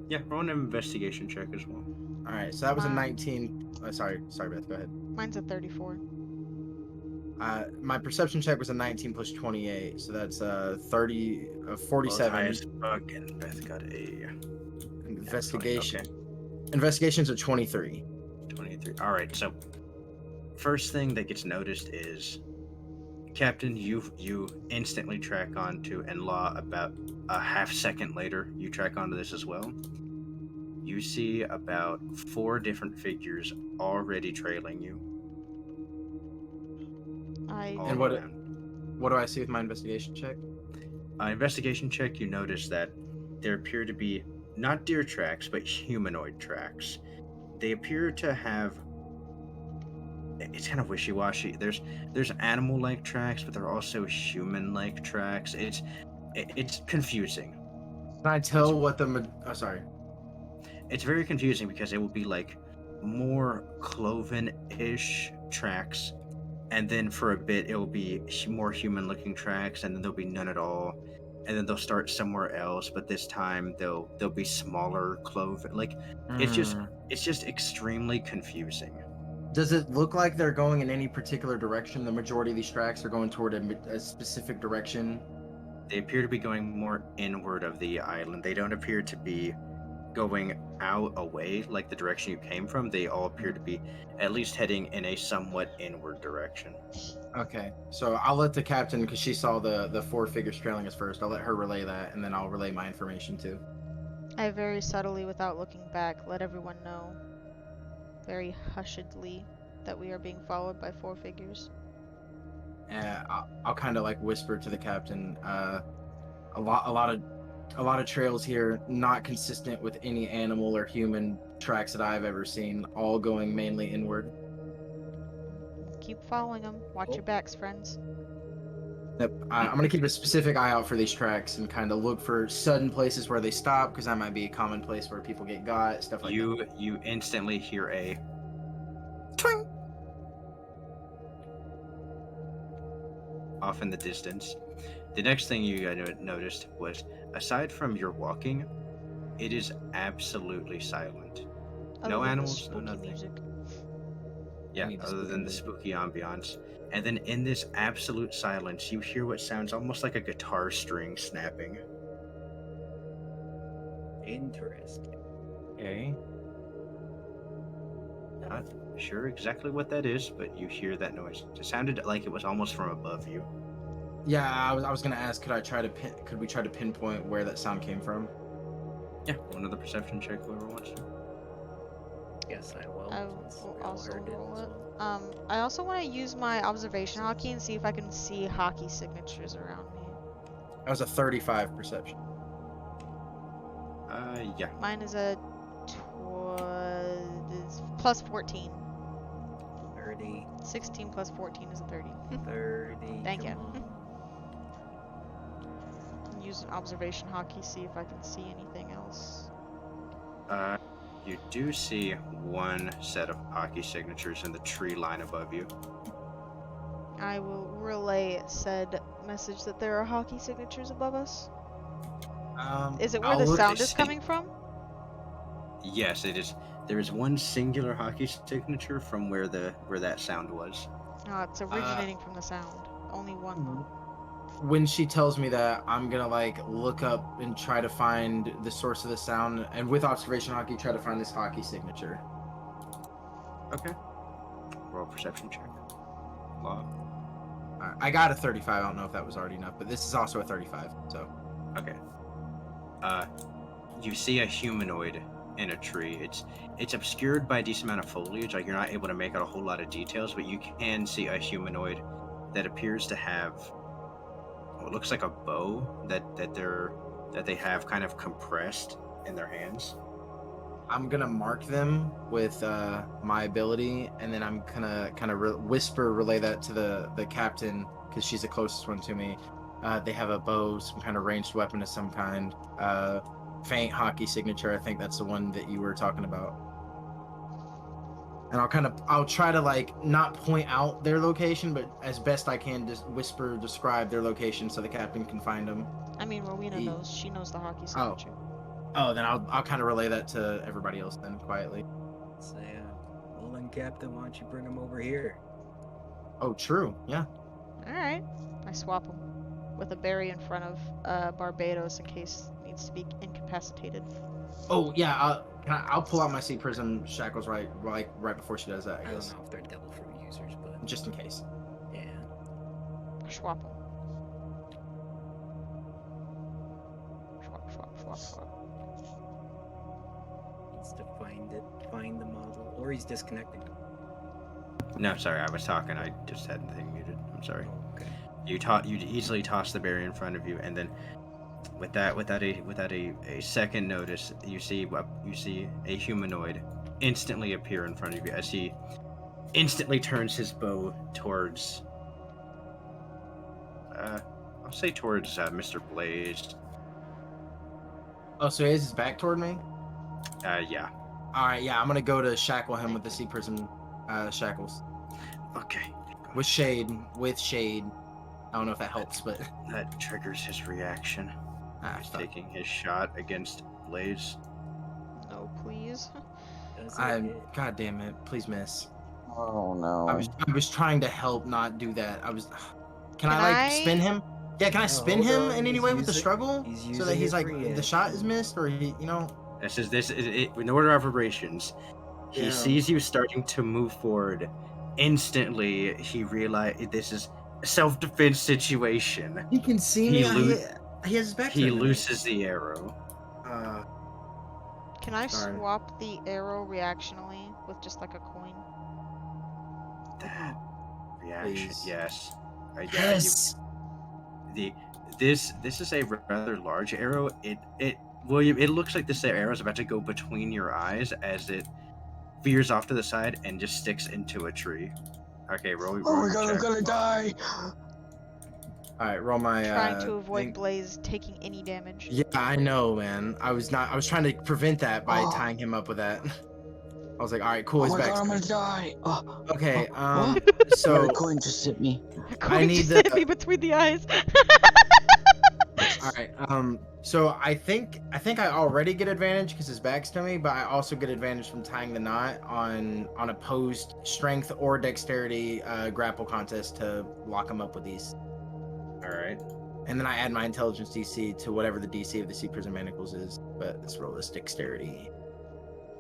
Yeah, roll an investigation check as well. All right, so that was a Mine- 19. Sorry, Beth, go ahead. Mine's a 34. My perception check was a 19 plus 28, so that's 47. High as fuck, and Beth got a Investigation. Okay. Investigation's a 23. 23. All right, so first thing that gets noticed is Captain, you instantly track onto, and Law about a half second later, you track onto this as well. You see about 4 different figures already trailing you. all And what- around. What do I see with my investigation check? Investigation check, you notice that there appear to be not deer tracks, but humanoid tracks. They appear to have. It's kind of wishy-washy. There's animal-like tracks, but there are also human-like tracks. It's confusing. Can I tell what the... Oh, sorry. It's very confusing because it will be like more cloven-ish tracks, and then for a bit it will be more human-looking tracks, and then there'll be none at all, and then they'll start somewhere else, but this time they'll be smaller cloven. Like it's just extremely confusing. Does it look like they're going in any particular direction? The majority of these tracks are going toward a specific direction. They appear to be going more inward of the island. They don't appear to be going out away like the direction you came from. They all appear to be at least heading in a somewhat inward direction. Okay, so I'll let the captain, because she saw the 4 figures trailing us first, I'll let her relay that, and then I'll relay my information too. I very subtly, without looking back, let everyone know, very hushedly, that we are being followed by 4 figures. I'll kind of like whisper to the captain, a lot of trails here not consistent with any animal or human tracks that I've ever seen, all going mainly inward. Keep following them. Watch your backs, friends. Yep. I'm gonna keep a specific eye out for these tracks and kind of look for sudden places where they stop, because that might be a common place where people get got, stuff like that. You instantly hear a twing, off in the distance. The next thing you noticed was, aside from your walking, it is absolutely silent. Other No than the animals, no spooky nothing. music. Yeah, need the other spooky than the music. spooky ambiance. And then in this absolute silence, you hear what sounds almost like a guitar string snapping. Interesting. Okay. Not sure exactly what that is, but you hear that noise. It sounded like it was almost from above you. Yeah, I was gonna ask, could we try to pinpoint where that sound came from? Yeah, another perception check, whoever wants to. Yes, I will. I since will we all also heard it roll as it. well. I also want to use my observation hotkey and see if I can see hockey signatures around me. That was a 35 perception. Yeah. Mine is a is plus 14. 30, 16 plus 14 is a 30. 30. Thank you. come on. Use an observation hotkey, see if I can see anything else. You do see one set of hockey signatures in the tree line above you. I will relay said message that there are hockey signatures above us. Is it where the I'll- sound I is see. coming from? Yes, it is. There is one singular hockey signature from where that sound was. Oh, it's originating from the sound. Only one though. When she tells me that, I'm gonna like look up and try to find the source of the sound, and with observation hockey, try to find this hockey signature. Okay. Roll a perception check. Law. Alright, I got a 35. I don't know if that was already enough, but this is also a 35. So Okay. You see a humanoid in a tree. It's obscured by a decent amount of foliage. Like, you're not able to make out a whole lot of details, but you can see a humanoid that appears to have what looks like a bow that they have kind of compressed in their hands. I'm gonna mark them with my ability, and then I'm gonna kind of relay that to the captain, because she's the closest one to me. They have a bow, some kind of ranged weapon of some kind. Faint hockey signature. I think that's the one that you were talking about. And I'll try to like not point out their location, but as best I can just describe their location so the captain can find them. I mean, Rowena He- knows. She knows the hockey Oh. signature. Oh, then I'll kind of relay that to everybody else then quietly. Say, well then, Captain, why don't you bring him over here? Oh, true. Yeah. Alright. I swap them with a berry in front of Barbados in case needs to be incapacitated. Oh yeah. I'll pull out my sea prism shackles right before she does that. I I don't guess know if they're devil fruit users, but just in case. yeah. Swap them. Swap. Needs to find the model, or he's disconnecting. No, sorry, I was talking. I just had the thing muted. I'm sorry. Oh, okay. You easily toss the barrier in front of you, and then without a second notice, you see a humanoid instantly appear in front of you as he instantly turns his bow towards I'll say towards Mr. Blaze. Oh, so he has his back toward me. Yeah. All right. Yeah, I'm gonna go to shackle him with the sea prism shackles Okay. with shade. I don't know if that helps, but That triggers his reaction. He's fuck. taking his shot against Blaze. No, please. Does it hit? God damn it! Please miss. Oh no. I was trying to help not do that. Can I Can like spin I- him? Yeah, can I No, spin hold him on, in any he's way with the using- struggle? he's So that using he's his like the reaction. shot is missed, or he, In order of operations. He Yeah. sees you starting to move forward. Instantly, he realized this is a self-defense situation. he can see He me. lo- He has his back. He turned to me. looses the arrow. Can I Darn. swap the arrow reactionally with just like a coin? That reaction, Please. yes. Yeah, Yes. This is a rather large arrow. William, it looks like this arrow is about to go between your eyes as it veers off to the side and just sticks into a tree. Okay, roll. Oh my your god, I'm check. gonna die. All right, roll my. Trying to avoid thing. Blaze taking any damage. Yeah, I know, man. I was trying to prevent that by Oh. tying him up with that. I was like, all right, cool. Oh His my god, I'm back's gonna die. okay. What? So A coin just hit me. Going need to the- hit me between the eyes. all right. So I think I already get advantage because his back's to me, but I also get advantage from tying the knot on opposed strength or dexterity grapple contest to lock him up with these. All right. And then I add my intelligence DC to whatever the DC of the sea prison manacles is. But this roll is dexterity.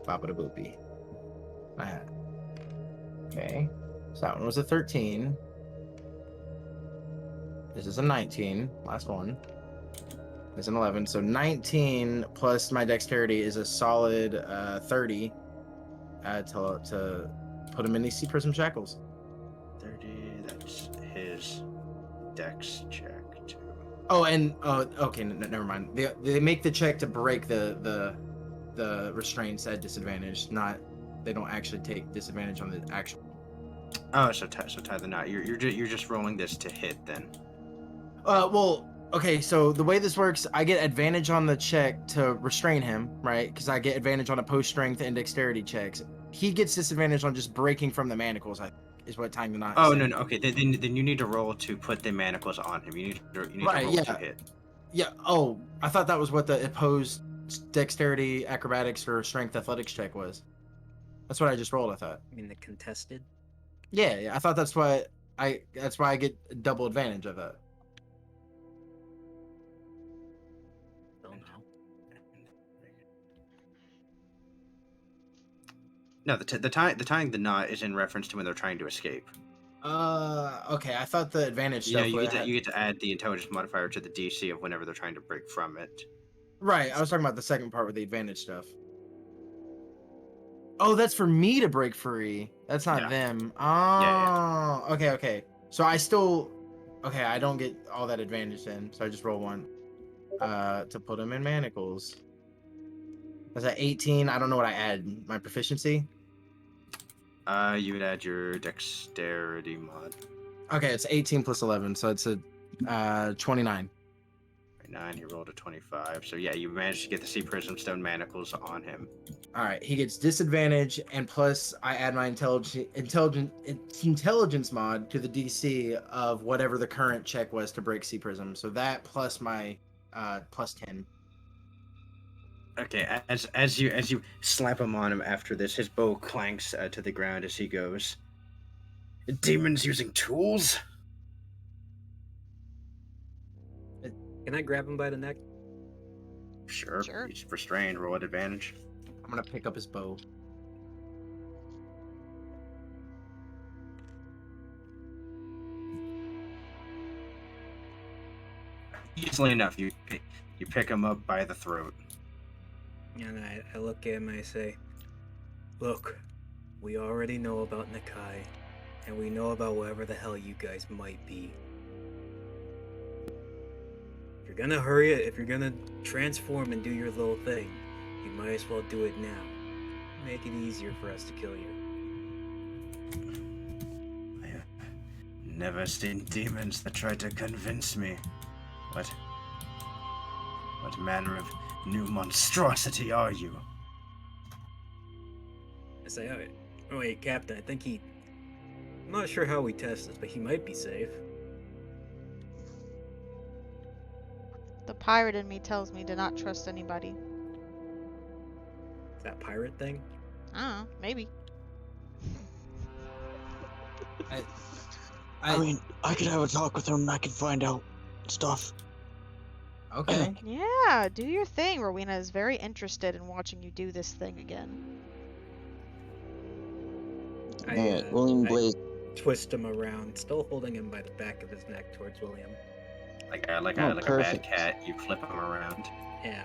Bop it a boopy. Okay. So that one was a 13. This is a 19. Last one. It's an 11. So 19 plus my dexterity is a solid 30 to put him in these sea prison shackles. 30. That's his dex check too. Oh, and okay, never mind. They make the check to break the restraints at disadvantage. Not they don't actually take disadvantage on the actual. Oh, so tie the knot. You're just rolling this to hit then. Well, okay. So the way this works, I get advantage on the check to restrain him, right? Because I get advantage on opposed strength and dexterity checks. He gets disadvantage on just breaking from the manacles. Is what tying the knot. Oh is no saying. no. Okay, then you need to roll to put the manacles on him. You need to Right, roll yeah. to hit. Yeah. Oh, I thought that was what the opposed dexterity, acrobatics, or strength athletics check was. That's what I just rolled. I thought. I mean, the contested. Yeah. I thought that's why I get double advantage of that. Don't know. No, the tying the knot is in reference to when they're trying to escape. Okay. I thought the advantage You know, stuff. you get to add the intelligence modifier to the DC of whenever they're trying to break from it. Right. I was talking about the second part with the advantage stuff. Oh, that's for me to break free. That's not Yeah. them. Oh, Yeah. okay. So I still, okay, I don't get all that advantage then. So I just roll one, to put them in manacles. Was that 18? I don't know what I add. My proficiency. You would add your dexterity mod. Okay, it's 18 plus 11, so it's a 29. 9. He rolled a 25. So yeah, you managed to get the sea prism stone manacles on him. All right, he gets disadvantage, and plus I add my intelligence mod to the DC of whatever the current check was to break sea prism. So that plus my plus 10. Okay, as you slap him on him after this, his bow clanks to the ground as he goes. Demons using tools? Can I grab him by the neck? Sure. Sure. He's restrained. Roll at advantage. I'm gonna pick up his bow. Easily enough, you pick him up by the throat. And I look at him and I say, "Look, we already know about Nakai, and we know about whatever the hell you guys might be. If you're gonna hurry it, if you're gonna transform and do your little thing, you might as well do it now. Make it easier for us to kill you." I have never seen demons that try to convince me. What manner of new monstrosity are you? I say, "Oh wait, Captain, I think I'm not sure how we test this, but he might be safe." The pirate in me tells me to not trust anybody. That pirate thing? I don't know, maybe. I mean, I could have a talk with him and I could find out stuff. Okay. Yeah, do your thing. Rowena is very interested in watching you do this thing again. Alright, William I Blaze. twist him around, still holding him by the back of his neck towards William. Like a bad Perfect. cat, you flip him around. Yeah.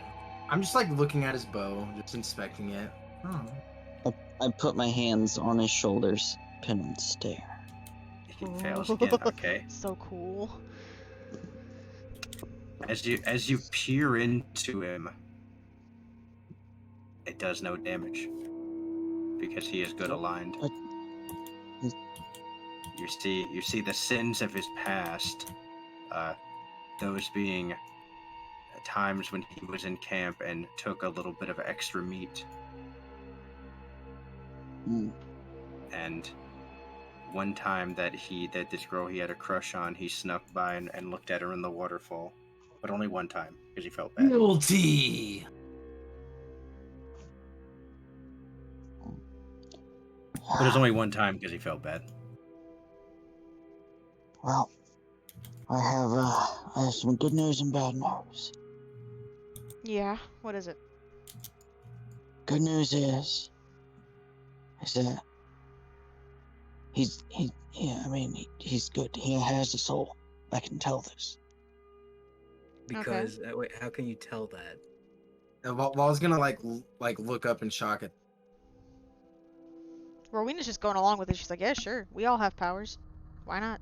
I'm just like looking at his bow, just inspecting it. Oh. I put my hands on his shoulders, pin and stare. He fails again. Okay. So cool. As you peer into him, it does no damage because he is good aligned. You see the sins of his past, those being times when he was in camp and took a little bit of extra meat. Mm. And one time that this girl he had a crush on, he snuck by and looked at her in the waterfall, but only one time because he felt bad. Guilty. But it was only one time because he felt bad. Well, I have some good news and bad news. Yeah, what is it? Good news is that he's good. He has a soul. I can tell this. Because wait, how can you tell that? And Wal's gonna like look up in shock at. Rowena's just going along with it. She's like, yeah, sure. We all have powers. Why not?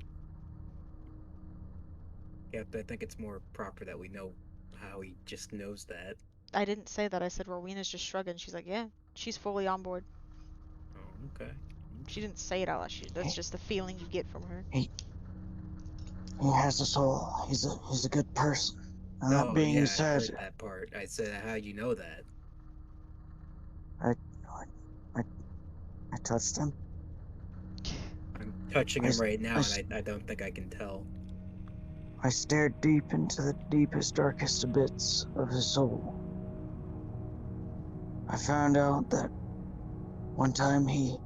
Yeah, but I think it's more proper that we know how he just knows that. I didn't say that. I said Rowena's just shrugging. She's like, yeah, she's fully on board. Oh, okay. She didn't say it out loud. That's just the feeling you get from her. He has a soul. He's a good person. And that being yeah, said, I heard that part. I said, how you know that? I touched him. I'm touching him right now, and I don't think I can tell. I stared deep into the deepest, darkest bits of his soul. I found out that one time he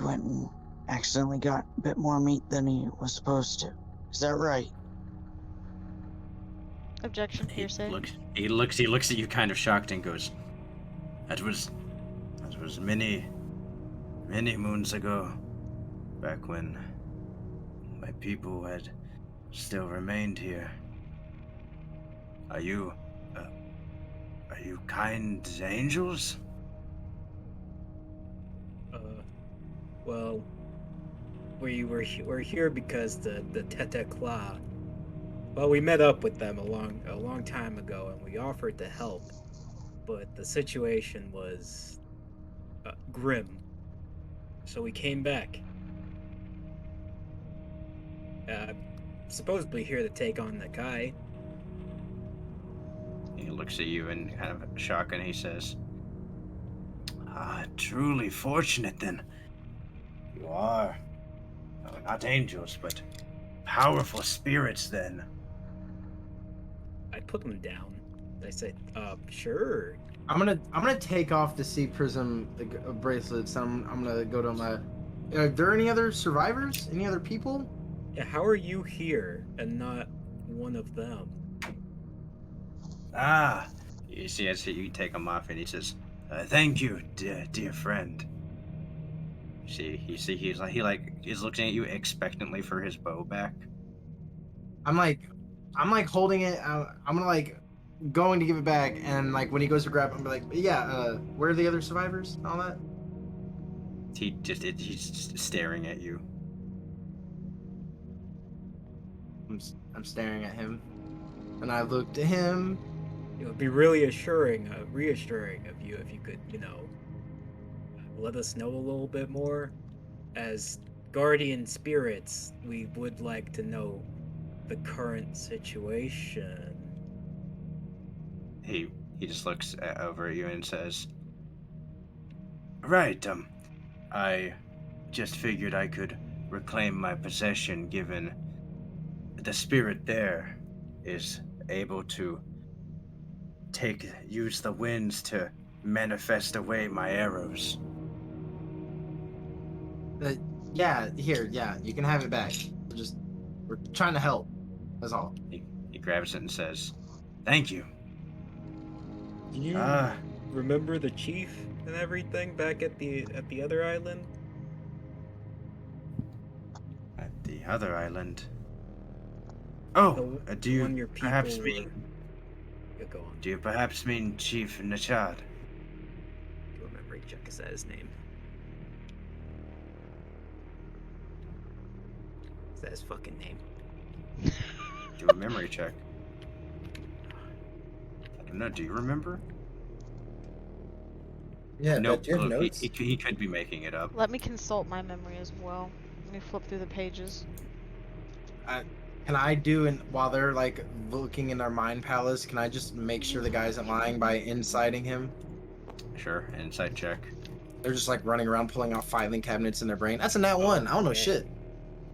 went and accidentally got a bit more meat than he was supposed to. Is that right? Objection, hearsay. He looks at you kind of shocked and goes, That was many moons ago, back when my people had still remained here. Are you kind angels? Well, we're here because the Tete Kla. Well, we met up with them a long time ago, and we offered to help, but the situation was grim. So we came back. Supposedly here to take on the guy. He looks at you in kind of shock and he says, truly fortunate then. You are not angels, but powerful spirits then. I put them down. I said, sure. I'm gonna take off the sea prism bracelets. I'm gonna go to my. Are there any other survivors? Any other people? Yeah, how are you here and not one of them? You see, as you take him off, and he says, "Thank you, dear friend." He's looking at you expectantly for his bow back. I'm like holding it. I'm gonna going to give it back, and when he goes to grab it, I'm like, yeah. Where are the other survivors? And all that. He's staring at you. I'm staring at him, and I look to him. It would be really reassuring of you if you could, let us know a little bit more. As guardian spirits, we would like to know the current situation. He just looks over at you and says, "Right, I just figured I could reclaim my possession, given the spirit there is able to use the winds to manifest away my arrows." Yeah, here, you can have it back. We're trying to help. That's all. He grabs it and says, "Thank you." Do you remember the chief and everything back at the other island? At the other island? Oh, do you perhaps mean? Go on. Do you perhaps mean Chief Nachad? Do a memory check. Is that his name? Is that his fucking name? Do a memory check. I don't know. Do you remember? Yeah. Nope. Do you have notes? He could be making it up. Let me consult my memory as well. Let me flip through the pages. Can I do, while they're looking in their mind palace, can I just make sure the guy isn't lying by inciting him? Sure. Insight check. They're just like running around pulling out filing cabinets in their brain. That's a nat 1. I don't know Okay. shit.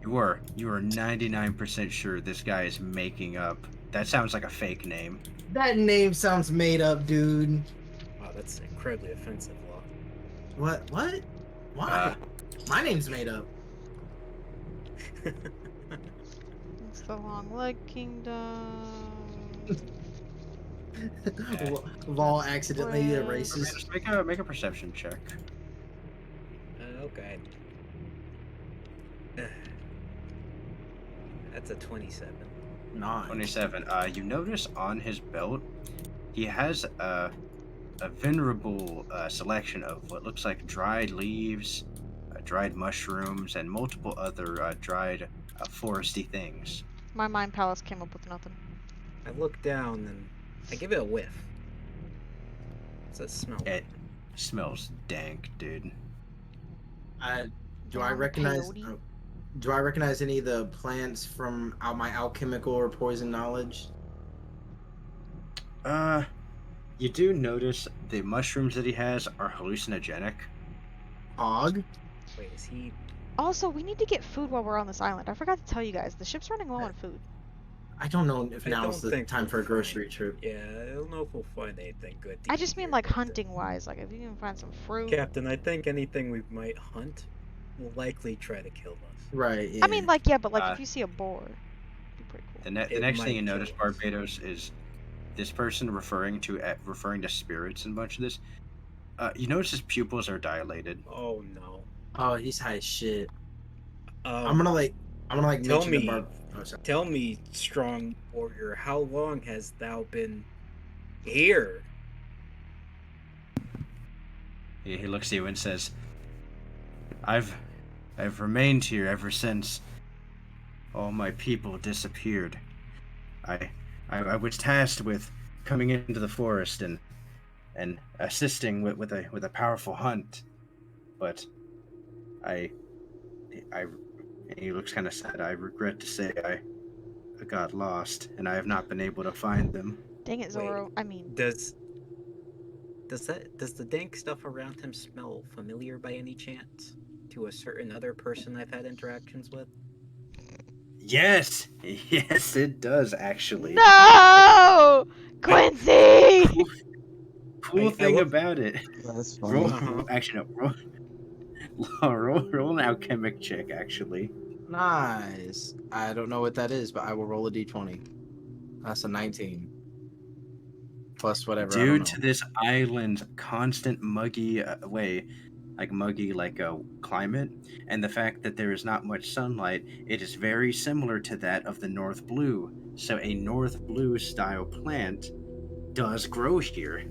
You are 99% sure this guy is making up. That sounds like a fake name. That name sounds made up, dude. Wow, that's incredibly offensive, Law. What? What? Why? My name's made up. It's the Long Leg Kingdom. Law accidentally Spread. erases. Just make a perception check. Okay. That's a 27. Nice. 27. You notice on his belt, he has a venerable selection of what looks like dried leaves, dried mushrooms, and multiple other dried foresty things. My mind palace came up with nothing. I look down and I give it a whiff. What's that smell? It smells dank, dude. Do I Long recognize? peyote. Do I recognize any of the plants from my alchemical or poison knowledge? You do notice the mushrooms that he has are hallucinogenic. Hog? Wait, is he? Also, we need to get food while we're on this island. I forgot to tell you guys, the ship's running low on food. I don't know if I now's don't the think time we'll for a find- grocery trip. Yeah, I don't know if we'll find anything good. to I eat just mean here, like but, hunting wise, like if you can find some fruit. Captain, I think anything we might hunt will likely try to kill us. Right. Yeah. I mean, like, yeah, but like Uh, if you see a boar, it'd be pretty cool. The It next might thing you kill notice, us. Barbados, is this person referring to spirits and a bunch of this. You notice his pupils are dilated. Oh no. Oh, he's high as shit. Um, I'm gonna like tell mention me- the bar. Oh, sorry. Tell me, strong warrior, how long has thou been here? He looks at you and says, I've remained here ever since all my people disappeared. I was tasked with coming into the forest and assisting with a powerful hunt, but he looks kind of sad. I regret to say I got lost, and I have not been able to find them. Dang it, Wait. Zoro. I mean, Does the dank stuff around him smell familiar by any chance to a certain other person I've had interactions with? Yes, yes, it does actually. no, Quincy. Cool I thing look- about it. That's Roll, fine. Uh-huh. actually, no, roll an alchemic check, actually. Nice. I don't know what that is, but I will roll a d20. That's a 19. Plus whatever. I Due don't to know. this island's constant muggy climate, and the fact that there is not much sunlight, it is very similar to that of the North Blue. So a North Blue style plant does grow here.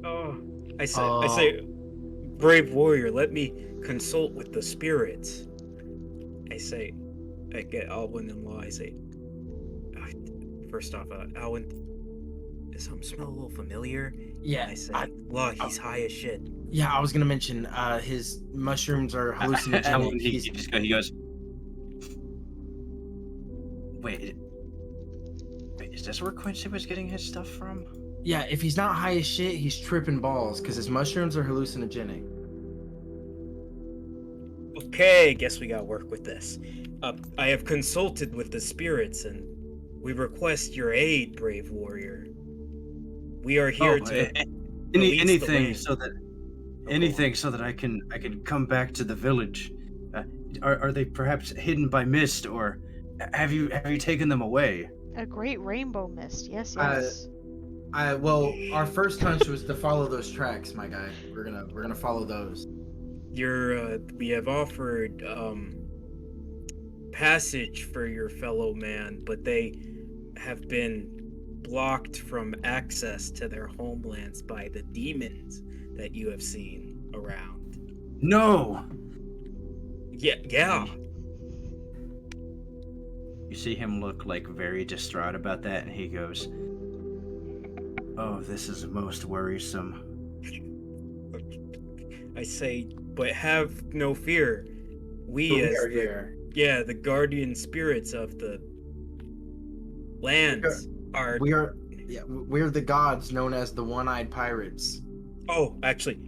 Oh, I say, brave warrior, let me consult with the spirits. I get Alwyn and Law. I say, first off, Alwyn, does something smell a little familiar? Yeah. I say, Law, he's high as shit. Yeah, I was gonna mention his mushrooms are hallucinogenic. Alan, he He's- goes, wait, is this where Quincy was getting his stuff from? yeah, if he's not high as shit, he's tripping balls because his mushrooms are hallucinogenic. Okay, guess we gotta work with this. I have consulted with the spirits, and we request your aid, brave warrior. We are here to release the anything land. so that Oh, anything so that I can come back to the village. Are they perhaps hidden by mist, or have you taken them away? A great rainbow mist. Yes, Uh, yes. Well, our first hunch was to follow those tracks, my guy. We're gonna follow those. we have offered passage for your fellow man, but they have been blocked from access to their homelands by the demons that you have seen around. No. Yeah. You see him look like very distraught about that, and he goes, "Oh, this is most worrisome." I say, but have no fear. We We as are here. the guardian spirits of the lands are. We're the gods known as the One-Eyed Pirates. Oh, actually,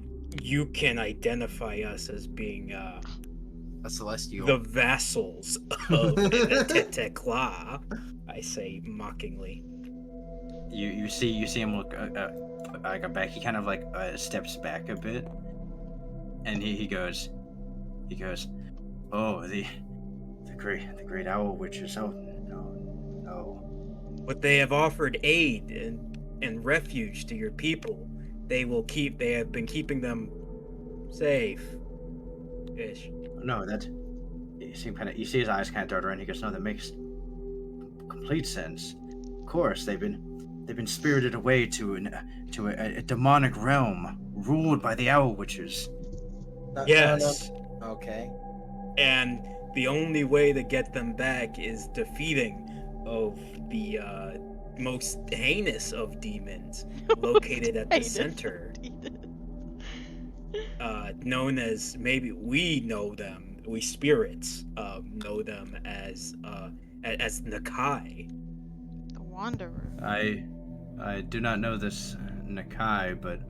you can identify us as being A celestial. the vassals of Tetekla, I say mockingly. You see him look like back. He kind of like steps back a bit, and he goes, oh, the great owl witches. Oh no. But they have offered aid and refuge to your people. They have been keeping them safe. Ish. No, that you see his eyes kind of dart around. He goes, no, that makes complete sense. Of course, they've been spirited away to a demonic realm ruled by the owl witches. Yes. No. Okay. And the only way to get them back is defeating of the most heinous of demons located at the Heinous center. demons. Known as, maybe we know them, we spirits know them as Nakai. The Wanderer. I do not know this Nakai, but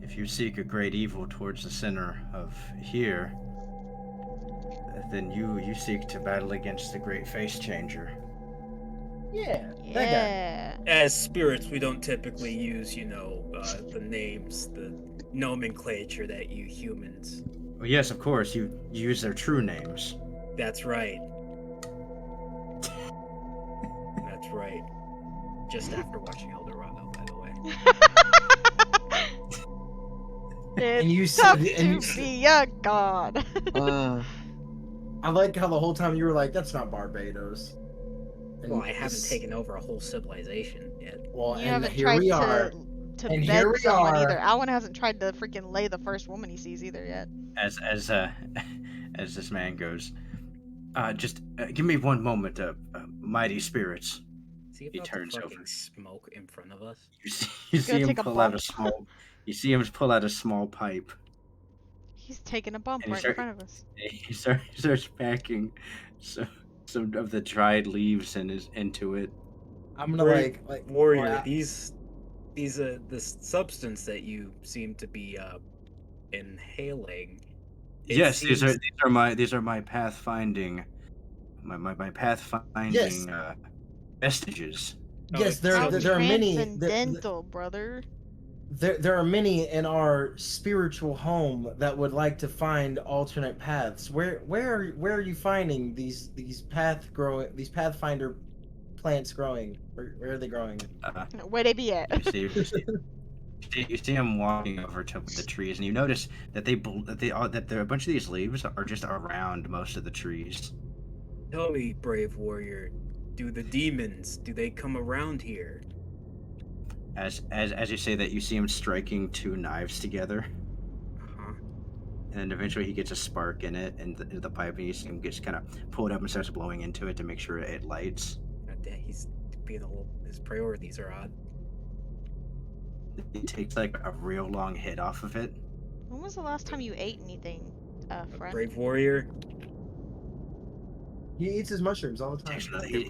if you seek a great evil towards the center of here, then you seek to battle against the great face changer. Yeah. That guy. Yeah. As spirits, we don't typically use, the names, the nomenclature that you humans. Well, yes, of course, you use their true names. That's right. That's right. Just after watching El Dorado, by the way. It's And you tough see- and to you be a god. I like how the whole time you were like, "That's not Barbados." And Well, I haven't this- taken over a whole civilization yet. Well, You and haven't here tried we are. to And bed here we someone are. either. Alan hasn't tried to freaking lay the first woman he sees either yet. As as this man goes, just give me one moment, mighty spirits. Is he He about turns to fucking over. smoke in front of us? You see gonna him take a pull out a bump. small. You see him pull out a small pipe. He's taking a bump And he right in front of us. He starts packing some of the dried leaves into it. I'm gonna Great like Warrior, well, these this substance that you seem to be inhaling. It Yes, these seems- are my pathfinding, my pathfinding Yes. Vestiges. yes, Oh, there are many. Transcendental, brother. There are many in our spiritual home that would like to find alternate paths. Where are you finding these pathfinder plants growing? Where are they growing? Where they be at? You see him walking over to the trees, and you notice that a bunch of these leaves are just around most of the trees. Tell me, brave warrior, do the demons come around here? As you say that, you see him striking two knives together, Uh-huh. and then eventually he gets a spark in it, and the pipe, and you see him just kind of pull it up and starts blowing into it to make sure it lights. God damn, he's being a little. His priorities are odd. It takes like a real long hit off of it. When was the last time you ate anything, friend? Brave warrior. He eats his mushrooms all the time. Takes another, We're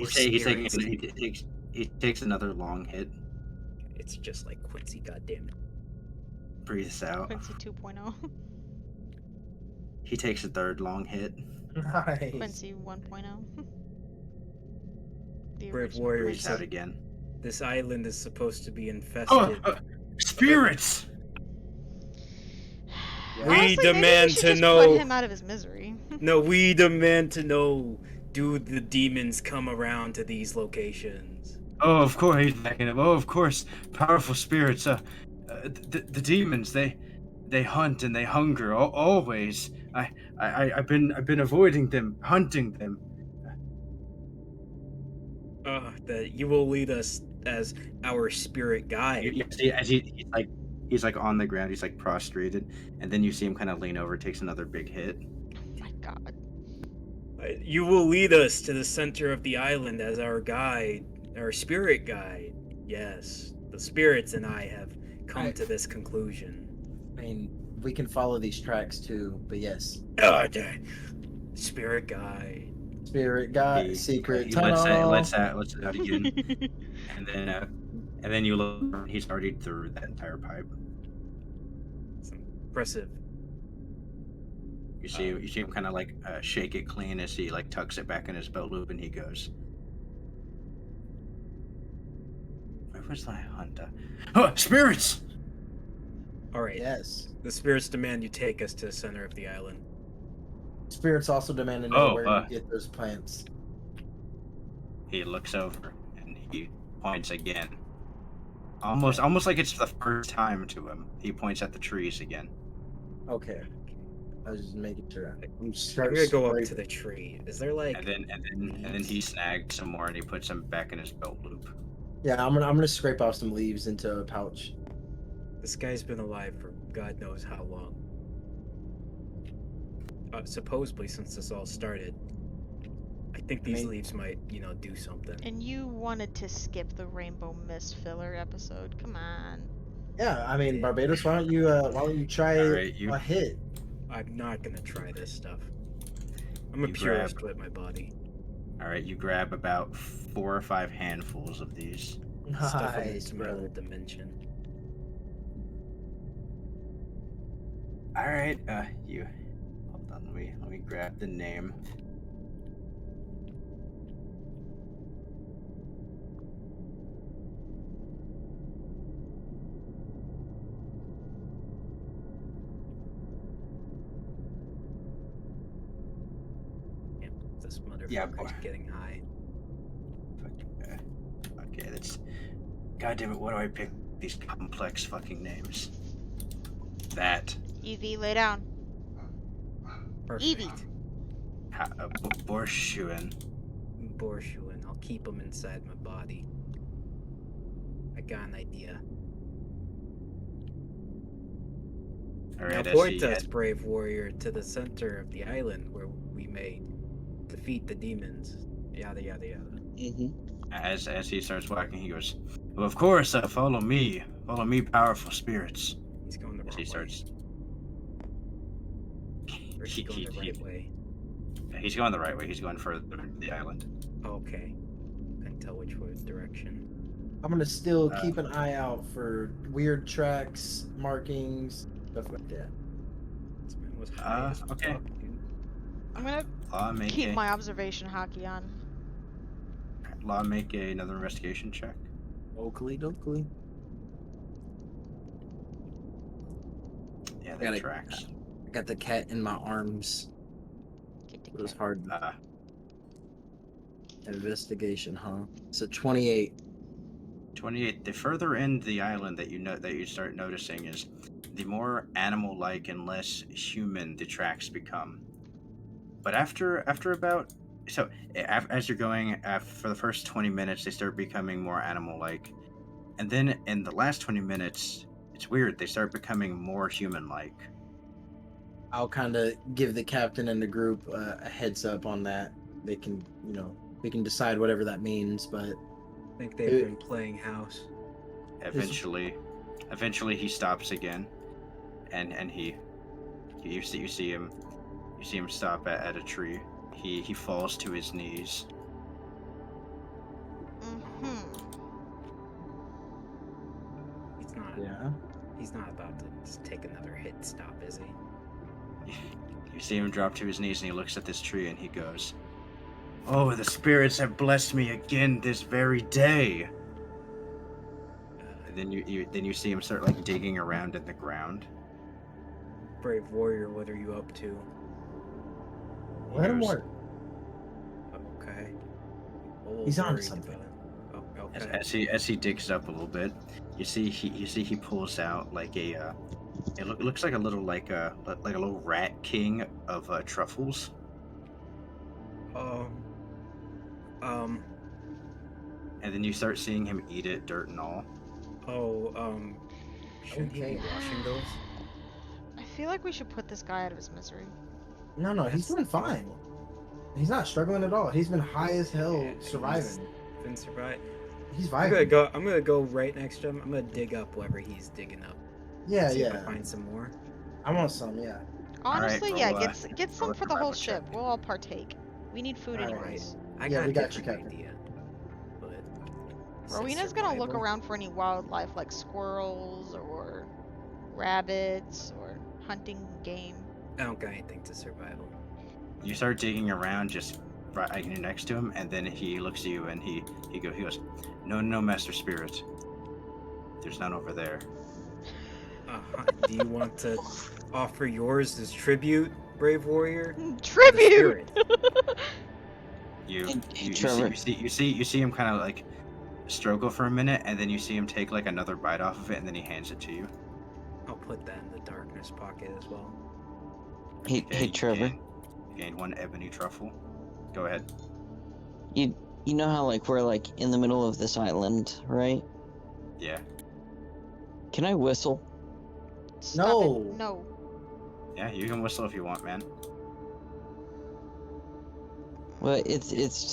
he takes another long hit, It's just like Quincy, goddammit. breathes out. Quincy 2.0. He takes a third long hit. Nice. Quincy 1.0. The Brave original warriors. Breathes Quincy. out again. This island is supposed to be infested. Oh, spirits! We Honestly, maybe demand should to just know- put him out of his misery. No, we demand to know: do the demons come around to these locations? Oh, of course he's backing up. Oh, of course, powerful spirits. The demons. They hunt and they hunger always. I've been avoiding them, hunting them. That you will lead us as our spirit guide. You see, as he's like on the ground. He's like prostrated, and then you see him kind of lean over, takes another big hit. Oh my god. You will lead us to the center of the island as our guide, our spirit guide. Yes, the spirits and I have come to this conclusion. I mean, we can follow these tracks too, but yes. Spirit guide. Spirit guide, He secret lets tunnel. it out again, and then you look. He's already through that entire pipe. Impressive. You see him kind of like shake it clean as he like tucks it back in his belt loop, and he goes, "Where was thy hunter? Oh, spirits!" All right. Yes. The spirits demand you take us to the center of the island. Spirits also demand to know where you get those plants. He looks over and he points again. Almost like it's the first time to him. He points at the trees again. Okay. I was just making sure. I'm gonna go up to the tree. Is there like? And then he snags some more and he puts them back in his belt loop. Yeah, I'm gonna scrape off some leaves into a pouch. This guy's been alive for God knows how long. Supposedly since this all started. I think these leaves might, do something. And you wanted to skip the Rainbow Mist filler episode. Come on. Yeah, I mean, Barbados, why don't you try a hit? I'm not gonna try this stuff. I'm a purist with my body. Alright, you grab about 4 or 5 handfuls of these. Stuff them into my little dimension. Alright, you hold on, let me grab the name. This motherfucker's getting high. Okay, that's... God damn it, why do I pick these complex fucking names? That. Evie, lay down. Perfect. Evie. Borschuin. Borschuin. I'll keep them inside my body. I got an idea. Alright, now point us, brave warrior, to the center of the island where we may defeat the demons. Yada yada yada. Mm-hmm. As he starts walking, he goes, "Well, of course, follow me, powerful spirits." He's going the wrong way. Starts. Or is he going the right way? He's going the right way. He's going further to the island. Okay. Couldn't tell which way direction. I'm gonna still keep an eye out for weird tracks, markings, stuff like that. This man was high as okay. fuck, dude. I'm gonna keep my observation hockey on. Law, make another investigation check. Oakley dokley. Yeah, that tracks. I got the cat in my arms. It was hard. Investigation, huh? So 28. 28. The further in the island that you start noticing is the more animal-like and less human the tracks become. But after about as you're going for the first 20 minutes, they start becoming more animal-like, and then in the last 20 minutes, it's weird. They start becoming more human-like. I'll kind of give the captain and the group a heads up on that. They can, they can decide whatever that means. But I think they've been playing house. Eventually he stops again, and you see him stop at a tree. He falls to his knees. He's not about to just take another hit stop, is he? You see him drop to his knees and he looks at this tree and he goes, "Oh, the spirits have blessed me again this very day." And then you see him start like digging around in the ground. Brave warrior, what are you up to? Let him work. Okay. He's on something. Okay. As he digs up a little bit, you see he pulls out like a it looks like a little like a little rat king of truffles. And then you start seeing him eat it, dirt and all. Shouldn't he be washing those? I feel like we should put this guy out of his misery. No, he's doing fine. He's not struggling at all. He's been high as hell, surviving. Been surviving. He's vibing. I'm gonna go right next to him. I'm gonna dig up whatever he's digging up. Yeah, See if I find some more. I want some, yeah. Honestly, right, get some for the whole ship. We'll all partake. We need food anyways. I we got you, different Captain. idea. But Rowena's gonna look around for any wildlife like squirrels or rabbits or hunting game. I don't got anything to survival. You start digging around, just right next to him, and then he looks at you and he goes, no, Master Spirit. There's none over there. Do you want to offer yours as tribute, brave warrior? Tribute. You Trevor. you see him kind of like struggle for a minute, and then you see him take like another bite off of it, and then he hands it to you. I'll put that in the darkness pocket as well. Hey, Trevor. You gained 1 ebony truffle. Go ahead. You know how like we're like in the middle of this island, right? Yeah. Can I whistle? Stop No. it. No. Yeah, you can whistle if you want, man. Well, it's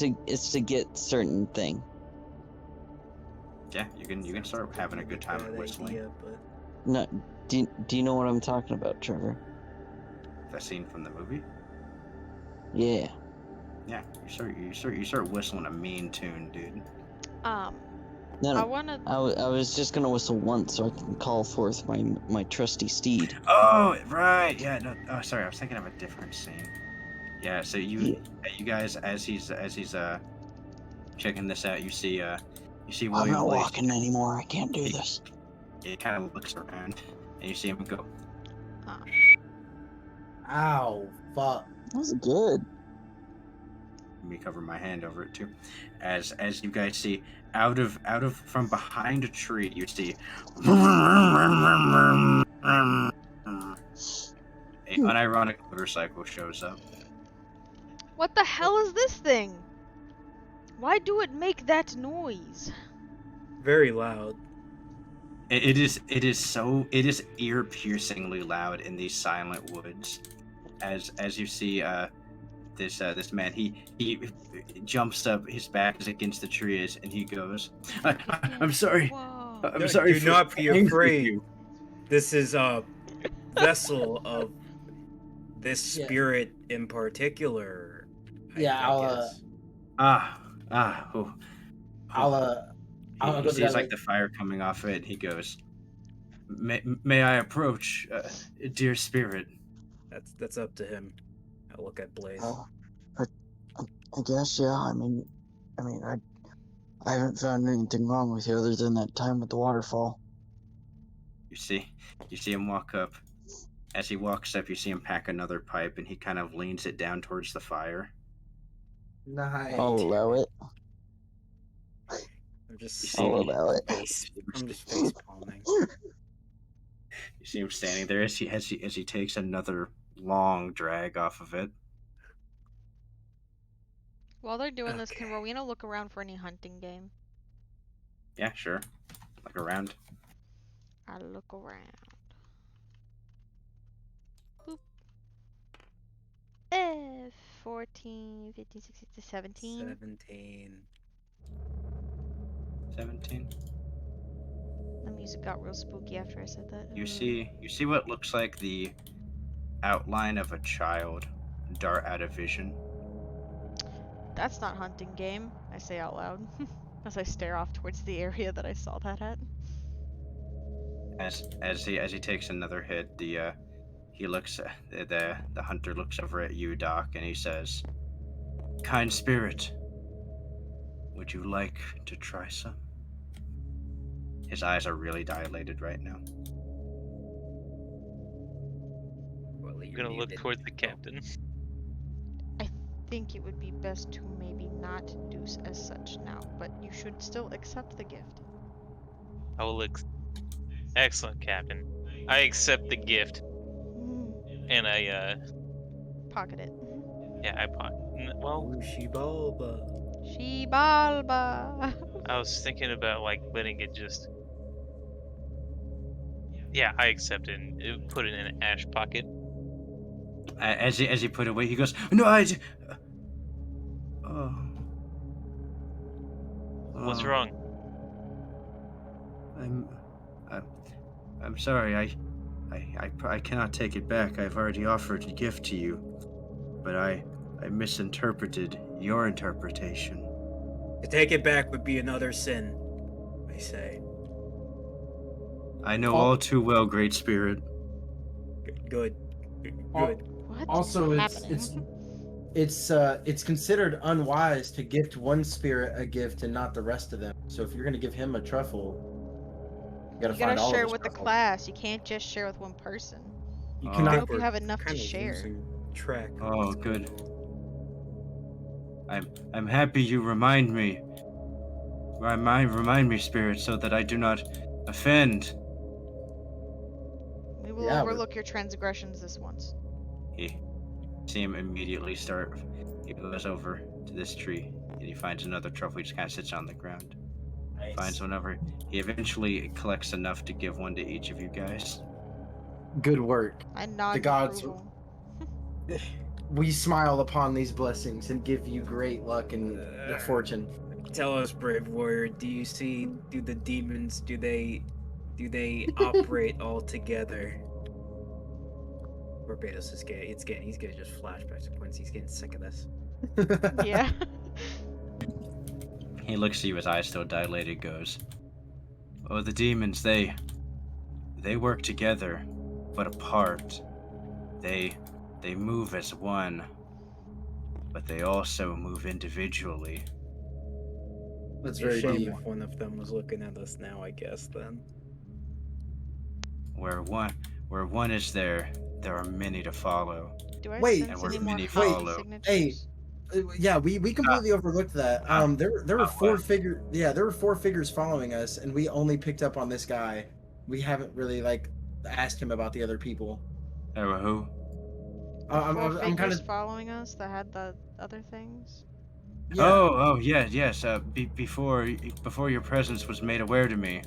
to get certain thing. Yeah, you can start having a good time Bad whistling. idea, but No, do you know what I'm talking about, Trevor? That scene from the movie. Yeah. Yeah, you start whistling a mean tune, dude. No. No, I wanna. I was just gonna whistle once so I can call forth my trusty steed. Oh, right. Yeah. No. Oh, sorry. I was thinking of a different scene. Yeah. So you guys, as he's checking this out, you see I'm William not Blaze. walking anymore. I can't do this. He kind of looks around, and you see him go. Ow, fuck. That was good. Let me cover my hand over it too. As you guys see, out of from behind a tree, you see a unironic motorcycle shows up. What the hell is this thing? Why do it make that noise? very loud. It is ear piercingly loud in these silent woods. As you see this man, he jumps up, his back is against the trees, and he goes, I'm sorry. Whoa. I'm sorry. Do not be angering afraid. you." This is a vessel of this Yeah. spirit in particular. Yeah, I'll, guess. Oh. I'll He go to sees that, like the fire coming off it, and he goes, May I approach, dear spirit? That's up to him. I'll look at Blaze. I guess, yeah. I mean, I haven't found anything wrong with you other than that time with the waterfall. You see him walk up. As he walks up, you see him pack another pipe, and he kind of leans it down towards the fire. Nice. I'll allow it. I'm just You see I'll him- allow it. I'm just face palming. You see him standing there as he takes another long drag off of it. While they're doing this, can Okay. Rowena look around for any hunting game? Yeah, sure. Look around. I look around. Boop. 14, 15, 16, 17. 17. 17. The music got real spooky after I said that. You see what looks like the outline of a child dart out of vision. That's not hunting game, I say out loud, as I stare off towards the area that I saw that at. As he takes another hit, the hunter looks over at you, Doc, and he says, "Kind spirit, would you like to try some?" His eyes are really dilated right now. Well, I'm gonna look towards the captain. I think it would be best to maybe not do as such now, but you should still accept the gift. I will Excellent, Captain. I accept the gift, and I Pocket it. yeah, well, Ushibalba. Shibalba. I was thinking about like letting it just. Yeah, I accept it and put it in an ash pocket. As he put it away, he goes, "No, oh. What's Oh, wrong? I'm sorry. I cannot take it back. I've already offered a gift to you, but I misinterpreted your interpretation." To take it back would be another sin, I say. I know all too well, Great Spirit. Good. Al- Good. What Also, is it's happening? it's considered unwise to gift one spirit a gift and not the rest of them. So if you're gonna give him a truffle, you gotta You gotta find all of share his with the truffles. class. You can't just share with one person. You Oh. I cannot. think Hope you we're have enough to kind of share. losing track. of Oh, what's good. going I'm happy you remind me. Remind me, spirit, so that I do not offend. We will Yeah, overlook your transgressions this once. He see him immediately start. He goes over to this tree and he finds another truffle. He just kind of sits on the ground. Finds one over. He eventually collects enough to give one to each of you guys. Good work. I nod in gods- approval. We smile upon these blessings and give you great luck and fortune. Tell us, brave warrior, do the demons, do they operate all together? Barbados is he's getting just flashbacks to Quincy. He's getting sick of this. Yeah. He looks at you, his eyes still dilated, goes, "Oh, the demons, they work together, but apart. They move as one, but they also move individually." That's It's a very shame deep. if one of them was looking at us now, I guess, then. Where one is there are many to follow. Do I Wait, sense and we're any more many hockey follow. signatures? Yeah, we completely overlooked that. There were four what? there were four figures following us, and we only picked up on this guy. We haven't really asked him about the other people. Who? I'm Four kind figures of following us that had the other things. yeah. Oh, yes. Before your presence was made aware to me.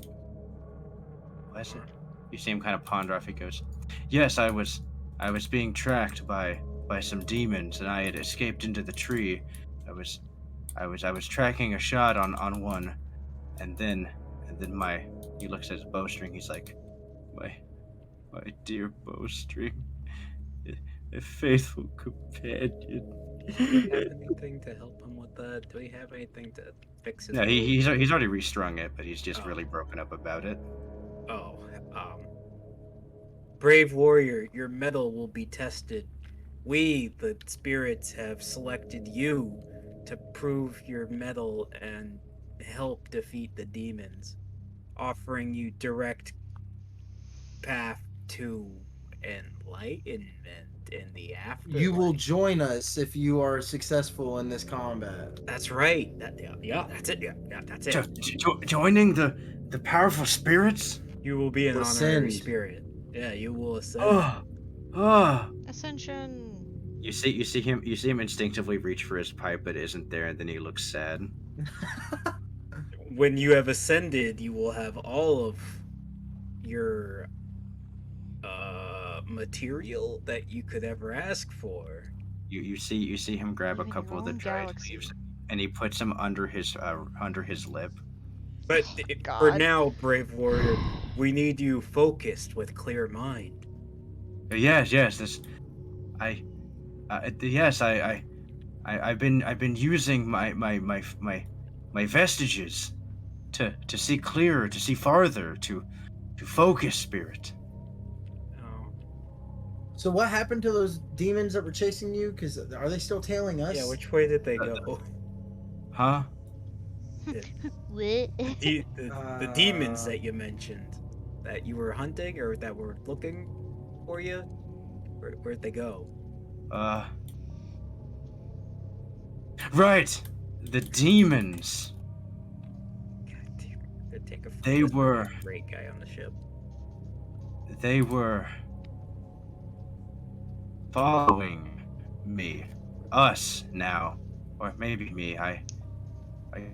Was it? You see him kind of ponder off. He goes, "Yes, I was being tracked by some demons, and I had escaped into the tree. I was tracking a shot on one, and then he looks at his bowstring. He's like, my dear bowstring, a faithful companion." Do we have anything to help him with that? Do we have anything to fix his No, boat? he's already restrung it, but he's just Oh. really broken up about it. Oh, brave warrior, your mettle will be tested. We, the spirits, have selected you to prove your mettle and help defeat the demons, offering you direct path to enlightenment in the afterlife. You will join us if you are successful in this combat. That's right. Yeah, that's it. Yeah, that's it. Joining the powerful spirits. You will be an Will honorary ascend. spirit. Yeah, you will ascend. Oh. Ascension. You see him instinctively reach for his pipe, but isn't there, and then he looks sad. When you have ascended, you will have all of your material that you could ever ask for. You see him grab a Even couple your of the own dried galaxy. leaves, and he puts them under his lip. But Oh, for God. now, brave warrior, we need you focused with clear mind. Yes. I've been using my vestiges to see clearer, to see farther, to focus, spirit. Oh, So what happened to those demons that were chasing you? Because are they still tailing us? yeah. Which way did they go? Huh? What? The demons that you mentioned, that you were hunting or that were looking for you, where'd they go? Right. The demons. God damn, they'd take a They this would be a were- great guy on the ship. They were following me. Us now. Or maybe me. Are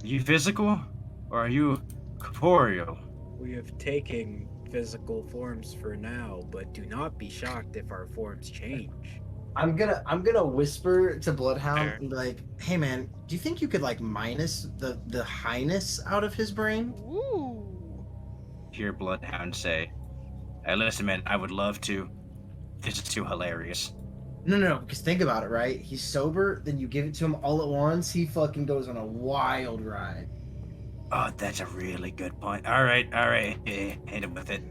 you physical? Or are you corporeal? We have taken physical forms for now, but do not be shocked if our forms change. I'm gonna whisper to Bloodhound Fair. and be like, "Hey man, do you think you could minus the highness out of his brain?" Ooh. Hear Bloodhound say, "Hey, listen, man, I would love to. This is too hilarious." No, because think about it, right? He's sober, then you give it to him all at once, he fucking goes on a wild ride. Oh, that's a really good point. All right. Hit him with it.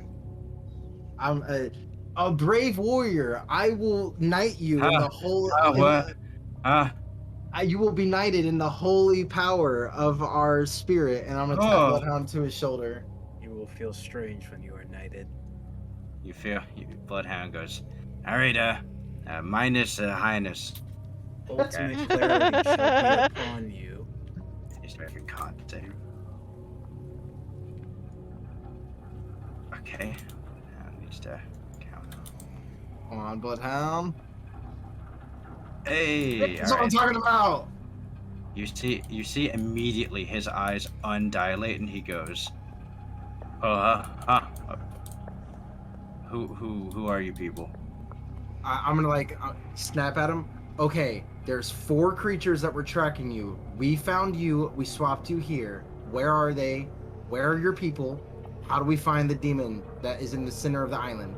a brave warrior. I will knight you in the whole. What? You will be knighted in the holy power of our spirit, and I'm gonna tap Oh. Bloodhound to his shoulder. You will feel strange when you are knighted. Bloodhound goes, all right, minus highness. Ultimate clarity shall be upon you. He's making con save. Okay. Now needs to count. Come on, Bloodhound. Hey, That's what I'm talking about. You see immediately his eyes undilate and he goes, who are you people? I'm gonna snap at him. Okay, there's 4 creatures that were tracking you. We found you. We swapped you here. Where are they? Where are your people? How do we find the demon that is in the center of the island?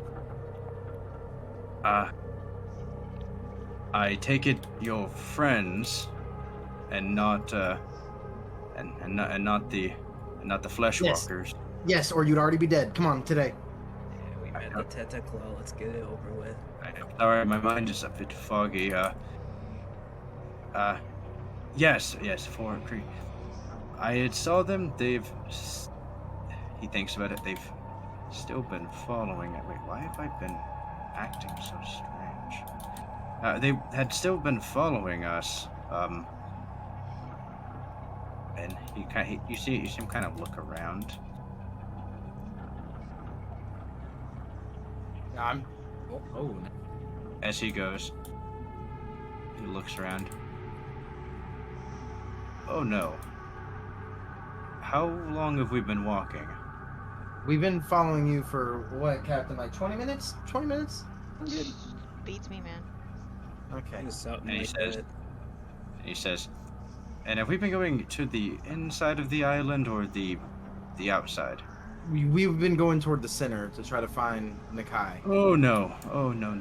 I take it you're friends, and not not the flesh Yes. walkers. Yes, or you'd already be dead. Come on, today. Yeah, we met the Teta Claw. Let's get it over with. Sorry, my mind is a bit foggy. Yes, 4 creatures. I had saw them. He thinks about it. They've still been following it. Wait, why have I been acting so strange? They had still been following us. And you see him kind of look around. I'm. Oh. As he goes, he looks around. Oh no. How long have we been walking? We've been following you for what, Captain? Like 20 minutes? 20 minutes? Beats me, man. Okay. Something And he like says- that. He says, and have we been going to the inside of the island or the outside? We've been going toward the center to try to find Nakai. Oh no. Oh no.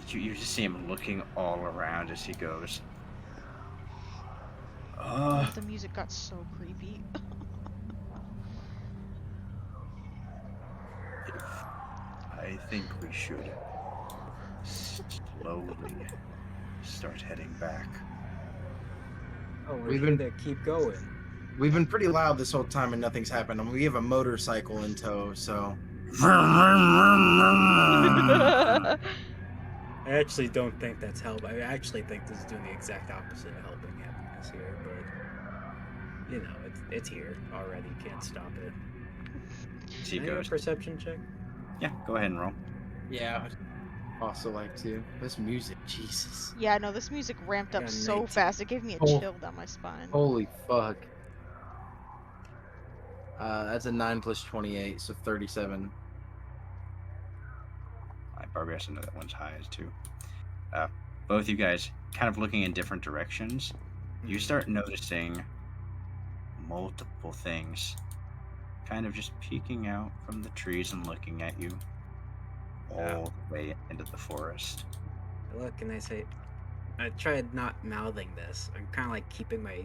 You just see him looking all around as he goes. The music got so creepy. I think we should slowly start heading back. Oh, we're We've here been- to keep going. We've been pretty loud this whole time and nothing's happened. And we have a motorcycle in tow, so. I actually don't think that's help. I actually think this is doing the exact opposite of helping happiness here, but you know, it's here already. Can't stop it. As he Can I have a goes, perception check? yeah, go ahead and roll. Yeah. Also like to. This music, Jesus. Yeah, no, this music ramped up Got so 19. fast. It gave me a Oh. chill down my spine. Holy fuck. That's a 9 plus 28, so 37. I probably know that one's high as too. Both you guys kind of looking in different directions. You start noticing multiple things kind of just peeking out from the trees and looking at you all the way into the forest. I look and I say, I tried not mouthing this. I'm kind of like keeping my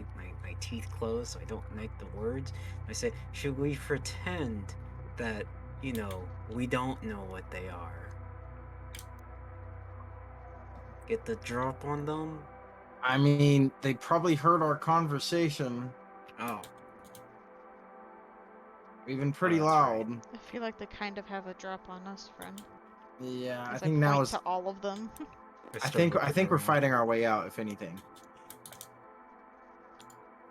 teeth closed so I don't make the words. I say, should we pretend that, you know, we don't know what they are? Get the drop on them? I mean, they probably heard our conversation. Oh, We've been pretty that's right. loud. I feel like they kind of have a drop on us, friend. Yeah, I As think now point is. to all of them. I think we're fighting our way out, if anything.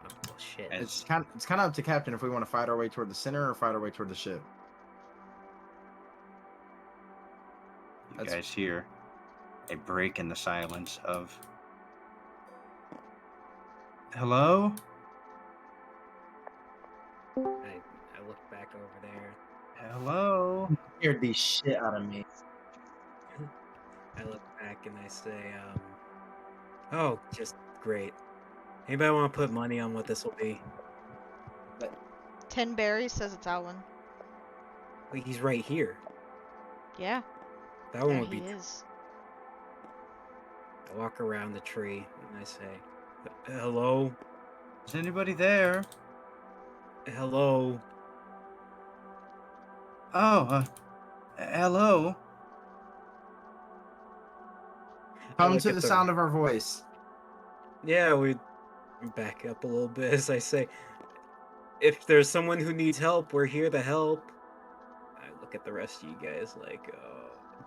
Oh, shit. As- It's kind of up to Captain if we want to fight our way toward the center or fight our way toward the ship. You That's- guys hear a break in the silence of hello? I look back over there. Hello? Scared the shit out of me. I look back and I say, oh, just great. Anybody want to put money on what this will be? 10 berries says it's Alwyn. Like, he's right here. Yeah, That one there would he be. is. I walk around the tree and I say, hello? Is anybody there? Hello? Oh, hello. Come look to at the sound of our voice. Yeah, we back up a little bit as I say, if there's someone who needs help, we're here to help. I look at the rest of you guys like,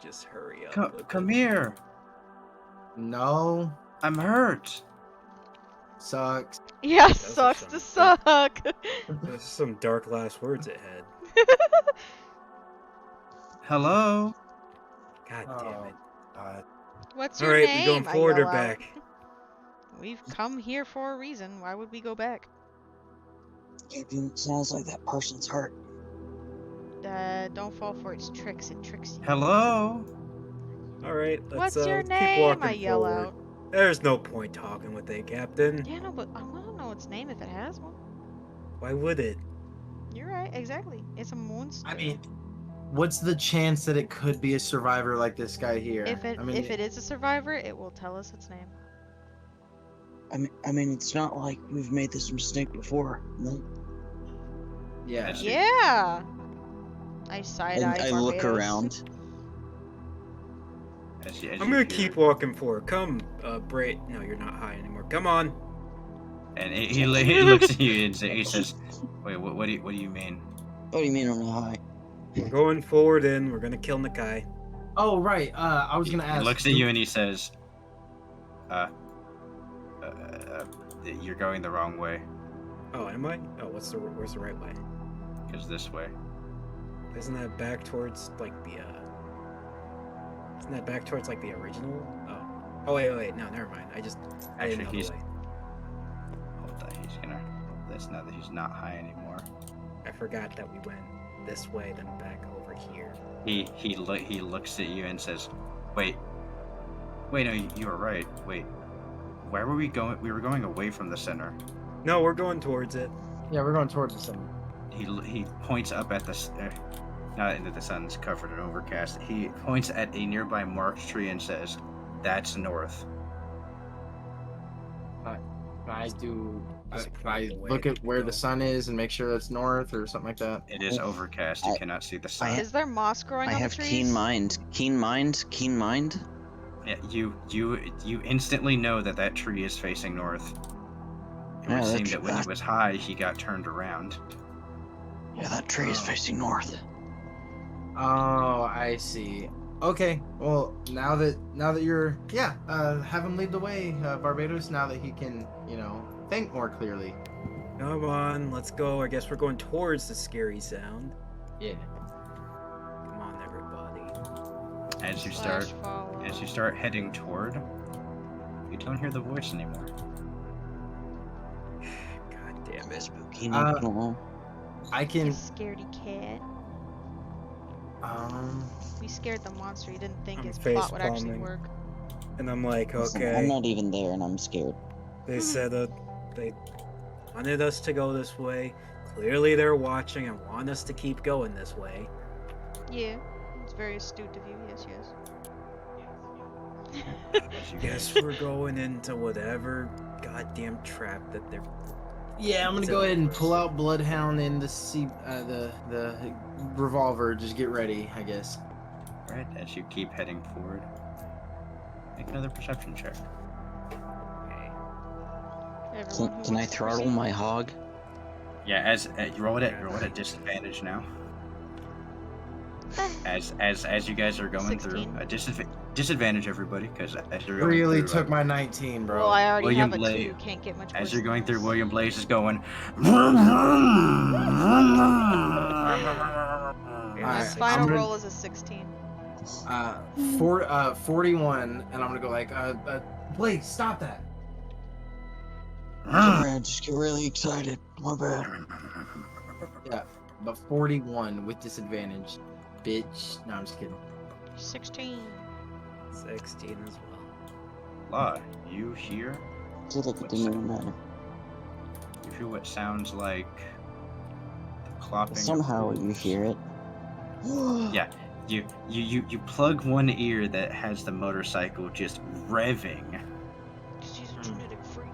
just hurry up with Come it. here. No. I'm hurt. Sucks. Yeah, Those are sucks to some suck. There's some dark last words ahead. Hello. God damn it. What's All your right, name? we going I forward yell or out. back? We've come here for a reason. Why would we go back? Captain, sounds like that person's hurt. Don't fall for its tricks. It tricks you. Hello. All right, let's What's your keep name? walking I yell forward. out. There's no point talking with it, Captain. Yeah, no, but I want to know its name if it has one. Why would it? You're right, exactly. It's a monster. I mean, what's the chance that it could be a survivor like this guy here? if it I mean, if it is a survivor, it will tell us its name. I mean, it's not like we've made this mistake before. No. yeah. That's- Yeah. I side eye. I look around. As I'm you gonna hear- keep walking forward. Come, Brait. No, you're not high anymore. Come on. And he looks at you and he says, "Wait, what do you mean?" What do you mean I'm not high? We're going forward and we're gonna kill Nakai. Oh right. I was gonna ask. He looks at you and he says, "You're going the wrong way. Oh, am I? Oh, where's the right way? Because this way." Isn't that back towards like the Isn't that back towards like the original? Oh. Oh wait, no, never mind. I didn't Actually, know the he's- way. Hold on, he's gonna. That's not that he's not high anymore. I forgot that we went this way, then back over here. He looks at you and says, "Wait, no, you were right. Wait, where were we going? We were going away from the center." No, we're going towards it. Yeah, we're going towards the sun. He points up at the. Not that the sun's covered and overcast. He points at a nearby marked tree and says, "That's north." I do. Just Can point I the way look at to where go. the sun is and make sure that's north or something like that? It is overcast. You cannot see the sun. Is there moss growing I on have the trees? keen mind. Keen mind. Keen mind. Yeah, you instantly know that tree is facing north. It Yeah, would seem that's- that when he was high, he got turned around. Yeah, that tree is facing north. Oh, I see. Okay, well now that you're have him lead the way, Barbados. Now that he can think more clearly. Come on, let's go. I guess we're going towards the scary sound. Yeah. Come on, everybody. As you Slash start follow. as you start heading toward, you don't hear the voice anymore. God damn it. Spooky. Not gonna lie. I You can. scaredy cat. We scared the monster. He didn't think I'm his face plot would actually palming. work. And I'm like, Listen, okay. I'm not even there, and I'm scared. They said they wanted us to go this way. Clearly they're watching and want us to keep going this way. Yeah, it's very astute of you. Yes, yes. As you Guess guys, we're going into whatever goddamn trap that they're. Yeah, I'm gonna go ahead and pull out Bloodhound and the revolver. Just get ready, I guess. right, as you keep heading forward, make another perception check. Everyone who Can I wants to throttle proceed. my hog? Yeah, as you roll it at disadvantage now. As you guys are going 16. through disadvantage, everybody, because as you're going Really through, took my 19, bro. Well, I already William have a Blake, 2. Can't get much as worse you're than going through, this. William Blaze is going. My Alright, final I'm gonna- roll is a 16. 41, and I'm gonna go like, Blake, stop that. Sorry, I just get really excited. My bad. But 41 with disadvantage, bitch. No, I'm just kidding. 16. 16 as well. Law, you hear? Feel like it didn't even matter. You hear what sounds like the clopping. of Somehow you hooves. hear it. Yeah. You plug one ear that has the motorcycle just revving. She's a genetic freak.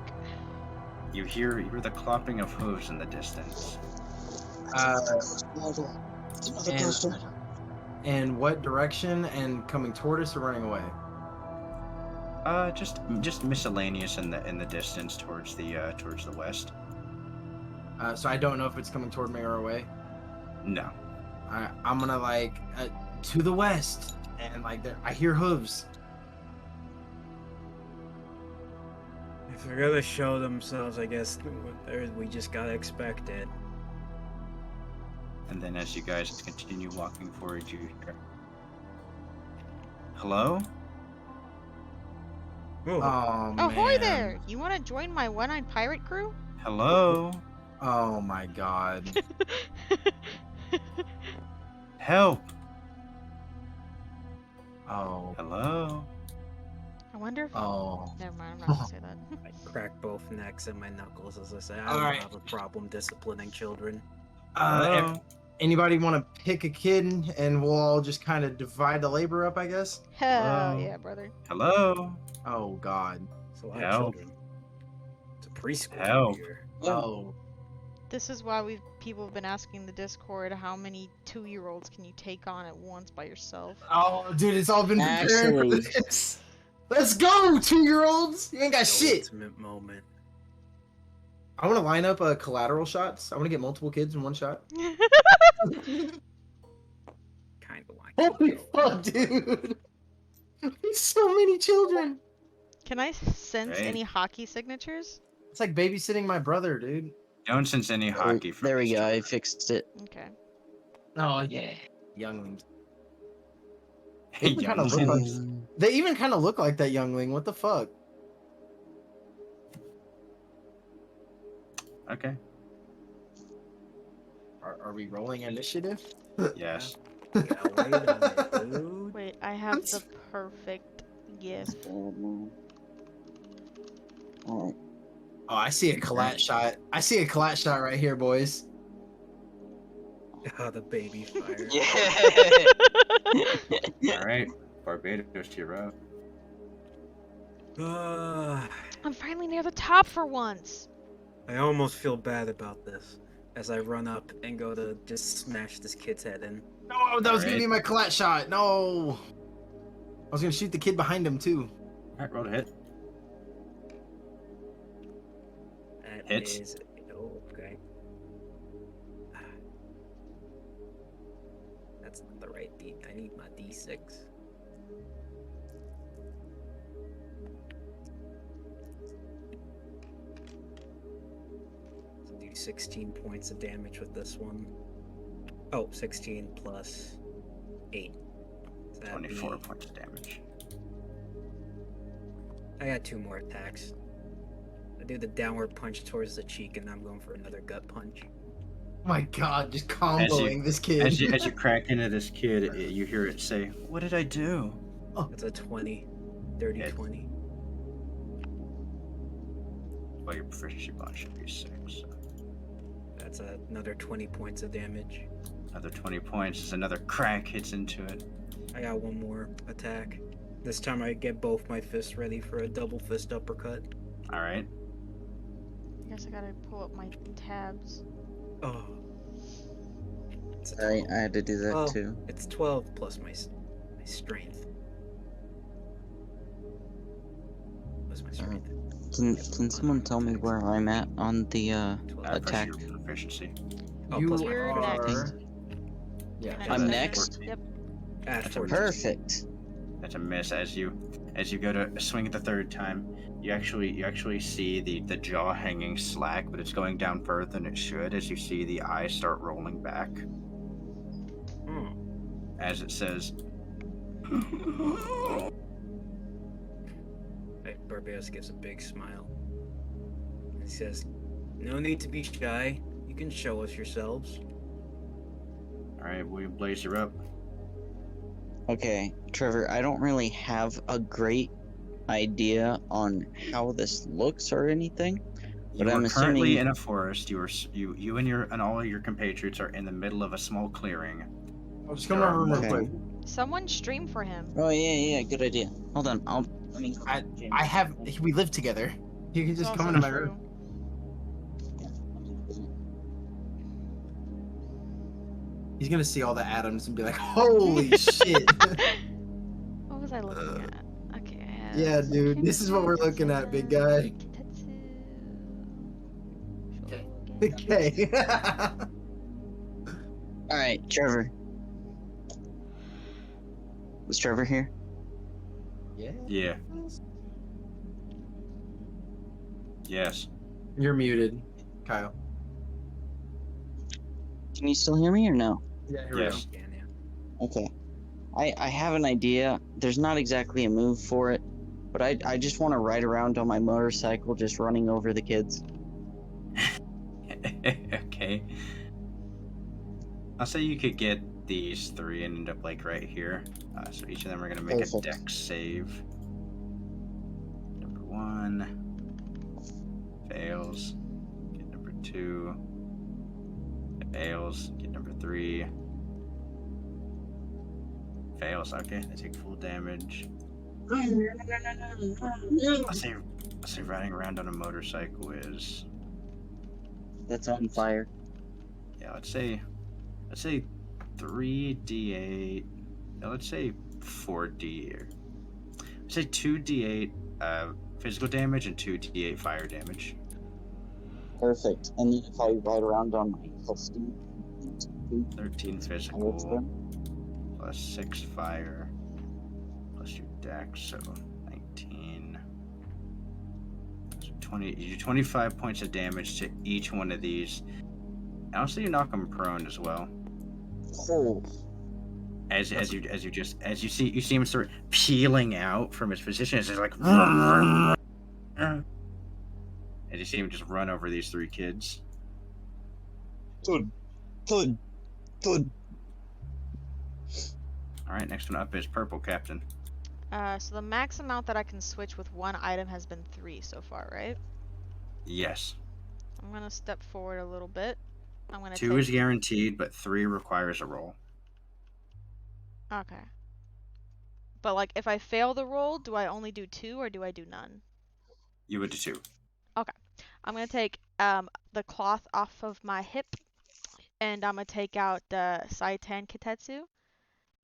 You hear the clopping of hooves in the distance. It's another And- poster. And what direction? And coming toward us or running away? Just miscellaneous in the distance towards the west. So I don't know if it's coming toward me or away. No. I'm gonna to the west, and I hear hooves. If they're gonna show themselves, I guess we just gotta expect it. And then as you guys continue walking forward, you hear, "Hello?" Ooh. Oh, Ahoy man. there! You want to join my one-eyed pirate crew? "Hello? Oh my god. Help! Oh. Hello?" I wonder if. Oh. Never mind. I'm not gonna say that. I crack both necks and my knuckles as I say, I All don't right. have a problem disciplining children. Hello? Anybody want to pick a kid, and we'll all just kind of divide the labor up, I guess? Hell Hello? yeah, brother. Hello? Oh god. It's a lot Help. of children. It's a preschool Help. here. Oh. This is why people have been asking the Discord how many 2-year-olds can you take on at once by yourself. Oh, dude, it's all been preparing for Actually- this. Let's go, 2-year-olds. You ain't got The shit. ultimate moment. I want to line up collateral shots. I want to get multiple kids in one shot. Kind of like. Holy fuck, dude. So many children. Can I sense Right. any hockey signatures? It's like babysitting my brother, dude. Don't sense any hockey from There we these go. I children. fixed it. Okay. Oh yeah. Younglings. Hey, They kinda young look man. like- They even kind of look like that youngling. What the fuck? Okay. Are we rolling initiative? Yes. Yeah, wait a minute, dude. Wait, I have the perfect gift. Alright. Oh, I see a collat shot. I see a collat shot right here, boys. Oh, the baby fire. All right. Barbados, you're up. I'm finally near the top for once. I almost feel bad about this as I run up and go to just smash this kid's head in. No, that was gonna Alright. be my collat shot. No. I was gonna shoot the kid behind him too. All right, roll to hit. That Hits. is- oh, okay. That's not the right D. I need my D6. So do 16 points of damage with this one. Oh, 16 plus 8. So that'd 24 be- points of damage. I got 2 more attacks. I do the downward punch towards the cheek, and I'm going for another gut punch. Oh my god, just comboing this kid. As you crack into this kid, you hear it say, "What did I do?" That's a 20. Dirty Yeah. 20. Well, your proficiency bonus should be 6. That's another 20 points of damage. Another 20 points as another crack hits into it. I got 1 more attack. This time I get both my fists ready for a double fist uppercut. All right. I guess I gotta pull up my tabs. Oh. It's a Sorry, 12. I had to do that Oh. too. It's 12 plus my strength. What's my strength? Can someone tell me where I'm at on the 12. attack? Versus your proficiency. Oh, You plus my You're proficiency. next. Yeah. You're I'm next. next? Yep. At That's a 14. Perfect. That's a miss. As you go to swing it the third time, you actually see the jaw hanging slack, but it's going down further than it should. As you see the eyes start rolling back, Hmm. as it says, Hey, Barbados gives a big smile. He says, "No need to be shy. You can show us yourselves." "All right, William Blaze, you're up." Okay, Trevor, I don't really have a great idea on how this looks or anything. You But are I'm currently assuming- in a forest. You and all of your compatriots are in the middle of a small clearing. I'll just come over real Okay. quick. Someone stream for him. Oh yeah, good idea. Hold on, let me. We live together. You can It's just also come into my true. room. He's gonna see all the atoms and be like, "Holy shit!" What was I looking at? Okay, I have Yeah, dude, this is what we're Kitetsu, looking at, big guy. Kitetsu, Okay. All right, Trevor. Was Trevor here? Yeah. Yeah. Yes. You're muted, Kyle. Can you still hear me or no? Yeah, here we go. Yes. Yeah, yeah. Okay. I have an idea. There's not exactly a move for it, but I just want to ride around on my motorcycle just running over the kids. Okay. I'll say you could get these three and end up like right here. So each of them are gonna make Perfect. a dex save. Number 1 fails. Get number 2 fails. Get number 3 fails. Okay, they take full damage. I'll say riding around on a motorcycle is, That's on fire. yeah, let's say 3d8. No, let's say 4d. Let's say 2d8 physical damage and 2d8 fire damage. Perfect. And then if I ride around on my steed, 13 physical plus 6 fire plus your dex, so 19. So 20. You do 25 points of damage to each one of these. And also, you knock him prone as well. Oh, As you see him start peeling out from his position. It's just like, and you see him just run over these 3 kids. thud, thud, thud. All right, next one up is purple captain. So the max amount that I can switch with one item has been 3 so far, right? Yes. I'm gonna step forward a little bit. I'm gonna 2 is guaranteed, but 3 requires a roll. Okay. But like, if I fail the roll, do I only do 2 or do I do none? You would do 2. Okay. I'm gonna take the cloth off of my hip, and I'm gonna take out the Saitan Kitetsu,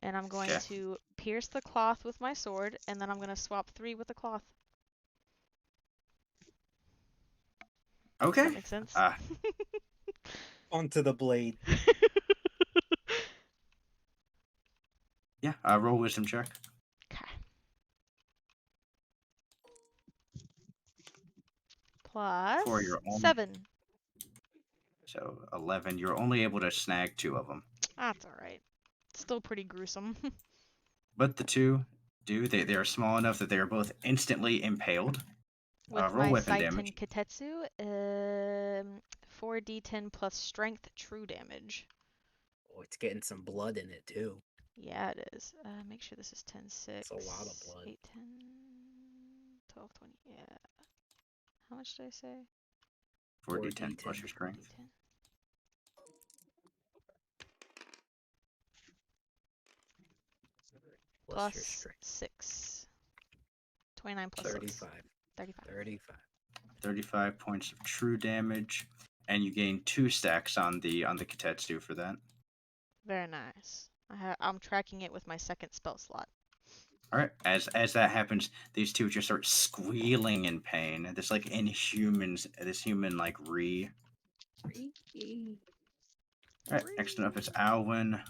and I'm going to pierce the cloth with my sword, and then I'm gonna swap 3 with the cloth. Okay. Does that make sense? Onto the blade. Yeah. Roll wisdom check. Okay. Plus For your own. 7. So 11. You're only able to snag 2 of them. That's alright. Still pretty gruesome. But the 2 they are small enough that they are both instantly impaled. With Roll my weapon Saitan damage. Kitetsu, 4d10 plus strength true damage. Oh, it's getting some blood in it too. Yeah, it is. Make sure this is 10, 6, It's a lot of blood. 8, 10, 12, 20. Yeah. How much did I say? 4d10 plus your strength. 4d10. Plus your Plus strength. 6. 29 plus 35. 6. 35. 35. 35 points of true damage, and you gain 2 stacks on the Kitetsu for that. Very nice. I'm tracking it with my second spell slot. All right. As that happens, these 2 just start squealing in pain. This like human like re. All right. Next one up is Alwyn.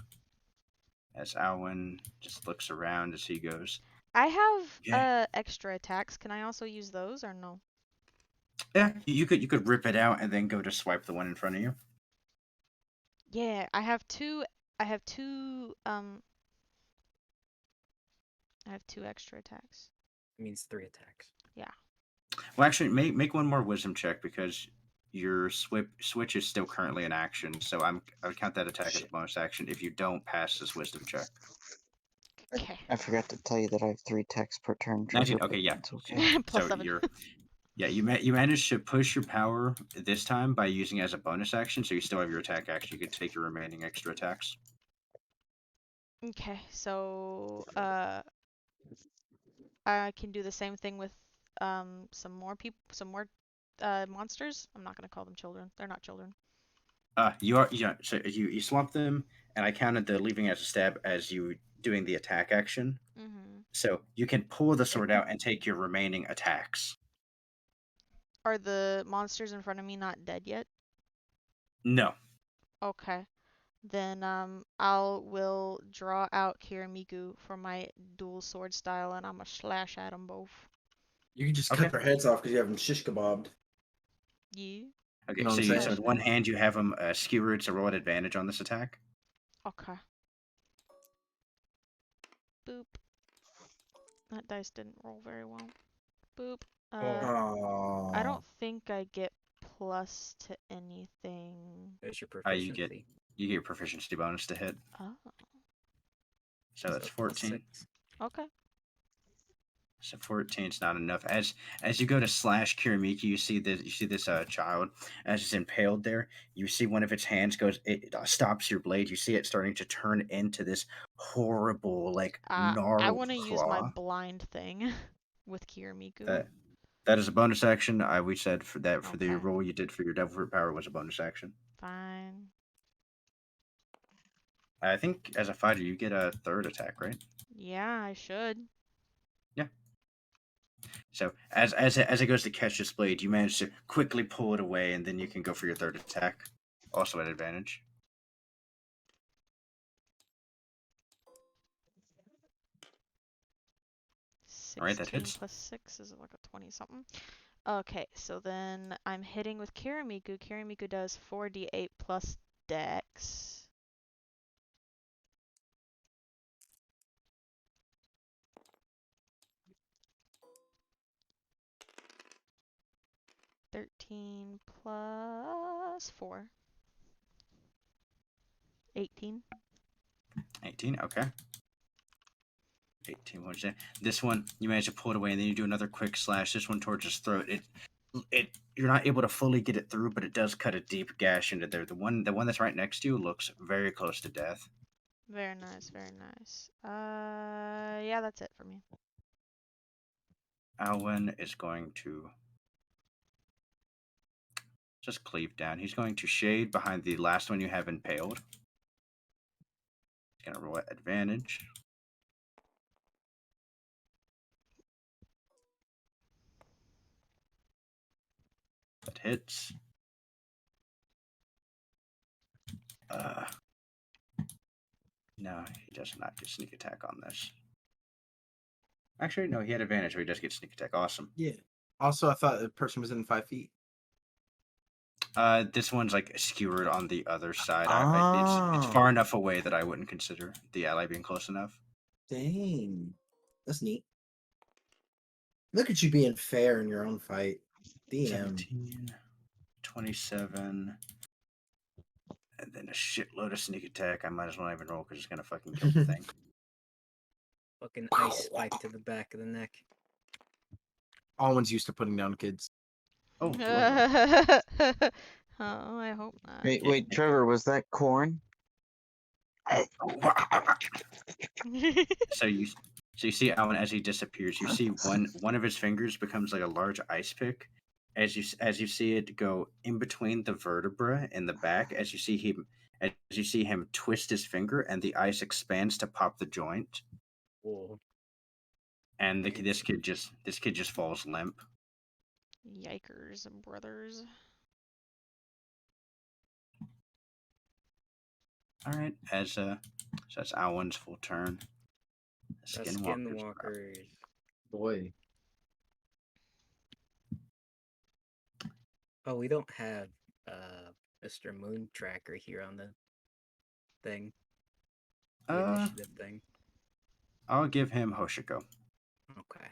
As Alwyn just looks around as he goes. I have Yeah. extra attacks. Can I also use those or no? Yeah, you could rip it out and then go to swipe the one in front of you. Yeah, I have two extra attacks. It means 3 attacks. Yeah. Well, actually, make one more wisdom check because your switch is still currently in action. So I would count that attack as a bonus action if you don't pass this wisdom check. Okay. I forgot to tell you that I have 3 attacks per turn. 19. Trevor, Okay, but yeah. that's okay. Plus So 7. you managed to push your power this time by using it as a bonus action. So you still have your attack action. You could take your remaining extra attacks. Okay, so I can do the same thing with some more monsters. I'm not gonna call them children. They're not children. So you swap them, and I counted the leaving as a stab as you doing the attack action. Mm-hmm. So you can pull the sword out and take your remaining attacks. Are the monsters in front of me not dead yet? No. Okay. Then will draw out Kirimiku for my dual sword style, and I'm gonna slash at them both. You can just Okay. cut their heads off because you have them shish kebabbed. Yeah. Okay, You know what so I'm you saying? so with one hand you have them skewered, so roll at advantage on this attack. Okay. Boop. That dice didn't roll very well. Boop. I don't think I get plus to anything. There's your You get proficiency. your proficiency bonus to hit. Oh. So that's plus 14. 6. Okay. So 14 is not enough. As you go to slash Kirimiki, you see this child as it's impaled there. You see one of its hands goes. It stops your blade. You see it starting to turn into this horrible, like I gnarled want to use my claw. blind thing with Kirimiku. That is a bonus action. We said for the Okay. roll you did for your devil fruit power was a bonus action. Fine. I think as a fighter you get a third attack, right? Yeah, I should. Yeah. So as it goes to catch this blade, you manage to quickly pull it away, and then you can go for your third attack, also at advantage. All right, that 16 hits. plus 6 is like a 20 something. Okay, so then I'm hitting with Kirimiku. Kirimiku does 4d8 plus dex. $13 plus 4. 18. 18. Okay. 18. What did you say? This one you manage to pull it away, and then you do another quick slash. This one towards his throat. It you're not able to fully get it through, but it does cut a deep gash into there. The one that's right next to you looks very close to death. Very nice, very nice. Yeah, that's it for me. Alwyn is going to just cleave down. He's going to shade behind the last one you have impaled. He's gonna roll at advantage. That hits. No, he does not get sneak attack on this. Actually, no, he had advantage, so he does get sneak attack. Awesome. Yeah. Also, I thought the person was in 5 feet. This one's like skewered on the other side. It's Oh. far enough away that I wouldn't consider the ally being close enough. Dang. That's neat. Look at you being fair in your own fight. DM. 17, 27, and then a shitload of sneak attack. I might as well not even roll because it's gonna fucking kill the thing. Fucking ice spike to the back of the neck. Alwyn's used to putting down kids. Oh, Oh, I hope not. Wait, Trevor, was that corn? so you see Alvin as he disappears. You see one of his fingers becomes like a large ice pick. As you see it go in between the vertebra in the back, as you see him twist his finger, and the ice expands to pop the joint. Whoa. And this kid just falls limp. Yikers, brothers. All right, so that's Alwyn's full turn. Skinwalkers. Boy. Oh, we don't have Mr. Moon Tracker here on the thing. The initiative thing. I'll give him Hoshiko. Okay.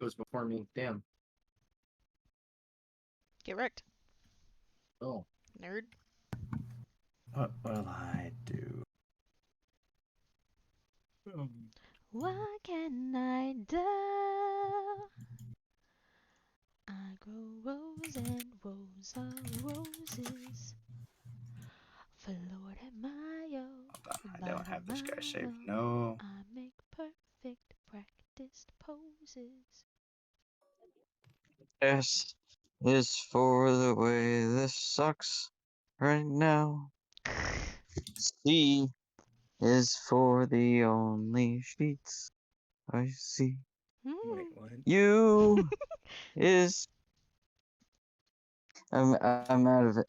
Goes before me. Damn. Get wrecked. Oh. Nerd. What will I do? What can I do? I grow rose and rows of roses. For Lord Mayo. I don't have this guy saved. No. I make perfect practiced poses. Yes. is for the way this sucks right now. C is for the only sheets I see. Wait, what? U is. I'm out of it.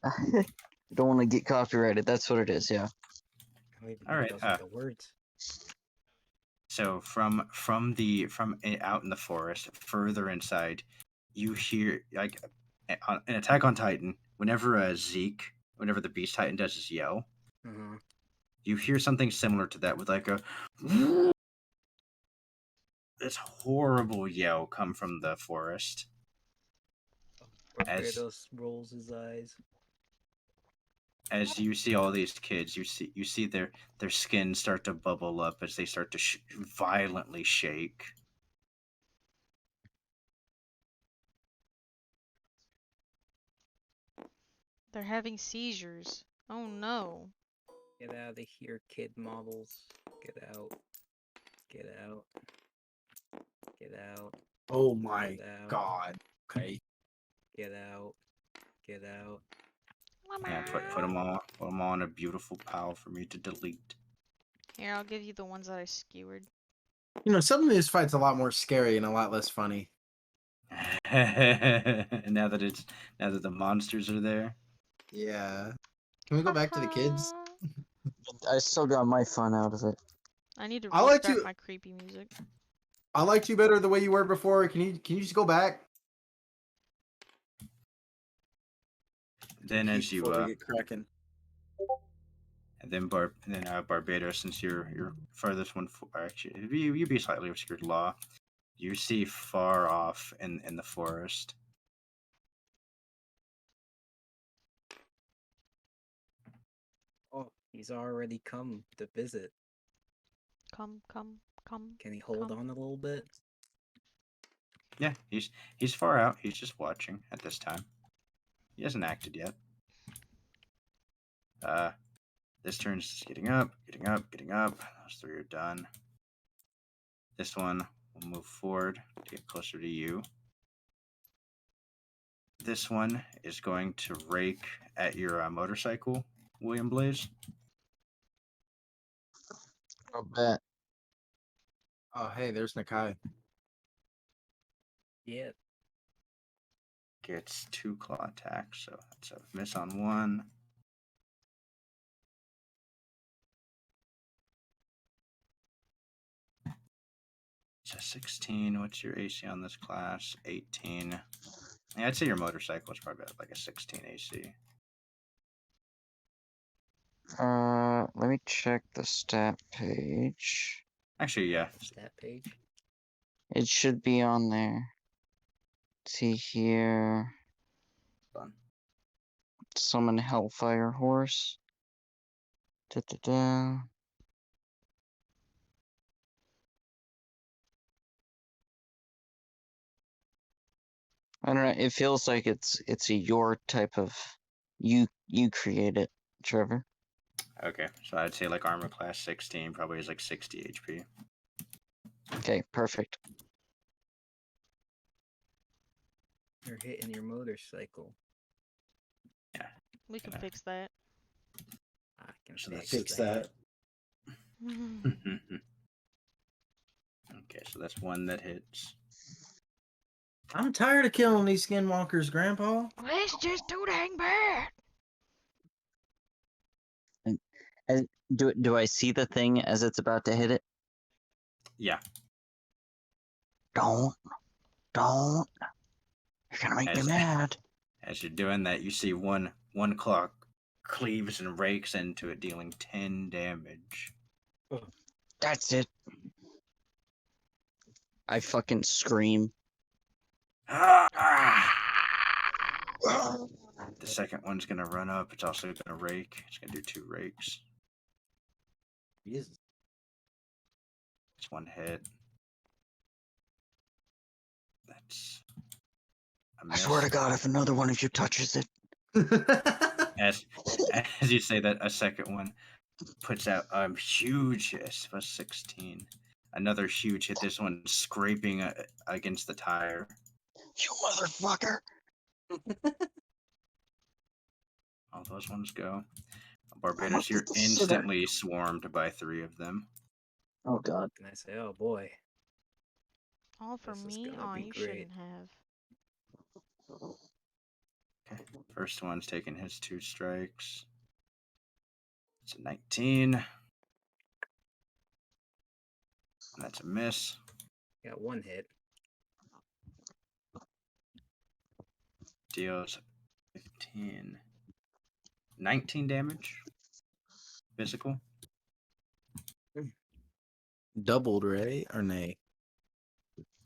Don't want to get copyrighted. That's what it is. Yeah. I don't even All know right. those are the words. So from out in the forest, further inside, you hear like in Attack on Titan. Whenever whenever the Beast Titan does his yell, Uh-huh. you hear something similar to that with like a this horrible yell come from the forest. As Barbados rolls his eyes. as you see all these kids, you see their skin start to bubble up as they start to violently shake. They're having seizures. Oh no. Get out of here, kid models. Get out. Get out. Get out. Oh my Get out. god. Okay. Get out. Get out. Yeah, put them all in a beautiful pile for me to delete. Here, I'll give you the ones that I skewered. You know, some of these fights a lot more scary and a lot less funny. now that the monsters are there. Yeah. Can we go back to the kids? I still got my fun out of it. I need to I like restart to- my creepy music. I liked you better the way you were before. Can you just go back? Then as you Before we get cracking. and then Barbados, since you're farthest one, or actually you be slightly obscured law. You see far off in the forest. Oh, he's already come to visit. Come. Can he hold Come. on a little bit? Yeah, he's far out. He's just watching at this time. He hasn't acted yet. This turn's just getting up. Those three are done. This one will move forward to get closer to you. This one is going to rake at your motorcycle, William Blaze. I'll bet. Oh, hey, there's Nakai. Yeah. Gets 2 claw attacks, so that's a miss on 1. It's a 16. What's your AC on this class? 18. Yeah, I'd say your motorcycle is probably about like a 16 AC. Let me check the stat page. Actually, yeah. Stat page. It should be on there. See here. Fun. Summon Hellfire Horse. Da-da-da. I don't know. It feels like it's a your type of you create it, Trevor. Okay, so I'd say like armor class 16 probably is like 60 HP. Okay, perfect. You're hitting your motorcycle. We can Yeah. fix that. I can So that's- fix that. Okay, so that's 1 that hits. I'm tired of killing these skinwalkers, Grandpa. Let's just too dang bad. Do I see the thing as it's about to hit it? Yeah. Don't. You're gonna make me As- mad. As you're doing that, you see one claw cleaves and rakes into it, dealing 10 damage. That's it. I fucking scream. The second one's gonna run up. It's also gonna rake. It's gonna do 2 rakes. Jesus. It's 1 hit. That's a I miss. swear to God, if another one of you touches it. As you say that, a second one puts out a huge hit. Plus 16. Another huge hit. This one scraping against the tire. You motherfucker! All those ones go. I'm Barbados, up you're with the shit out- instantly swarmed by 3 of them. Oh god. And I say, oh boy, All for this is me? gonna Aw, be you great. shouldn't have. Okay. First one's taking his 2 strikes. It's a 19. And that's a miss. Got 1 hit. Deals 15. 19 damage. Physical. Doubled, right? Or nay?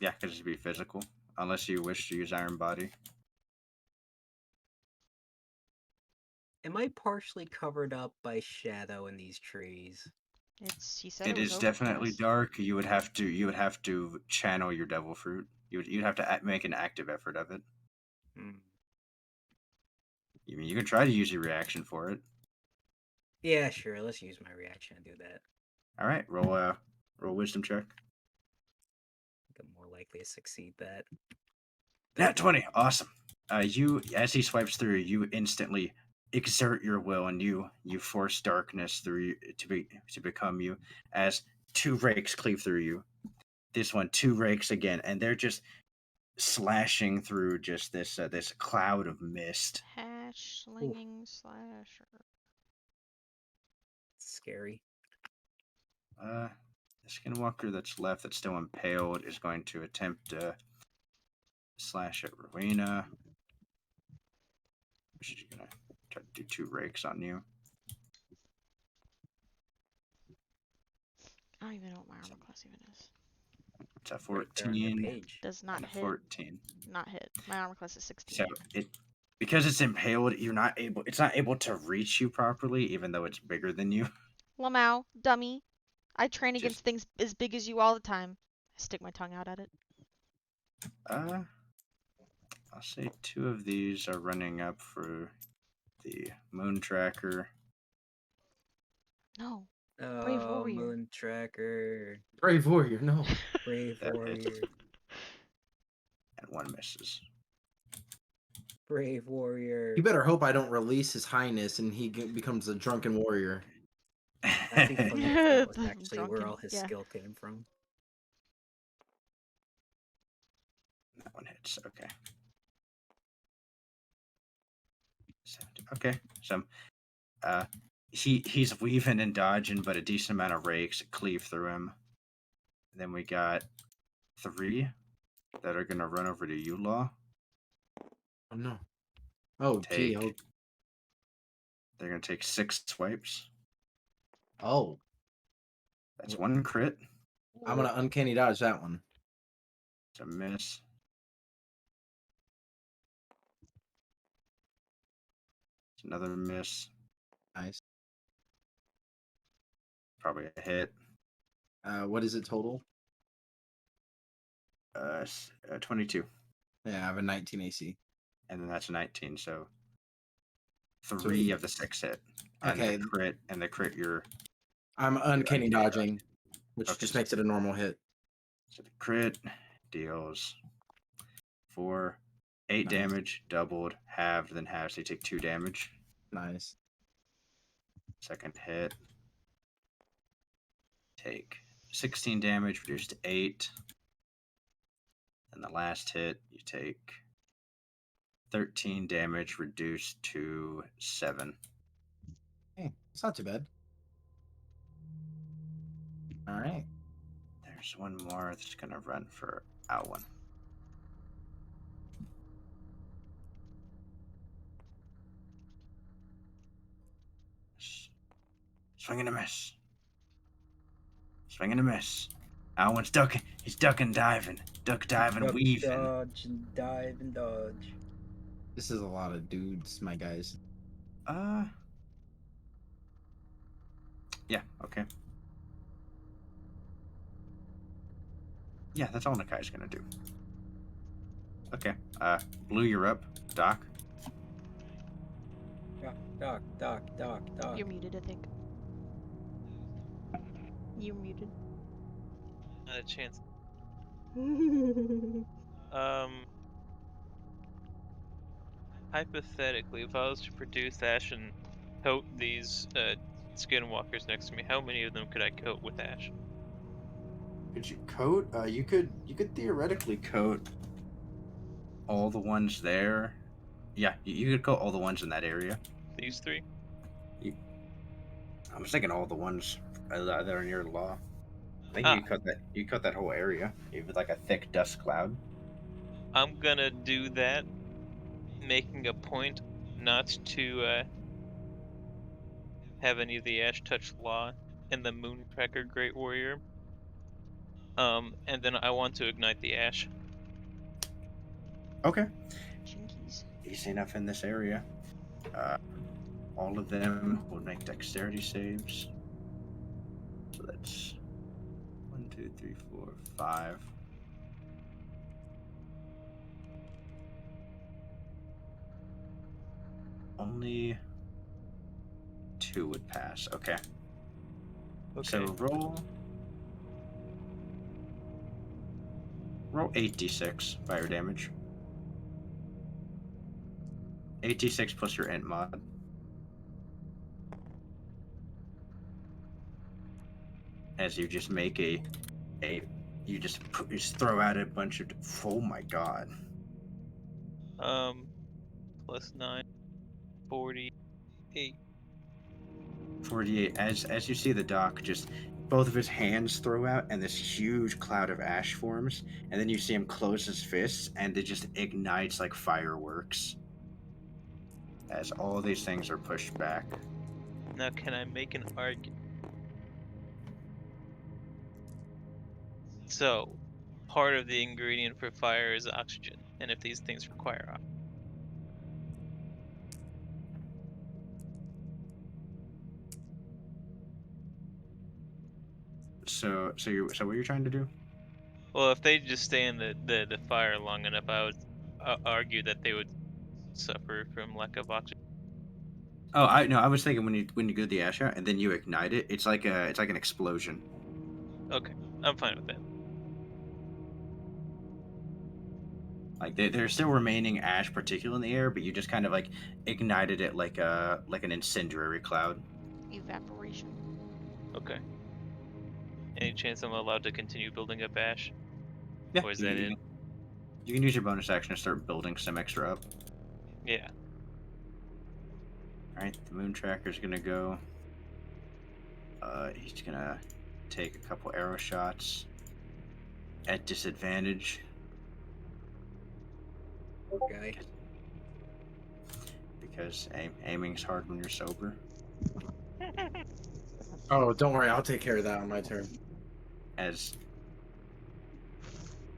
Yeah, because it'd be physical. Unless you wish to use Iron Body. Am I partially covered up by shadow in these trees? He said It it was is definitely overcast. dark. You would have to channel your devil fruit. You'd have to make an active effort of it. Hmm. You mean you can try to use your reaction for it. Yeah, sure. Let's use my reaction and do that. All right, roll wisdom check. I think I'm more likely to succeed that. Nat 20, awesome. You as he swipes through, you instantly exert your will and you force darkness through you to become you as 2 rakes cleave through you. This one, 2 rakes again, and they're just slashing through just this cloud of mist. Hash slinging slasher. Scary. The skinwalker that's left that's still impaled is going to attempt to slash at Rowena. She's gonna try to do 2 rakes on you. I don't even know what my armor class even is. It's a Right there on your 14 page. Does not and a hit. 14. Not hit. My armor class is 16. So because it's impaled, it's not able to reach you properly, even though it's bigger than you. Lamau, dummy. I train Just against things as big as you all the time. I stick my tongue out at it. I'll say 2 of these are running up for the moon tracker. No. Brave Oh, warrior. moon tracker. Brave warrior, no. Brave That warrior. hits. And 1 misses. Brave warrior. You better hope I don't release his highness and he becomes a drunken warrior. That'd be funny if that was The actually where drunken- all his yeah. skill came from. That one hits. Okay. Okay. So, he's weaving and dodging, but a decent amount of rakes cleave through him. Then we got 3 that are gonna run over to you, Law. Oh no. Oh gee. Take. They're gonna take 6 swipes. Oh. That's 1 crit. I'm gonna uncanny dodge that one. It's a miss. It's another miss. Nice. Probably a hit. What is it total? 22. Yeah, I have a 19 AC. And then that's a 19. So 3 of the 6 hit. And Okay. the crit you're I'm uncanny uncanny dodging, which Okay, just so- makes it a normal hit. So the crit deals 8 Nice. damage, doubled, halved, then halved. So you take 2 damage. Nice. Second hit. Take 16 damage, reduced to 8. And the last hit, you take 13 damage, reduced to 7. Hey, it's not too bad. All right. There's one more that's going to run for Alwyn. Swing and a miss. Swing and a miss. Alwyn's ducking. He's ducking, diving. Duck, diving, Duck, weaving. dodge, and dive and dodge. This is a lot of dudes, my guys. Yeah, okay. Yeah, that's all Nakai's gonna do. Okay. Blue, you're up. Doc. Doc. You're muted, I think. You're muted. Not a chance. hypothetically, if I was to produce ash and coat these skinwalkers next to me, how many of them could I coat with ash? Could you coat? You could theoretically coat all the ones there. Yeah, you could coat all the ones in that area. These three? I was thinking all the ones that are near the law. I think Ah. you cut that. You cut that whole area, even like a thick dust cloud. I'm gonna do that, making a point not to have any of the ash touch Law and the Mooncracker Great Warrior. And then I want to ignite the ash. Okay. Jinkies. Easy enough in this area. All of them will make dexterity saves. So that's 1, 2, 3, 4, 5. Only 2 would pass. Okay. So roll 8d6 fire damage. 8d6 plus your int mod. As you just make you just throw out a bunch of. Oh my god. Plus 9, 48. 48. As you see the doc, just both of his hands throw out, and this huge cloud of ash forms, and then you see him close his fists, and it just ignites like fireworks. As all these things are pushed back. Now, can I make an argument? So, part of the ingredient for fire is oxygen, and if these things require oxygen. So what you're trying to do? Well, if they just stay in the fire long enough, I would argue that they would suffer from lack of oxygen. Oh, I was thinking when you go the ash out and then you ignite it, it's like an explosion. Okay, I'm fine with that. Like there's still remaining ash particle in the air, but you just kind of like ignited it like an incendiary cloud. Evaporation. Okay. Any chance I'm allowed to continue building up ash? Yeah. Or is that it? You can use your bonus action to start building some extra up. Yeah. Alright, the moon tracker's gonna go. He's gonna take a couple arrow shots at disadvantage. Okay. Because aiming's hard when you're sober. Oh, don't worry, I'll take care of that on my turn.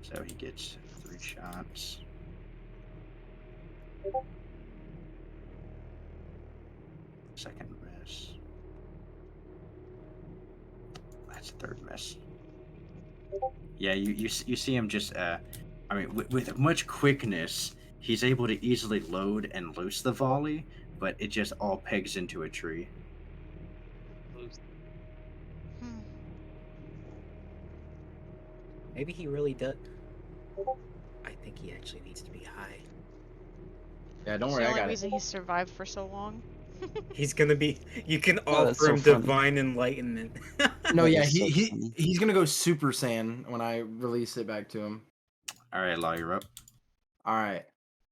So he gets 3 shots. Second miss. That's a third miss. Yeah, you see him just with much quickness, he's able to easily load and loose the volley, but it just all pegs into a tree. Maybe he really does. I think he actually needs to be high. Yeah, don't It's worry, the I only got reason it. he survived for so long. He's gonna be. You can Oh, that's offer him so funny. divine enlightenment. No, That yeah, is so he funny. he's gonna go Super Saiyan when I release it back to him. Alright, Law, you're up. All right.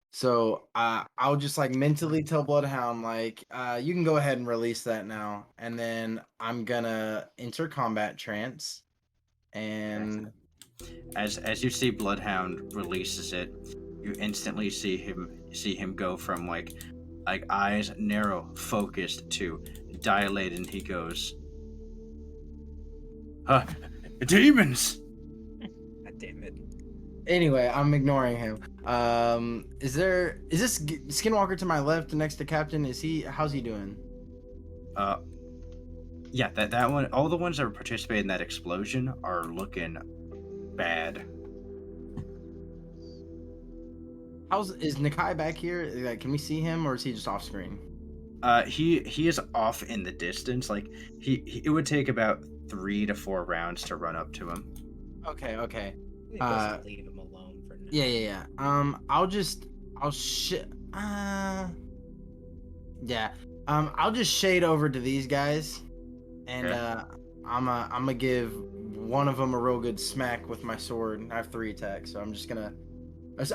So I'll just like mentally tell Bloodhound like you can go ahead and release that now, and then I'm gonna enter combat trance, and As you see Bloodhound releases it, you instantly see him go from like eyes narrow, focused to dilated, and he goes, demons! God damn it. anyway, I'm ignoring him. Is this Skinwalker to my left next to Captain? How's he doing? Yeah, that one, all the ones that participated in that explosion are looking bad. Is Nakai back here? Like, can we see him, or is he just off screen? He is off in the distance. Like it would take about 3 to 4 rounds to run up to him. Okay. It doesn't leave him alone for now. Yeah. I'll Yeah. I'll just shade over to these guys, and Okay. I'm gonna give one of them a real good smack with my sword. I have 3 attacks, so I'm just gonna.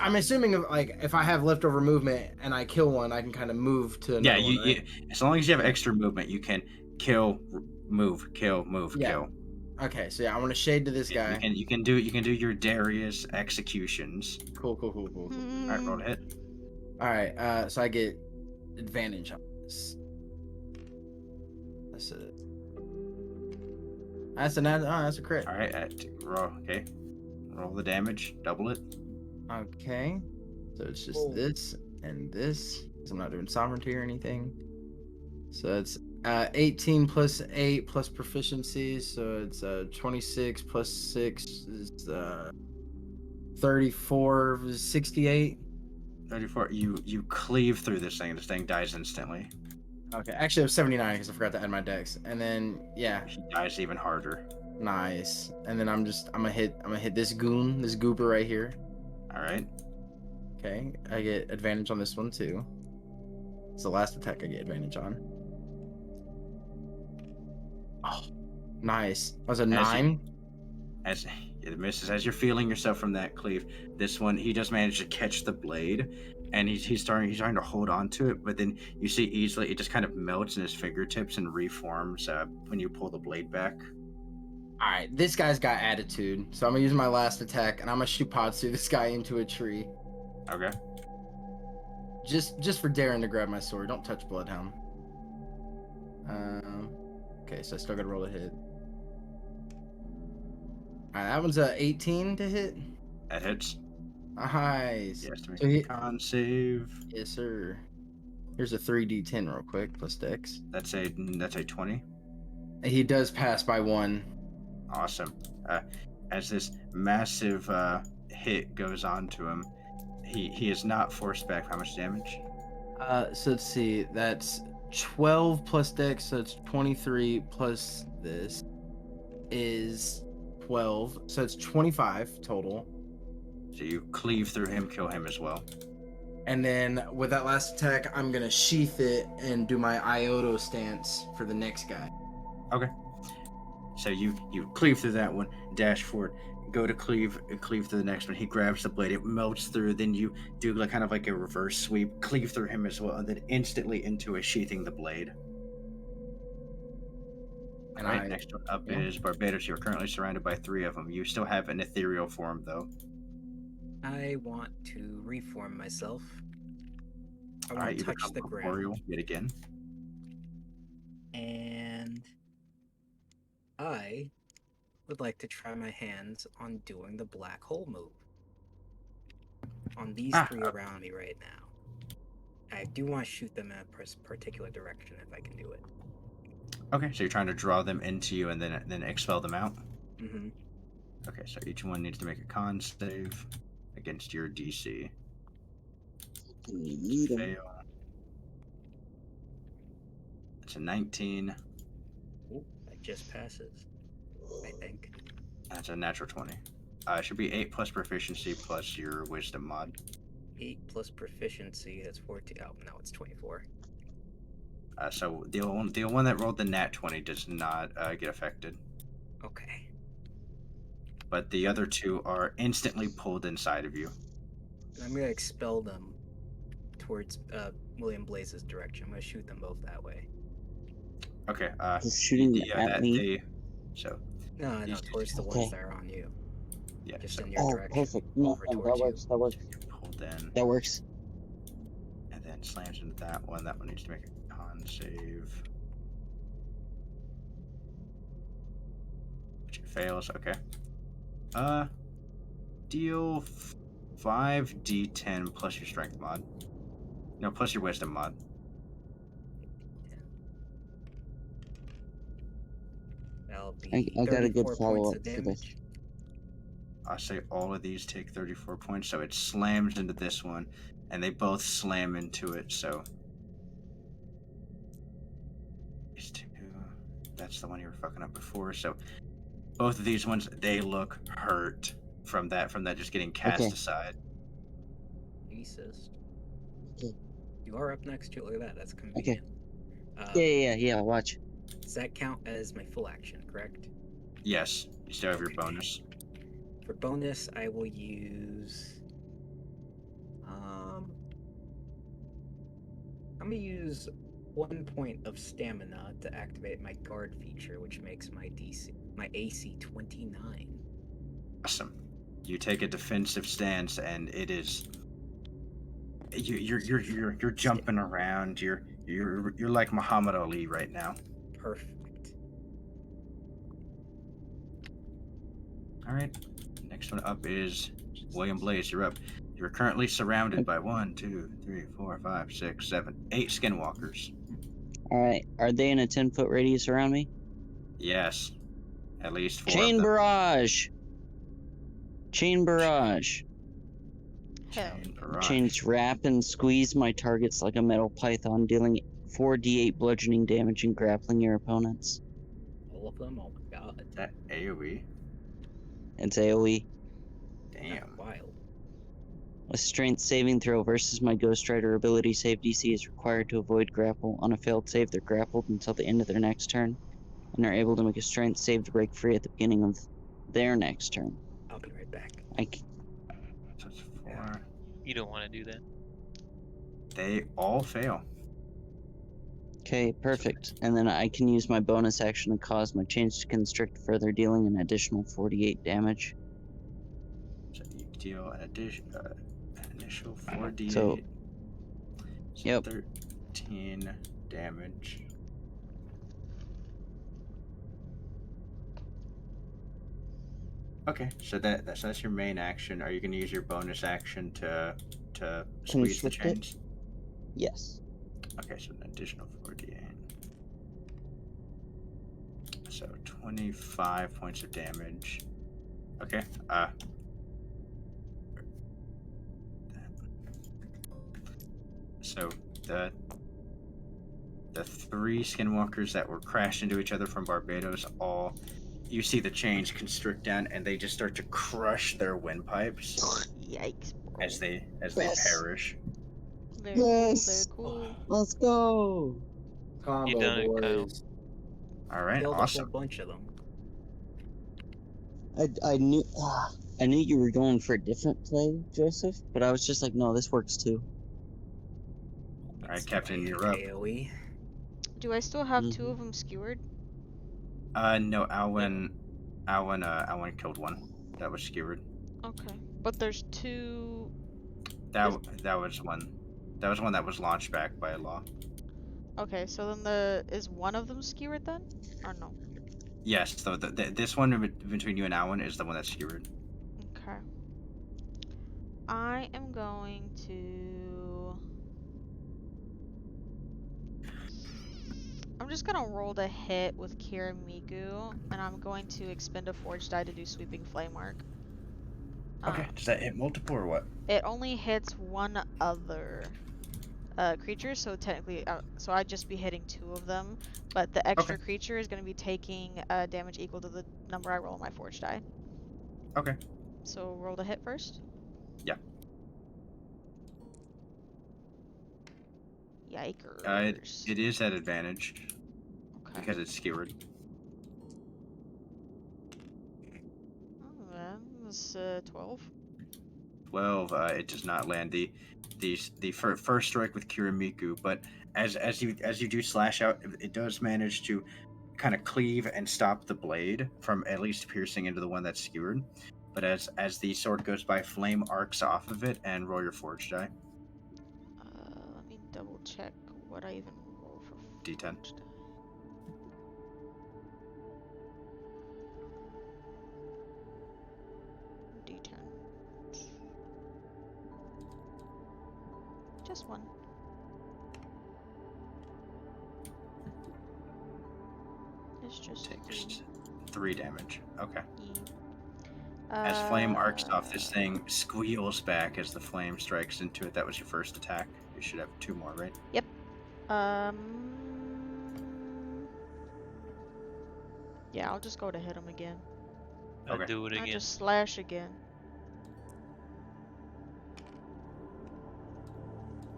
I'm assuming if I have leftover movement and I kill one, I can kind of move to Yeah, another one, right? as long as you have Yeah. extra movement, you can kill, move, kill, move, Yeah. kill. Okay, so yeah, I want to shade to this guy. You can do your Darius executions. Cool. All right, roll to hit. All right, so I get advantage on this. That's a. That's a crit. All right, roll. Okay, roll the damage, double it. Okay, so it's just Oh. this and this. 'Cause I'm not doing sovereignty or anything. So it's 18 plus 8 plus proficiency. So it's 26 plus 6 is 34, 68. 34. You cleave through this thing. This thing dies instantly. Okay, actually, it was 79 because I forgot to add my dex. And then yeah, He dies even harder. nice. And then I'm gonna hit this goober right here. All right. Okay, I get advantage on this one too. It's the last attack I get advantage on. Oh, nice. That was a 9. As it misses, as you're feeling yourself from that cleave, this one he does manage to catch the blade, and he's trying to hold on to it, but then you see easily it just kind of melts in his fingertips and reforms when you pull the blade back. All right, this guy's got attitude, so I'm gonna use my last attack, and I'm gonna Shupatsu this guy into a tree. Okay. Just for daring to grab my sword. Don't touch Bloodhound. Okay, so I still gotta roll a hit. Alright, that one's a 18 to hit. That hits. Nice. He has to make So a con save. Yes, sir. Here's a 3d10 real quick, plus dex. That's a 20. He does pass by 1. Awesome. As this massive hit goes on to him, he is not forced back. How much damage? So let's see. That's 12 plus dex, so it's 23 plus this is 12. So it's 25 total. So you cleave through him, kill him as well. And then with that last attack, I'm gonna sheath it and do my Ioto stance for the next guy. Okay. So you cleave through that one, dash forward, go to cleave through the next one. He grabs the blade, it melts through. Then you do kind of like a reverse sweep, cleave through him as well, and then instantly into a sheathing the blade. And Alright, next one up is Barbados. You're currently surrounded by 3 of them. You still have an ethereal form though. I want to reform myself. I want Alright, to you touch become the corporeal ground. yet again. And I would like to try my hands on doing the black hole move. On these 3 around me right now. I do want to shoot them in a particular direction if I can do it. Okay, so you're trying to draw them into you and then expel them out? Mm-hmm. Okay, so each one needs to make a con save against your DC. You need 'em. Fail. That's a 19. Ooh, that just passes, I think. That's a natural 20. It should be 8 plus proficiency plus your wisdom mod. 8 plus proficiency, that's 14. Oh, no, it's 24. So the one that rolled the nat 20 does not get affected. Okay. But the other 2 are instantly pulled inside of you. I'm going to expel them towards William Blaze's direction. I'm going to shoot them both that way. Okay. Just shooting at me. No, These towards the Okay. ones that are on you. Yeah. Just So in your Oh, direction. perfect. No, over no, towards that works. That works. pulled in That works. and then slams into that one. That one needs to make a con save. Which it fails. Okay. Deal 5d10 plus your strength mod. No, plus your wisdom mod. That'll be I got a good 34 follow points up of for this. damage. I say all of these take 34 points, so it slams into this one, and they both slam into it, so... These 2... That's the one you were fucking up before, so... Both of these ones, they look hurt from that just getting cast Okay. aside. Jesus. You are up next, too. Look at that. That's convenient. Yeah. Watch. Does that count as my full action, correct? Yes, you still have your Okay. bonus. For bonus, I will use. I'm gonna use 1 point of stamina to activate my guard feature, which makes my AC 29. Awesome. You take a defensive stance, and it is. You're jumping around. You're like Muhammad Ali right now. Perfect. All right. Next one up is William Blaze. You're up. You're currently surrounded by 1, 2, 3, 4, 5, 6, 7, 8 skinwalkers. Alright, are they in a 10-foot radius around me? Yes, at least 4 Chain of them. barrage! Chain barrage. Hell. Chain barrage. Chains wrap and squeeze my targets like a metal python, dealing 4d8 bludgeoning damage and grappling your opponents. All of them? Oh my god. Is that AoE? It's AoE. Damn. Wild. A strength saving throw versus my Ghost Rider ability save DC is required to avoid grapple. On a failed save, they're grappled until the end of their next turn, and are able to make a strength save to break free at the beginning of their next turn. I'll be right back. So it's 4. You don't want to do that. They all fail. Okay, perfect. And then I can use my bonus action to cause my change to constrict further, dealing an additional 48 damage. So you deal an initial 4d8. So, yep. 13 damage. Okay, so that's your main action. Are you going to use your bonus action to squeeze the Constrict it? chains? Yes. Okay, so an additional 4d8. So 25 points of damage. Okay, so the 3 skinwalkers that were crashed into each other from Barbados, all you see the chains constrict down, and they just start to crush their windpipes Yikes, bro. as they Yes. perish. Very Yes. cool, very cool. Let's go! Combo, done it, Kyle. boys. All right, Killed a whole awesome. bunch of them. I knew you were going for a different play, Joseph, but I was just like, no, this works too. All right, Captain, you're up. AoE. Do I still have 2 Mhm. of them skewered? No, Alwyn killed one that was skewered. Okay. But there's 2... That was one. That was one that was launched back by law. Okay, so then is one of them skewered then? Or no? Yes, so this one between you and Alwyn is the one that's skewered. Okay. I am going to... I'm just gonna roll the hit with Kirimiku, and I'm going to expend a forge die to do sweeping flame arc. Okay, does that hit multiple or what? It only hits one other creature, so technically, so I'd just be hitting 2 of them, but the extra creature is going to be taking damage equal to the number I roll on my forge die. Okay. So roll the hit first. Yeah. Yikers. It is at advantage Okay. because it's skewered. Oh, that's 12. 12. It does not land the first strike with Kirimiku, but as you do slash out, it does manage to kind of cleave and stop the blade from at least piercing into the one that's skewered. But as the sword goes by, flame arcs off of it, and roll your forge die. Let me double check what I even roll for D10. forge die. D10. Just one. It's just Takes 3 damage. Okay. Yeah. As flame arcs off, this thing squeals back as the flame strikes into it. That was your first attack. You should have 2 more, right? Yep. Yeah, I'll just go to hit him again. I'll Okay. do it I'll again. just slash again.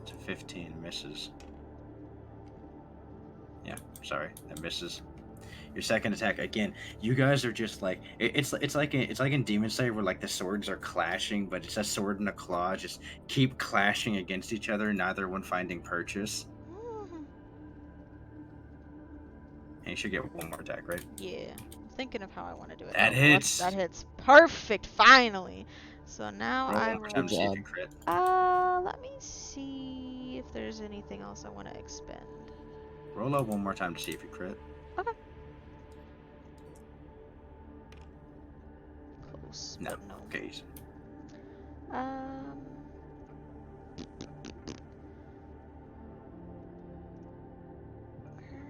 It's a 15, misses. Yeah, sorry, that misses. Your second attack again. You guys are just like it's like in Demon Slayer where like the swords are clashing, but it's a sword and a claw just keep clashing against each other, neither one finding purchase. And you should get one more attack, right? Yeah, I'm thinking of how I want to do it. That Oh, well, hits. that hits perfect. Finally. So now Roll I one more will. time to see if job. you crit. Let me see if there's anything else I want to expend. Roll out one more time to see if you crit. Okay. Close, No. but no. Okay. Um.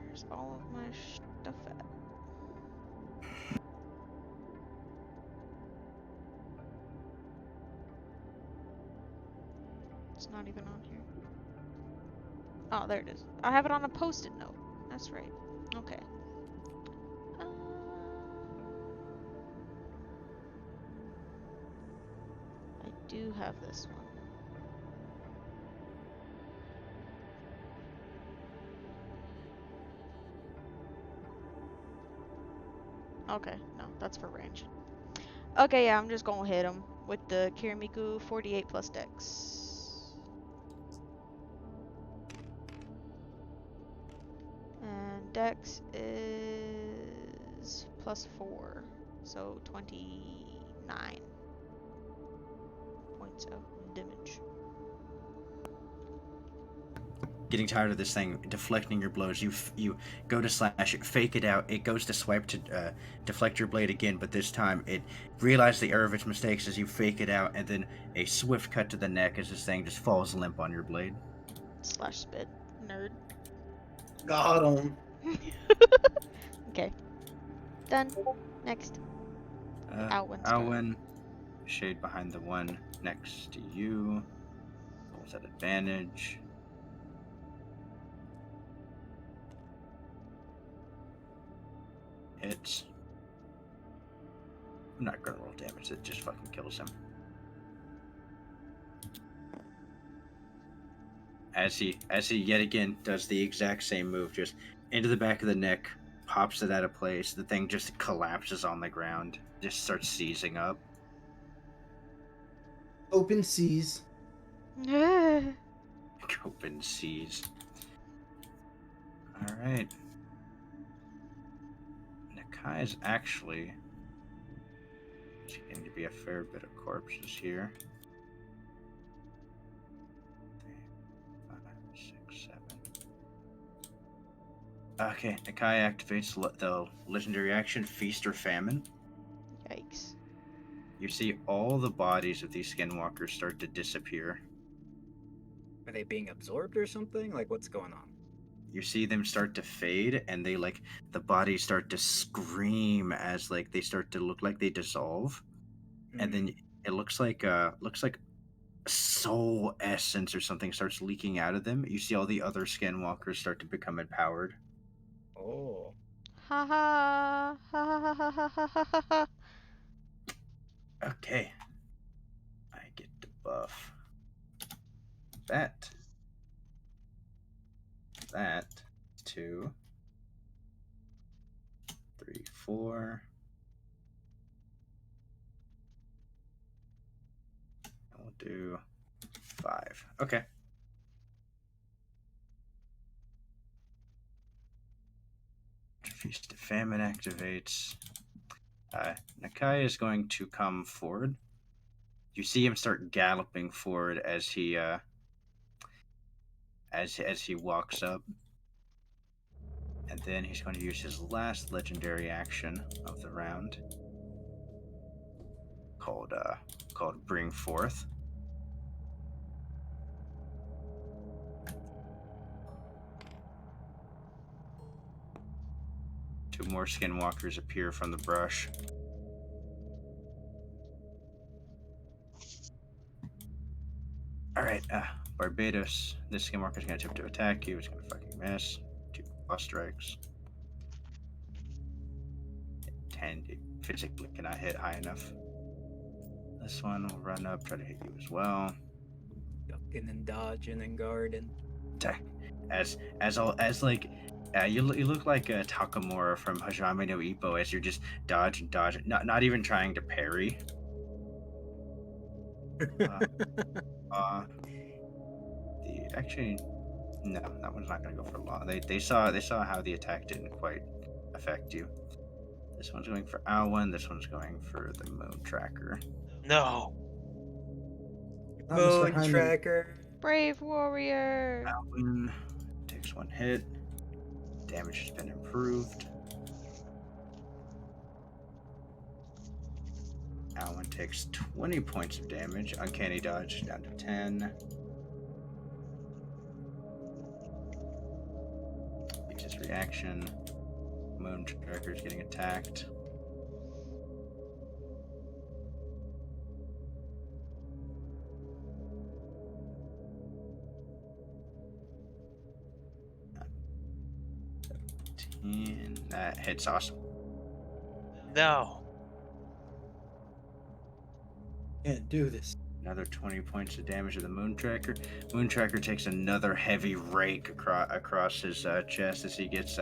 Where's all of my stuff at? It's not even on here. Oh, there it is. I have it on a post-it note. That's right. Okay. I do have this one. Okay, no, that's for range. Okay, yeah, I'm just gonna hit him with the Kirimiku 48 plus dex. And dex is +4, so 29 points of damage. Getting tired of this thing deflecting your blows, you go to slash it, fake it out. It goes to swipe to deflect your blade again, but this time it realizes the error of its mistakes as you fake it out, and then a swift cut to the neck as this thing just falls limp on your blade. Slash spit, nerd. Got him. Okay, done. Next. Alwyn's turn. Alwyn, shade behind the one next to you. Rolls at advantage. Hits. I'm not gonna roll damage, it just fucking kills him. As he yet again does the exact same move, just into the back of the neck, pops it out of place, the thing just collapses on the ground, just starts seizing up. Open seas. Open seas. Alright. Nakai is actually getting to be a fair bit of corpses here. 3, 5, 6, 7. Okay, Nakai activates the legendary action Feast or Famine. Yikes. You see all the bodies of these skinwalkers start to disappear. Are they being absorbed or something? Like, what's going on? You see them start to fade, and they the bodies start to scream as they start to look like they dissolve, and then it looks like soul essence or something starts leaking out of them. You see all the other skinwalkers start to become empowered. Oh. Ha ha ha ha ha ha ha ha ha. Okay, I get to buff that 2, 3, 4. We'll do 5. Okay. Feast of Famine activates. Nakai is going to come forward. You see him start galloping forward as he walks up, and then he's going to use his last legendary action of the round, called Bring Forth. Two more skinwalkers appear from the brush. Alright, Barbados. This skinwalker's gonna attempt to attack you. It's gonna fucking miss. 2 boss strikes. 10. It physically cannot hit high enough. This one will run up, try to hit you as well. Yep. ducking and dodging and guarding. You look like Takamura from Hajime no Ippo as you're just dodging, not even trying to parry. Actually, no, that one's not gonna go for long. They saw how the attack didn't quite affect you. This one's going for Alwyn. This one's going for the Moon Tracker. No. Not Mr. Moon Hyman. tracker. Brave warrior. Alwyn takes 1 hit. Damage has been improved. Alwyn takes 20 points of damage. Uncanny dodge down to 10. Makes his reaction. Moon Tracker is getting attacked. That hits awesome. No. Can't do this. Another 20 points of damage to the Moon Tracker. Moon Tracker takes another heavy rake across his chest as he gets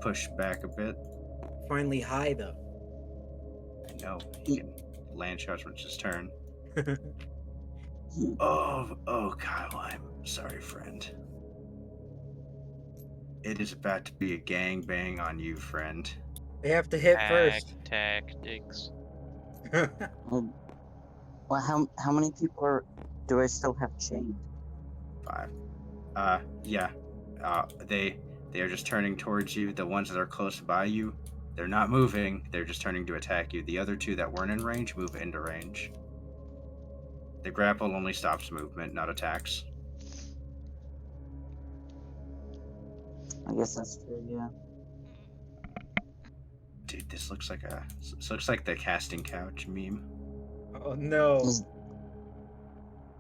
pushed back a bit. Finally high though. I know he can land shots when it's his turn. Oh, Kyle, I'm sorry, friend. It is about to be a gangbang on you, friend. They have to hit first. Tactics. Well, how many people do I still have chained? 5. Yeah. They are just turning towards you. The ones that are close by you, they're not moving. They're just turning to attack you. The other 2 that weren't in range move into range. The grapple only stops movement, not attacks. I guess that's true, yeah. Dude, this looks like the casting couch meme. Oh no.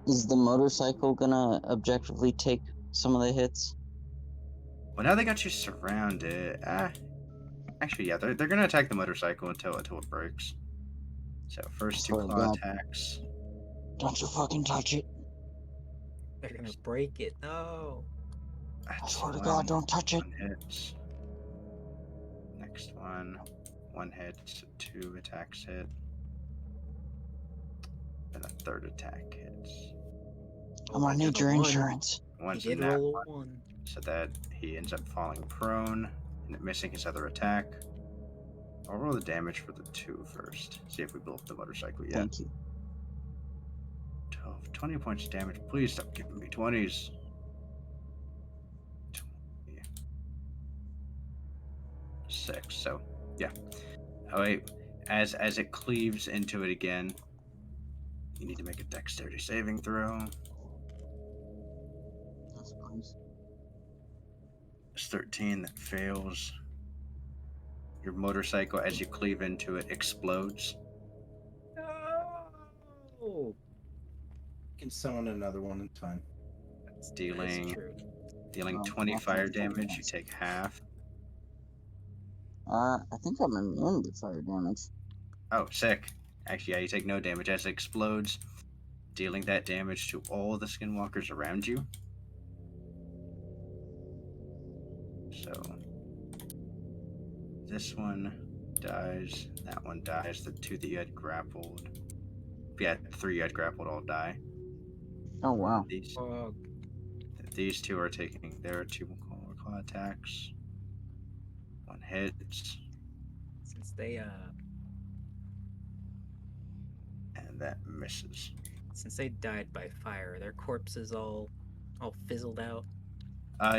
Is the motorcycle gonna objectively take some of the hits? Well, now they got you surrounded. Actually, yeah, they're gonna attack the motorcycle until it breaks. So first 2 Swear to claw God. attacks. Don't you fucking touch it. They're gonna break it. No. I swear to God, don't touch it. 1 hits. Next one. 1 hit, so 2 attacks hit. And a 3rd attack hits. I'm gonna need your insurance. He One's did in that roll one, a 1. so that he ends up falling prone and missing his other attack. I'll roll the damage for the 2 first. See if we blow up the motorcycle yet. Thank you. 20 points of damage. Please stop giving me 20s. 6. So, yeah. Oh wait. As it cleaves into it again, you need to make a dexterity saving throw. Yes, please. It's 13. That fails. Your motorcycle, as you cleave into it, explodes. No. You can summon another one in time. That's Dealing true. 20 Oh, fire okay. damage. You take half. I think I'm immune to fire damage. Oh, sick. Actually, yeah, you take no damage as it explodes, dealing that damage to all the skinwalkers around you. So, this one dies, that one dies, the 2 that you had grappled. Yeah, the 3 you had grappled all die. Oh wow. These 2 are taking their 2 claw attacks. 1 hits. Since they And that misses. since they died by fire, their corpses all fizzled out.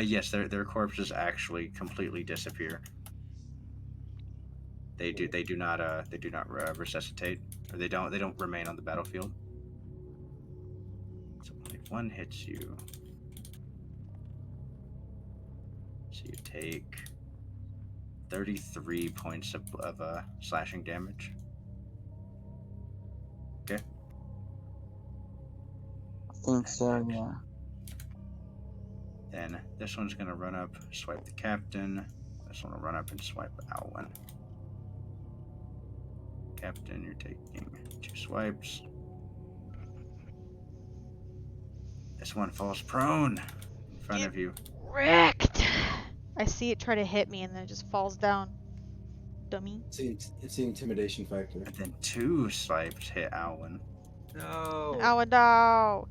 Yes, their corpses actually completely disappear. They do not resuscitate, or they don't remain on the battlefield. So only 1 hits you. So you take 33 points of slashing damage. Okay. I think so, yeah. Then this one's gonna run up, swipe the captain. This one will run up and swipe Alwyn. Captain, you're taking 2 swipes. This one falls prone in front of you. Wrecked. I see it try to hit me and then it just falls down. Dummy. It's the intimidation factor. But then 2 swipes hit Alwyn. No. Oh no.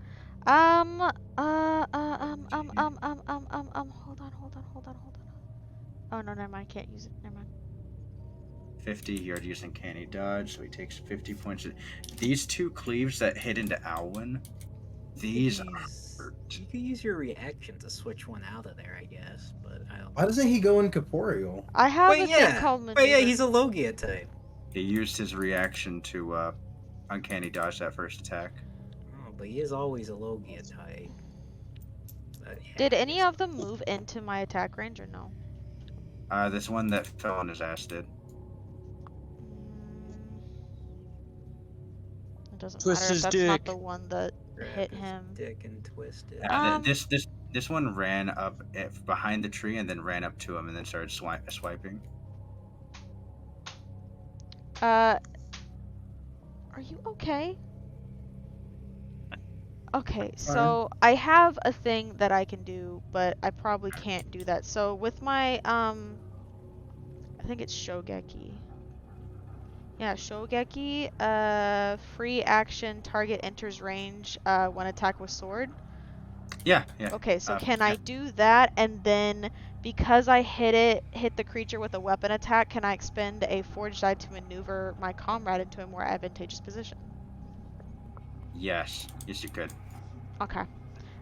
Hold on. Oh no, never mind. I can't use it. Never mind. 50, you're using canny dodge, so he takes 50 points. These 2 cleaves that hit into Alwyn, these hurt. You could use your reaction to switch one out of there, I guess, but I don't. Why doesn't he go incorporeal? I have Wait, a yeah. thing called maneuver. Wait, yeah, he's a Logia type. He used his reaction to uncanny dodge that first attack. Oh, but he is always a Logia type. But, yeah, Did I any guess- of them move into my attack range or no? This one that fell on his ass did. It doesn't Twist matter if his that's not dick. the one that grab hit his him. dick and twist it. This one ran up behind the tree and then ran up to him and then started swiping. Are you okay? Okay, so I have a thing that I can do, but I probably can't do that. So with my I think it's Shogeki. Yeah, Shogeki, free action, target enters range when attack with sword. Yeah. Okay, so can yeah. I do that, and then because I hit the creature with a weapon attack, can I expend a forged die to maneuver my comrade into a more advantageous position? Yes, you could. Okay.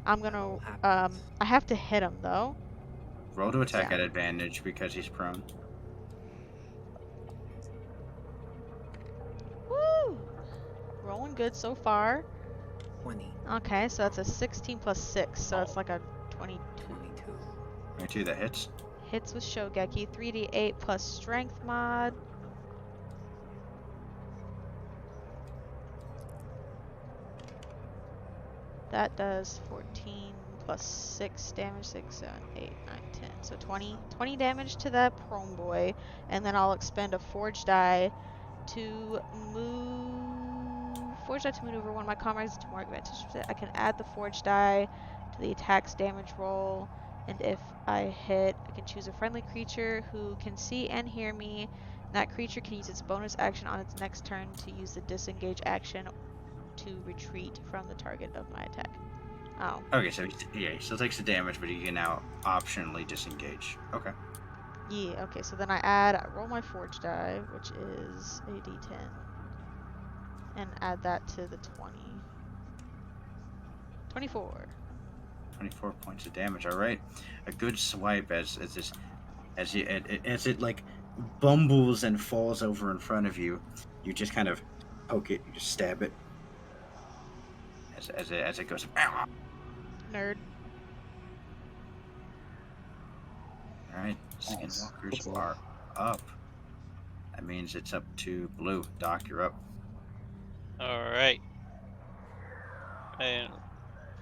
I'm gonna All happens. I have to hit him though. Roll to attack Yeah. at advantage because he's prone. Woo! Rolling good so far. 20, Okay, so that's a 16 plus 6, so it's like a 22. 22. 22 that hits. Hits with Shogeki, 3d8 plus strength mod. That does 14 plus 6 damage, 6, 7, 8, 9, 10. So 20 damage to that prone boy, and then I'll expend a forged die to maneuver one of my comrades into more advantage. I can add the forged die to the attack's damage roll, and if I hit, I can choose a friendly creature who can see and hear me. That creature can use its bonus action on its next turn to use the disengage action to retreat from the target of my attack. Oh. Okay, so he still takes the damage, but he can now optionally disengage. Okay. Yeah, okay, so then I roll my forge die, which is a d10, and add that to the 20. 24. 24 points of damage. All right, a good swipe as it like bumbles and falls over in front of you. You just kind of poke it. You just stab it as it goes. Nerd. All right, skinwalkers are up. That means it's up to Blue. Doc, you're up. Alright. And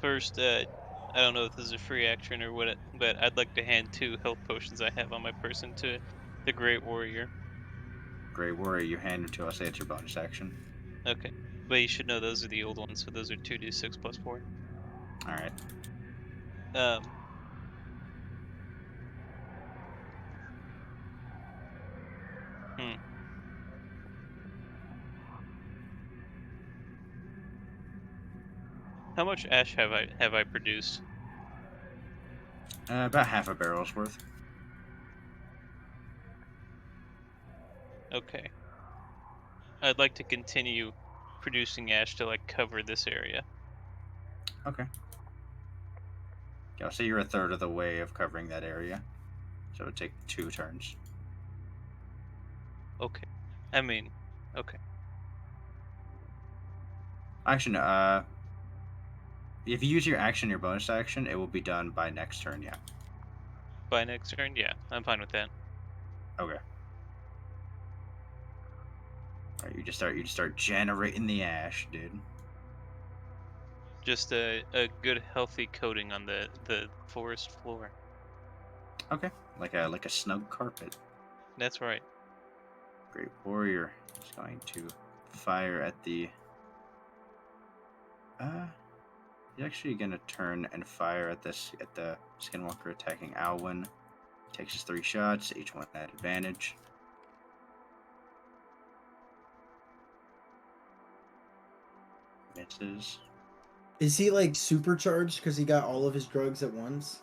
first, I don't know if this is a free action or what, but I'd like to hand 2 health potions I have on my person to the Great Warrior. Great Warrior, you hand it to us. Say it's your bonus action. Okay. But you should know those are the old ones, so those are 2d6 plus 4. All right. How much ash have I produced? About half a barrel's worth. Okay. I'd like to continue producing ash to like cover this area. Okay. Yeah, I'll say you're a third of the way of covering that area, so it would take 2 turns. Okay. I mean, okay. Actually, no, if you use your action, your bonus action, it will be done by next turn. Yeah. By next turn, yeah, I'm fine with that. Okay. All right, you just start generating the ash, dude. Just a good healthy coating on the forest floor. Okay. Like a snug carpet. That's right. Great Warrior is going to fire at the He's actually gonna turn and fire at the skinwalker attacking Alwyn. Takes his 3 shots, each one at advantage. Misses. Is he like supercharged because he got all of his drugs at once?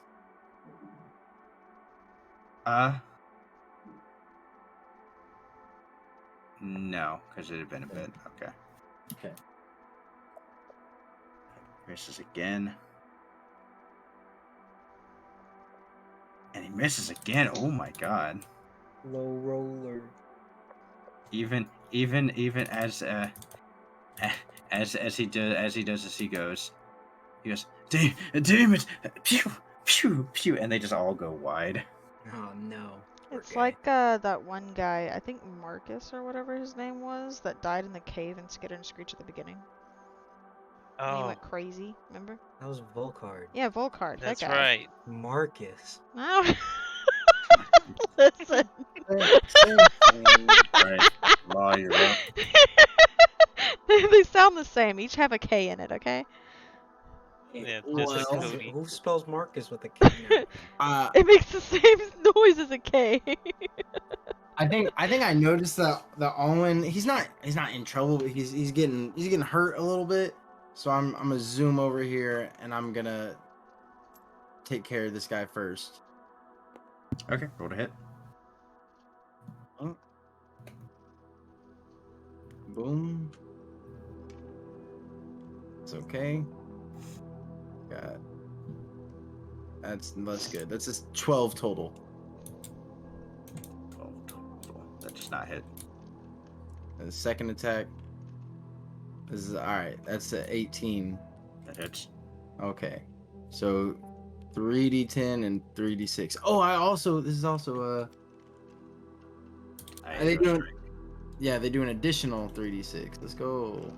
No, because it had been a bit. Okay. Okay. Misses again. And he misses again. Oh my god. Low roller. Even as he does as he goes, damn it, pew pew pew, and they just all go wide. Oh no. Poor It's guy. like that one guy, I think Marcus or whatever his name was, that died in the cave in Skitter and Screech at the beginning. And he Oh, went crazy, remember? That was Volcard. Yeah, Volcard, that's that guy. right. Marcus. No. Listen. Right, Law, you're right. They sound the same. Each have a K in it, okay? Yeah, Well, just like Cody. Who spells Marcus with a K now? It makes the same noise as a K. I think I noticed that Owen he's not in trouble, but he's getting hurt a little bit. So I'm gonna zoom over here and I'm gonna take care of this guy first. Okay, roll to hit. Boom. It's okay. Got that's good. That's just 12 total. 12 total. That does not hit. And the second attack is all right. That's a 18. That hits. Okay, so 3d10 and 3d6. Oh, this is also I Are they go doing? straight. Yeah, they do an additional 3d6. Let's go.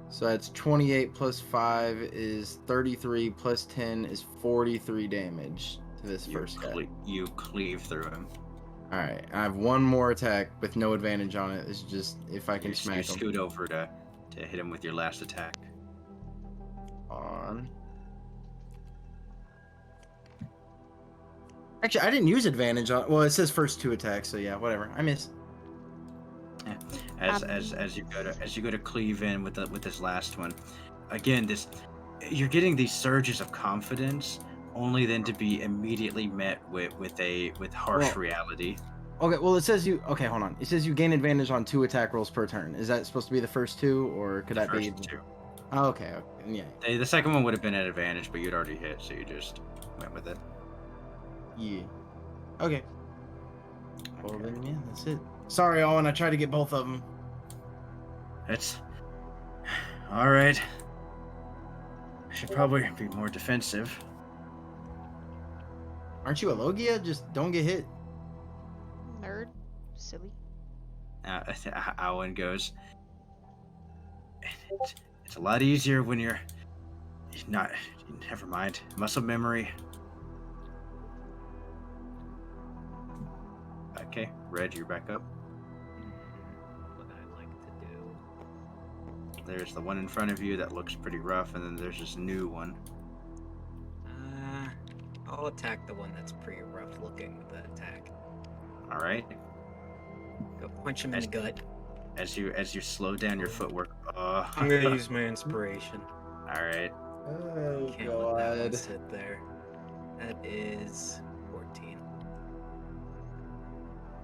So that's 28 plus 5 is 33 plus 10 is 43 damage to this first guy. You cleave through him. All right, I have one more attack with no advantage on it. It's just if I can You smack him scoot over to hit him with your last attack. on. Actually, I didn't use advantage on. Well, it says first 2 attacks, so yeah, whatever. I miss. As you go to cleave in with this last one, again, you're getting these surges of confidence, only then to be immediately met with harsh Well, reality. Okay, well it says you. Okay, hold on. It says you gain advantage on 2 attack rolls per turn. Is that supposed to be the first 2, or could that be? First 2. Oh, okay, yeah. The second one would have been at advantage, but you'd already hit, so you just went with it. Yeah. Okay. Well Okay. then, yeah, that's it. Sorry, Owen. I tried to get both of them. It's all right. I should probably be more defensive. Aren't you a Logia? Just don't get hit. Nerd. Silly. Owen goes. It's a lot easier when you're not. Never mind. Muscle memory. Okay, Reg, you're back up. What I'd like to do. There's the one in front of you that looks pretty rough, and then there's this new one. I'll attack the one that's pretty rough looking with the attack. All right. Go punch him in the gut. As you slow down your footwork. I'm gonna use my inspiration. All right. Oh Can't let that one god. sit there. That is 14.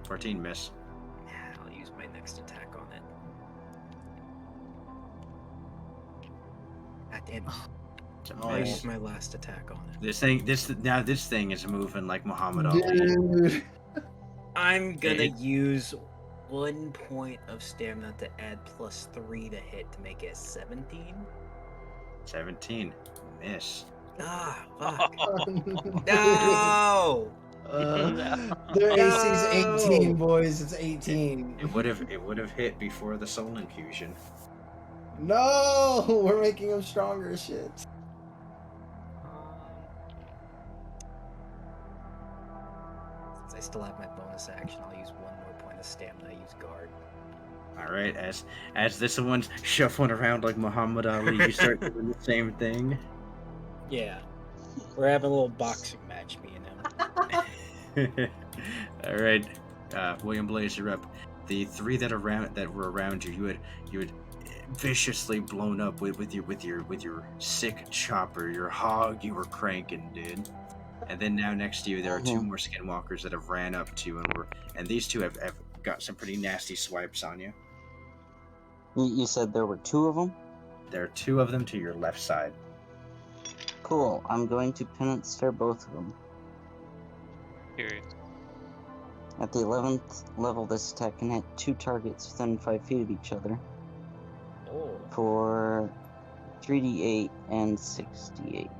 14 miss. I'll use my next attack on it. God damn it. It's a I'll miss. use my last attack on it. This thing is moving like Muhammad Ali. Dude. I'm gonna It- use 1 point of stamina to add +3 to hit to make it 17. 17 miss. Ah, fuck. No! Their AC's No. 18, boys. It's 18. It would have hit before the soul infusion. No, we're making them stronger as shit. Since I still have my bonus action, I'll use 1 more point of stamina. I use guard. All right, as this one's shuffling around like Muhammad Ali, you start doing the same thing. Yeah. We're having a little boxing match, me and him. All right, William Blaze, you're up. The three that were around you, you had viciously blown up with your sick chopper, your hog you were cranking, dude. And then now next to you, there are two more skinwalkers that have ran up to you, and these two have got some pretty nasty swipes on you. You said there were two of them? There are two of them to your left side. Cool. I'm going to penance stare both of them. Curious. At the 11th level, this attack can hit two targets within 5 feet of each other Oh. for 3d8 and 6d8.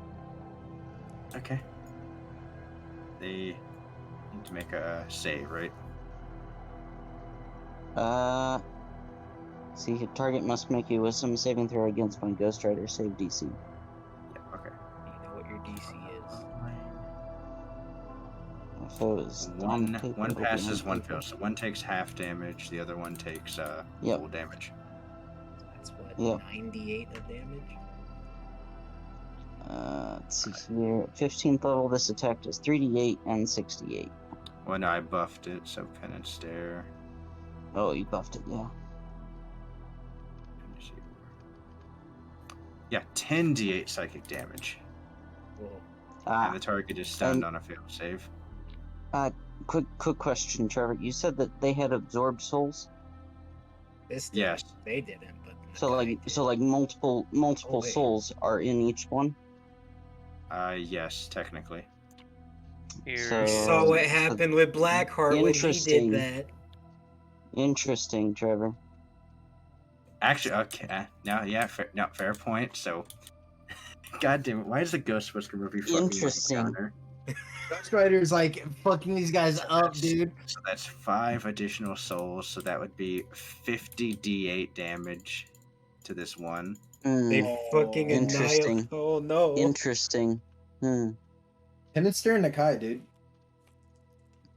Okay. They need to make a save, right? See, a target must make a wisdom saving throw against my Ghost Rider save DC. Yeah, okay. You know what your DC is. If it was on One paper, one it would be passes, on one paper. fails. So one takes half damage, the other one takes Yep. full damage. That's what, Yep. 98 of damage? Let's see here. 15th level, this attack does 3d8 and 6d8. Well, no, I buffed it, so penance stare. Oh, you buffed it, yeah. Let me see. Yeah, 10d8 psychic damage. Whoa. And the target is stunned on a failed save. Quick question, Trevor. You said that they had absorbed souls? This did. Yes. They didn't, but So Nakai did. multiple Oh, wait. souls are in each one? Yes, technically. Here. So- You saw what happened with Blackheart when he Interesting. did that. Interesting, Trevor. Actually, okay. Fair point. So, God damn it, why is the Ghostbuster movie fucking Interesting. Connor? Ghost Rider's like fucking these guys up, dude. So that's 5 additional souls. So that would be 50 d8 damage to this one. They Oh, fucking interesting. annihilate. Oh no. Interesting. And it's staring Nakai, dude.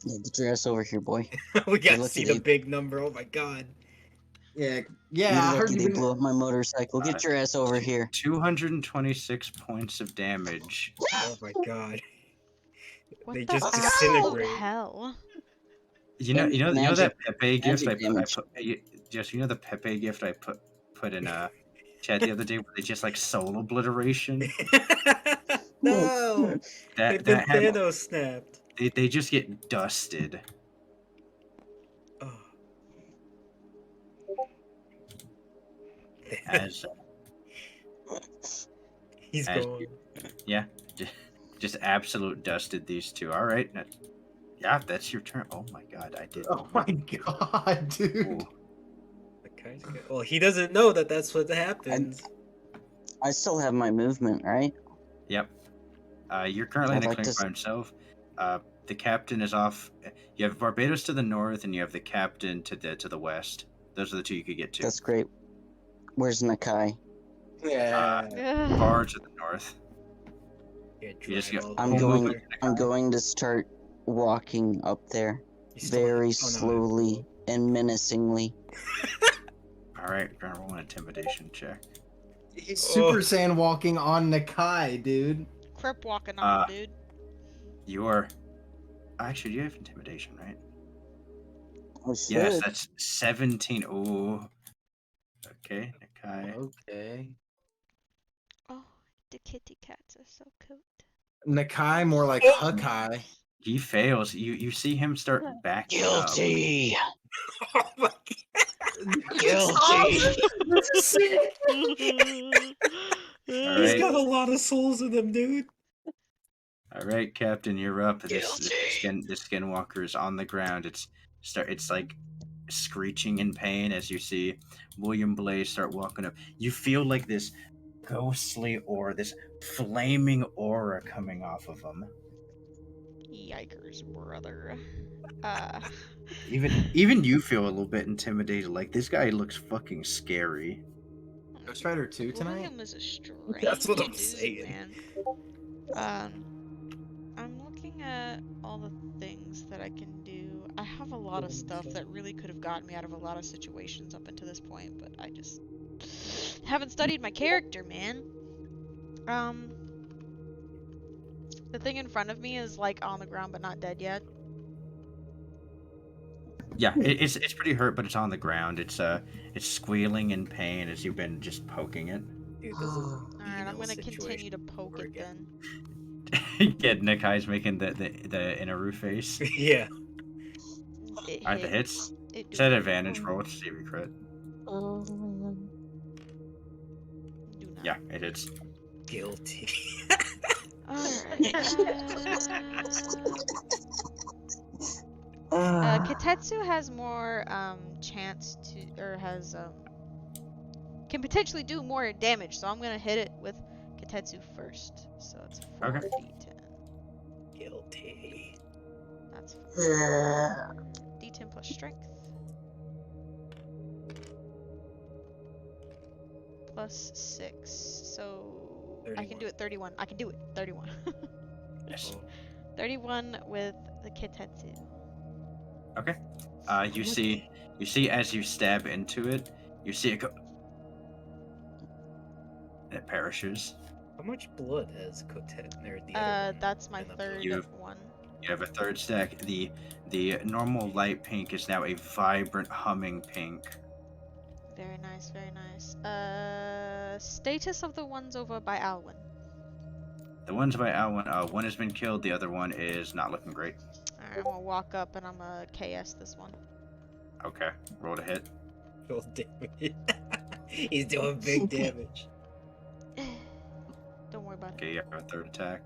Yeah, get your ass over here, boy. We got to lucky see the they- big number. Oh my god. Yeah, You're I heard lucky you. they blew up my motorcycle. Get your ass over here. 226 points of damage. Oh my god. What They the just absolute disintegrate. hell? You know Magic- that Pepe gift I magic damage. put just the Pepe gift I put in chat the other day where they just like soul obliteration. No. That They've that been had, Thanos snapped. they just get dusted. Oh. As He's as gone. yeah, just absolute dusted these two. All right, yeah, that's your turn. Oh my god, I did. Oh my god, dude. Ooh. The guy's good. Well, he doesn't know that that's what happens. I still have my movement, right? Yep. You're currently in I'd a like clearing to by himself. The captain is off. You have Barbados to the north, and you have the captain to the west. Those are the two you could get to. That's great. Where's Nakai? Yeah. Ugh. Far to the north. Yeah, You just drive go- all the I'm way going. over. I'm going to start walking up there You still very have- oh, no. slowly and menacingly. All right, gonna roll an intimidation check. He's Super Saiyan walking on Nakai, dude. Crip walking on, dude. You're actually you have intimidation, right? I should. Yes, that's 17. Ooh. Okay, Nakai. Okay. Oh, the kitty cats are so cute. Nakai more like Oh. Hakai. He fails. You see him start backing up. Guilty. Oh my Guilty. All He's right. got a lot of souls in him, dude. All right, Captain, you're up. This Guilty. skinwalker is on the ground. It's like screeching in pain as you see William Blaze start walking up. You feel like this ghostly aura, this flaming aura coming off of him. Yikers, brother. Even you feel a little bit intimidated. Like this guy looks fucking scary. Ghost Rider 2 tonight? William is a strange That's what I'm dude, saying. man. I'm looking at all the things that I can do. I have a lot of stuff that really could have gotten me out of a lot of situations up until this point, but I just haven't studied my character, man. The thing in front of me is like on the ground but not dead yet. Yeah, it's pretty hurt, but it's on the ground. It's squealing in pain as you've been just poking it. Dude, this is Alright, I'm gonna continue to poke it then. Get Nick High's making the inner face. Yeah. It Alright, the hits. It Set do advantage roll to see if you crit. not. Yeah, it hits. Guilty. Alright. Katetsu has more chance to, or has can potentially do more damage, so I'm gonna hit it with Katetsu first. So it's 4d10. Guilty. That's 4. D10 plus strength. Plus 6. So I can 31. do it 31. I can do it 31. Yes. 31 with the Katetsu. Okay. You see as you stab into it, you see it go. And it perishes. How much blood has Kotet or the other one? That's my been up third You've- one. You have a third stack. The normal light pink is now a vibrant humming pink. Very nice, very nice. Status of the ones over by Alwyn. The ones by Alwyn, one has been killed. The other one is not looking great. Alright, I'm gonna walk up and I'm gonna KS this one. Okay, roll to hit. Roll damage. He's doing big damage. Don't worry about it. Okay, you have a third attack.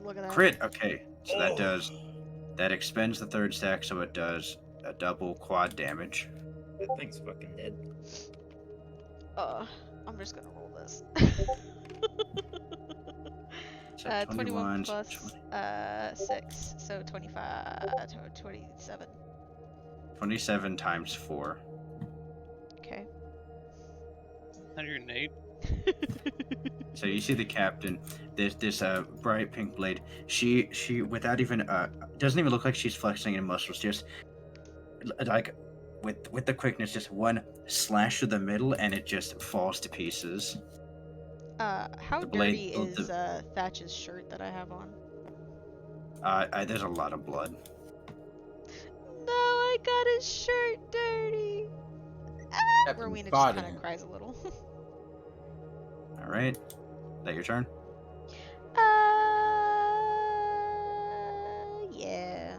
Look at that. Crit. Okay, so that Oh. does that expends the third stack, so it does a double quad damage. That thing's fucking dead. I'm just gonna roll this. So 21 21 plus 6, so 25, 27. 27 times 4. Okay. 108. So you see the captain, this bright pink blade. She without even doesn't even look like she's flexing any muscles. Just like with the quickness, just one slash to the middle, and it just falls to pieces. How The blade- dirty the- is Thatch's shirt that I have on? There's a lot of blood. No, I got his shirt dirty. Captain Rowena just fought kind in of it. cries a little. All right, is that your turn? Yeah.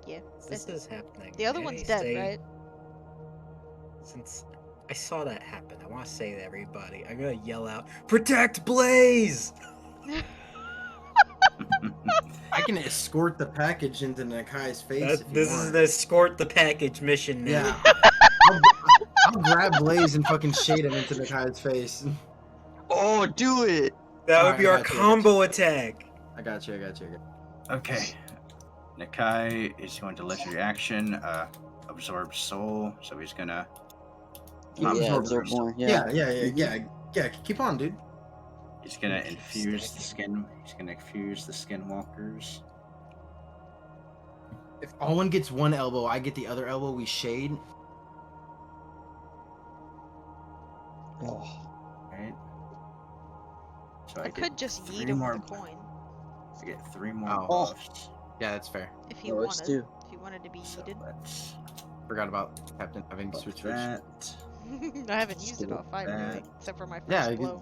Yeah. This is happening. The other May one's I dead, say, right? Since I saw that happen, I want to say to everybody, I'm gonna yell out, "Protect Blaze!" I can escort the package into Nakai's face. if you This is want. an escort the package mission now. Yeah. I'll grab Blaze and fucking shade him into Nakai's face. Oh, do it! That would Alright, be I our got you, I got combo attack. I got you. Okay, Nakai is going to legendary action, absorb soul. So he's gonna. Yeah, absorb absorb soul. more. Yeah. Yeah. Keep on, dude. He's gonna infuse the skin. He's gonna infuse the skinwalkers. If Alwyn gets one elbow, I get the other elbow. We shade. Oh, Right. So I get could just three yeet him more. with a coin I get 3 more Oh. buffs. Yeah, that's fair. if he works wanted. too. If he wanted to be So yeeted. let's Forgot about Captain having buff switch. that. I haven't used it all fight really, that. except for my first Yeah, blow.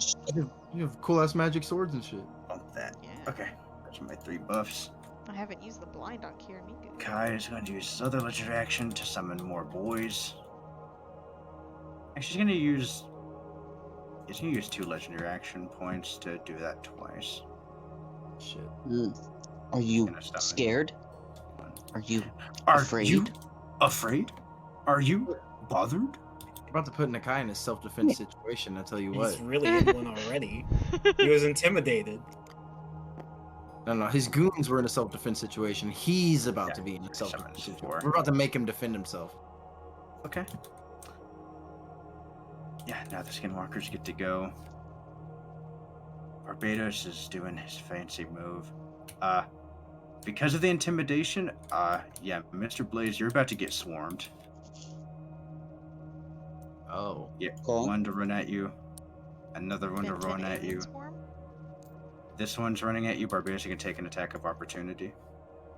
You have cool ass magic swords and shit. Bump that. Yeah. Okay. Those are my 3 buffs. I haven't used the blind on Kiramiku. Kai is going to use his other legendary action to summon more boys. Actually, he's going to use. He's going to use 2 legendary action points to do that twice. Shit. Are you Gonna summon scared? one. Are you Are afraid? you afraid? Are you bothered? You're about to put Nakai in a self-defense situation. I tell you what. He's really in one already. He was intimidated. No. His goons were in a self-defense situation. He's about to be in a summon self-defense 4. situation. We're about to make him defend himself. Okay. Yeah, now the skinwalkers get to go. Barbados is doing his fancy move. Because of the intimidation, yeah, Mr. Blaze, you're about to get swarmed. Oh. Yeah, Okay. one to run at you, another one to It's an run at alien you. swarm? This one's running at you. Barbarians, you can take an attack of opportunity.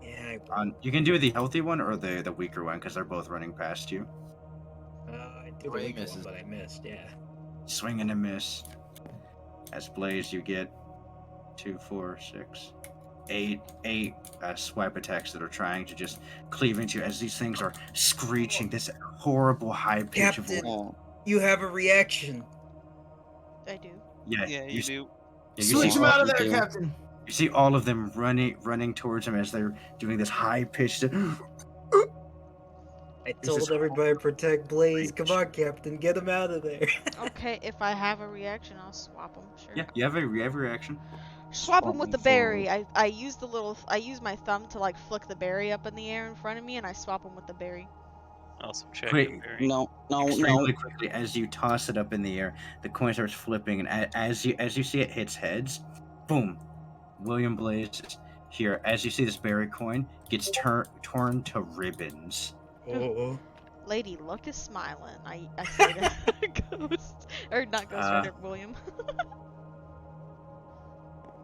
Yeah, You can do the healthy one or the weaker one because they're both running past you. I did Oh, a he weaker one, misses. but I missed. Yeah. Swing and a miss. As Blaze, you get 2, 4, 6, 8 swipe attacks that are trying to just cleave into you as these things are screeching this horrible high pitch of Captain! Yeah. You have a reaction. I do. Yeah, Yeah, you do. yeah, Switch see him all, out of you there, do. Captain. you see all of them running towards him as they're doing this high pitched. I This is told everybody to protect Blaze. rage. Come on, Captain, get him out of there. Okay, if I have a reaction, I'll swap them. Sure. Yeah, you have a reaction. Swap them with the Swap 'em berry. forward. I use the little. I use my thumb to like flick the berry up in the air in front of me, and I swap them with the berry. I'll subtract Quick, your berry. No, no, no. extremely quickly as you toss it up in the air, the coin starts flipping, and as you see it hits heads, boom, William Blaze here. As you see this berry coin gets torn to ribbons. Oh, Lady Luck is smiling. I say to Ghost or not Ghost Rider, William.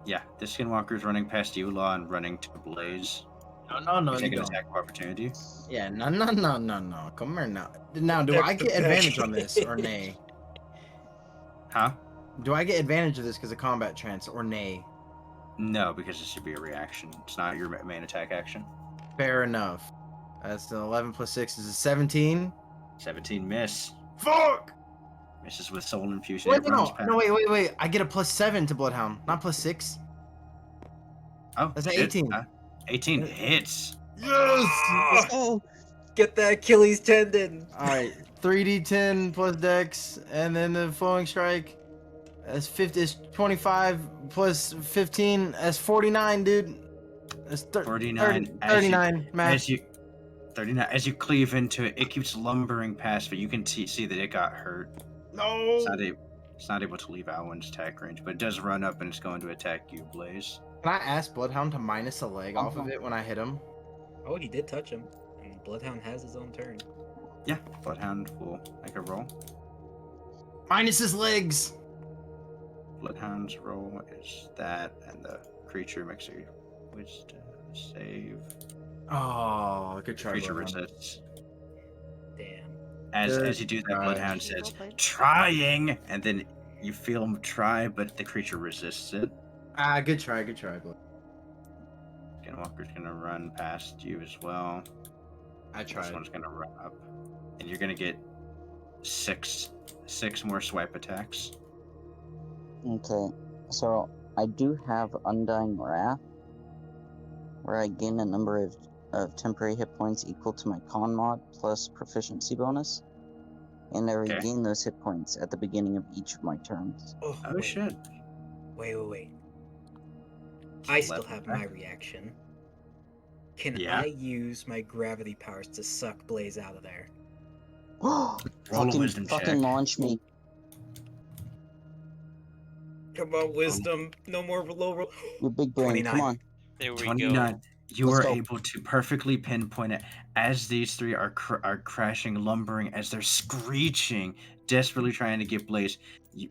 Yeah, the Skinwalker's running past you, Law, and running to Blaze. No, You you take an don't. attack of opportunity. Yeah, no. Come here now. Now, do Protect I the get advantage pack. on this or nay? Huh? Do I get advantage of this because of combat trance or nay? No, because it should be a reaction. It's not your main attack action. Fair enough. That's an 11 plus 6 is a 17. 17 miss. Fuck! Misses with soul infusion. Wait, It runs past. no, wait. I get a plus 7 to Bloodhound, not plus 6. Oh, That's an shit. 18. 18 hits. Yes! Oh, get that Achilles tendon. Alright, 3d10 plus dex, and then the flowing strike. That's 50, is 25 plus 15. That's 49, dude. That's 49. 39, math. As you 39 as you cleave into it, it keeps lumbering past, but you can see that it got hurt. No! It's not able to leave Alwyn's attack range, but it does run up and it's going to attack you, Blaze. Can I ask Bloodhound to minus a leg off of it when I hit him? Oh, he did touch him. And Bloodhound has his own turn. Yeah, Bloodhound will make a roll. Minus his legs! Bloodhound's roll is that, and the creature makes a wisdom save. Oh, good try, Creature Bloodhound. resists. Damn. As you do that, Right. Bloodhound Well says, played. trying, and then you feel him try, but the creature resists it. Ah, good try, Blood. Skinwalker's gonna run past you as well. I This tried. one's gonna run up, and you're gonna get six more swipe attacks. okay. So I do have Undying Wrath, where I gain a number of temporary hit points equal to my con mod plus proficiency bonus, and I Okay. regain those hit points at the beginning of each of my turns. Oh, Oh wait. shit! Wait. I still Left have back. my reaction. Can Yeah. I use my gravity powers to suck Blaze out of there? Roll a wisdom fucking check. launch me. Come on, wisdom. No more low roll. You big brain. 29. Come on. There we go. 29. You Let's are go. able to perfectly pinpoint it as these three are crashing, lumbering, as they're screeching, desperately trying to get Blaze.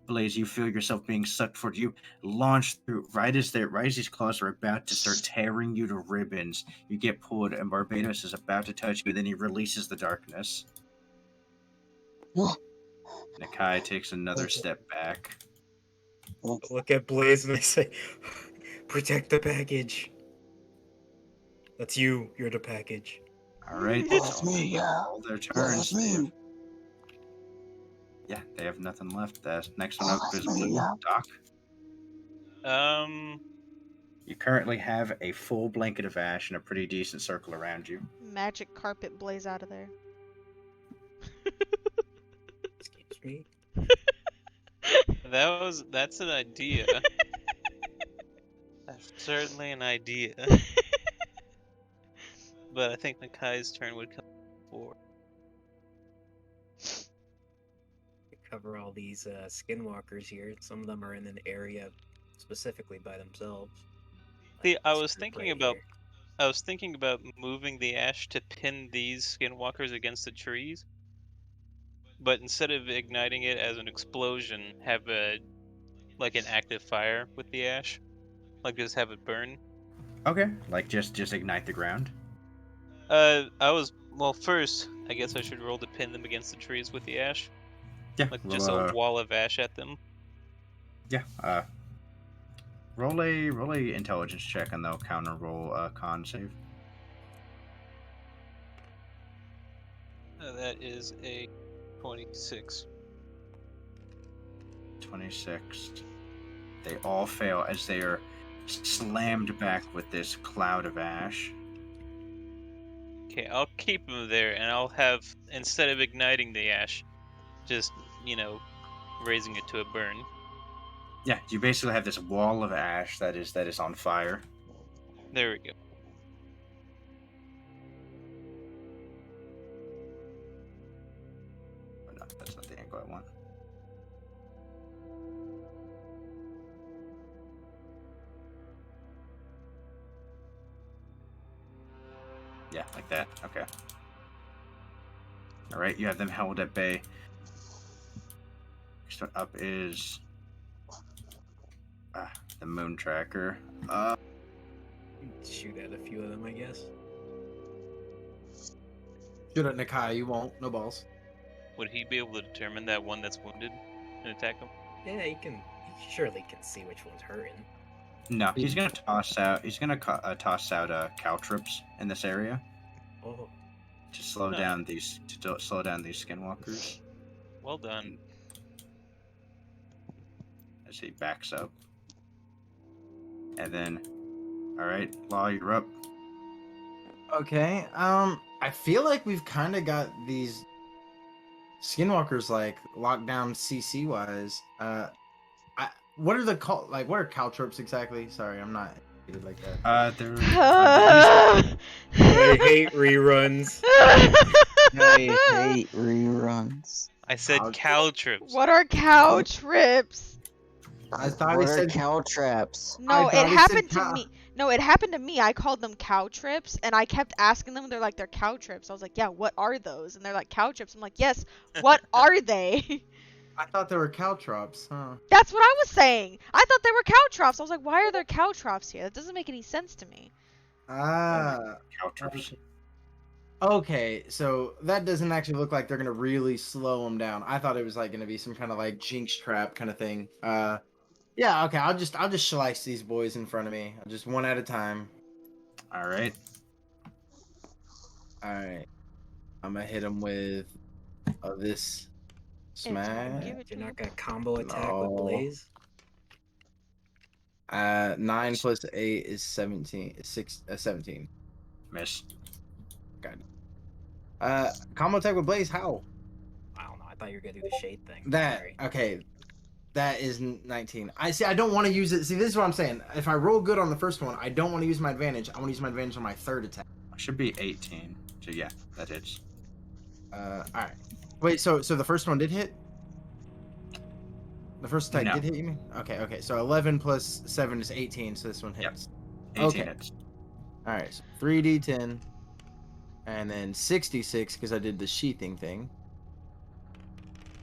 Blaze, you feel yourself being sucked forward. You launch through right as these claws are about to start tearing you to ribbons. You get pulled, and Barbados is about to touch you. Then he releases the darkness. Nakai takes another step back. Look at Blaze and I say, protect the package. That's you. You're the package. All right, That's me, yeah. all their Yeah, turns. that's me. Yeah, they have nothing left. The next one up Oh, is that's me, Blue. yeah. Doc. You currently have a full blanket of ash and a pretty decent circle around you. Magic carpet Blaze out of there. Excuse me. That's an idea. That's certainly an idea. But I think Nakai's turn would come before. Cover all these skinwalkers here. Some of them are in an area specifically by themselves. See, Like I this was group thinking right about here. I was thinking about moving the ash to pin these skinwalkers against the trees, but instead of igniting it as an explosion, have an active fire with the ash, just have it burn. Okay, like just ignite the ground. First, I guess I should roll to pin them against the trees with the ash, Yeah, just a wall of ash at them. Yeah. Roll a intelligence check and they'll counter roll a con save. That is a 26. 26. They all fail as they are slammed back with this cloud of ash. Okay, I'll keep them there, and I'll have, instead of igniting the ash, just, raising it to a burn. Yeah, you basically have this wall of ash that is on fire. There we go. Oh, no, that's not the angle I want. Yeah, like that. Okay. All right, you have them held at bay. Next one up is the moon tracker. Shoot at a few of them, I guess. Shoot at Nakai, you won't. No balls. Would he be able to determine that one that's wounded and attack him? Yeah, he surely can see which one's hurting. No, he's gonna toss out. He's gonna toss out caltrops in this area Oh, to slow down these skinwalkers. Well done. As he backs up, and then, all right, Law, you're up. Okay. I feel like we've kind of got these skinwalkers locked down CC wise. What are the what are caltrops exactly? Sorry, I'm not educated like that. They're I hate reruns. I hate reruns. I said caltrops. What are cow trips? I thought What he are said cow traps? No, thought it he said happened to cow. me. No, it happened to me. I called them cow trips, and I kept asking them. They're like, they're cow trips. I was like, yeah, what are those? And they're like, cow trips. I'm like, yes, what are they? I thought they were caltrops. Huh. That's what I was saying. I thought they were caltrops. I was like, why are there caltrops here? That doesn't make any sense to me. caltrops. Okay, so that doesn't actually look like they're gonna really slow them down. I thought it was gonna be some kind of jinx trap kind of thing. Yeah, okay. I'll just slice these boys in front of me, just one at a time. All right. All right. I'm gonna hit them with this smash. Give it You're to not him. gonna combo attack No. with Blaze? 9 plus 8 is 17. 17. Miss. Combo attack with Blaze. How? I don't know. I thought you were gonna do the shade thing. That Sorry. okay. That is 19. I see. I don't want to use it. See, this is what I'm saying. If I roll good on the first one, I don't want to use my advantage. I want to use my advantage on my third attack. Should be 18. So yeah, that hits. All right. Wait. So the first one did hit. The first attack No. did hit you mean? Okay. So 11 plus 7 is 18. So this one Yep. hits. 18 Okay. hits. All right. So 3d10, and then 66 because I did the sheathing thing.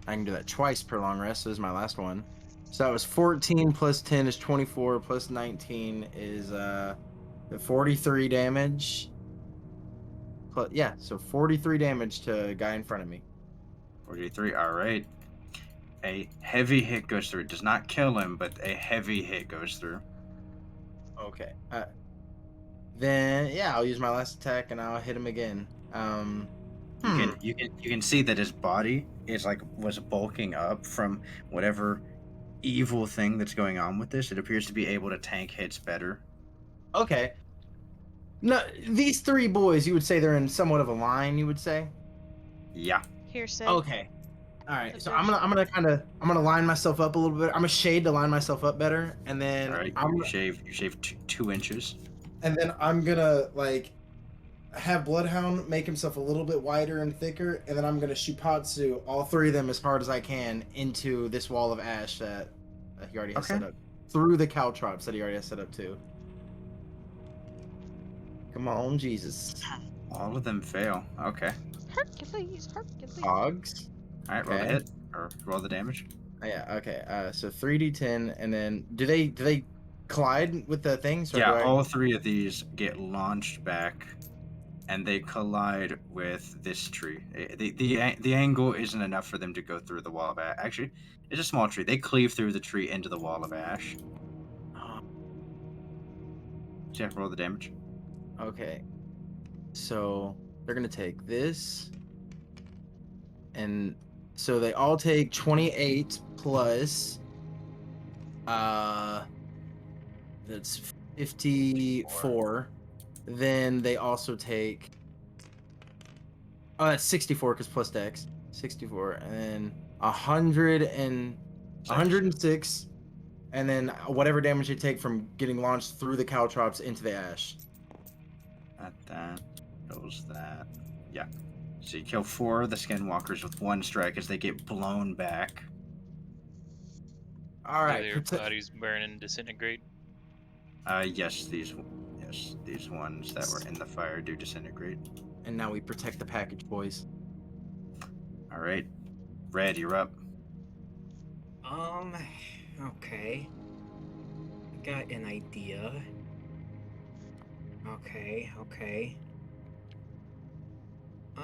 I can do that twice per long rest. So this is my last one. So that was 14 plus 10 is 24 plus 19 is 43 damage. Plus, yeah, so 43 damage to a guy in front of me. 43. All right. A heavy hit goes through. It does not kill him, but a heavy hit goes through. Okay. Then yeah, I'll use my last attack and I'll hit him again. You can see that his body is was bulking up from whatever evil thing that's going on with this. It appears to be able to tank hits better. Okay. No, these three boys, you would say they're in somewhat of a line. You would say. Yeah. Hearsay. Okay. All right. So I'm gonna line myself up a little bit. I'm gonna shade to line myself up better, and then All right. You shave 2 inches. And then I'm gonna have Bloodhound make himself a little bit wider and thicker, and then I'm gonna Shupatsu all three of them as hard as I can into this wall of ash that he already has Okay. set up. Through the caltrops that he already has set up too. Come on, Jesus. All of them fail. Okay. Hercules, Hercules. Hogs. All right, roll the Okay. hit or roll the damage. Oh, yeah. Okay. So 3d10, and then do they collide with the things, or Yeah, do I? all three of these get launched back, and they collide with this tree. The angle isn't enough for them to go through the wall of ash. Actually, it's a small tree. They cleave through the tree into the wall of ash. So yeah, roll the damage. Okay. So they're gonna take this, and so they all take 28 plus. That's 54. Then they also take. Oh, that's 64 because plus dex. 64, and then 106, and then whatever damage they take from getting launched through the caltrops into the ash. That kills that. Yeah. So you kill 4 of the skinwalkers with 1 strike as they get blown back. All Do right. their bodies burn and disintegrate? Yes, these ones that were in the fire do disintegrate. And now we protect the package, boys. All right, Red, you're up. Okay. I got an idea. Okay. I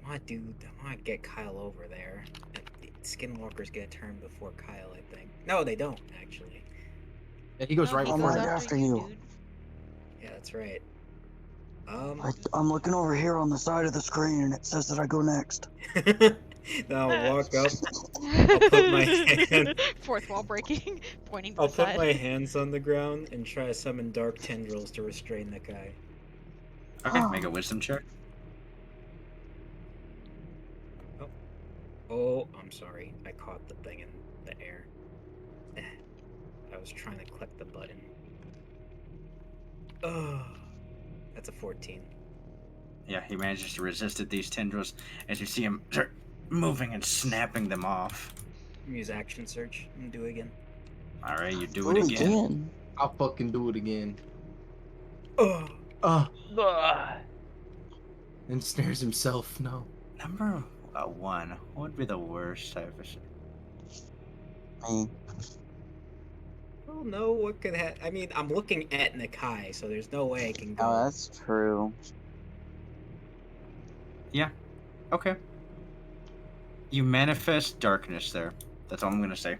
want to get Kyle over there. The skinwalkers get turned before Kyle, I think. No, they don't, actually. Yeah, he goes No, right he I'm before goes right that. after you. dude. Yeah, that's right. I'm looking over here on the side of the screen, and it says that I go next. Now I'll walk up. I'll put my hand. Fourth wall breaking, pointing to I'll the put side. my hands on the ground and try to summon dark tendrils to restrain the guy. Okay, make a wisdom check. Oh, I'm sorry. I caught the thing in the air. I was trying to click the button. Oh, that's a 14. Yeah, he manages to resist it, these tendrils as you see him start moving and snapping them off. Use action search and do it again. All right, you do it again. I'll fucking do it again. Oh, And snares himself. No. Number 1. What would be the worst type of shit? Me. oh no, what could happen? I mean, I'm looking at Nakai, so there's no way I can go. Oh, that's true. Yeah. Okay. You manifest darkness there. That's all I'm gonna say.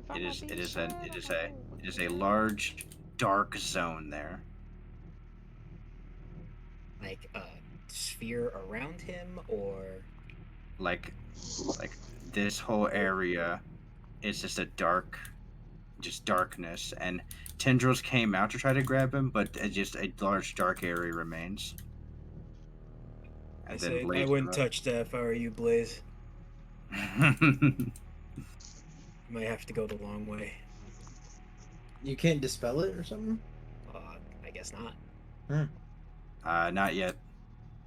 If It I'ma is. be It is sad, a. It is I'ma a. go It with is a you. large, dark zone there. Like a sphere around him, or Like this whole area is just a dark, just darkness, and tendrils came out to try to grab him, but just a large dark area remains. I And say then I Blaze. wouldn't touch that if I were you, Blaze. You might have to go the long way. You can't dispel it or something? I guess not. Not yet.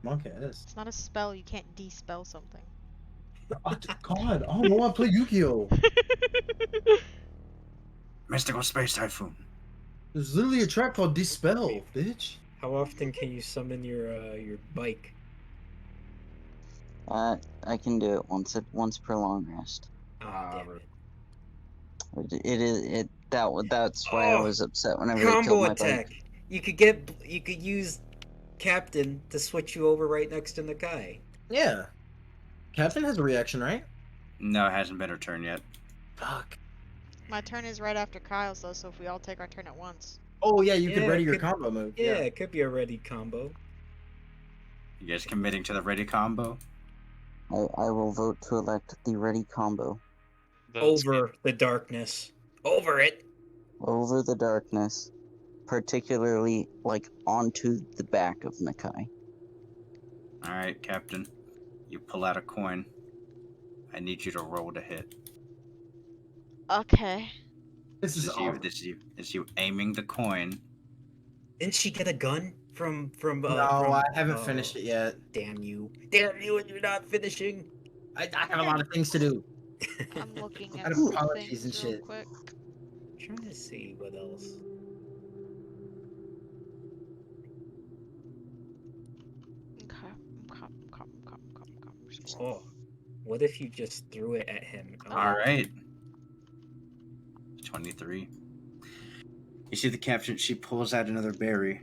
Okay, it is. It's not a spell. You can't de-spell something. Oh, God, I don't want to play Yu-Gi-Oh! Mystical Space Typhoon. There's literally a track called Dispel, bitch. How often can you summon your bike? I can do it once per long rest. Oh, damn it. That's why I Oh, was upset whenever they killed Combo my attack. bike. You could use Captain to switch you over right next to Nakai. Yeah. Captain has a reaction, right? No, it hasn't been her turn yet. Fuck. My turn is right after Kyle's though, so if we all take our turn at once. Oh, yeah, you could Yeah, ready your could- combo move. Yeah, it could be a ready combo. You guys committing to the ready combo? I will vote to elect the ready combo Votes. Over the darkness. Over it. over the darkness, particularly like onto the back of Nakai. All right, Captain. You pull out a coin. I need you to roll to hit. Okay. This is awful. This is you aiming the coin. Didn't she get a gun from No, from, I haven't finished it yet. Damn you. Damn you, and you're not finishing. I have a lot of things to do. I'm looking I at have some apologies things and real shit. quick. trying to see what else. Oh, what if you just threw it at him? All right. 23. You see the captain. She pulls out another berry,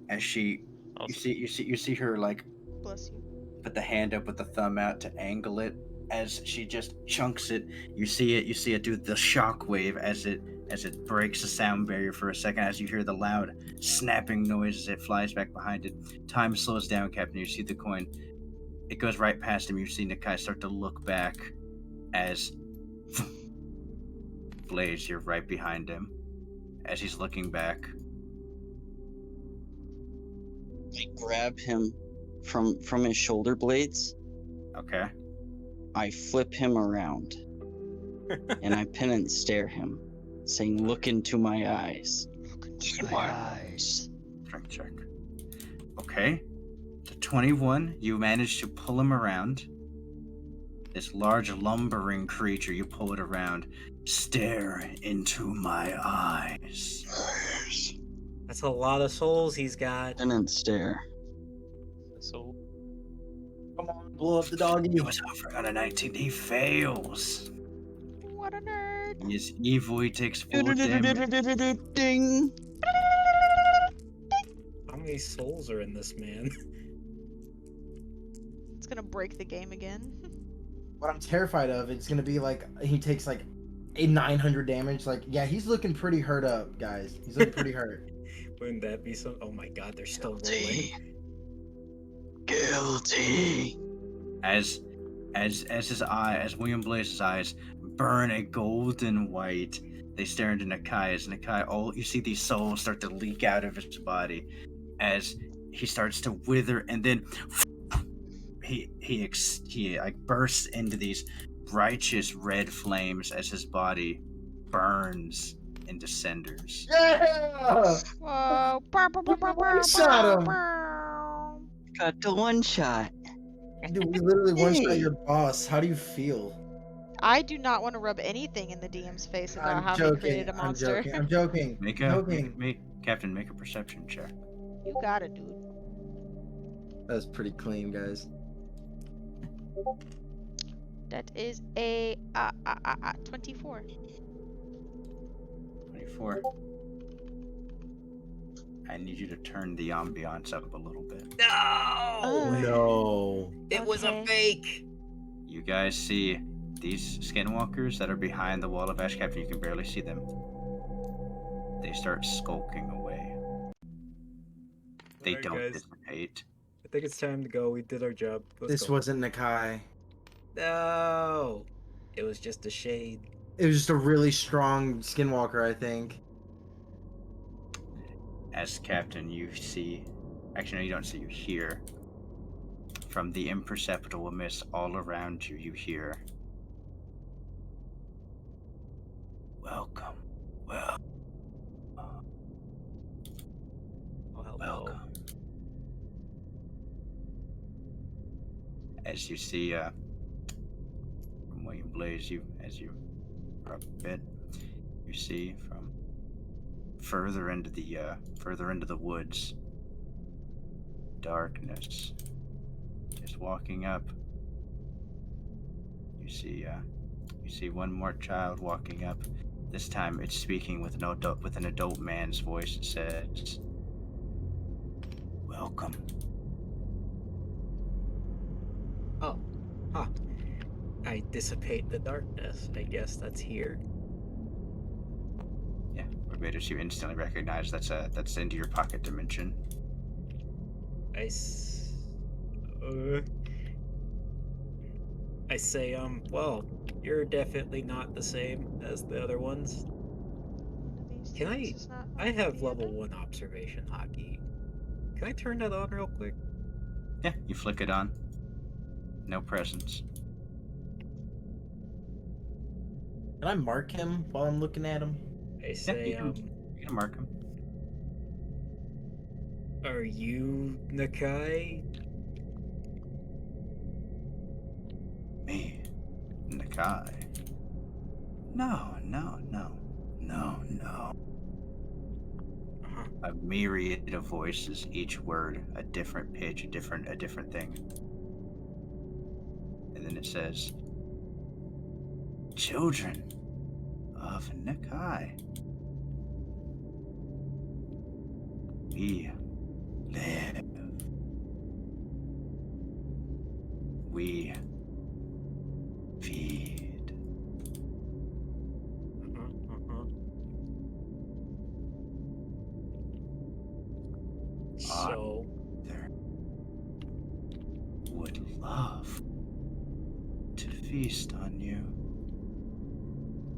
as she. Awesome. You see her like Bless you. put the hand up with the thumb out to angle it. As she just chunks it, you see it do the shock wave as it breaks the sound barrier for a second. As you hear the loud snapping noise as it flies back behind it, time slows down, Captain. You see the coin. It goes right past him. You see Nakai start to look back as Blaze, you're right behind him. As he's looking back, I grab him from his shoulder blades. okay. I flip him around and I penance stare him, saying, "Look into my eyes." Look into my eyes. Strength check. Okay. To 21, you manage to pull him around. This large lumbering creature, you pull it around. Stare into my eyes. That's a lot of souls he's got. Penance stare. So Come on, blow up the doggy. He was offering on a 19. He fails. What a nerd. He is evil. He takes full damage. Ding. How many souls are in this man? It's gonna break the game again. What I'm terrified of, it's gonna be like he takes like a 900 damage. Like, yeah, he's looking pretty hurt up, guys. He's looking pretty hurt. Wouldn't that be some? Oh my god, they're still rolling. Guilty. As William Blaze's eyes burn a golden white, they stare into Nakai. As Nakai, you see these souls start to leak out of his body as he starts to wither, and then he like bursts into these righteous red flames as his body burns into cinders. Yeah! Whoa. Shot him. Got the one shot. Dude, we literally one-shot Hey. your boss. How do you feel? I do not want to rub anything in the DM's face about I'm how joking. he created a monster. I'm joking. Captain, make a perception check. You got it, dude. That's pretty clean, guys. That is a 24. 24. I need you to turn the ambiance up a little bit. No! No. It was a Okay. fake! You guys see these skinwalkers that are behind the wall of ash, Captain? You can barely see them. They start skulking away. They Alright, don't guys. dissipate. I think it's time to go. We did our job. Let's This go. wasn't Nakai. No! It was just a shade. It was just a really strong skinwalker, I think. As Captain, you see... Actually, no, you don't see. You hear. From the imperceptible mist all around you, you hear... Welcome. Oh, hello. Welcome. As you see, from William Blaze, as you are up a bit, you see from further into the woods, darkness. Just walking up, you see one more child walking up. This time, it's speaking with an adult man's voice. It says, "Welcome." Oh, huh. I dissipate the darkness. I guess that's here. Yeah, Barbados, you instantly recognize that's into your pocket dimension. I say, well, you're definitely not the same as the other ones. Can I have level 1 observation hockey. Can I turn that on real quick? Yeah, you flick it on. No presence. Can I mark him while I'm looking at him? I say, you can mark him. are you Nakai? Me, Nakai. No. No, no. Uh-huh. A myriad of voices, each word a different pitch, a different thing. And then it says, "Children of Nakai, we live. We feed." Uh-huh. Ah. So, There would love to feast on you.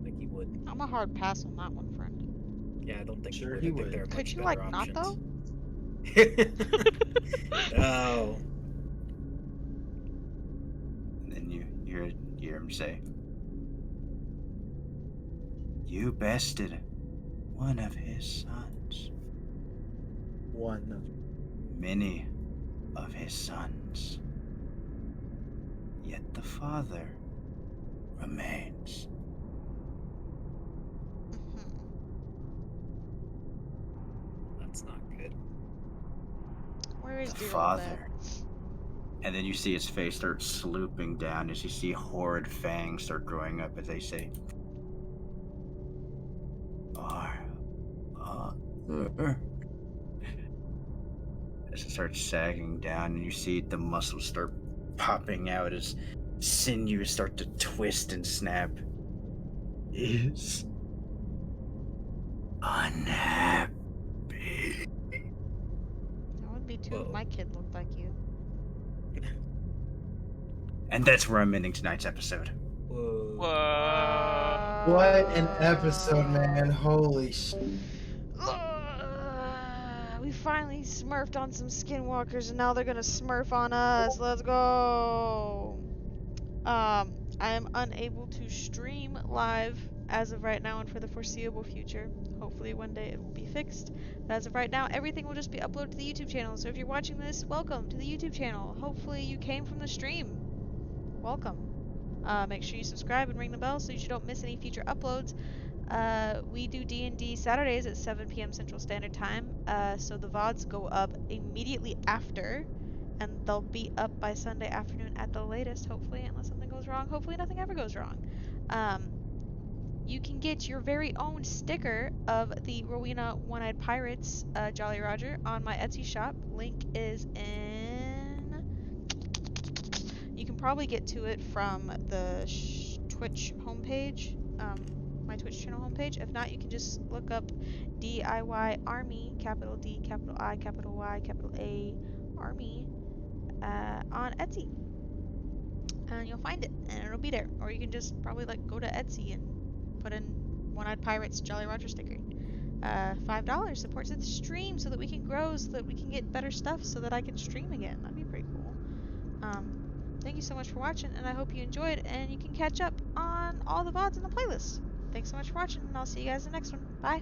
like he would. I'm a hard pass on that one, friend. Yeah, I don't think Sure he he would. I think would. there are Could much you, better like, not, options. though? Oh. And then you hear him say, "You bested one of his sons. One of Many of his sons. Yet the father remains." Mhm. That's not good. Where is The dear old dad? father. And then you see his face start slooping down as you see horrid fangs start growing up as they say, "Our father." As it starts sagging down, and you see the muscles start popping out as sinews start to twist and snap. Is unhappy. I wouldn't be too if Whoa. my kid looked like you. And that's where I'm ending tonight's episode. Whoa. Whoa. What an episode, man. Holy shit. We finally smurfed on some skinwalkers and now they're gonna smurf on us. Let's go. I am unable to stream live as of right now and for the foreseeable future. Hopefully one day it will be fixed. But as of right now, everything will just be uploaded to the YouTube channel. So if you're watching this, welcome to the YouTube channel. Hopefully you came from the stream. Welcome. Make sure you subscribe and ring the bell so you don't miss any future uploads. We do D&D Saturdays at 7 p.m. Central Standard Time, so the VODs go up immediately after, and they'll be up by Sunday afternoon at the latest, hopefully, unless something goes wrong. Hopefully nothing ever goes wrong. You can get your very own sticker of the Rowena One-Eyed Pirates Jolly Roger on my Etsy shop. Link is in... You can probably get to it from the Twitch homepage, my Twitch channel homepage. If not, you can just look up DIYArmy, capital D, capital I, capital Y, capital A, Army, on Etsy. And you'll find it, and it'll be there. Or you can just probably like go to Etsy and put in One-Eyed Pirates Jolly Roger sticker. $5 supports the stream so that we can grow, so that we can get better stuff, so that I can stream again. That'd be pretty cool. Thank you so much for watching, and I hope you enjoyed, and you can catch up on all the VODs in the playlist. Thanks so much for watching, and I'll see you guys in the next one. Bye!